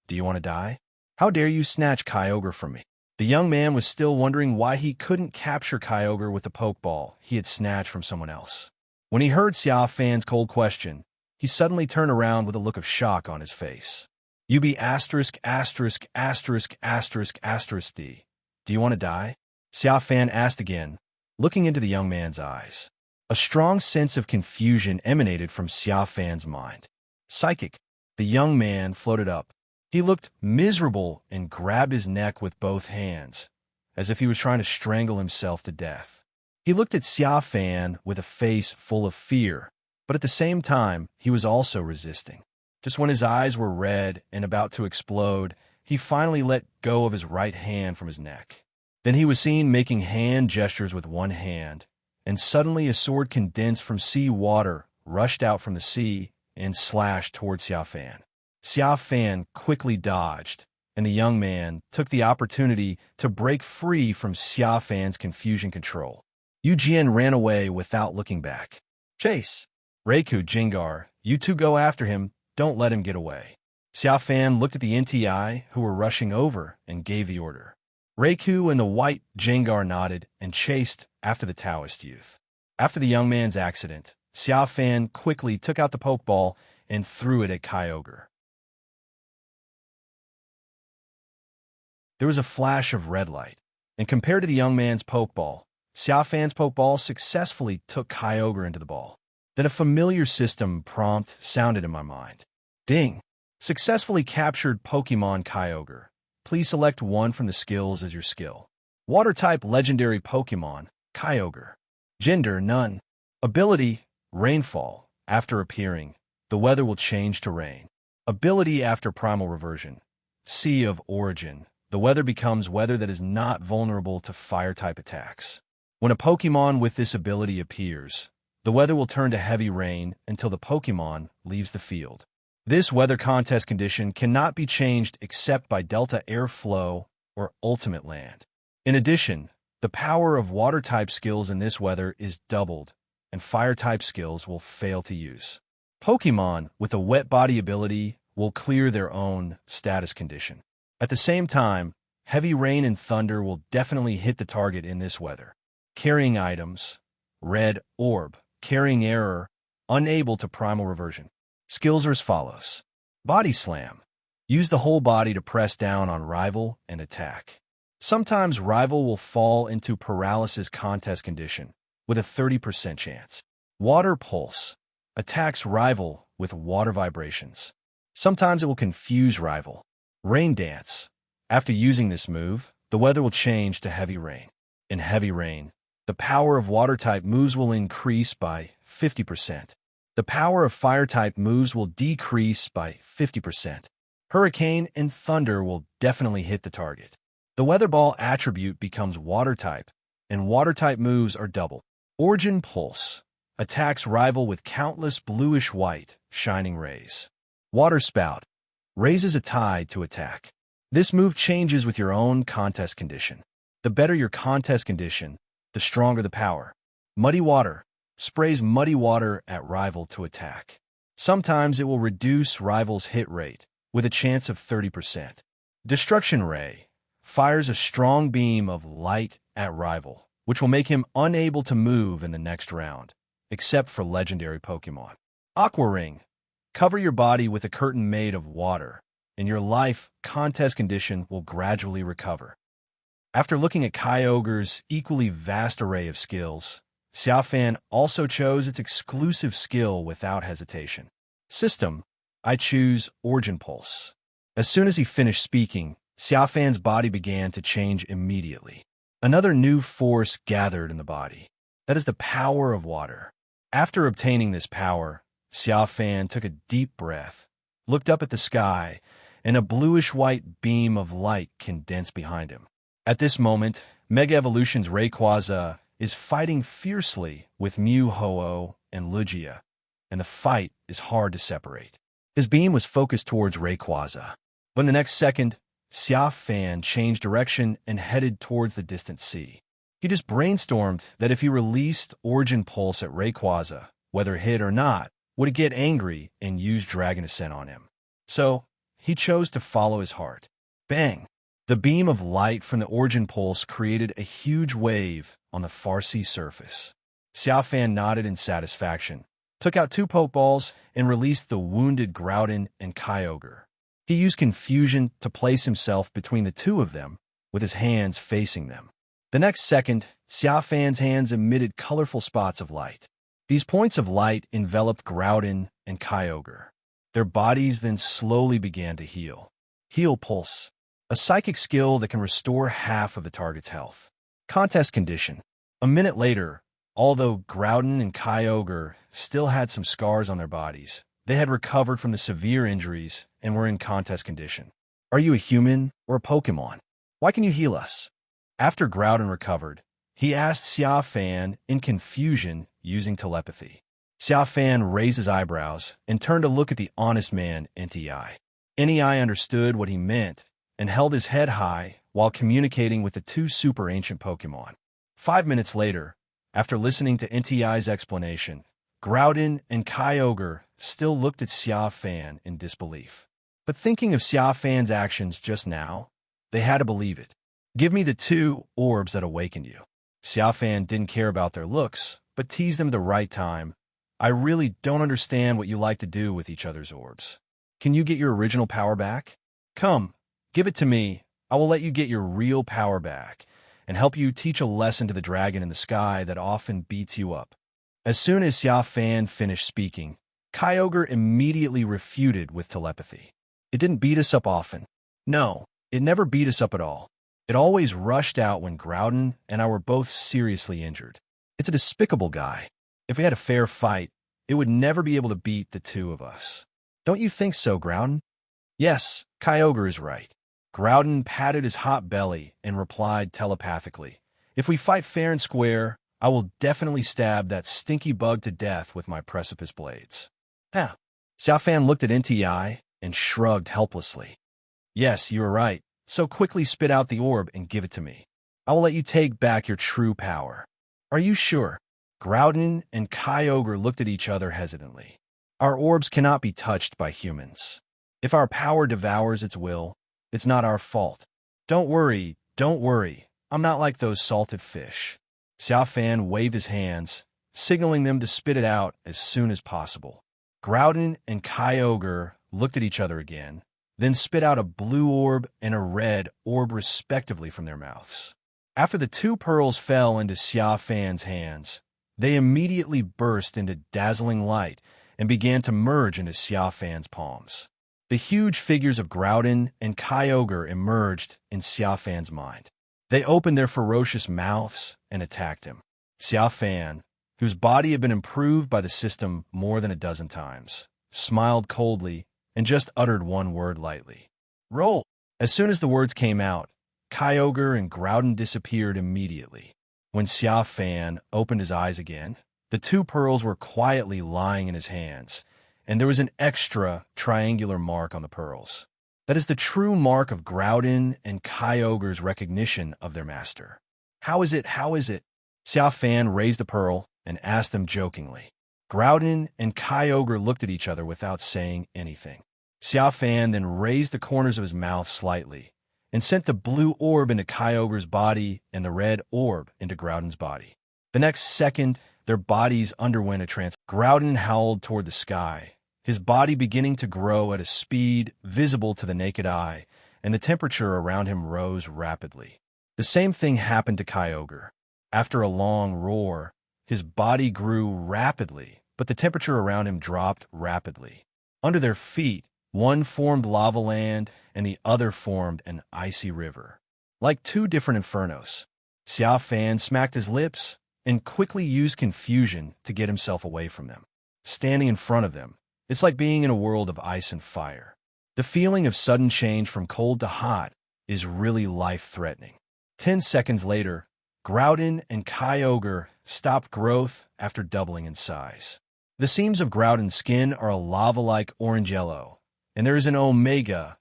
Do you want to die? How dare you snatch Kyogre from me?" The young man was still wondering why he couldn't capture Kyogre with the Pokeball he had snatched from someone else. When he heard Xia Fan's cold question, he suddenly turned around with a look of shock on his face. "You be asterisk asterisk asterisk asterisk asterisk D. Do you want to die?" Xia Fan asked again, looking into the young man's eyes. A strong sense of confusion emanated from Xia Fan's mind. Psychic. The young man floated up. He looked miserable and grabbed his neck with both hands, as if he was trying to strangle himself to death. He looked at Xia Fan with a face full of fear, but at the same time, he was also resisting. Just when his eyes were red and about to explode, he finally let go of his right hand from his neck. Then he was seen making hand gestures with one hand, and suddenly a sword condensed from sea water rushed out from the sea and slashed toward Xia Fan. Xia Fan quickly dodged, and the young man took the opportunity to break free from Xia Fan's confusion control. Yu Jian ran away without looking back. "Chase! Raikou, Jengar, you two go after him. Don't let him get away." Xia Fan looked at the NTI who were rushing over and gave the order. Raikou and the white Jengar nodded and chased after the Taoist youth. After the young man's accident, Xia Fan quickly took out the Pokeball and threw it at Kyogre. There was a flash of red light, and compared to the young man's Pokeball, Xia Fan's Pokeball successfully took Kyogre into the ball. Then a familiar system prompt sounded in my mind. "Ding! Successfully captured Pokémon Kyogre. Please select one from the skills as your skill. Water-type legendary Pokémon, Kyogre. Gender, none. Ability, rainfall. After appearing, the weather will change to rain. Ability after primal reversion. Sea of origin. The weather becomes weather that is not vulnerable to fire-type attacks. When a Pokémon with this ability appears, the weather will turn to heavy rain until the Pokémon leaves the field. This weather contest condition cannot be changed except by delta airflow or ultimate land. In addition, the power of water-type skills in this weather is doubled, and fire-type skills will fail to use. Pokémon with a wet body ability will clear their own status condition. At the same time, heavy rain and thunder will definitely hit the target in this weather. Carrying items, red orb, carrying error, unable to primal reversion. Skills are as follows. Body Slam. Use the whole body to press down on rival and attack. Sometimes rival will fall into paralysis contest condition with a 30% chance. Water Pulse. Attacks rival with water vibrations. Sometimes it will confuse rival. Rain Dance. After using this move, the weather will change to heavy rain. In heavy rain, the power of water-type moves will increase by 50%. The power of fire-type moves will decrease by 50%. Hurricane and thunder will definitely hit the target. The Weather Ball attribute becomes water-type, and water-type moves are double. Origin Pulse. Attacks rival with countless bluish-white, shining rays. Water Spout. Raises a tide to attack. This move changes with your own contest condition. The better your contest condition, the stronger the power. Muddy water. Sprays muddy water at rival to attack. Sometimes it will reduce rival's hit rate, with a chance of 30%. Destruction ray. Fires a strong beam of light at rival, which will make him unable to move in the next round, except for legendary Pokémon. Aqua ring. Cover your body with a curtain made of water, and your life contest condition will gradually recover. After looking at Kyogre's equally vast array of skills, Xia Fan also chose its exclusive skill without hesitation. System. I choose Origin Pulse. As soon as he finished speaking, Xia Fan's body began to change immediately. Another new force gathered in the body. That is the power of water. After obtaining this power, Xia Fan took a deep breath, looked up at the sky, and a bluish-white beam of light condensed behind him. At this moment, Mega Evolution's Rayquaza is fighting fiercely with Mew Ho-Oh and Lugia, and the fight is hard to separate. His beam was focused towards Rayquaza, but in the next second, Xia Fan changed direction and headed towards the distant sea. He just brainstormed that if he released Origin Pulse at Rayquaza, whether hit or not, would it get angry and use Dragon Ascent on him. So, he chose to follow his heart. Bang! The beam of light from the Origin Pulse created a huge wave on the far sea surface. Xia Fan nodded in satisfaction, took out 2 Pokeballs, and released the wounded Groudon and Kyogre. He used confusion to place himself between the two of them, with his hands facing them. The next second, Xia Fan's hands emitted colorful spots of light. These points of light enveloped Groudon and Kyogre. Their bodies then slowly began to heal. Heal Pulse. A psychic skill that can restore half of the target's health. Contest condition. A minute later, although Groudon and Kyogre still had some scars on their bodies, they had recovered from the severe injuries and were in contest condition. Are you a human or a Pokémon? Why can you heal us? After Groudon recovered, he asked Xia Fan in confusion using telepathy. Xia Fan raised his eyebrows and turned to look at the honest man, NTI. NEI understood what he meant and held his head high while communicating with the 2 super ancient Pokémon. 5 minutes later, after listening to NTI's explanation, Groudon and Kyogre still looked at Xia Fan in disbelief. But thinking of Xia Fan's actions just now, they had to believe it. Give me the 2 orbs that awakened you. Xia Fan didn't care about their looks, but teased them at the right time. I really don't understand what you like to do with each other's orbs. Can you get your original power back? Come, give it to me. I will let you get your real power back and help you teach a lesson to the dragon in the sky that often beats you up. As soon as Xia Fan finished speaking, Kyogre immediately refuted with telepathy. It didn't beat us up often. No, it never beat us up at all. It always rushed out when Groudon and I were both seriously injured. It's a despicable guy. If we had a fair fight, it would never be able to beat the 2 of us. Don't you think so, Groudon? Yes, Kyogre is right. Groudon patted his hot belly and replied telepathically, If we fight fair and square, I will definitely stab that stinky bug to death with my precipice blades. Huh. Xia Fan looked at NTI and shrugged helplessly. Yes, you are right. So quickly spit out the orb and give it to me. I will let you take back your true power. Are you sure? Groudon and Kyogre looked at each other hesitantly. Our orbs cannot be touched by humans. If our power devours its will, it's not our fault. Don't worry. I'm not like those salted fish. Xia Fan waved his hands, signaling them to spit it out as soon as possible. Groudon and Kyogre looked at each other again, then spit out a blue orb and a red orb respectively from their mouths. After the 2 pearls fell into Xia Fan's hands, they immediately burst into dazzling light and began to merge into Xia Fan's palms. The huge figures of Groudon and Kyogre emerged in Xia Fan's mind. They opened their ferocious mouths and attacked him. Xia Fan, whose body had been improved by the system more than a dozen times, smiled coldly and just uttered one word lightly. Roll! As soon as the words came out, Kyogre and Groudon disappeared immediately. When Xia Fan opened his eyes again, the 2 pearls were quietly lying in his hands, and there was an extra triangular mark on the pearls. That is the true mark of Groudon and Kyogre's recognition of their master. How is it? How is it? Xia Fan raised a pearl and asked them jokingly. Groudon and Kyogre looked at each other without saying anything. Xia Fan then raised the corners of his mouth slightly and sent the blue orb into Kyogre's body and the red orb into Groudon's body. The next second, their bodies underwent a transformation. Groudon howled toward the sky, his body beginning to grow at a speed visible to the naked eye, and the temperature around him rose rapidly. The same thing happened to Kyogre. After a long roar, his body grew rapidly, but the temperature around him dropped rapidly. Under their feet, one formed lava land and the other formed an icy river. Like two different infernos. Xia Fan smacked his lips and quickly used confusion to get himself away from them. Standing in front of them, it's like being in a world of ice and fire. The feeling of sudden change from cold to hot is really life-threatening. 10 seconds later, Groudon and Kyogre stopped growth after doubling in size. The seams of Groudon's skin are a lava-like orange yellow, and there is an Omega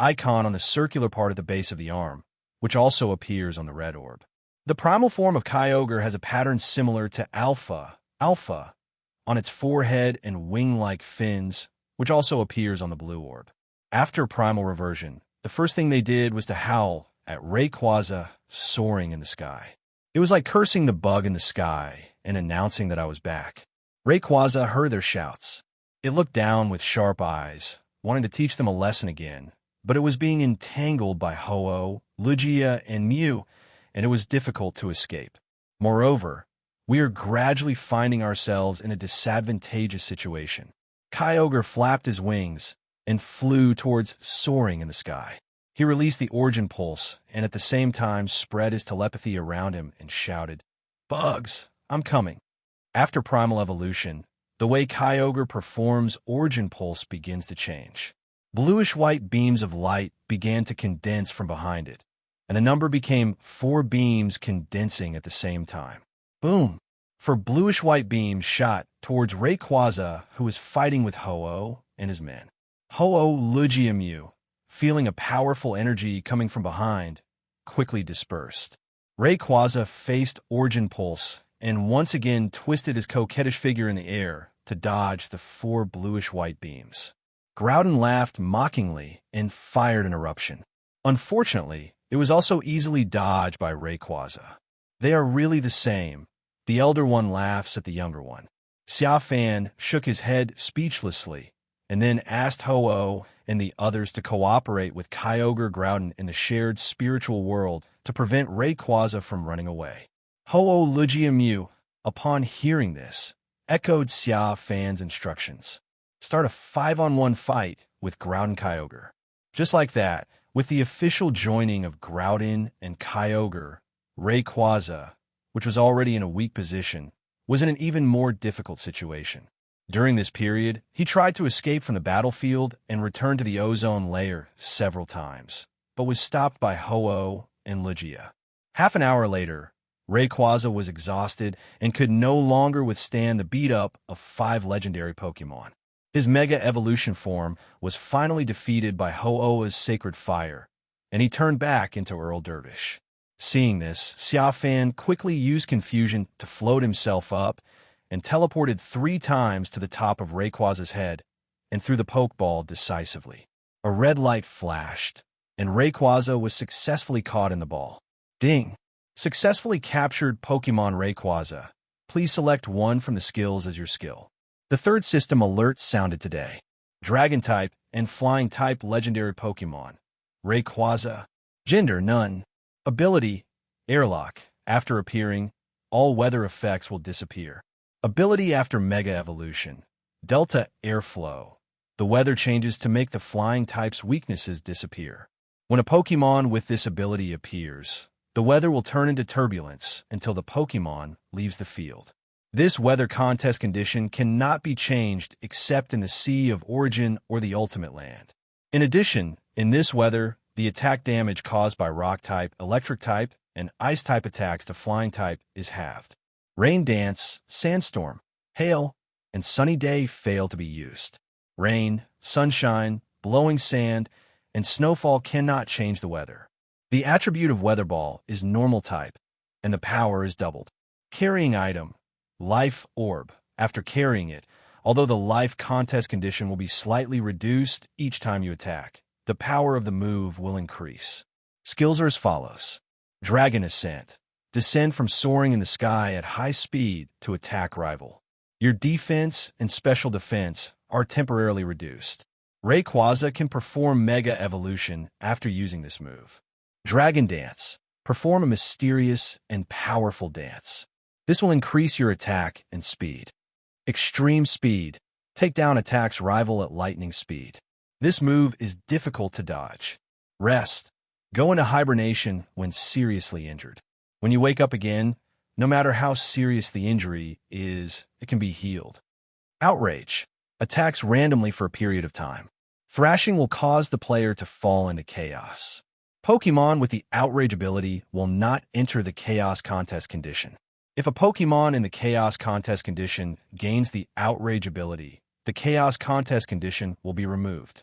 icon on the circular part at the base of the arm, which also appears on the red orb. The primal form of Kyogre has a pattern similar to Alpha on its forehead and wing-like fins, which also appears on the blue orb. After primal reversion, the first thing they did was to howl at Rayquaza soaring in the sky. It was like cursing the bug in the sky and announcing that I was back. Rayquaza heard their shouts. It looked down with sharp eyes, wanting to teach them a lesson again, but it was being entangled by Ho-Oh, Lugia, and Mew, and it was difficult to escape. Moreover, we are gradually finding ourselves in a disadvantageous situation. Kyogre flapped his wings and flew towards soaring in the sky. He released the Origin Pulse and at the same time spread his telepathy around him and shouted, "Bugs, I'm coming." After Primal Evolution, the way Kyogre performs Origin Pulse begins to change. Bluish-white beams of light began to condense from behind it, and the number became 4 beams condensing at the same time. Boom! 4 bluish-white beams shot towards Rayquaza, who was fighting with Ho-Oh and his men. Ho-Oh, Lugia, Mew, feeling a powerful energy coming from behind, quickly dispersed. Rayquaza faced Origin Pulse and once again twisted his coquettish figure in the air to dodge the 4 bluish-white beams. Groudon laughed mockingly and fired an eruption. Unfortunately, it was also easily dodged by Rayquaza. They are really the same. The elder one laughs at the younger one. Xia Fan shook his head speechlessly and then asked Ho-Oh and the others to cooperate with Kyogre Groudon in the shared spiritual world to prevent Rayquaza from running away. Ho-Oh, Lugia, Mew, upon hearing this, echoed Xia Fan's instructions. Start a 5-on-1 fight with Groudon Kyogre. Just like that, with the official joining of Groudon and Kyogre, Rayquaza, which was already in a weak position, was in an even more difficult situation. During this period, he tried to escape from the battlefield and return to the ozone layer several times, but was stopped by Ho-Oh and Lugia. Half an hour later, Rayquaza was exhausted and could no longer withstand the beat-up of 5 legendary Pokémon. His Mega Evolution form was finally defeated by Ho-Oh's Sacred Fire, and he turned back into Earl Dervish. Seeing this, Xia Fan quickly used confusion to float himself up and teleported 3 times to the top of Rayquaza's head and threw the Pokeball decisively. A red light flashed, and Rayquaza was successfully caught in the ball. Ding! Successfully captured Pokemon Rayquaza. Please select one from the skills as your skill. The third system alert sounded today. Dragon-type and Flying-type legendary Pokemon. Rayquaza. Gender, none. Ability, Airlock. After appearing, all weather effects will disappear. Ability after Mega Evolution. Delta Airflow. The weather changes to make the flying type's weaknesses disappear. When a Pokemon with this ability appears, the weather will turn into turbulence until the Pokemon leaves the field. This weather contest condition cannot be changed except in the Sea of Origin or the Ultimate Land. In addition, in this weather, the attack damage caused by Rock-type, Electric-type, and Ice-type attacks to Flying-type is halved. Rain Dance, Sandstorm, Hail, and Sunny Day fail to be used. Rain, sunshine, blowing sand, and snowfall cannot change the weather. The attribute of Weather Ball is normal type, and the power is doubled. Carrying item, Life Orb. After carrying it, although the life contest condition will be slightly reduced each time you attack, the power of the move will increase. Skills are as follows. Dragon Ascent. Descend from soaring in the sky at high speed to attack rival. Your defense and special defense are temporarily reduced. Rayquaza can perform Mega Evolution after using this move. Dragon Dance. Perform a mysterious and powerful dance. This will increase your attack and speed. Extreme Speed. Take down attacks rival at lightning speed. This move is difficult to dodge. Rest. Go into hibernation when seriously injured. When you wake up again, no matter how serious the injury is, it can be healed. Outrage. Attacks randomly for a period of time. Thrashing will cause the player to fall into chaos. Pokémon with the Outrage ability will not enter the Chaos Contest condition. If a Pokémon in the Chaos Contest condition gains the Outrage ability, the Chaos Contest condition will be removed.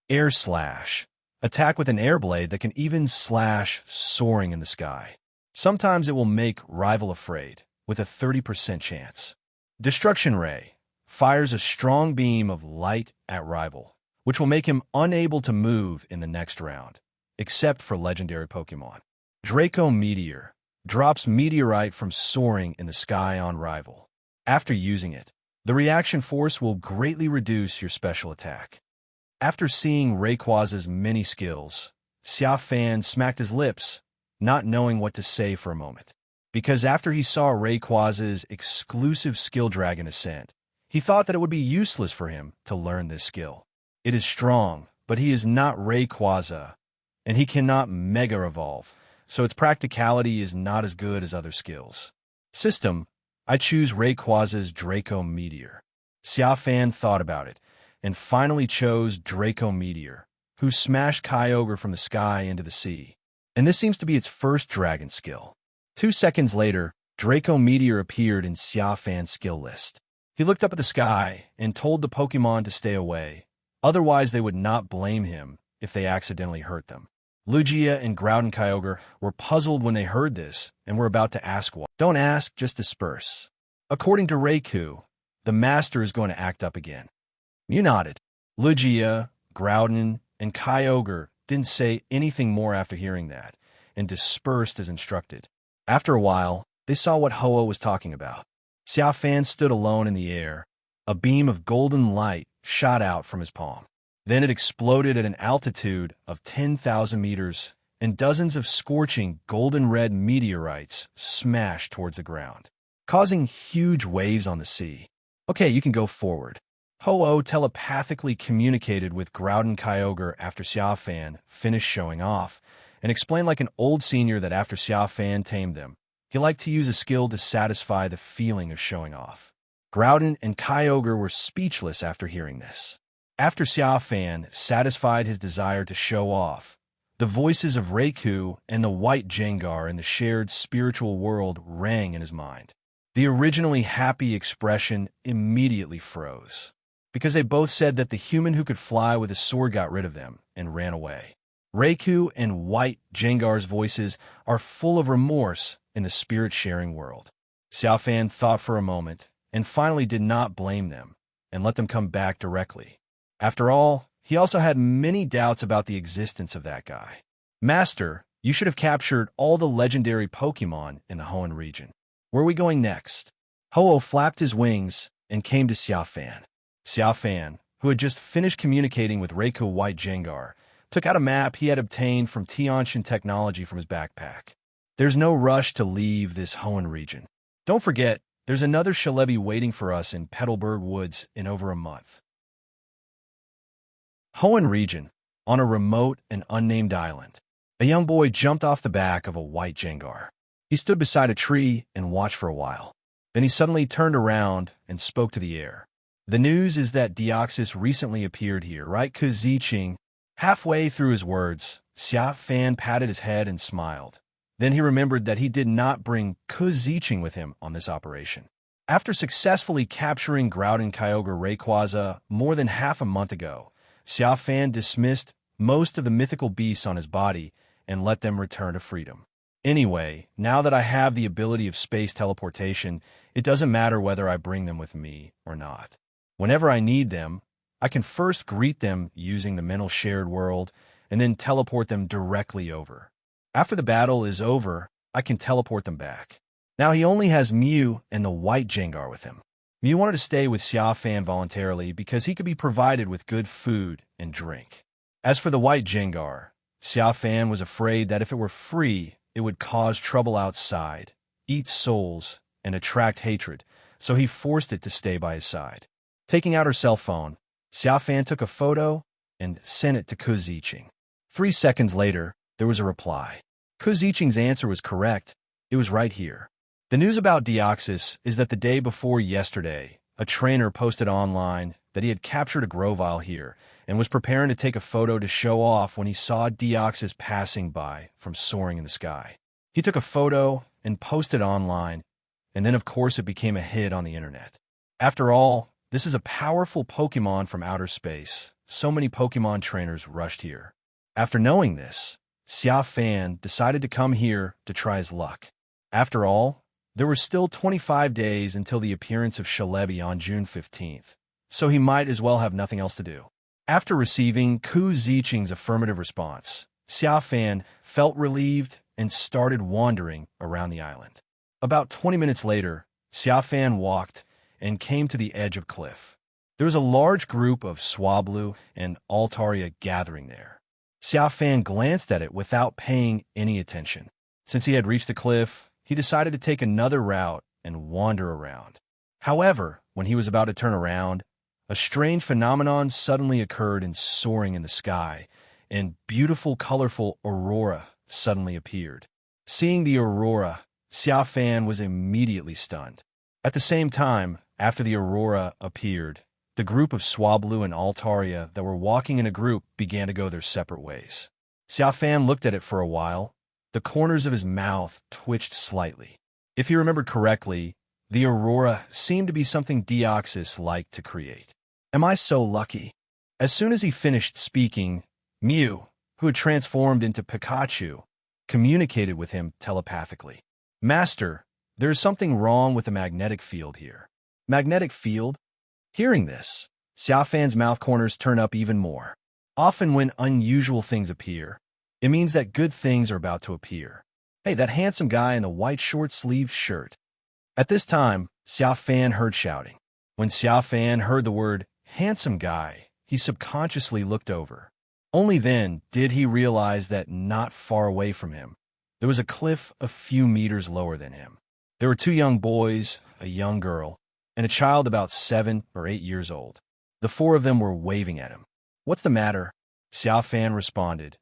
Air Slash. Attack with an air blade that can even slash soaring in the sky. Sometimes it will make rival afraid, with a 30% chance. Destruction Ray. Fires a strong beam of light at rival, which will make him unable to move in the next round, except for legendary Pokémon. Draco Meteor. Drops meteorite from soaring in the sky on rival. After using it, the reaction force will greatly reduce your special attack. After seeing Rayquaza's many skills, Xia Fan smacked his lips, not knowing what to say for a moment. Because after he saw Rayquaza's exclusive skill Dragon Ascent, he thought that it would be useless for him to learn this skill. It is strong, but he is not Rayquaza, and he cannot Mega Evolve, so its practicality is not as good as other skills. System, I choose Rayquaza's Draco Meteor. Xia Fan thought about it, and finally chose Draco Meteor, who smashed Kyogre from the sky into the sea. And this seems to be its first dragon skill. 2 seconds later, Draco Meteor appeared in Xia Fan's skill list. He looked up at the sky and told the Pokémon to stay away, otherwise they would not blame him if they accidentally hurt them. Lugia and Groudon Kyogre were puzzled when they heard this and were about to ask why. Don't ask, just disperse. According to Raikou, the master is going to act up again. You nodded. Lugia, Groudon, and Kyogre didn't say anything more after hearing that, and dispersed as instructed. After a while, they saw what Ho-Oh was talking about. Xia Fan stood alone in the air. A beam of golden light shot out from his palm. Then it exploded at an altitude of 10,000 meters, and dozens of scorching golden-red meteorites smashed towards the ground, causing huge waves on the sea. Okay, you can go forward. Ho-Oh telepathically communicated with Groudon Kyogre after Xia Fan finished showing off, and explained like an old senior that after Xia Fan tamed them, he liked to use a skill to satisfy the feeling of showing off. Groudon and Kyogre were speechless after hearing this. After Xia Fan satisfied his desire to show off, the voices of Raikou and the white Jengar in the shared spiritual world rang in his mind. The originally happy expression immediately froze, because they both said that the human who could fly with a sword got rid of them and ran away. Raikou and white Jengar's voices are full of remorse in the spirit-sharing world. Xia Fan thought for a moment and finally did not blame them and let them come back directly. After all, he also had many doubts about the existence of that guy. Master, you should have captured all the legendary Pokémon in the Hoenn region. Where are we going next? Ho-Oh flapped his wings and came to Xia Fan. Xia Fan, who had just finished communicating with Raikou White Jengar, took out a map he had obtained from Tianshan Technology from his backpack. There's no rush to leave this Hoenn region. Don't forget, there's another Shalebi waiting for us in Petalburg Woods in over a month. Hoenn region, on a remote and unnamed island. A young boy jumped off the back of a white Jengar. He stood beside a tree and watched for a while. Then he suddenly turned around and spoke to the air. The news is that Deoxys recently appeared here, right, Kuziching? Halfway through his words, Xia Fan patted his head and smiled. Then he remembered that he did not bring Kuziching with him on this operation. After successfully capturing Groudon Kyogre Rayquaza more than half a month ago, Xia Fan dismissed most of the mythical beasts on his body and let them return to freedom. Anyway, now that I have the ability of space teleportation, it doesn't matter whether I bring them with me or not. Whenever I need them, I can first greet them using the mental shared world and then teleport them directly over. After the battle is over, I can teleport them back. Now he only has Mew and the white Jengar with him. Mew wanted to stay with Xia Fan voluntarily because he could be provided with good food and drink. As for the white Jengar, Xia Fan was afraid that if it were free, it would cause trouble outside, eat souls, and attract hatred, so he forced it to stay by his side. Taking out her cell phone, Xia Fan took a photo and sent it to Ku Ziqing. 3 seconds later, there was a reply. Ku Ziqing's answer was correct. It was right here. The news about Deoxys is that the day before yesterday, a trainer posted online that he had captured a Grovyle here and was preparing to take a photo to show off when he saw Deoxys passing by from soaring in the sky. He took a photo and posted online, and then of course it became a hit on the internet. After all, this is a powerful Pokémon from outer space. So many Pokémon trainers rushed here. After knowing this, Xia Fan decided to come here to try his luck. After all, there were still 25 days until the appearance of Shalebi on June 15th, so he might as well have nothing else to do. After receiving Ku Ziqing's affirmative response, Xia Fan felt relieved and started wandering around the island. About 20 minutes later, Xia Fan walked and came to the edge of cliff. There was a large group of Swablu and Altaria gathering there. Xia Fan glanced at it without paying any attention. Since he had reached the cliff, he decided to take another route and wander around. However, when he was about to turn around, a strange phenomenon suddenly occurred in soaring in the sky, and beautiful, colorful aurora suddenly appeared. Seeing the aurora, Xia Fan was immediately stunned. At the same time, after the aurora appeared, the group of Swablu and Altaria that were walking in a group began to go their separate ways. Xia Fan looked at it for a while. The corners of his mouth twitched slightly. If he remembered correctly, the aurora seemed to be something Deoxys liked to create. Am I so lucky? As soon as he finished speaking, Mew, who had transformed into Pikachu, communicated with him telepathically. Master, there is something wrong with the magnetic field here. Magnetic field? Hearing this, Xia Fan's mouth corners turn up even more. Often when unusual things appear, it means that good things are about to appear. Hey, that handsome guy in the white short-sleeved shirt. At this time, Xia Fan heard shouting. When Xia Fan heard the word handsome guy, he subconsciously looked over. Only then did he realize that not far away from him, there was a cliff a few meters lower than him. There were 2 young boys, a young girl, and a child about 7 or 8 years old. The 4 of them were waving at him. What's the matter? Xia Fan responded,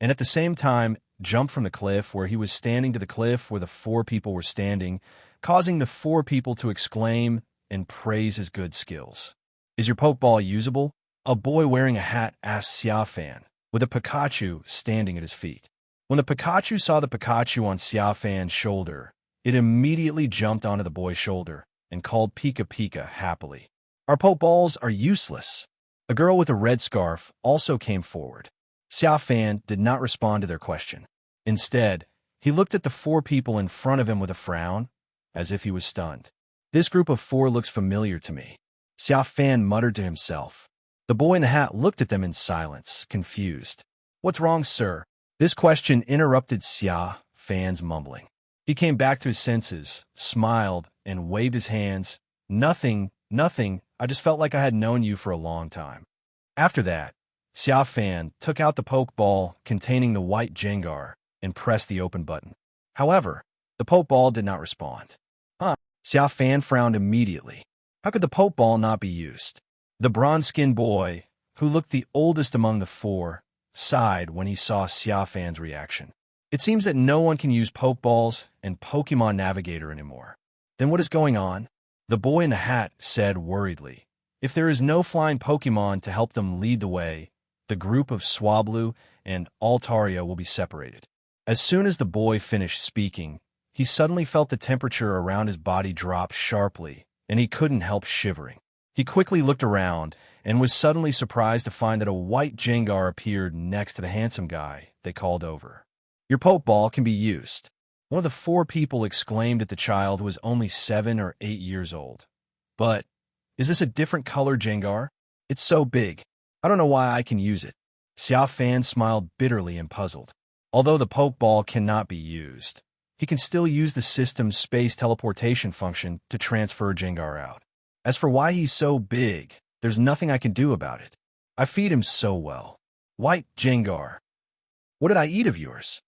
and at the same time jumped from the cliff where he was standing to the cliff where the 4 people were standing, causing the 4 people to exclaim and praise his good skills. Is your Pokeball usable? A boy wearing a hat asked Xia Fan, with a Pikachu standing at his feet. When the Pikachu saw the Pikachu on Xia Fan's shoulder, it immediately jumped onto the boy's shoulder and called Pika Pika happily. Our Pokeballs are useless. A girl with a red scarf also came forward. Xia Fan did not respond to their question. Instead, he looked at the 4 people in front of him with a frown, as if he was stunned. This group of 4 looks familiar to me. Xia Fan muttered to himself. The boy in the hat looked at them in silence, confused. What's wrong, sir? This question interrupted Xia Fan's mumbling. He came back to his senses, smiled, and waved his hands. Nothing, nothing. I just felt like I had known you for a long time. After that, Xia Fan took out the Pokeball containing the white Jengar and pressed the open button. However, the Pokeball did not respond. Xia Fan frowned immediately. How could the Pokeball not be used? The bronze-skinned boy, who looked the oldest among the 4, sighed when he saw Xia Fan's reaction. It seems that no one can use Pokeballs and Pokemon Navigator anymore. Then what is going on? The boy in the hat said worriedly. If there is no flying Pokemon to help them lead the way, the group of Swablu and Altaria will be separated. As soon as the boy finished speaking, he suddenly felt the temperature around his body drop sharply, and he couldn't help shivering. He quickly looked around and was suddenly surprised to find that a white Jengar appeared next to the handsome guy they called over. "Your Pokeball can be used." One of the four people exclaimed at the child who was only 7 or 8 years old. "But, is this a different color Jengar? It's so big. I don't know why I can use it." Xia Fan smiled bitterly and puzzled. Although the Pokeball cannot be used, he can still use the system's space teleportation function to transfer Jengar out. As for why he's so big, there's nothing I can do about it. I feed him so well. "White Jengar, what did I eat of yours?"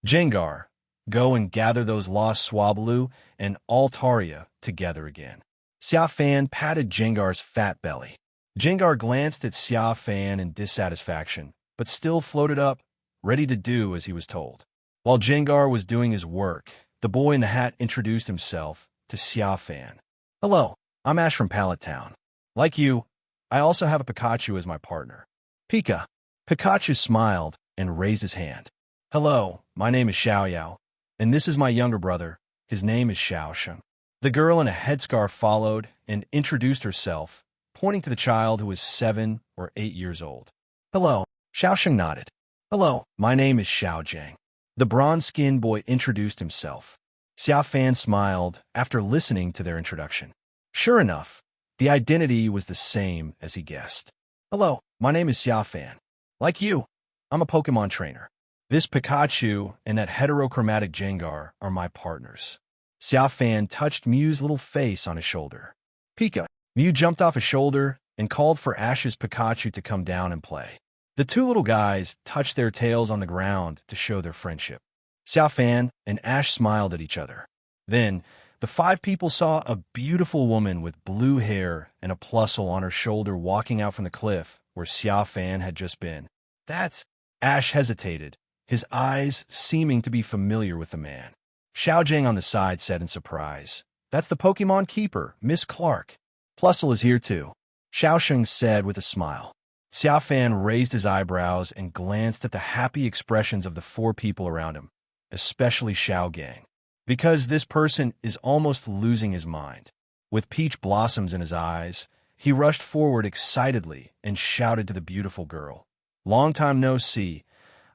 "Jengar, go and gather those lost Swablu and Altaria together again." Xia Fan patted Jengar's fat belly. Jengar glanced at Xia Fan in dissatisfaction, but still floated up, ready to do as he was told. While Jengar was doing his work, the boy in the hat introduced himself to Xia Fan. "Hello, I'm Ash from Pallet Town. Like you, I also have a Pikachu as my partner. Pika." Pikachu smiled and raised his hand. "Hello, my name is Xiaoyao, and this is my younger brother. His name is Xiaosheng." The girl in a headscarf followed and introduced herself, pointing to the child who was 7 or 8 years old. "Hello," Xiaosheng nodded. "Hello, my name is Xiaojiang." The bronze-skinned boy introduced himself. Xia Fan smiled after listening to their introduction. Sure enough, the identity was the same as he guessed. "Hello, my name is Xia Fan. Like you, I'm a Pokemon trainer. This Pikachu and that heterochromatic Jengar are my partners." Xia Fan touched Mew's little face on his shoulder. "Pika." Mew jumped off his shoulder and called for Ash's Pikachu to come down and play. The two little guys touched their tails on the ground to show their friendship. Xia Fan and Ash smiled at each other. Then, the 5 people saw a beautiful woman with blue hair and a plusle on her shoulder walking out from the cliff where Xia Fan had just been. "That's—" Ash hesitated, his eyes seeming to be familiar with the man. Xiaojiang on the side said in surprise, "That's the Pokemon keeper, Miss Clark. Plusle is here too," Xiaosheng said with a smile. Xia Fan raised his eyebrows and glanced at the happy expressions of the 4 people around him, especially Xiaogang, because this person is almost losing his mind. With peach blossoms in his eyes, he rushed forward excitedly and shouted to the beautiful girl, "Long time no see.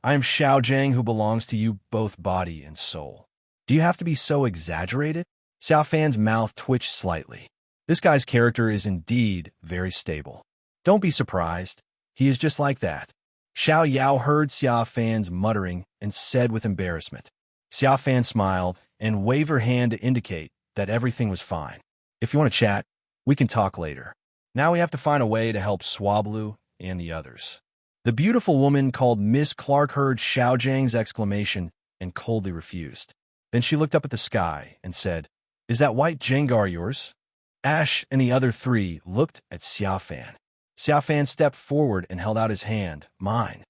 I am Xiaojiang, who belongs to you both body and soul." "Do you have to be so exaggerated?" Xia Fan's mouth twitched slightly. This guy's character is indeed very stable. Don't be surprised. He is just like that. Xiao Yao heard Xia Fan's muttering and said with embarrassment. Xia Fan smiled and waved her hand to indicate that everything was fine. "If you want to chat, we can talk later. Now we have to find a way to help Swablu and the others." The beautiful woman called Miss Clark heard Xiaojiang's exclamation and coldly refused. Then she looked up at the sky and said, "Is that white Jengar yours?" Ash and the other 3 looked at Xia Fan. Xia Fan stepped forward and held out his hand. "Mine.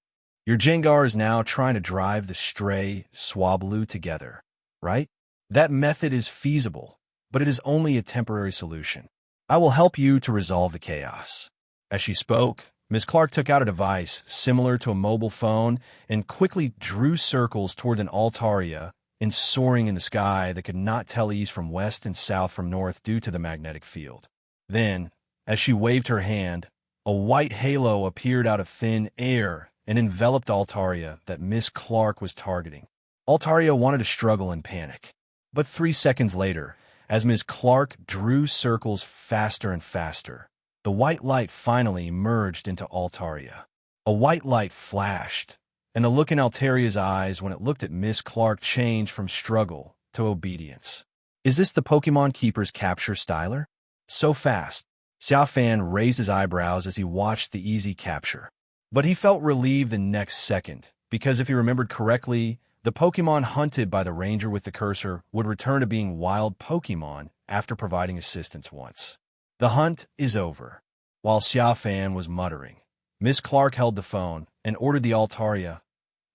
Your Jengar is now trying to drive the stray Swablu together, right? That method is feasible, but it is only a temporary solution. I will help you to resolve the chaos." As she spoke, Ms. Clark took out a device similar to a mobile phone and quickly drew circles toward an Altaria and soaring in the sky that could not tell east from west and south from north due to the magnetic field. Then, as she waved her hand, a white halo appeared out of thin air and enveloped Altaria that Miss Clark was targeting. Altaria wanted to struggle and panic. But 3 seconds later, as Ms. Clark drew circles faster and faster, the white light finally merged into Altaria. A white light flashed, and the look in Altaria's eyes when it looked at Miss Clark changed from struggle to obedience. "Is this the Pokemon Keeper's capture styler? So fast." Xia Fan raised his eyebrows as he watched the easy capture. But he felt relieved the next second, because if he remembered correctly, the Pokemon hunted by the ranger with the cursor would return to being wild Pokemon after providing assistance once. The hunt is over. While Xia Fan was muttering, Miss Clark held the phone and ordered the Altaria.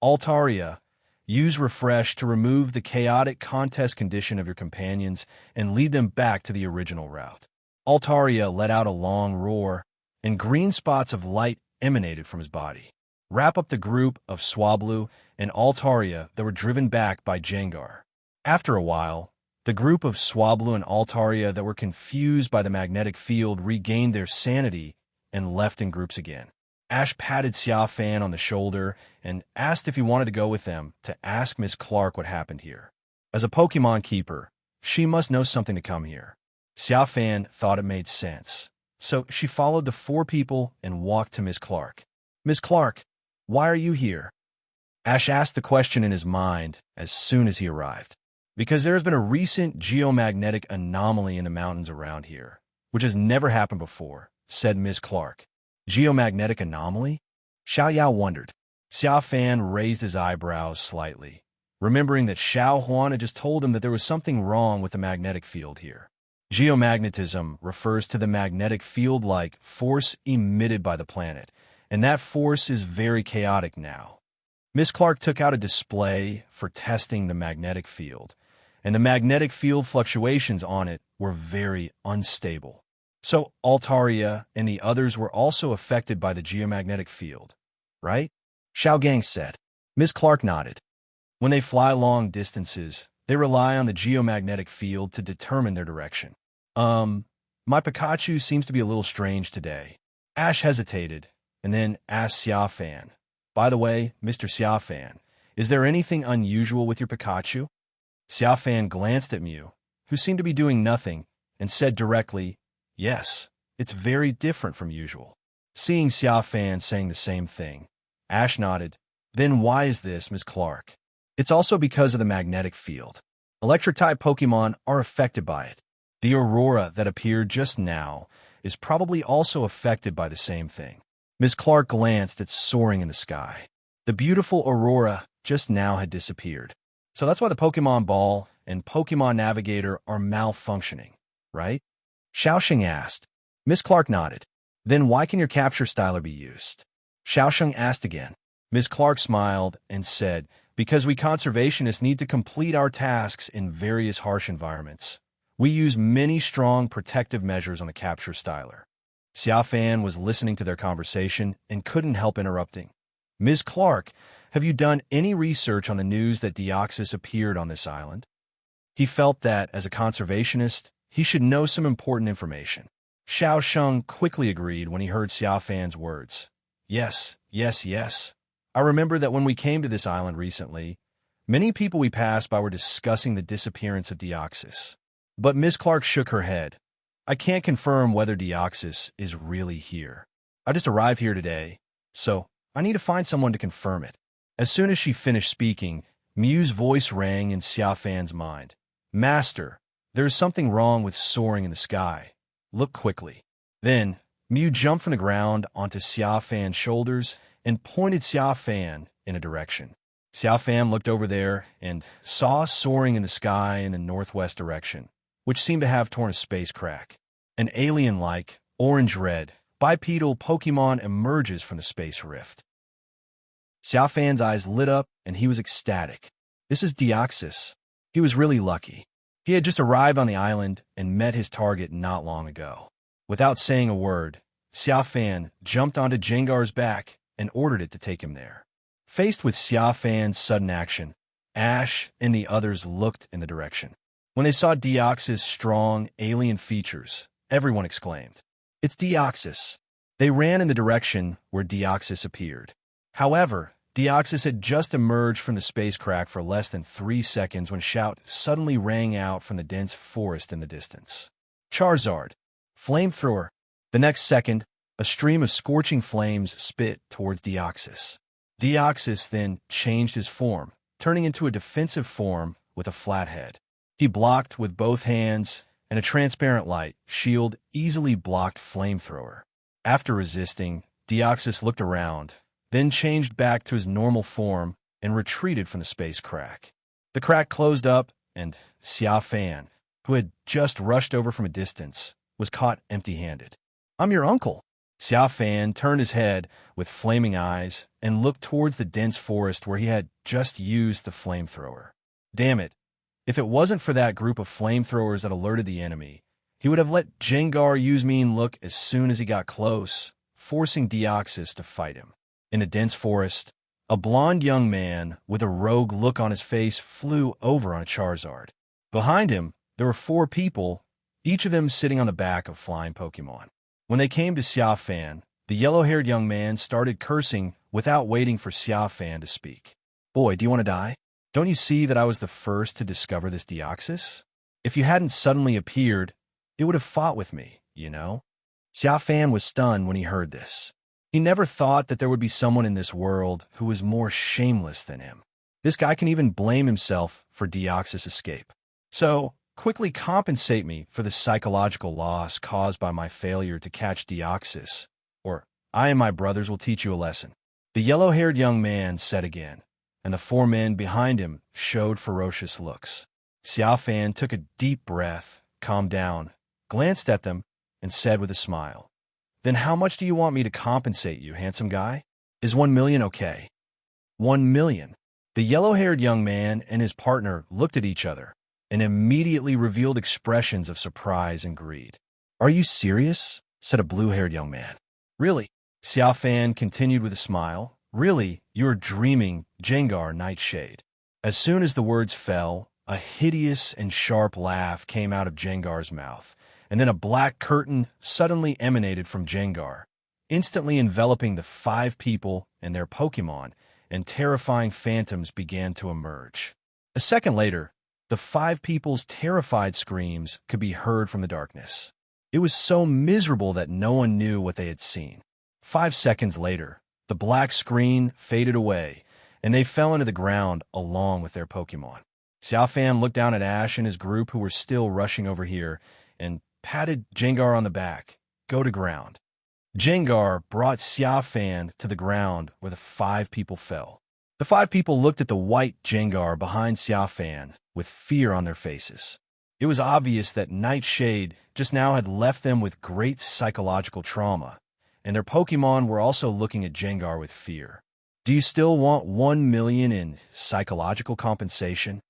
"Altaria, use refresh to remove the chaotic contest condition of your companions and lead them back to the original route." Altaria let out a long roar, and green spots of light emanated from his body. Wrap up the group of Swablu and Altaria that were driven back by Jengar. After a while, The group of Swablu and Altaria that were confused by the magnetic field regained their sanity and left in groups again. Ash patted Xia Fan on the shoulder and asked if he wanted to go with them to ask Miss Clark what happened here. As a Pokemon keeper, she must know something to come here. Xia Fan thought it made sense, so she followed the four people and walked to Miss Clark. Miss Clark, why are you here? Ash asked the question in his mind as soon as he arrived. Because there has been a recent geomagnetic anomaly in the mountains around here, which has never happened before, said Miss Clark. Geomagnetic anomaly? Xiao Yao wondered. Xia Fan raised his eyebrows slightly, remembering that Xiao Huan had just told him that there was something wrong with the magnetic field here. Geomagnetism refers to the magnetic field-like force emitted by the planet, and that force is very chaotic now. Miss Clark took out a display for testing the magnetic field, and the magnetic field fluctuations on it were very unstable. So Altaria and the others were also affected by the geomagnetic field, right? Xiao Gang said. Miss Clark nodded. When they fly long distances, they rely on the geomagnetic field to determine their direction. My Pikachu seems to be a little strange today. Ash hesitated, and then asked Xia Fan. By the way, Mr. Xia Fan, is there anything unusual with your Pikachu? Xia Fan glanced at Mew, who seemed to be doing nothing, and said directly, yes, it's very different from usual. Seeing Xia Fan saying the same thing, Ash nodded. Then why is this, Ms. Clark? It's also because of the magnetic field. Electric-type Pokemon are affected by it. The aurora that appeared just now is probably also affected by the same thing. Ms. Clark glanced at soaring in the sky. The beautiful aurora just now had disappeared. So that's why the Pokemon Ball and Pokemon Navigator are malfunctioning, right? Xiaoxing asked. Miss Clark nodded. Then why can your capture styler be used? Xiaoxing asked again. Miss Clark smiled and said, because we conservationists need to complete our tasks in various harsh environments. We use many strong protective measures on the capture styler. Xia Fan was listening to their conversation and couldn't help interrupting. Ms. Clark, have you done any research on the news that Deoxys appeared on this island? He felt that, as a conservationist, he should know some important information. Xiao Sheng quickly agreed when he heard Xia Fan's words. Yes. I remember that when we came to this island recently, many people we passed by were discussing the disappearance of Deoxys. But Miss Clark shook her head. I can't confirm whether Deoxys is really here. I just arrived here today, so I need to find someone to confirm it. As soon as she finished speaking, Mew's voice rang in Xia Fan's mind. Master, there is something wrong with soaring in the sky. Look quickly. Then, Mew jumped from the ground onto Xia Fan's shoulders and pointed Xia Fan in a direction. Xia Fan looked over there and saw soaring in the sky in the northwest direction, which seemed to have torn a space crack. An alien-like, orange-red, bipedal Pokemon emerges from the space rift. Xia Fan's eyes lit up, and he was ecstatic. This is Deoxys. He was really lucky. He had just arrived on the island and met his target not long ago. Without saying a word, Xia Fan jumped onto Jengar's back and ordered it to take him there. Faced with Xia Fan's sudden action, Ash and the others looked in the direction. When they saw Deoxys' strong, alien features, everyone exclaimed, It's Deoxys! They ran in the direction where Deoxys appeared. However, Deoxys had just emerged from the space crack for less than 3 seconds when shout suddenly rang out from the dense forest in the distance. Charizard! Flamethrower! The next second, a stream of scorching flames spit towards Deoxys. Deoxys then changed his form, turning into a defensive form with a flat head. He blocked with both hands, and a transparent light shield easily blocked Flamethrower. After resisting, Deoxys looked around, then changed back to his normal form and retreated from the space crack. The crack closed up, and Xia Fan, who had just rushed over from a distance, was caught empty-handed. I'm your uncle. Xia Fan turned his head with flaming eyes and looked towards the dense forest where he had just used the flamethrower. Damn it. If it wasn't for that group of flamethrowers that alerted the enemy, he would have let Jengar use mean look as soon as he got close, forcing Deoxys to fight him. In the dense forest, a blond young man with a rogue look on his face flew over on a Charizard. Behind him There were 4 people, each of them sitting on the back of flying Pokémon. When they came to Xia Fan, the yellow-haired young man started cursing without waiting for Xia Fan to speak. Boy, do you want to die? Don't you see that I was the first to discover this Deoxys? If you hadn't suddenly appeared, it would have fought with me, you know? Xia Fan was stunned when he heard this. He never thought that there would be someone in this world who was more shameless than him. This guy can even blame himself for Deoxys' escape. So, quickly compensate me for the psychological loss caused by my failure to catch Deoxys, or I and my brothers will teach you a lesson. The yellow-haired young man said again, and the 4 men behind him showed ferocious looks. Xia Fan took a deep breath, calmed down, glanced at them, and said with a smile, "Then how much do you want me to compensate you, handsome guy? Is 1 million okay?" 1 million. The yellow-haired young man and his partner looked at each other and immediately revealed expressions of surprise and greed. "Are you serious?" said a blue-haired young man. "Really?" Xia Fan continued with a smile. "Really, you're dreaming, Jengar Nightshade." As soon as the words fell, a hideous and sharp laugh came out of Jengar's mouth, and then a black curtain suddenly emanated from Jengar, instantly enveloping the 5 people and their Pokémon, and terrifying phantoms began to emerge. A second later, the 5 people's terrified screams could be heard from the darkness. It was so miserable that no one knew what they had seen. 5 seconds later, the black screen faded away, and they fell into the ground along with their Pokémon. Xia Fan looked down at Ash and his group who were still rushing over here, and patted Jengar on the back. "Go to ground." Jengar brought Xia Fan to the ground where the 5 people fell. The 5 people looked at the white Jengar behind Xia Fan with fear on their faces. It was obvious that Nightshade just now had left them with great psychological trauma, and their Pokémon were also looking at Jengar with fear. "Do you still want 1 million in psychological compensation?"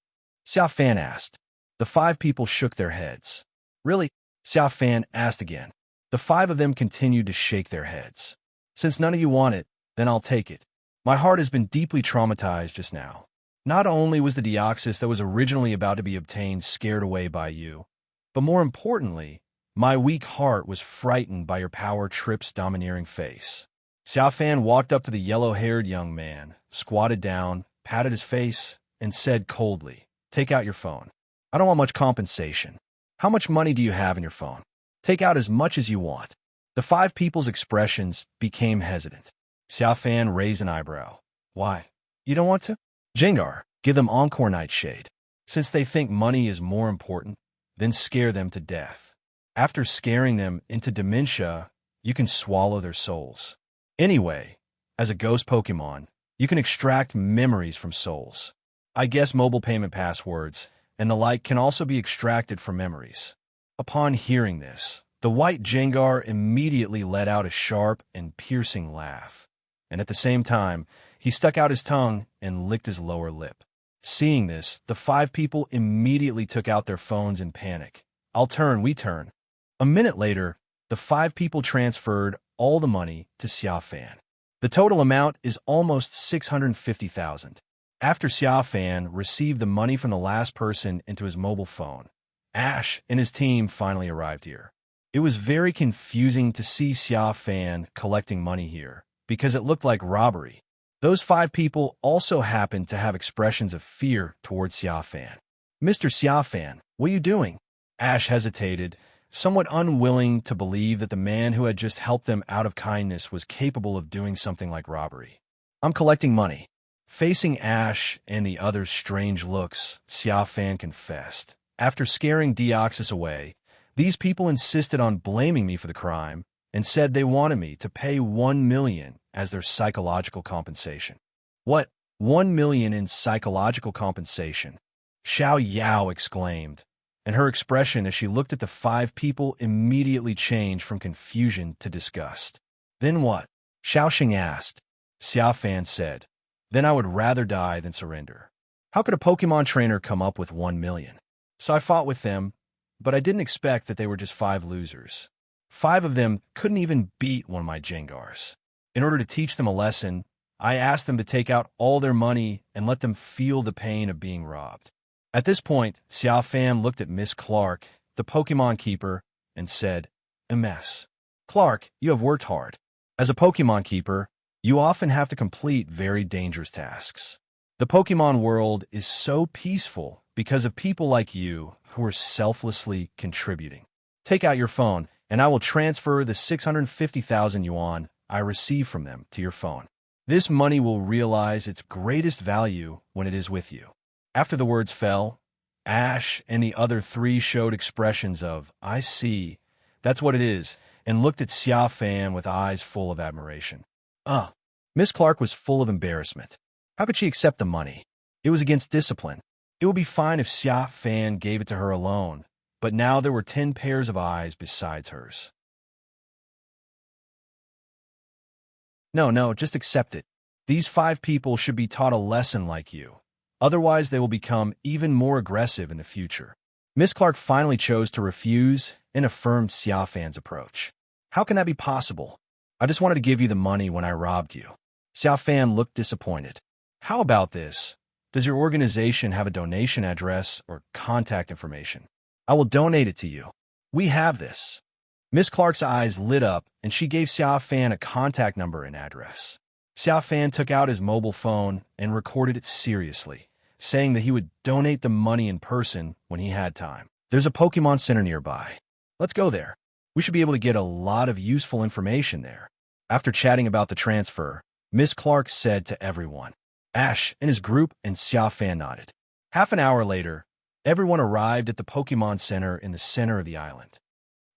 Xia Fan asked. The 5 people shook their heads. "Really?" Xia Fan asked again. The 5 of them continued to shake their heads. "Since none of you want it, then I'll take it. My heart has been deeply traumatized just now. Not only was the Deoxys that was originally about to be obtained scared away by you, but more importantly, my weak heart was frightened by your power trip's domineering face." Xia Fan walked up to the yellow-haired young man, squatted down, patted his face, and said coldly, "Take out your phone. I don't want much compensation. How much money do you have in your phone? Take out as much as you want." The 5 people's expressions became hesitant. Xia Fan raised an eyebrow. "Why? You don't want to?" "Jengar, give them Encore Nightshade. Since they think money is more important, then scare them to death. After scaring them into dementia, you can swallow their souls. Anyway, as a ghost Pokémon, you can extract memories from souls. I guess mobile payment passwords and the like can also be extracted from memories." Upon hearing this, the white Jengar immediately let out a sharp and piercing laugh, and at the same time, he stuck out his tongue and licked his lower lip. Seeing this, the 5 people immediately took out their phones in panic. "I'll turn, we turn." A minute later, the 5 people transferred all the money to Xia Fan. The total amount is almost 650,000. After Xia Fan received the money from the last person into his mobile phone, Ash and his team finally arrived here. It was very confusing to see Xia Fan collecting money here, because it looked like robbery. Those 5 people also happened to have expressions of fear towards Xia Fan. "Mr. Xia Fan, what are you doing?" Ash hesitated, somewhat unwilling to believe that the man who had just helped them out of kindness was capable of doing something like robbery. "I'm collecting money." Facing Ash and the others' strange looks, Xia Fan confessed. "After scaring Deoxys away, these people insisted on blaming me for the crime and said they wanted me to pay 1 million as their psychological compensation." "What? 1 million in psychological compensation?" Xiao Yao exclaimed, and her expression as she looked at the 5 people immediately changed from confusion to disgust. "Then what?" Xiaoxing asked. Xia Fan said, "Then I would rather die than surrender. How could a Pokemon trainer come up with 1 million? So I fought with them, but I didn't expect that they were just 5 losers. 5 of them couldn't even beat one of my Jengars. In order to teach them a lesson, I asked them to take out all their money and let them feel the pain of being robbed. At this point, Xia Fan looked at Miss Clark, the Pokemon keeper, and said, "MS. Clark, you have worked hard. As a Pokemon keeper, you often have to complete very dangerous tasks. The Pokemon world is so peaceful because of people like you who are selflessly contributing. Take out your phone, and I will transfer the 650,000 yuan I receive from them to your phone. This money will realize its greatest value when it is with you." After the words fell, Ash and the other three showed expressions of, "I see, that's what it is," and looked at Xia Fan with eyes full of admiration. Miss Clark was full of embarrassment. How could she accept the money? It was against discipline. It would be fine if Xia Fan gave it to her alone, but now there were 10 pairs of eyes besides hers. No, just accept it. These 5 people should be taught a lesson like you. Otherwise, they will become even more aggressive in the future. Miss Clark finally chose to refuse and affirmed Xia Fan's approach. How can that be possible? I just wanted to give you the money when I robbed you. Xia Fan looked disappointed. How about this? Does your organization have a donation address or contact information? I will donate it to you. We have this. Miss Clark's eyes lit up, and she gave Xia Fan a contact number and address. Xia Fan took out his mobile phone and recorded it seriously, saying that he would donate the money in person when he had time. There's a Pokemon Center nearby. Let's go there. We should be able to get a lot of useful information there. After chatting about the transfer, Miss Clark said to everyone. Ash and his group and Xia Fan nodded. Half an hour later, everyone arrived at the Pokemon Center in the center of the island.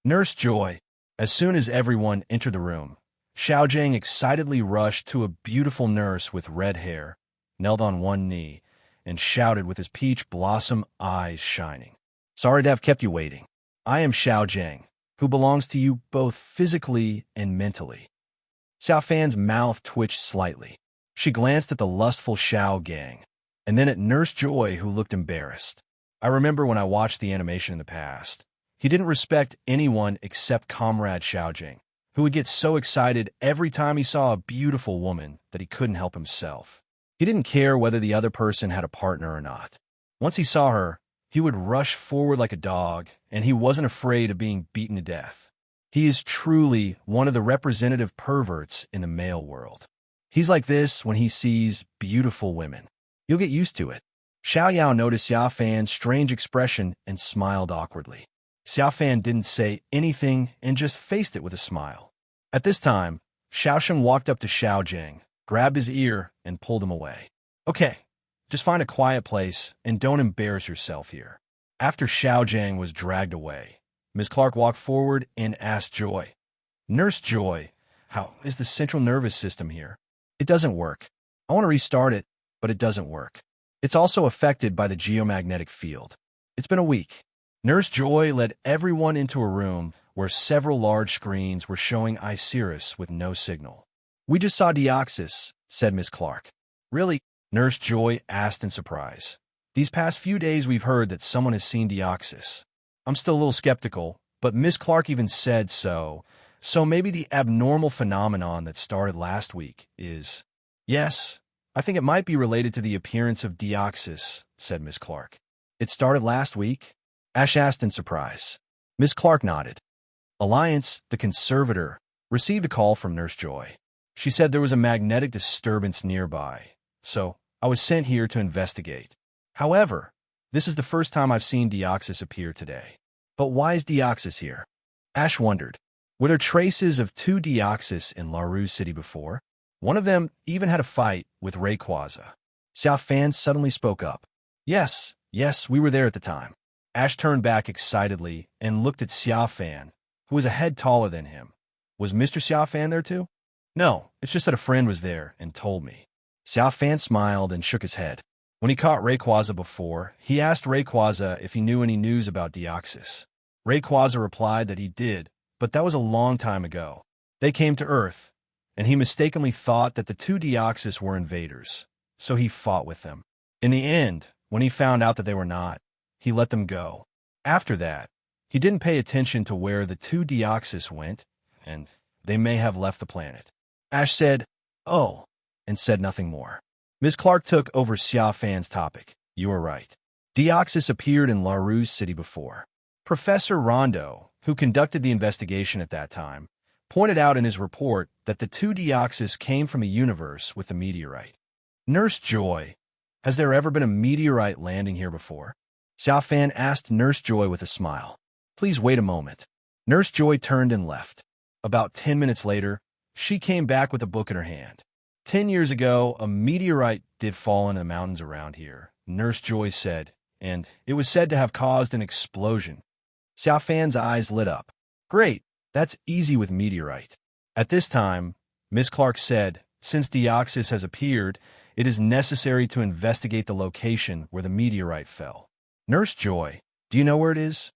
Nurse Joy. As soon as everyone entered the room, Xiaojing excitedly rushed to a beautiful nurse with red hair, knelt on one knee, and shouted with his peach blossom eyes shining. Sorry to have kept you waiting. I am Xiaojing, who belongs to you both physically and mentally. Xia Fan's mouth twitched slightly. She glanced at the lustful Xiao Gang, and then at Nurse Joy, who looked embarrassed. I remember when I watched the animation in the past. He didn't respect anyone except Comrade Xiaojing, who would get so excited every time he saw a beautiful woman that he couldn't help himself. He didn't care whether the other person had a partner or not. Once he saw her, he would rush forward like a dog, and he wasn't afraid of being beaten to death. He is truly one of the representative perverts in the male world. He's like this when he sees beautiful women. You'll get used to it. Xiao Yao noticed Xia Fan's strange expression and smiled awkwardly. Xia Fan didn't say anything and just faced it with a smile. At this time, Xiaosheng walked up to Xiaojing, grabbed his ear, and pulled him away. Okay, just find a quiet place and don't embarrass yourself here. After Xiaojing was dragged away, Miss Clark walked forward and asked Joy, Nurse Joy, how is the central nervous system here? It doesn't work. I want to restart it, but it doesn't work. It's also affected by the geomagnetic field. It's been a week. Nurse Joy led everyone into a room where several large screens were showing Iceris with no signal. We just saw Deoxys, said Miss Clark. Really? Nurse Joy asked in surprise. These past few days we've heard that someone has seen Deoxys. I'm still a little skeptical, but Miss Clark even said so. So maybe the abnormal phenomenon that started last week is... Yes, I think it might be related to the appearance of Deoxys, said Miss Clark. It started last week? Ash asked in surprise. Miss Clark nodded. Alliance, the conservator, received a call from Nurse Joy. She said there was a magnetic disturbance nearby, so I was sent here to investigate. However, this is the first time I've seen Deoxys appear today. But why is Deoxys here? Ash wondered. Were there traces of 2 Deoxys in Larue City before? One of them even had a fight with Rayquaza. Xia Fan suddenly spoke up. Yes, we were there at the time. Ash turned back excitedly and looked at Xia Fan, who was a head taller than him. Was Mr. Xia Fan there too? No, it's just that a friend was there and told me. Xia Fan smiled and shook his head. When he caught Rayquaza before, he asked Rayquaza if he knew any news about Deoxys. Rayquaza replied that he did, but that was a long time ago. They came to Earth, and he mistakenly thought that the 2 Deoxys were invaders, so he fought with them. In the end, when he found out that they were not, he let them go. After that, he didn't pay attention to where the 2 Deoxys went, and they may have left the planet. Ash said, oh, and said nothing more. Miss Clark took over Xia Fan's topic. You are right. Deoxys appeared in LaRue's city before. Professor Rondo, who conducted the investigation at that time, pointed out in his report that the two Deoxys came from a universe with a meteorite. Nurse Joy, has there ever been a meteorite landing here before? Xia Fan asked Nurse Joy with a smile. Please wait a moment. Nurse Joy turned and left. About 10 minutes later, she came back with a book in her hand. 10 years ago, a meteorite did fall in the mountains around here, Nurse Joy said, and it was said to have caused an explosion. Xia Fan's eyes lit up. Great, that's easy with meteorite. At this time, Miss Clark said, since Deoxys has appeared, it is necessary to investigate the location where the meteorite fell. Nurse Joy, do you know where it is?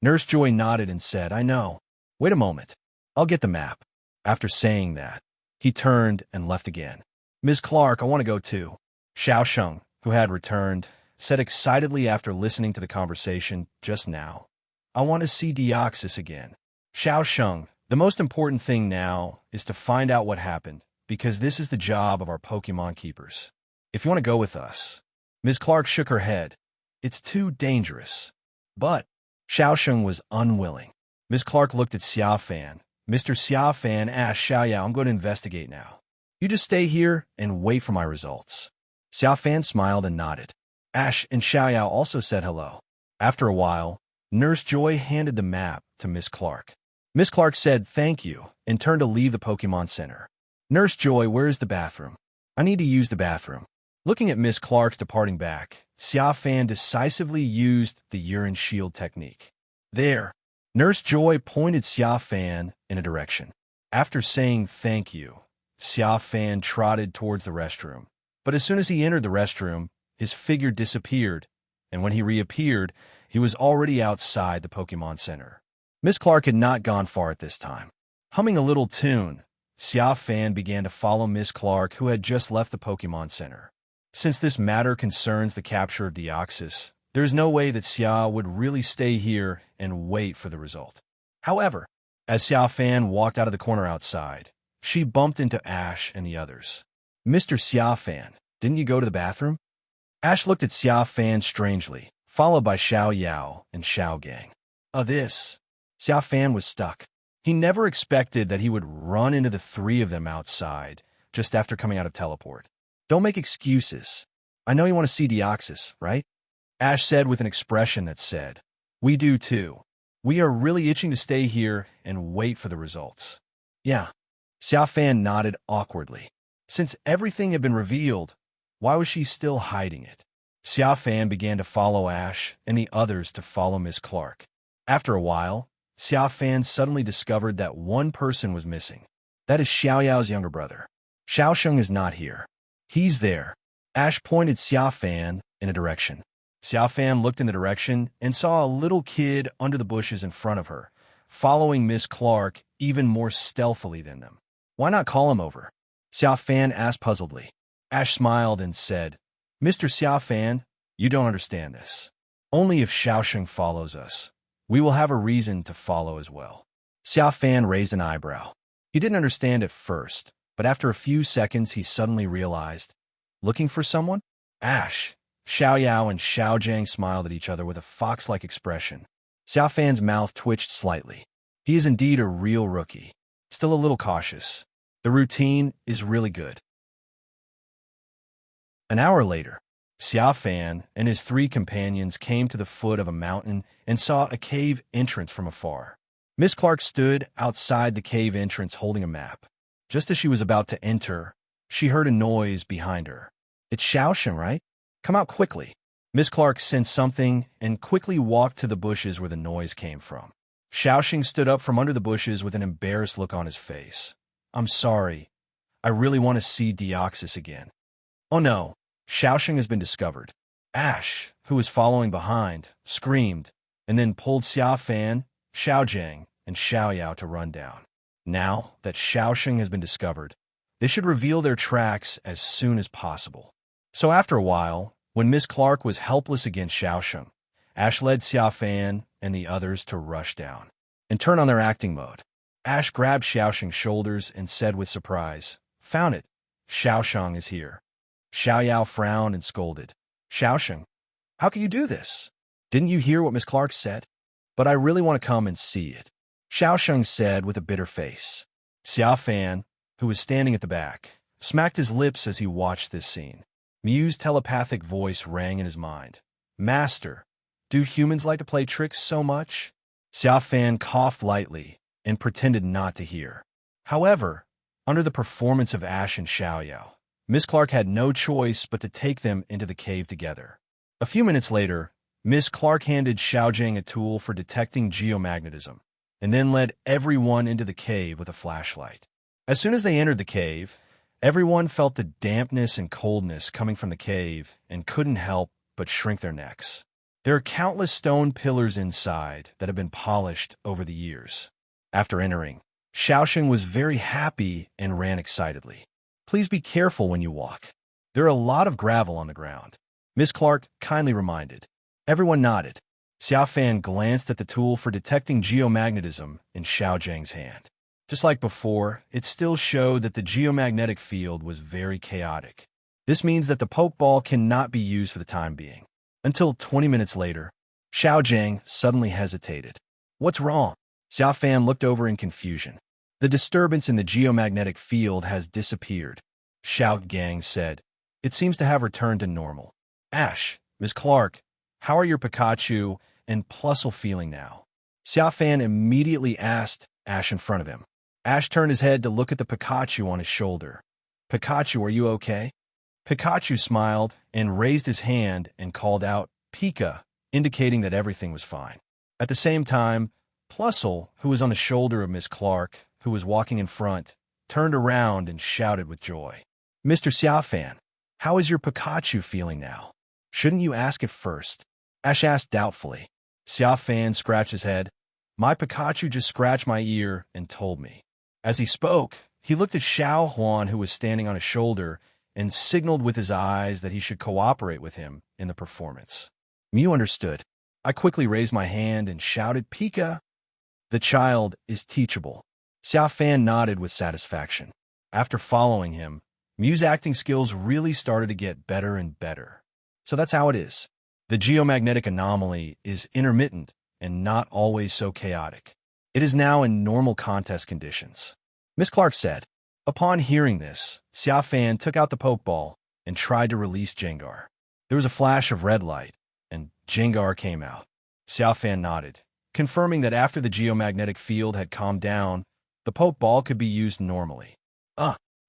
Nurse Joy nodded and said, I know. Wait a moment. I'll get the map. After saying that, he turned and left again. Ms. Clark, I want to go too. Xiao Sheng, who had returned, said excitedly after listening to the conversation just now. I want to see Deoxys again. Xiao Sheng, the most important thing now is to find out what happened, because this is the job of our Pokémon keepers. If you want to go with us. Ms. Clark shook her head. It's too dangerous. But Xiao Sheng was unwilling. Ms. Clark looked at Xia Fan. Mr. Xia Fan asked Xiaoyao, I'm going to investigate now. You just stay here and wait for my results. Xia Fan smiled and nodded. Ash and Xiaoyao also said hello. After a while, Nurse Joy handed the map to Miss Clark. Miss Clark said thank you and turned to leave the Pokemon Center. Nurse Joy, where is the bathroom? I need to use the bathroom. Looking at Miss Clark's departing back, Xia Fan decisively used the urine shield technique. There. Nurse Joy pointed Xia Fan in a direction. After saying thank you, Xia Fan trotted towards the restroom. But as soon as he entered the restroom, his figure disappeared, and when he reappeared, he was already outside the Pokemon Center. Miss Clark had not gone far at this time. Humming a little tune, Xia Fan began to follow Miss Clark, who had just left the Pokemon Center. Since this matter concerns the capture of Deoxys, there is no way that Xia would really stay here and wait for the result. However, as Xia Fan walked out of the corner outside, she bumped into Ash and the others. Mr. Xia Fan, didn't you go to the bathroom? Ash looked at Xia Fan strangely, followed by Xiao Yao and Xiao Gang. This. Xia Fan was stuck. He never expected that he would run into the three of them outside just after coming out of teleport. Don't make excuses. I know you want to see Deoxys, right? Ash said with an expression that said, we do too. We are really itching to stay here and wait for the results. Yeah. Xia Fan nodded awkwardly. Since everything had been revealed, why was she still hiding it? Xia Fan began to follow Ash and the others to follow Miss Clark. After a while, Xia Fan suddenly discovered that one person was missing. That is Xiaoyao's younger brother. Xiao Sheng is not here. He's there. Ash pointed Xia Fan in a direction. Xia Fan looked in the direction and saw a little kid under the bushes in front of her, following Miss Clark even more stealthily than them. Why not call him over? Xia Fan asked puzzledly. Ash smiled and said, Mr. Xia Fan, you don't understand this. Only if Xiao Sheng follows us, we will have a reason to follow as well. Xia Fan raised an eyebrow. He didn't understand at first, but after a few seconds he suddenly realized. Looking for someone? Ash, Xiao Yao and Xiao Jiang smiled at each other with a fox-like expression. Xia Fan's mouth twitched slightly. He is indeed a real rookie. Still a little cautious. The routine is really good. An hour later, Xia Fan and his three companions came to the foot of a mountain and saw a cave entrance from afar. Miss Clark stood outside the cave entrance holding a map. Just as she was about to enter, she heard a noise behind her. It's Xiao Sheng, right? Come out quickly. Miss Clark sensed something and quickly walked to the bushes where the noise came from. Xiao Sheng stood up from under the bushes with an embarrassed look on his face. I'm sorry. I really want to see Deoxys again. Oh no, Xiao Sheng has been discovered. Ash, who was following behind, screamed, and then pulled Xia Fan, Xiao Jiang, and Xiao Yao to run down. Now that Xiao Sheng has been discovered, they should reveal their tracks as soon as possible. So after a while, when Miss Clark was helpless against Xiao Sheng, Ash led Xia Fan and the others to rush down and turn on their acting mode. Ash grabbed Xiao Sheng's shoulders and said with surprise, Found it. Xiao Sheng is here. Xiao Yao frowned and scolded. Xiao Sheng, How could you do this? Didn't you hear what Miss Clark said? But I really want to come and see it, Xiaosheng said with a bitter face. Xia Fan, who was standing at the back, smacked his lips as he watched this scene. Mew's telepathic voice rang in his mind. Master, do humans like to play tricks so much? Xia Fan coughed lightly and pretended not to hear. However, under the performance of Ash and Xiaoyao, Miss Clark had no choice but to take them into the cave together. A few minutes later, Miss Clark handed Xiaojing a tool for detecting geomagnetism, and then led everyone into the cave with a flashlight. As soon as they entered the cave, everyone felt the dampness and coldness coming from the cave and couldn't help but shrink their necks. There are countless stone pillars inside that have been polished over the years. After entering, Xiaosheng was very happy and ran excitedly. Please be careful when you walk. There are a lot of gravel on the ground, Miss Clark kindly reminded. Everyone nodded. Xia Fan glanced at the tool for detecting geomagnetism in Xiaojing's hand. Just like before, it still showed that the geomagnetic field was very chaotic. This means that the Poke Ball cannot be used for the time being. Until 20 minutes later, Xiaojing suddenly hesitated. What's wrong? Xia Fan looked over in confusion. The disturbance in the geomagnetic field has disappeared, Xiaojing said. It seems to have returned to normal. Ash, Ms. Clark, how are your Pikachu and Plusle feeling now? Xia Fan immediately asked Ash in front of him. Ash turned his head to look at the Pikachu on his shoulder. Pikachu, are you okay? Pikachu smiled and raised his hand and called out, Pika, indicating that everything was fine. At the same time, Plusle, who was on the shoulder of Miss Clark, who was walking in front, turned around and shouted with joy. Mr. Xia Fan, how is your Pikachu feeling now? Shouldn't you ask it first? Ash asked doubtfully. Xia Fan scratched his head. My Pikachu just scratched my ear and told me. As he spoke, he looked at Xiao Huan, who was standing on his shoulder, and signaled with his eyes that he should cooperate with him in the performance. Mew understood. I quickly raised my hand and shouted, Pika! The child is teachable. Xia Fan nodded with satisfaction. After following him, Mew's acting skills really started to get better and better. So that's how it is. The geomagnetic anomaly is intermittent and not always so chaotic. It is now in normal contest conditions. Miss Clark said. Upon hearing this, Xia Fan took out the Poke Ball and tried to release Jengar. There was a flash of red light, and Jengar came out. Xia Fan nodded, confirming that after the geomagnetic field had calmed down, the Poke Ball could be used normally.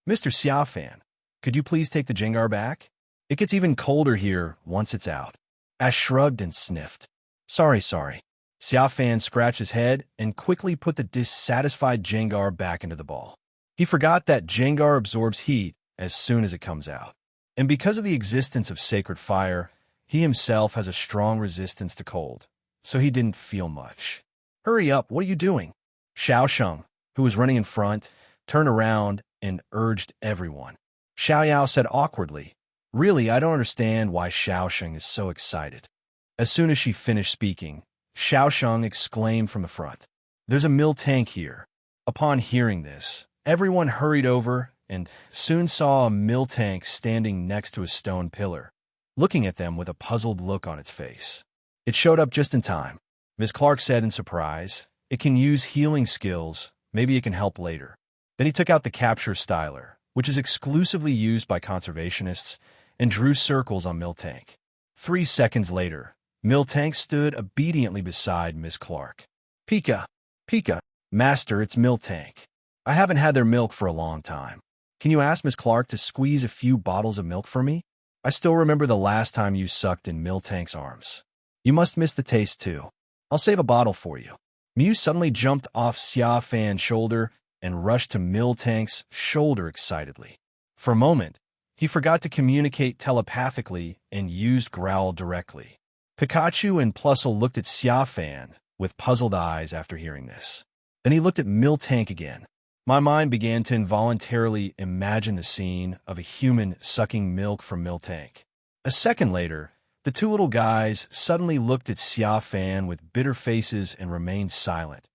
Mr. Xia Fan, could you please take the Jengar back? It gets even colder here once it's out. Ash shrugged and sniffed. Sorry. Xia Fan scratched his head and quickly put the dissatisfied Jengar back into the ball. He forgot that Jengar absorbs heat as soon as it comes out. And because of the existence of sacred fire, he himself has a strong resistance to cold, so he didn't feel much. Hurry up, what are you doing? Xiaosheng, who was running in front, turned around and urged everyone. Xiaoyao said awkwardly, Really, I don't understand why Xiaosheng is so excited. As soon as she finished speaking, Xiaosheng exclaimed from the front, There's a mill tank here. Upon hearing this, everyone hurried over and soon saw a mill tank standing next to a stone pillar, looking at them with a puzzled look on its face. It showed up just in time. Miss Clark said in surprise, It can use healing skills. Maybe it can help later. Then he took out the capture styler, which is exclusively used by conservationists, and drew circles on Miltank. 3 seconds later, Miltank stood obediently beside Miss Clark. Pika, Master, it's Miltank. I haven't had their milk for a long time. Can you ask Miss Clark to squeeze a few bottles of milk for me? I still remember the last time you sucked in Miltank's arms. You must miss the taste too. I'll save a bottle for you. Mew suddenly jumped off Xia Fan's shoulder and rushed to Miltank's shoulder excitedly. For a moment, he forgot to communicate telepathically and used Growl directly. Pikachu and Plusle looked at Xia Fan with puzzled eyes after hearing this. Then he looked at Miltank again. My mind began to involuntarily imagine the scene of a human sucking milk from Miltank. A second later, the two little guys suddenly looked at Xia Fan with bitter faces and remained silent,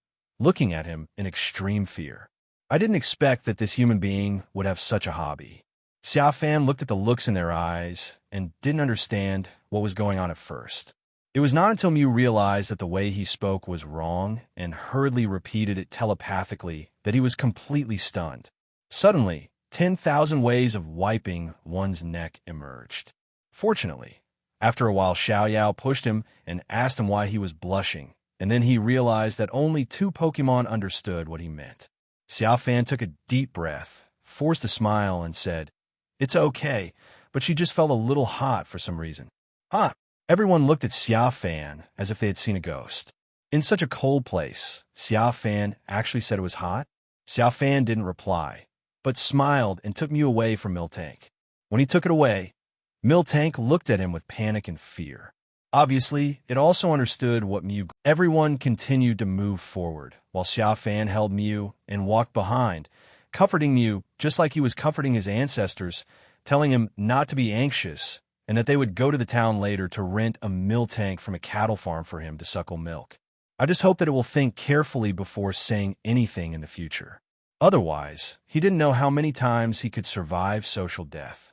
looking at him in extreme fear. I didn't expect that this human being would have such a hobby. Xia Fan looked at the looks in their eyes and didn't understand what was going on at first. It was not until Mew realized that the way he spoke was wrong and hurriedly repeated it telepathically that he was completely stunned. Suddenly, 10,000 ways of wiping one's neck emerged. Fortunately, after a while Xiao Yao pushed him and asked him why he was blushing, and then he realized that only 2 Pokémon understood what he meant. Xia Fan took a deep breath, forced a smile, and said, "It's okay, but she just felt a little hot for some reason." "Hot?" Everyone looked at Xia Fan as if they had seen a ghost. In such a cold place, Xia Fan actually said it was hot? Xia Fan didn't reply, but smiled and took Mew away from Miltank. When he took it away, Miltank looked at him with panic and fear. Obviously, it also understood what Mew. Everyone continued to move forward, while Xia Fan held Mew and walked behind, comforting Mew just like he was comforting his ancestors, telling him not to be anxious, and that they would go to the town later to rent a Miltank from a cattle farm for him to suckle milk. I just hope that it will think carefully before saying anything in the future. Otherwise, he didn't know how many times he could survive social death.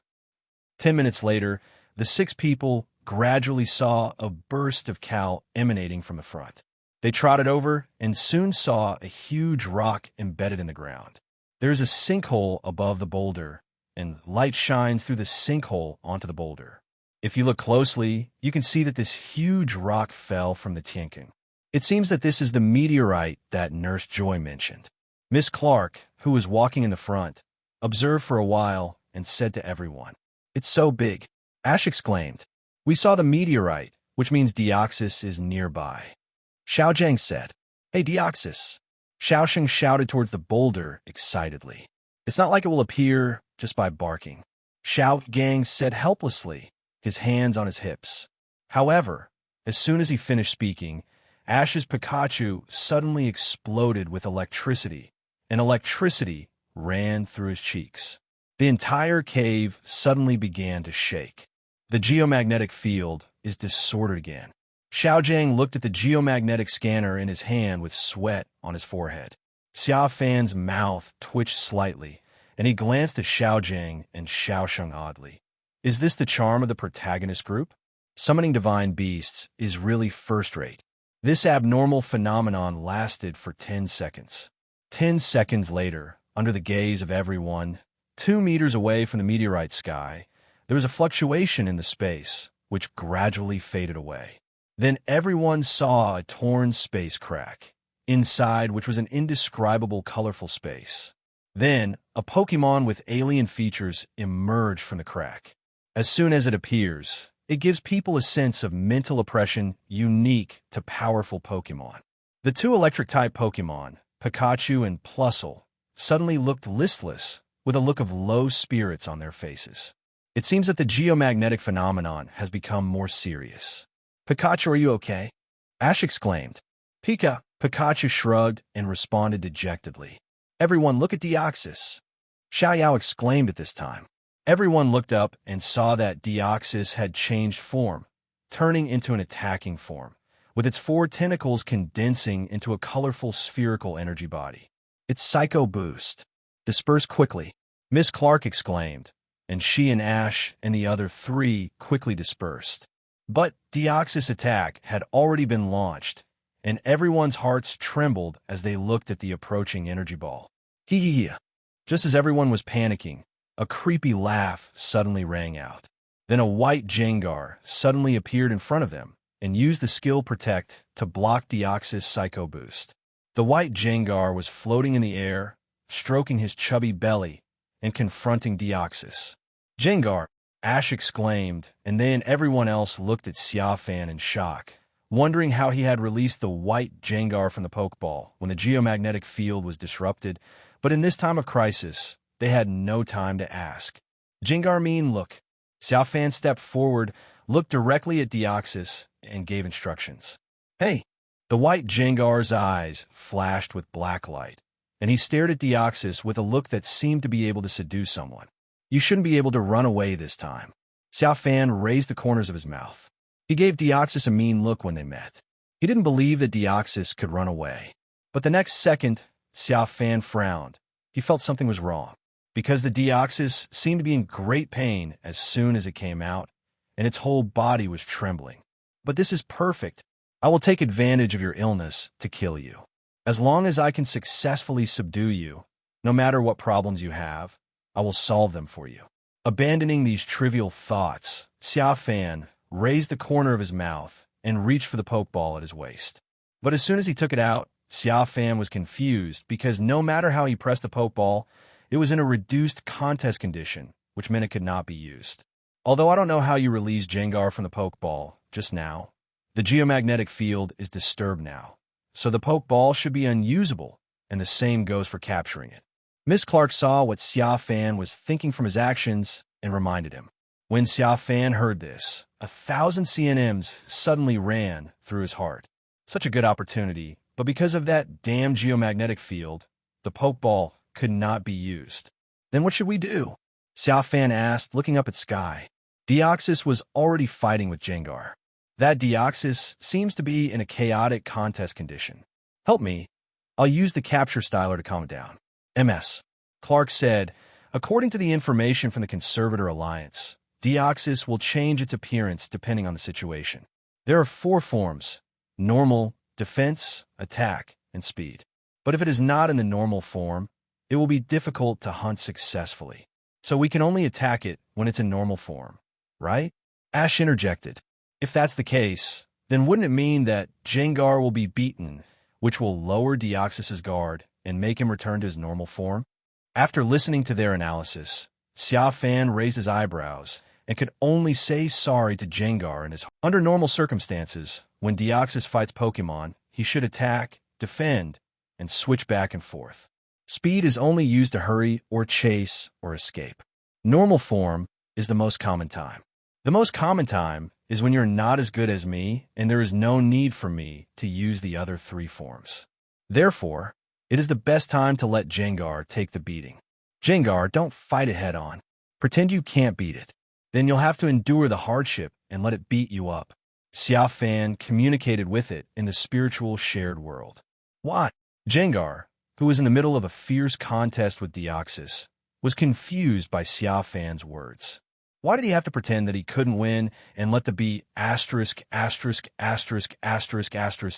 10 minutes later, the 6 people gradually saw a burst of cal emanating from the front. They trotted over and soon saw a huge rock embedded in the ground. There's a sinkhole above the boulder, and light shines through the sinkhole onto the boulder. If you look closely, you can see that this huge rock fell from the Tianqing. It seems that this is the meteorite that Nurse Joy mentioned. Miss Clark, who was walking in the front, observed for a while and said to everyone, "It's so big." Ash exclaimed, "We saw the meteorite, which means Deoxys is nearby." Xiao Zhang said, "Hey, Deoxys." Xiao Sheng shouted towards the boulder excitedly. "It's not like it will appear just by barking." Xiao Gang said helplessly, his hands on his hips. However, as soon as he finished speaking, Ash's Pikachu suddenly exploded with electricity, and electricity ran through his cheeks. The entire cave suddenly began to shake. The geomagnetic field is disordered again. Xiao Zhang looked at the geomagnetic scanner in his hand with sweat on his forehead. Xia Fan's mouth twitched slightly, and he glanced at Xiao Zhang and Xiao Sheng oddly. Is this the charm of the protagonist group? Summoning divine beasts is really first-rate. This abnormal phenomenon lasted for 10 seconds. 10 seconds later, under the gaze of everyone, 2 meters away from the meteorite sky, there was a fluctuation in the space, which gradually faded away. Then everyone saw a torn space crack, inside which was an indescribable colorful space. Then, a Pokémon with alien features emerged from the crack. As soon as it appears, it gives people a sense of mental oppression unique to powerful Pokémon. The 2 electric-type Pokémon, Pikachu and Plusle, suddenly looked listless, with a look of low spirits on their faces. It seems that the geomagnetic phenomenon has become more serious. "Pikachu, are you okay?" Ash exclaimed. Pikachu shrugged and responded dejectedly. "Everyone look at Deoxys." Xiao Yao exclaimed at this time. Everyone looked up and saw that Deoxys had changed form, turning into an attacking form, with its 4 tentacles condensing into a colorful spherical energy body. "It's Psycho Boost. Disperse quickly," Miss Clark exclaimed, and she and Ash and the other 3 quickly dispersed. But Deoxys' attack had already been launched, and everyone's hearts trembled as they looked at the approaching energy ball. Hee. Just as everyone was panicking, a creepy laugh suddenly rang out. Then a white Jengar suddenly appeared in front of them and used the skill Protect to block Deoxys' Psycho Boost. The white Jengar was floating in the air, stroking his chubby belly, and confronting Deoxys. "Jengar!" Ash exclaimed, and then everyone else looked at Xia Fan in shock, wondering how he had released the white Jengar from the Pokeball when the geomagnetic field was disrupted, but in this time of crisis, they had no time to ask. "Jengar mean look." Xia Fan stepped forward, looked directly at Deoxys, and gave instructions. "Hey!" The white Jengar's eyes flashed with black light, and he stared at Deoxys with a look that seemed to be able to seduce someone. "You shouldn't be able to run away this time." Xia Fan raised the corners of his mouth. He gave Deoxys a mean look when they met. He didn't believe that Deoxys could run away. But the next second, Xia Fan frowned. He felt something was wrong, because the Deoxys seemed to be in great pain as soon as it came out, and its whole body was trembling. But this is perfect. I will take advantage of your illness to kill you. As long as I can successfully subdue you, no matter what problems you have, I will solve them for you. Abandoning these trivial thoughts, Xia Fan raised the corner of his mouth and reached for the Pokeball at his waist. But as soon as he took it out, Xia Fan was confused because no matter how he pressed the Pokeball, it was in a reduced contest condition, which meant it could not be used. Although I don't know how you released Jengar from the Pokeball just now, the geomagnetic field is disturbed now, so the Pokeball should be unusable, and the same goes for capturing it. Miss Clark saw what Xia Fan was thinking from his actions and reminded him. When Xia Fan heard this, 1,000 CNMs suddenly ran through his heart. Such a good opportunity, but because of that damn geomagnetic field, the Pokeball could not be used. Then what should we do? Xia Fan asked, looking up at sky. Deoxys was already fighting with Jengar. That Deoxys seems to be in a chaotic contest condition. Help me. I'll use the capture styler to calm it down. MS. Clark said, according to the information from the Conservator Alliance, Deoxys will change its appearance depending on the situation. There are 4 forms: normal, defense, attack, and speed. But if it is not in the normal form, it will be difficult to hunt successfully. So we can only attack it when it's in normal form, right? Ash interjected. If that's the case, then wouldn't it mean that Jengar will be beaten, which will lower Deoxys's guard and make him return to his normal form? After listening to their analysis, Xia Fan raised his eyebrows and could only say sorry to Jengar in his heart. Under normal circumstances, when Deoxys fights Pokémon, he should attack, defend, and switch back and forth. Speed is only used to hurry or chase or escape. Normal form is the most common time. The most common time is when you're not as good as me and there is no need for me to use the other 3 forms. Therefore, it is the best time to let Jengar take the beating. Jengar, don't fight it head on. Pretend you can't beat it. Then you'll have to endure the hardship and let it beat you up. Xia Fan communicated with it in the spiritual shared world. What? Jengar, who was in the middle of a fierce contest with Deoxys, was confused by Xia Fan's words. Why did he have to pretend that he couldn't win and let the B **********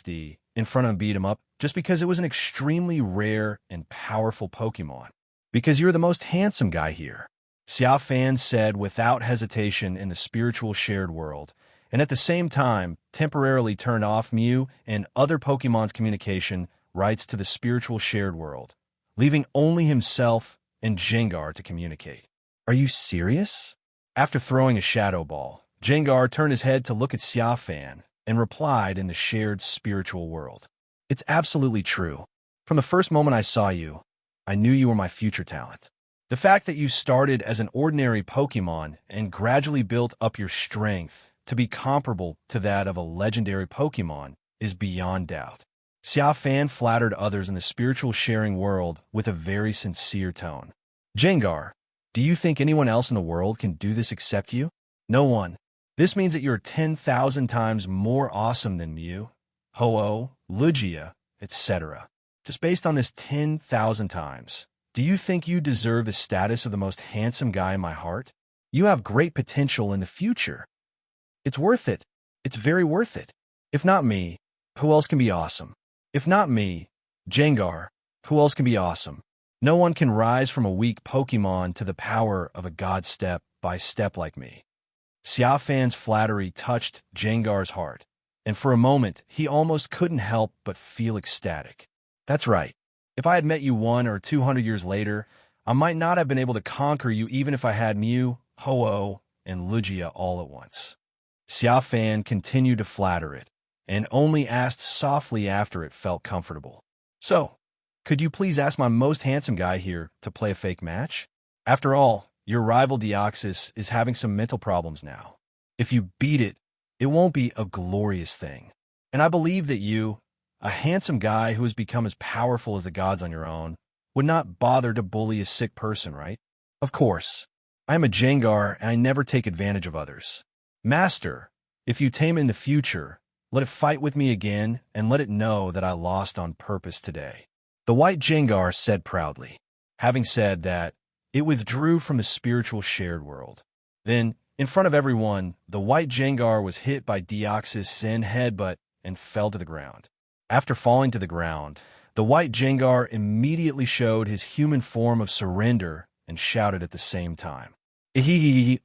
D in front of him beat him up just because it was an extremely rare and powerful Pokemon? Because you're the most handsome guy here, Xia Fan said without hesitation in the spiritual shared world, and at the same time temporarily turned off Mew and other Pokemon's communication rights to the spiritual shared world, leaving only himself and Jengar to communicate. Are you serious? After throwing a Shadow Ball, Jengar turned his head to look at Xia Fan and replied in the shared spiritual world. It's absolutely true. From the first moment I saw you, I knew you were my future talent. The fact that you started as an ordinary Pokemon and gradually built up your strength to be comparable to that of a legendary Pokemon is beyond doubt. Xia Fan flattered others in the spiritual sharing world with a very sincere tone. Jengar, do you think anyone else in the world can do this except you? No one. This means that you're 10,000 times more awesome than Mew, Ho-Oh, Lugia, etc. Just based on this 10,000 times, do you think you deserve the status of the most handsome guy in my heart? You have great potential in the future. It's worth it. It's very worth it. If not me, who else can be awesome? If not me, Jengar, who else can be awesome? No one can rise from a weak Pokemon to the power of a god step by step like me. Xia Fan's flattery touched Jengar's heart, and for a moment he almost couldn't help but feel ecstatic. That's right. If I had met you 100 or 200 years later, I might not have been able to conquer you even if I had Mew, Ho-Oh, and Lugia all at once. Xia Fan continued to flatter it, and only asked softly after it felt comfortable. So, could you please ask my most handsome guy here to play a fake match? After all, your rival Deoxys is having some mental problems now. If you beat it, it won't be a glorious thing. And I believe that you, a handsome guy who has become as powerful as the gods on your own, would not bother to bully a sick person, right? Of course. I am a Jengar and I never take advantage of others. Master, if you tame in the future, let it fight with me again and let it know that I lost on purpose today. The white Jengar said proudly. Having said that, it withdrew from the spiritual shared world. Then, In front of everyone, the white Jengar was hit by Deoxys' Sin headbutt and fell to the ground. After falling to the ground, the white Jengar immediately showed his human form of surrender and shouted at the same time.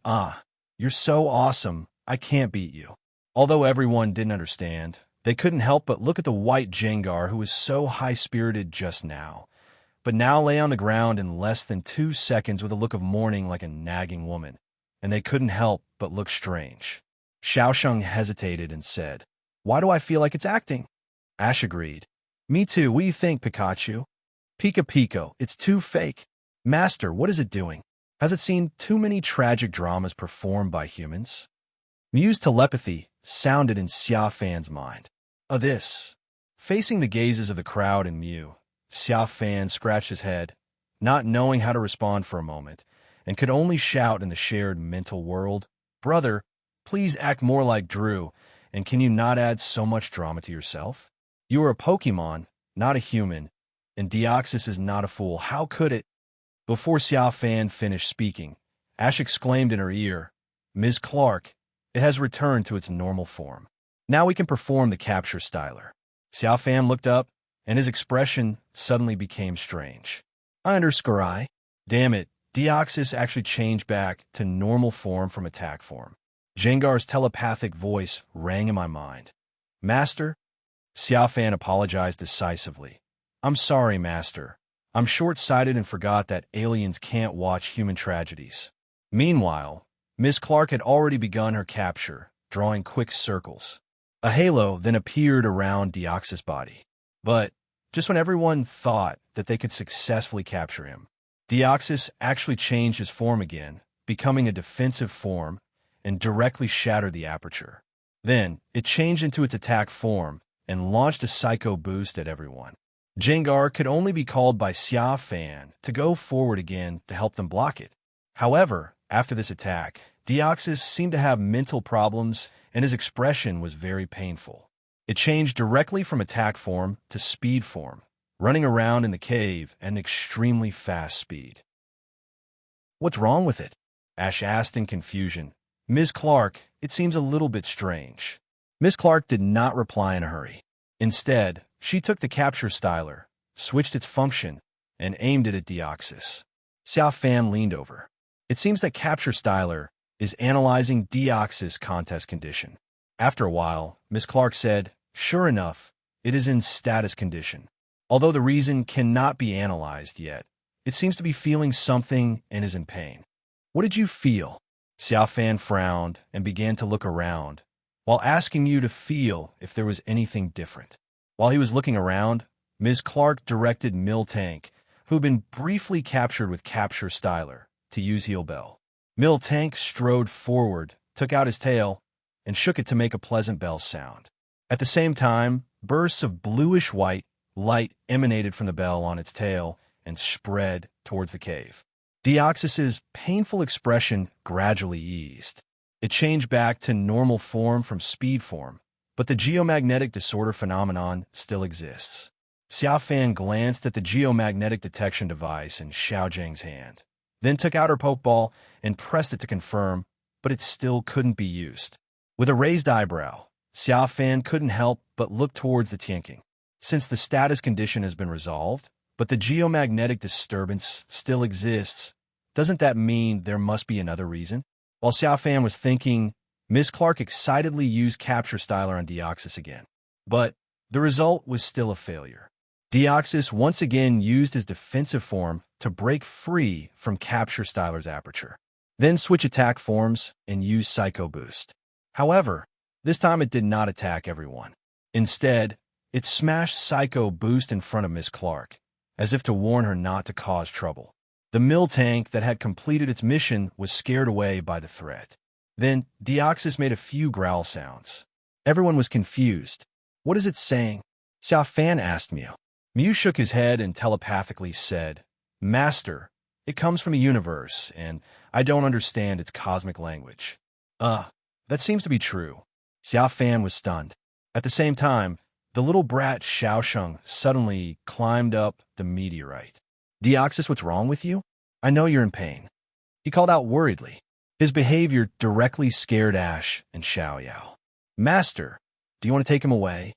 Ah, you're so awesome, I can't beat you. Although everyone didn't understand, they couldn't help but look at the white Jengar who was so high-spirited just now, but now lay on the ground in less than 2 seconds with a look of mourning like a nagging woman, and they couldn't help but look strange. Xiaosheng hesitated and said, "Why do I feel like it's acting?" Ash agreed. "Me too, what do you think, Pikachu?" "Pika Pico, it's too fake." "Master, what is it doing? Has it seen too many tragic dramas performed by humans?" Mew's telepathy sounded in Xia Fan's mind. This. Facing the gazes of the crowd and Mew, Xia Fan scratched his head, not knowing how to respond for a moment, and could only shout in the shared mental world, "Brother, please act more like Drew, and can you not add so much drama to yourself? You are a Pokémon, not a human, and Deoxys is not a fool. How could it?" Before Xia Fan finished speaking, Ash exclaimed in her ear, "Ms. Clark, it has returned to its normal form. Now we can perform the capture styler." Xia Fan looked up, and his expression suddenly became strange. I. Damn it, Deoxys actually changed back to normal form from attack form. Jengar's telepathic voice rang in my mind. "Master?" Xia Fan apologized decisively. "I'm sorry, Master. I'm short-sighted and forgot that aliens can't watch human tragedies." Meanwhile, Miss Clark had already begun her capture, drawing quick circles. A halo then appeared around Deoxys' body. But just when everyone thought that they could successfully capture him, Deoxys actually changed his form again, becoming a defensive form, and directly shattered the aperture. Then, it changed into its attack form and launched a psycho boost at everyone. Jengar could only be called by Xia Fan to go forward again to help them block it. However, after this attack, Deoxys seemed to have mental problems, and his expression was very painful. It changed directly from attack form to speed form, running around in the cave at an extremely fast speed. "What's wrong with it?" Ash asked in confusion. "Ms. Clark, it seems a little bit strange." Miss Clark did not reply in a hurry. Instead, she took the capture styler, switched its function, and aimed it at Deoxys. Xia Fan leaned over. "It seems that capture styler is analyzing Deoxys' contest condition." After a while, Miss Clark said, "Sure enough, it is in status condition. Although the reason cannot be analyzed yet, it seems to be feeling something and is in pain." "What did you feel?" Xia Fan frowned and began to look around, while asking you to feel if there was anything different. While he was looking around, Ms. Clark directed Miltank, who had been briefly captured with Capture Styler, to use Heal Bell. Miltank strode forward, took out his tail, and shook it to make a pleasant bell sound. At the same time, bursts of bluish-white light emanated from the bell on its tail and spread towards the cave. Deoxys's painful expression gradually eased. It changed back to normal form from speed form, but the geomagnetic disorder phenomenon still exists. Xia Fan glanced at the geomagnetic detection device in Xiaozheng's hand, then took out her Pokeball and pressed it to confirm, but it still couldn't be used. With a raised eyebrow, Xia Fan couldn't help but look towards the Tianking. Since the status condition has been resolved, but the geomagnetic disturbance still exists, doesn't that mean there must be another reason? While Xia Fan was thinking, Miss Clark excitedly used Capture Styler on Deoxys again. But the result was still a failure. Deoxys once again used his defensive form to break free from Capture Styler's aperture, then switch attack forms and use Psycho Boost. However, this time it did not attack everyone. Instead, it smashed Psycho Boost in front of Miss Clark, as if to warn her not to cause trouble. The Miltank that had completed its mission was scared away by the threat. Then, Deoxys made a few growl sounds. Everyone was confused. "What is it saying?" Xia Fan asked Mew. Mew shook his head and telepathically said, "Master, it comes from a universe, and I don't understand its cosmic language." That seems to be true." Xia Fan was stunned. At the same time, the little brat Xiaosheng suddenly climbed up the meteorite. "Deoxys, what's wrong with you? I know you're in pain." He called out worriedly. His behavior directly scared Ash and Xiaoyao. Master, do you want to take him away?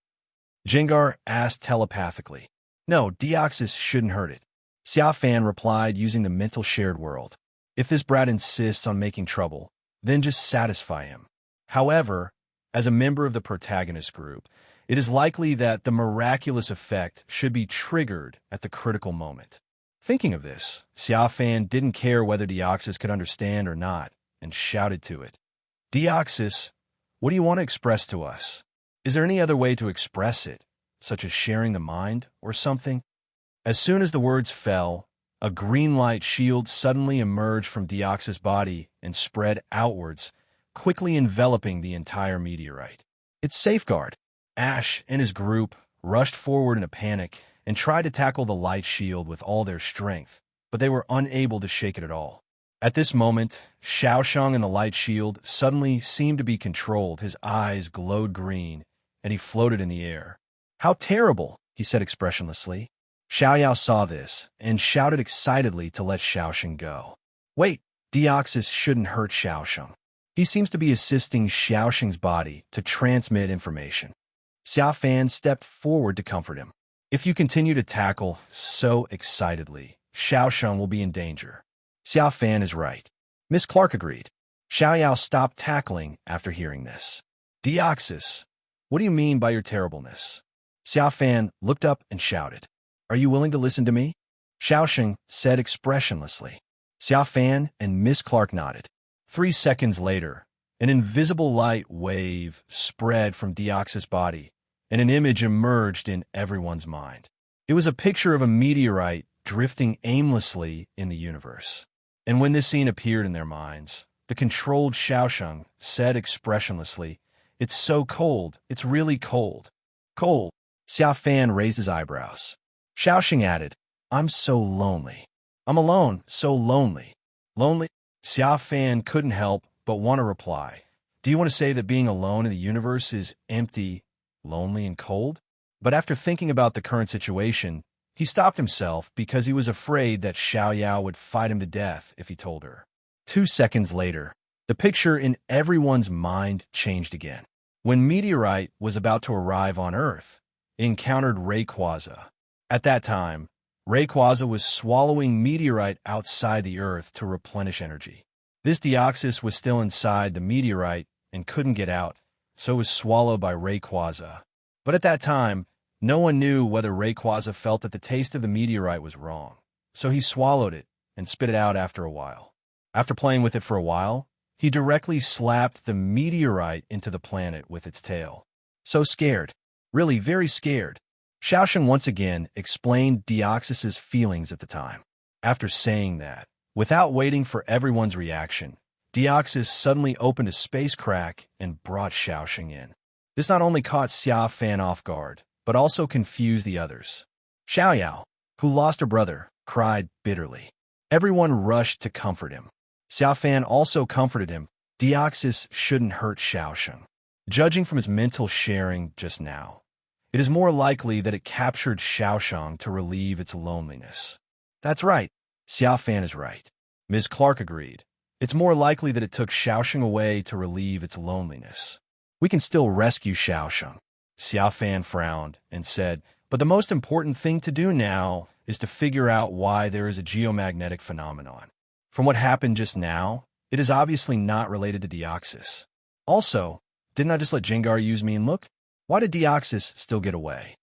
Jengar asked telepathically. No, Deoxys shouldn't hurt it. Xia Fan replied using the mental shared world. If this brat insists on making trouble, then just satisfy him. However, as a member of the protagonist group, it is likely that the miraculous effect should be triggered at the critical moment. Thinking of this, Xia Fan didn't care whether Deoxys could understand or not, and shouted to it. Deoxys, what do you want to express to us? Is there any other way to express it, such as sharing the mind or something? As soon as the words fell, a green light shield suddenly emerged from Deoxys' body and spread outwards, quickly enveloping the entire meteorite. Its safeguard. Ash and his group rushed forward in a panic and tried to tackle the light shield with all their strength, but they were unable to shake it at all. At this moment, Xiaosheng and the light shield suddenly seemed to be controlled. His eyes glowed green, and he floated in the air. How terrible, he said expressionlessly. Xiaoyao saw this and shouted excitedly to let Xiaosheng go. Wait, Deoxys shouldn't hurt Xiaosheng. He seems to be assisting Xiaosheng's body to transmit information. Xia Fan stepped forward to comfort him. If you continue to tackle so excitedly, Xiaosheng will be in danger. Xia Fan is right. Miss Clark agreed. Xiaoyao stopped tackling after hearing this. Deoxys, what do you mean by your terribleness? Xia Fan looked up and shouted. Are you willing to listen to me? Xiaosheng said expressionlessly. Xia Fan and Miss Clark nodded. 3 seconds later, an invisible light wave spread from Deoxys' body, and an image emerged in everyone's mind. It was a picture of a meteorite drifting aimlessly in the universe. And when this scene appeared in their minds, the controlled Xiaosheng said expressionlessly, It's so cold, it's really cold. Cold. Xia Fan raised his eyebrows. Xiaosheng added, I'm so lonely. I'm alone, so lonely. Lonely? Xia Fan couldn't help but want to reply. Do you want to say that being alone in the universe is empty, lonely, and cold? But after thinking about the current situation, he stopped himself because he was afraid that Xiaoyao would fight him to death if he told her. 2 seconds later, the picture in everyone's mind changed again. When Meteorite was about to arrive on Earth, it encountered Rayquaza. At that time, Rayquaza was swallowing Meteorite outside the Earth to replenish energy. This Deoxys was still inside the Meteorite and couldn't get out, so it was swallowed by Rayquaza. But at that time, no one knew whether Rayquaza felt that the taste of the meteorite was wrong, so he swallowed it and spit it out after a while. After playing with it for a while, he directly slapped the meteorite into the planet with its tail. So scared, really very scared. Xiaosheng once again explained Deoxys' feelings at the time. After saying that, without waiting for everyone's reaction, Deoxys suddenly opened a space crack and brought Xiaosheng in. This not only caught Xia Fan off guard, but also confused the others. Xiaoyao, who lost her brother, cried bitterly. Everyone rushed to comfort him. Xia Fan also comforted him. Deoxys shouldn't hurt Xiaosheng. Judging from his mental sharing just now, it is more likely that it captured Xiaosheng to relieve its loneliness. That's right. Xia Fan is right. Ms. Clark agreed. It's more likely that it took Xiaosheng away to relieve its loneliness. We can still rescue Xiaosheng. Xia Fan frowned and said, but the most important thing to do now is to figure out why there is a geomagnetic phenomenon. From what happened just now, it is obviously not related to Deoxys. Also, didn't I just let Jengar use me and look? Why did Deoxys still get away?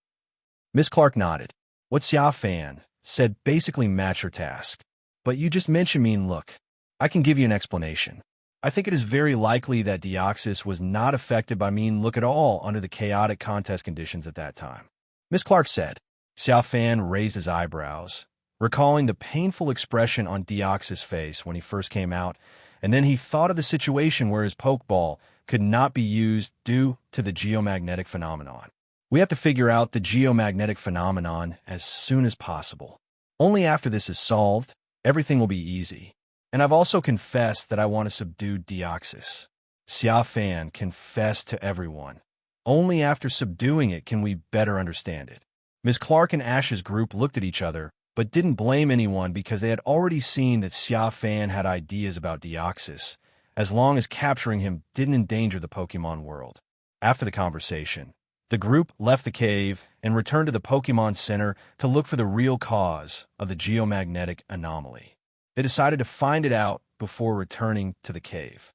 Miss Clark nodded. What Xia Fan said basically matched her task. But you just mentioned me and look. I can give you an explanation. I think it is very likely that Deoxys was not affected by mean look at all under the chaotic contest conditions at that time. Miss Clark said. Xia Fan raised his eyebrows, recalling the painful expression on Deoxys' face when he first came out, and then he thought of the situation where his Pokeball could not be used due to the geomagnetic phenomenon. We have to figure out the geomagnetic phenomenon as soon as possible. Only after this is solved, everything will be easy. And I've also confessed that I want to subdue Deoxys. Xia Fan confessed to everyone. Only after subduing it can we better understand it. Ms. Clark and Ash's group looked at each other, but didn't blame anyone because they had already seen that Xia Fan had ideas about Deoxys, as long as capturing him didn't endanger the Pokémon world. After the conversation, the group left the cave and returned to the Pokémon Center to look for the real cause of the geomagnetic anomaly. They decided to find it out before returning to the cave.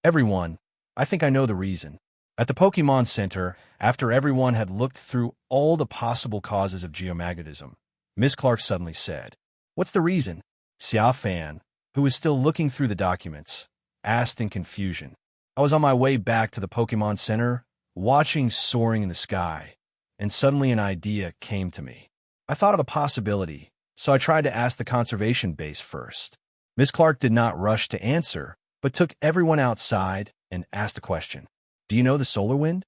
Everyone, I think I know the reason. At the Pokémon Center, after everyone had looked through all the possible causes of geomagnetism, Miss Clark suddenly said, "What's the reason?" Xia Fan, who was still looking through the documents, asked in confusion. "I was on my way back to the Pokémon Center, watching soaring in the sky, and suddenly an idea came to me. I thought of a possibility, so I tried to ask the conservation base first." Miss Clark did not rush to answer, but took everyone outside and asked a question. "Do you know the solar wind?"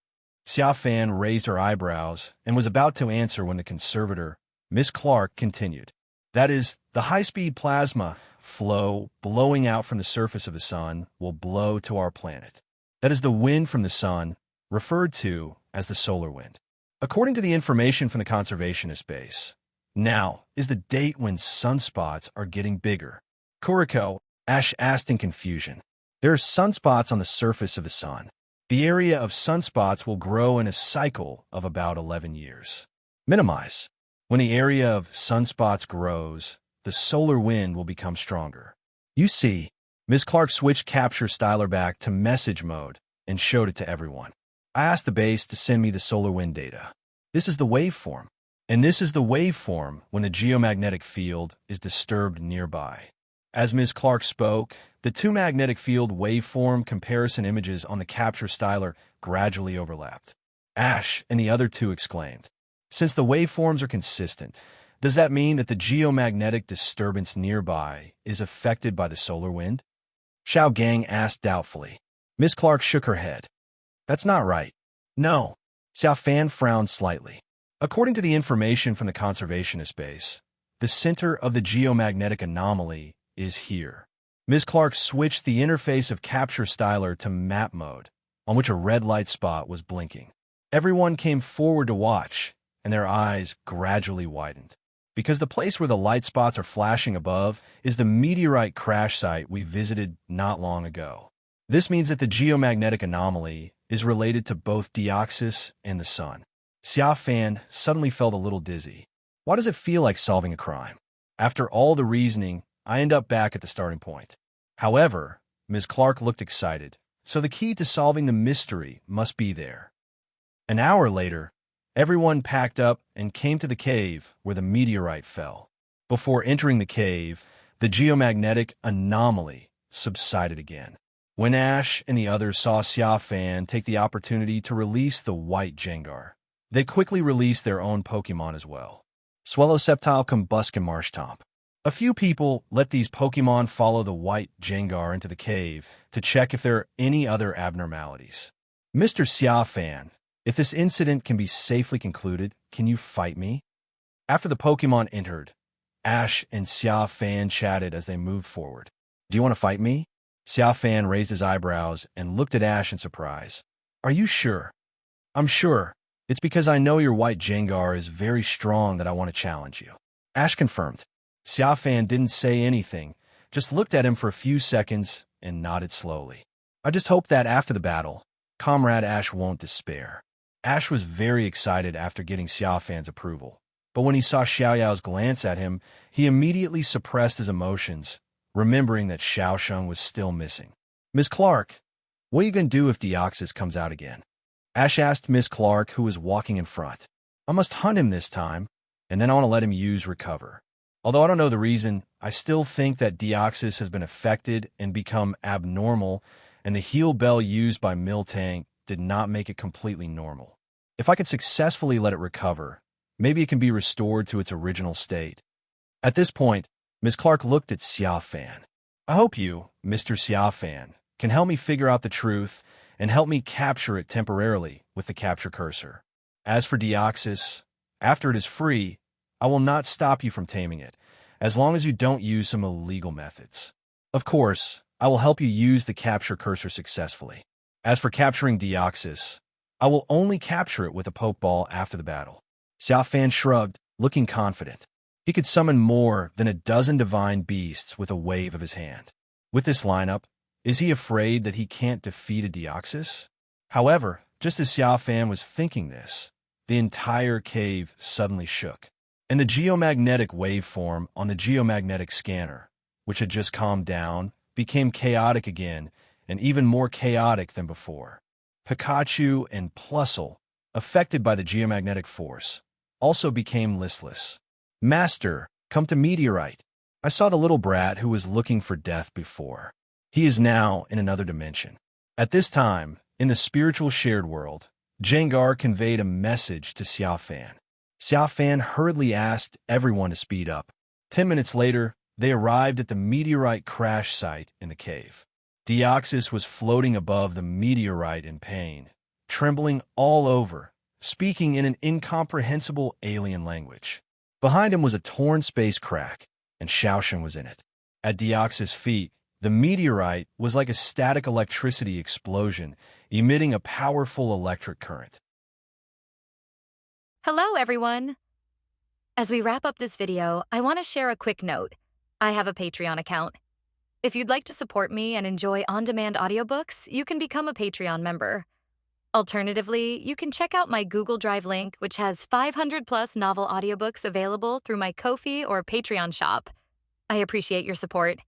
Xia Fan raised her eyebrows and was about to answer when the conservator, Miss Clark, continued. "That is, the high-speed plasma flow blowing out from the surface of the sun will blow to our planet. That is the wind from the sun, referred to as the solar wind. According to the information from the conservationist base, now is the date when sunspots are getting bigger." "Kuriko," Ash asked in confusion. "There are sunspots on the surface of the sun. The area of sunspots will grow in a cycle of about 11 years. Minimize. When the area of sunspots grows, the solar wind will become stronger." "You see." Ms. Clark switched capture styler back to message mode and showed it to everyone. "I asked the base to send me the solar wind data. This is the waveform. And this is the waveform when the geomagnetic field is disturbed nearby." As Ms. Clark spoke, the two magnetic field waveform comparison images on the capture styler gradually overlapped. Ash and the other two exclaimed, "Since the waveforms are consistent, does that mean that the geomagnetic disturbance nearby is affected by the solar wind?" Xiao Gang asked doubtfully. Miss Clark shook her head. "That's not right." "No." Xia Fan frowned slightly. "According to the information from the conservationist base, the center of the geomagnetic anomaly is here." Ms. Clark switched the interface of capture styler to map mode, on which a red light spot was blinking. Everyone came forward to watch, and their eyes gradually widened. Because the place where the light spots are flashing above is the meteorite crash site we visited not long ago. This means that the geomagnetic anomaly is related to both Deoxys and the sun. Xia Fan suddenly felt a little dizzy. Why does it feel like solving a crime? After all the reasoning, I end up back at the starting point. However, Ms. Clark looked excited, so the key to solving the mystery must be there. An hour later, everyone packed up and came to the cave where the meteorite fell. Before entering the cave, the geomagnetic anomaly subsided again. When Ash and the others saw Xia Fan take the opportunity to release the white Jengar, they quickly released their own Pokémon as well. Swellowsceptile Combuskin Marshtomp. A few people let these Pokémon follow the white Jengar into the cave to check if there are any other abnormalities. "Mr. Xia Fan, if this incident can be safely concluded, can you fight me?" After the Pokémon entered, Ash and Xia Fan chatted as they moved forward. "Do you want to fight me?" Xia Fan raised his eyebrows and looked at Ash in surprise. "Are you sure?" "I'm sure. It's because I know your white Jengar is very strong that I want to challenge you." Ash confirmed. Xia Fan didn't say anything, just looked at him for a few seconds and nodded slowly. "I just hope that after the battle, Comrade Ash won't despair." Ash was very excited after getting Xia Fan's approval, but when he saw Xiaoyao's glance at him, he immediately suppressed his emotions, remembering that Xiaosheng was still missing. "Miss Clark, what are you going to do if Deoxys comes out again?" Ash asked Miss Clark, who was walking in front. "I must hunt him this time, and then I want to let him use Recover. Although I don't know the reason, I still think that Deoxys has been affected and become abnormal, and the heal bell used by Miltank did not make it completely normal. If I can successfully let it recover, maybe it can be restored to its original state." At this point, Ms. Clark looked at Xia Fan. "I hope you, Mr. Xia Fan, can help me figure out the truth and help me capture it temporarily with the capture cursor. As for Deoxys, after it is free, I will not stop you from taming it, as long as you don't use some illegal methods. Of course, I will help you use the capture cursor successfully. As for capturing Deoxys, I will only capture it with a Pokeball after the battle." Xia Fan shrugged, looking confident. He could summon more than a dozen divine beasts with a wave of his hand. With this lineup, Is he afraid that he can't defeat a Deoxys? However, just as Xia Fan was thinking this, the entire cave suddenly shook, and the geomagnetic waveform on the geomagnetic scanner, which had just calmed down, became chaotic again, and even more chaotic than before. Pikachu and Plusle, affected by the geomagnetic force, also became listless. Master, come to Meteorite. I saw the little brat who was looking for death before. He is now in another dimension. At this time, in the spiritual shared world, Jengar conveyed a message to Xia Fan. Xia Fan hurriedly asked everyone to speed up. 10 minutes later, they arrived at the meteorite crash site in the cave. Deoxys was floating above the meteorite in pain, trembling all over, speaking in an incomprehensible alien language. Behind him was a torn space crack, and Xiaoshan was in it. At Deoxys' feet, the meteorite was like a static electricity explosion, emitting a powerful electric current. Hello, everyone! As we wrap up this video, I want to share a quick note. I have a Patreon account. If you'd like to support me and enjoy on-demand audiobooks, you can become a Patreon member. Alternatively, you can check out my Google Drive link, which has 500-plus novel audiobooks available through my Ko-fi or Patreon shop. I appreciate your support.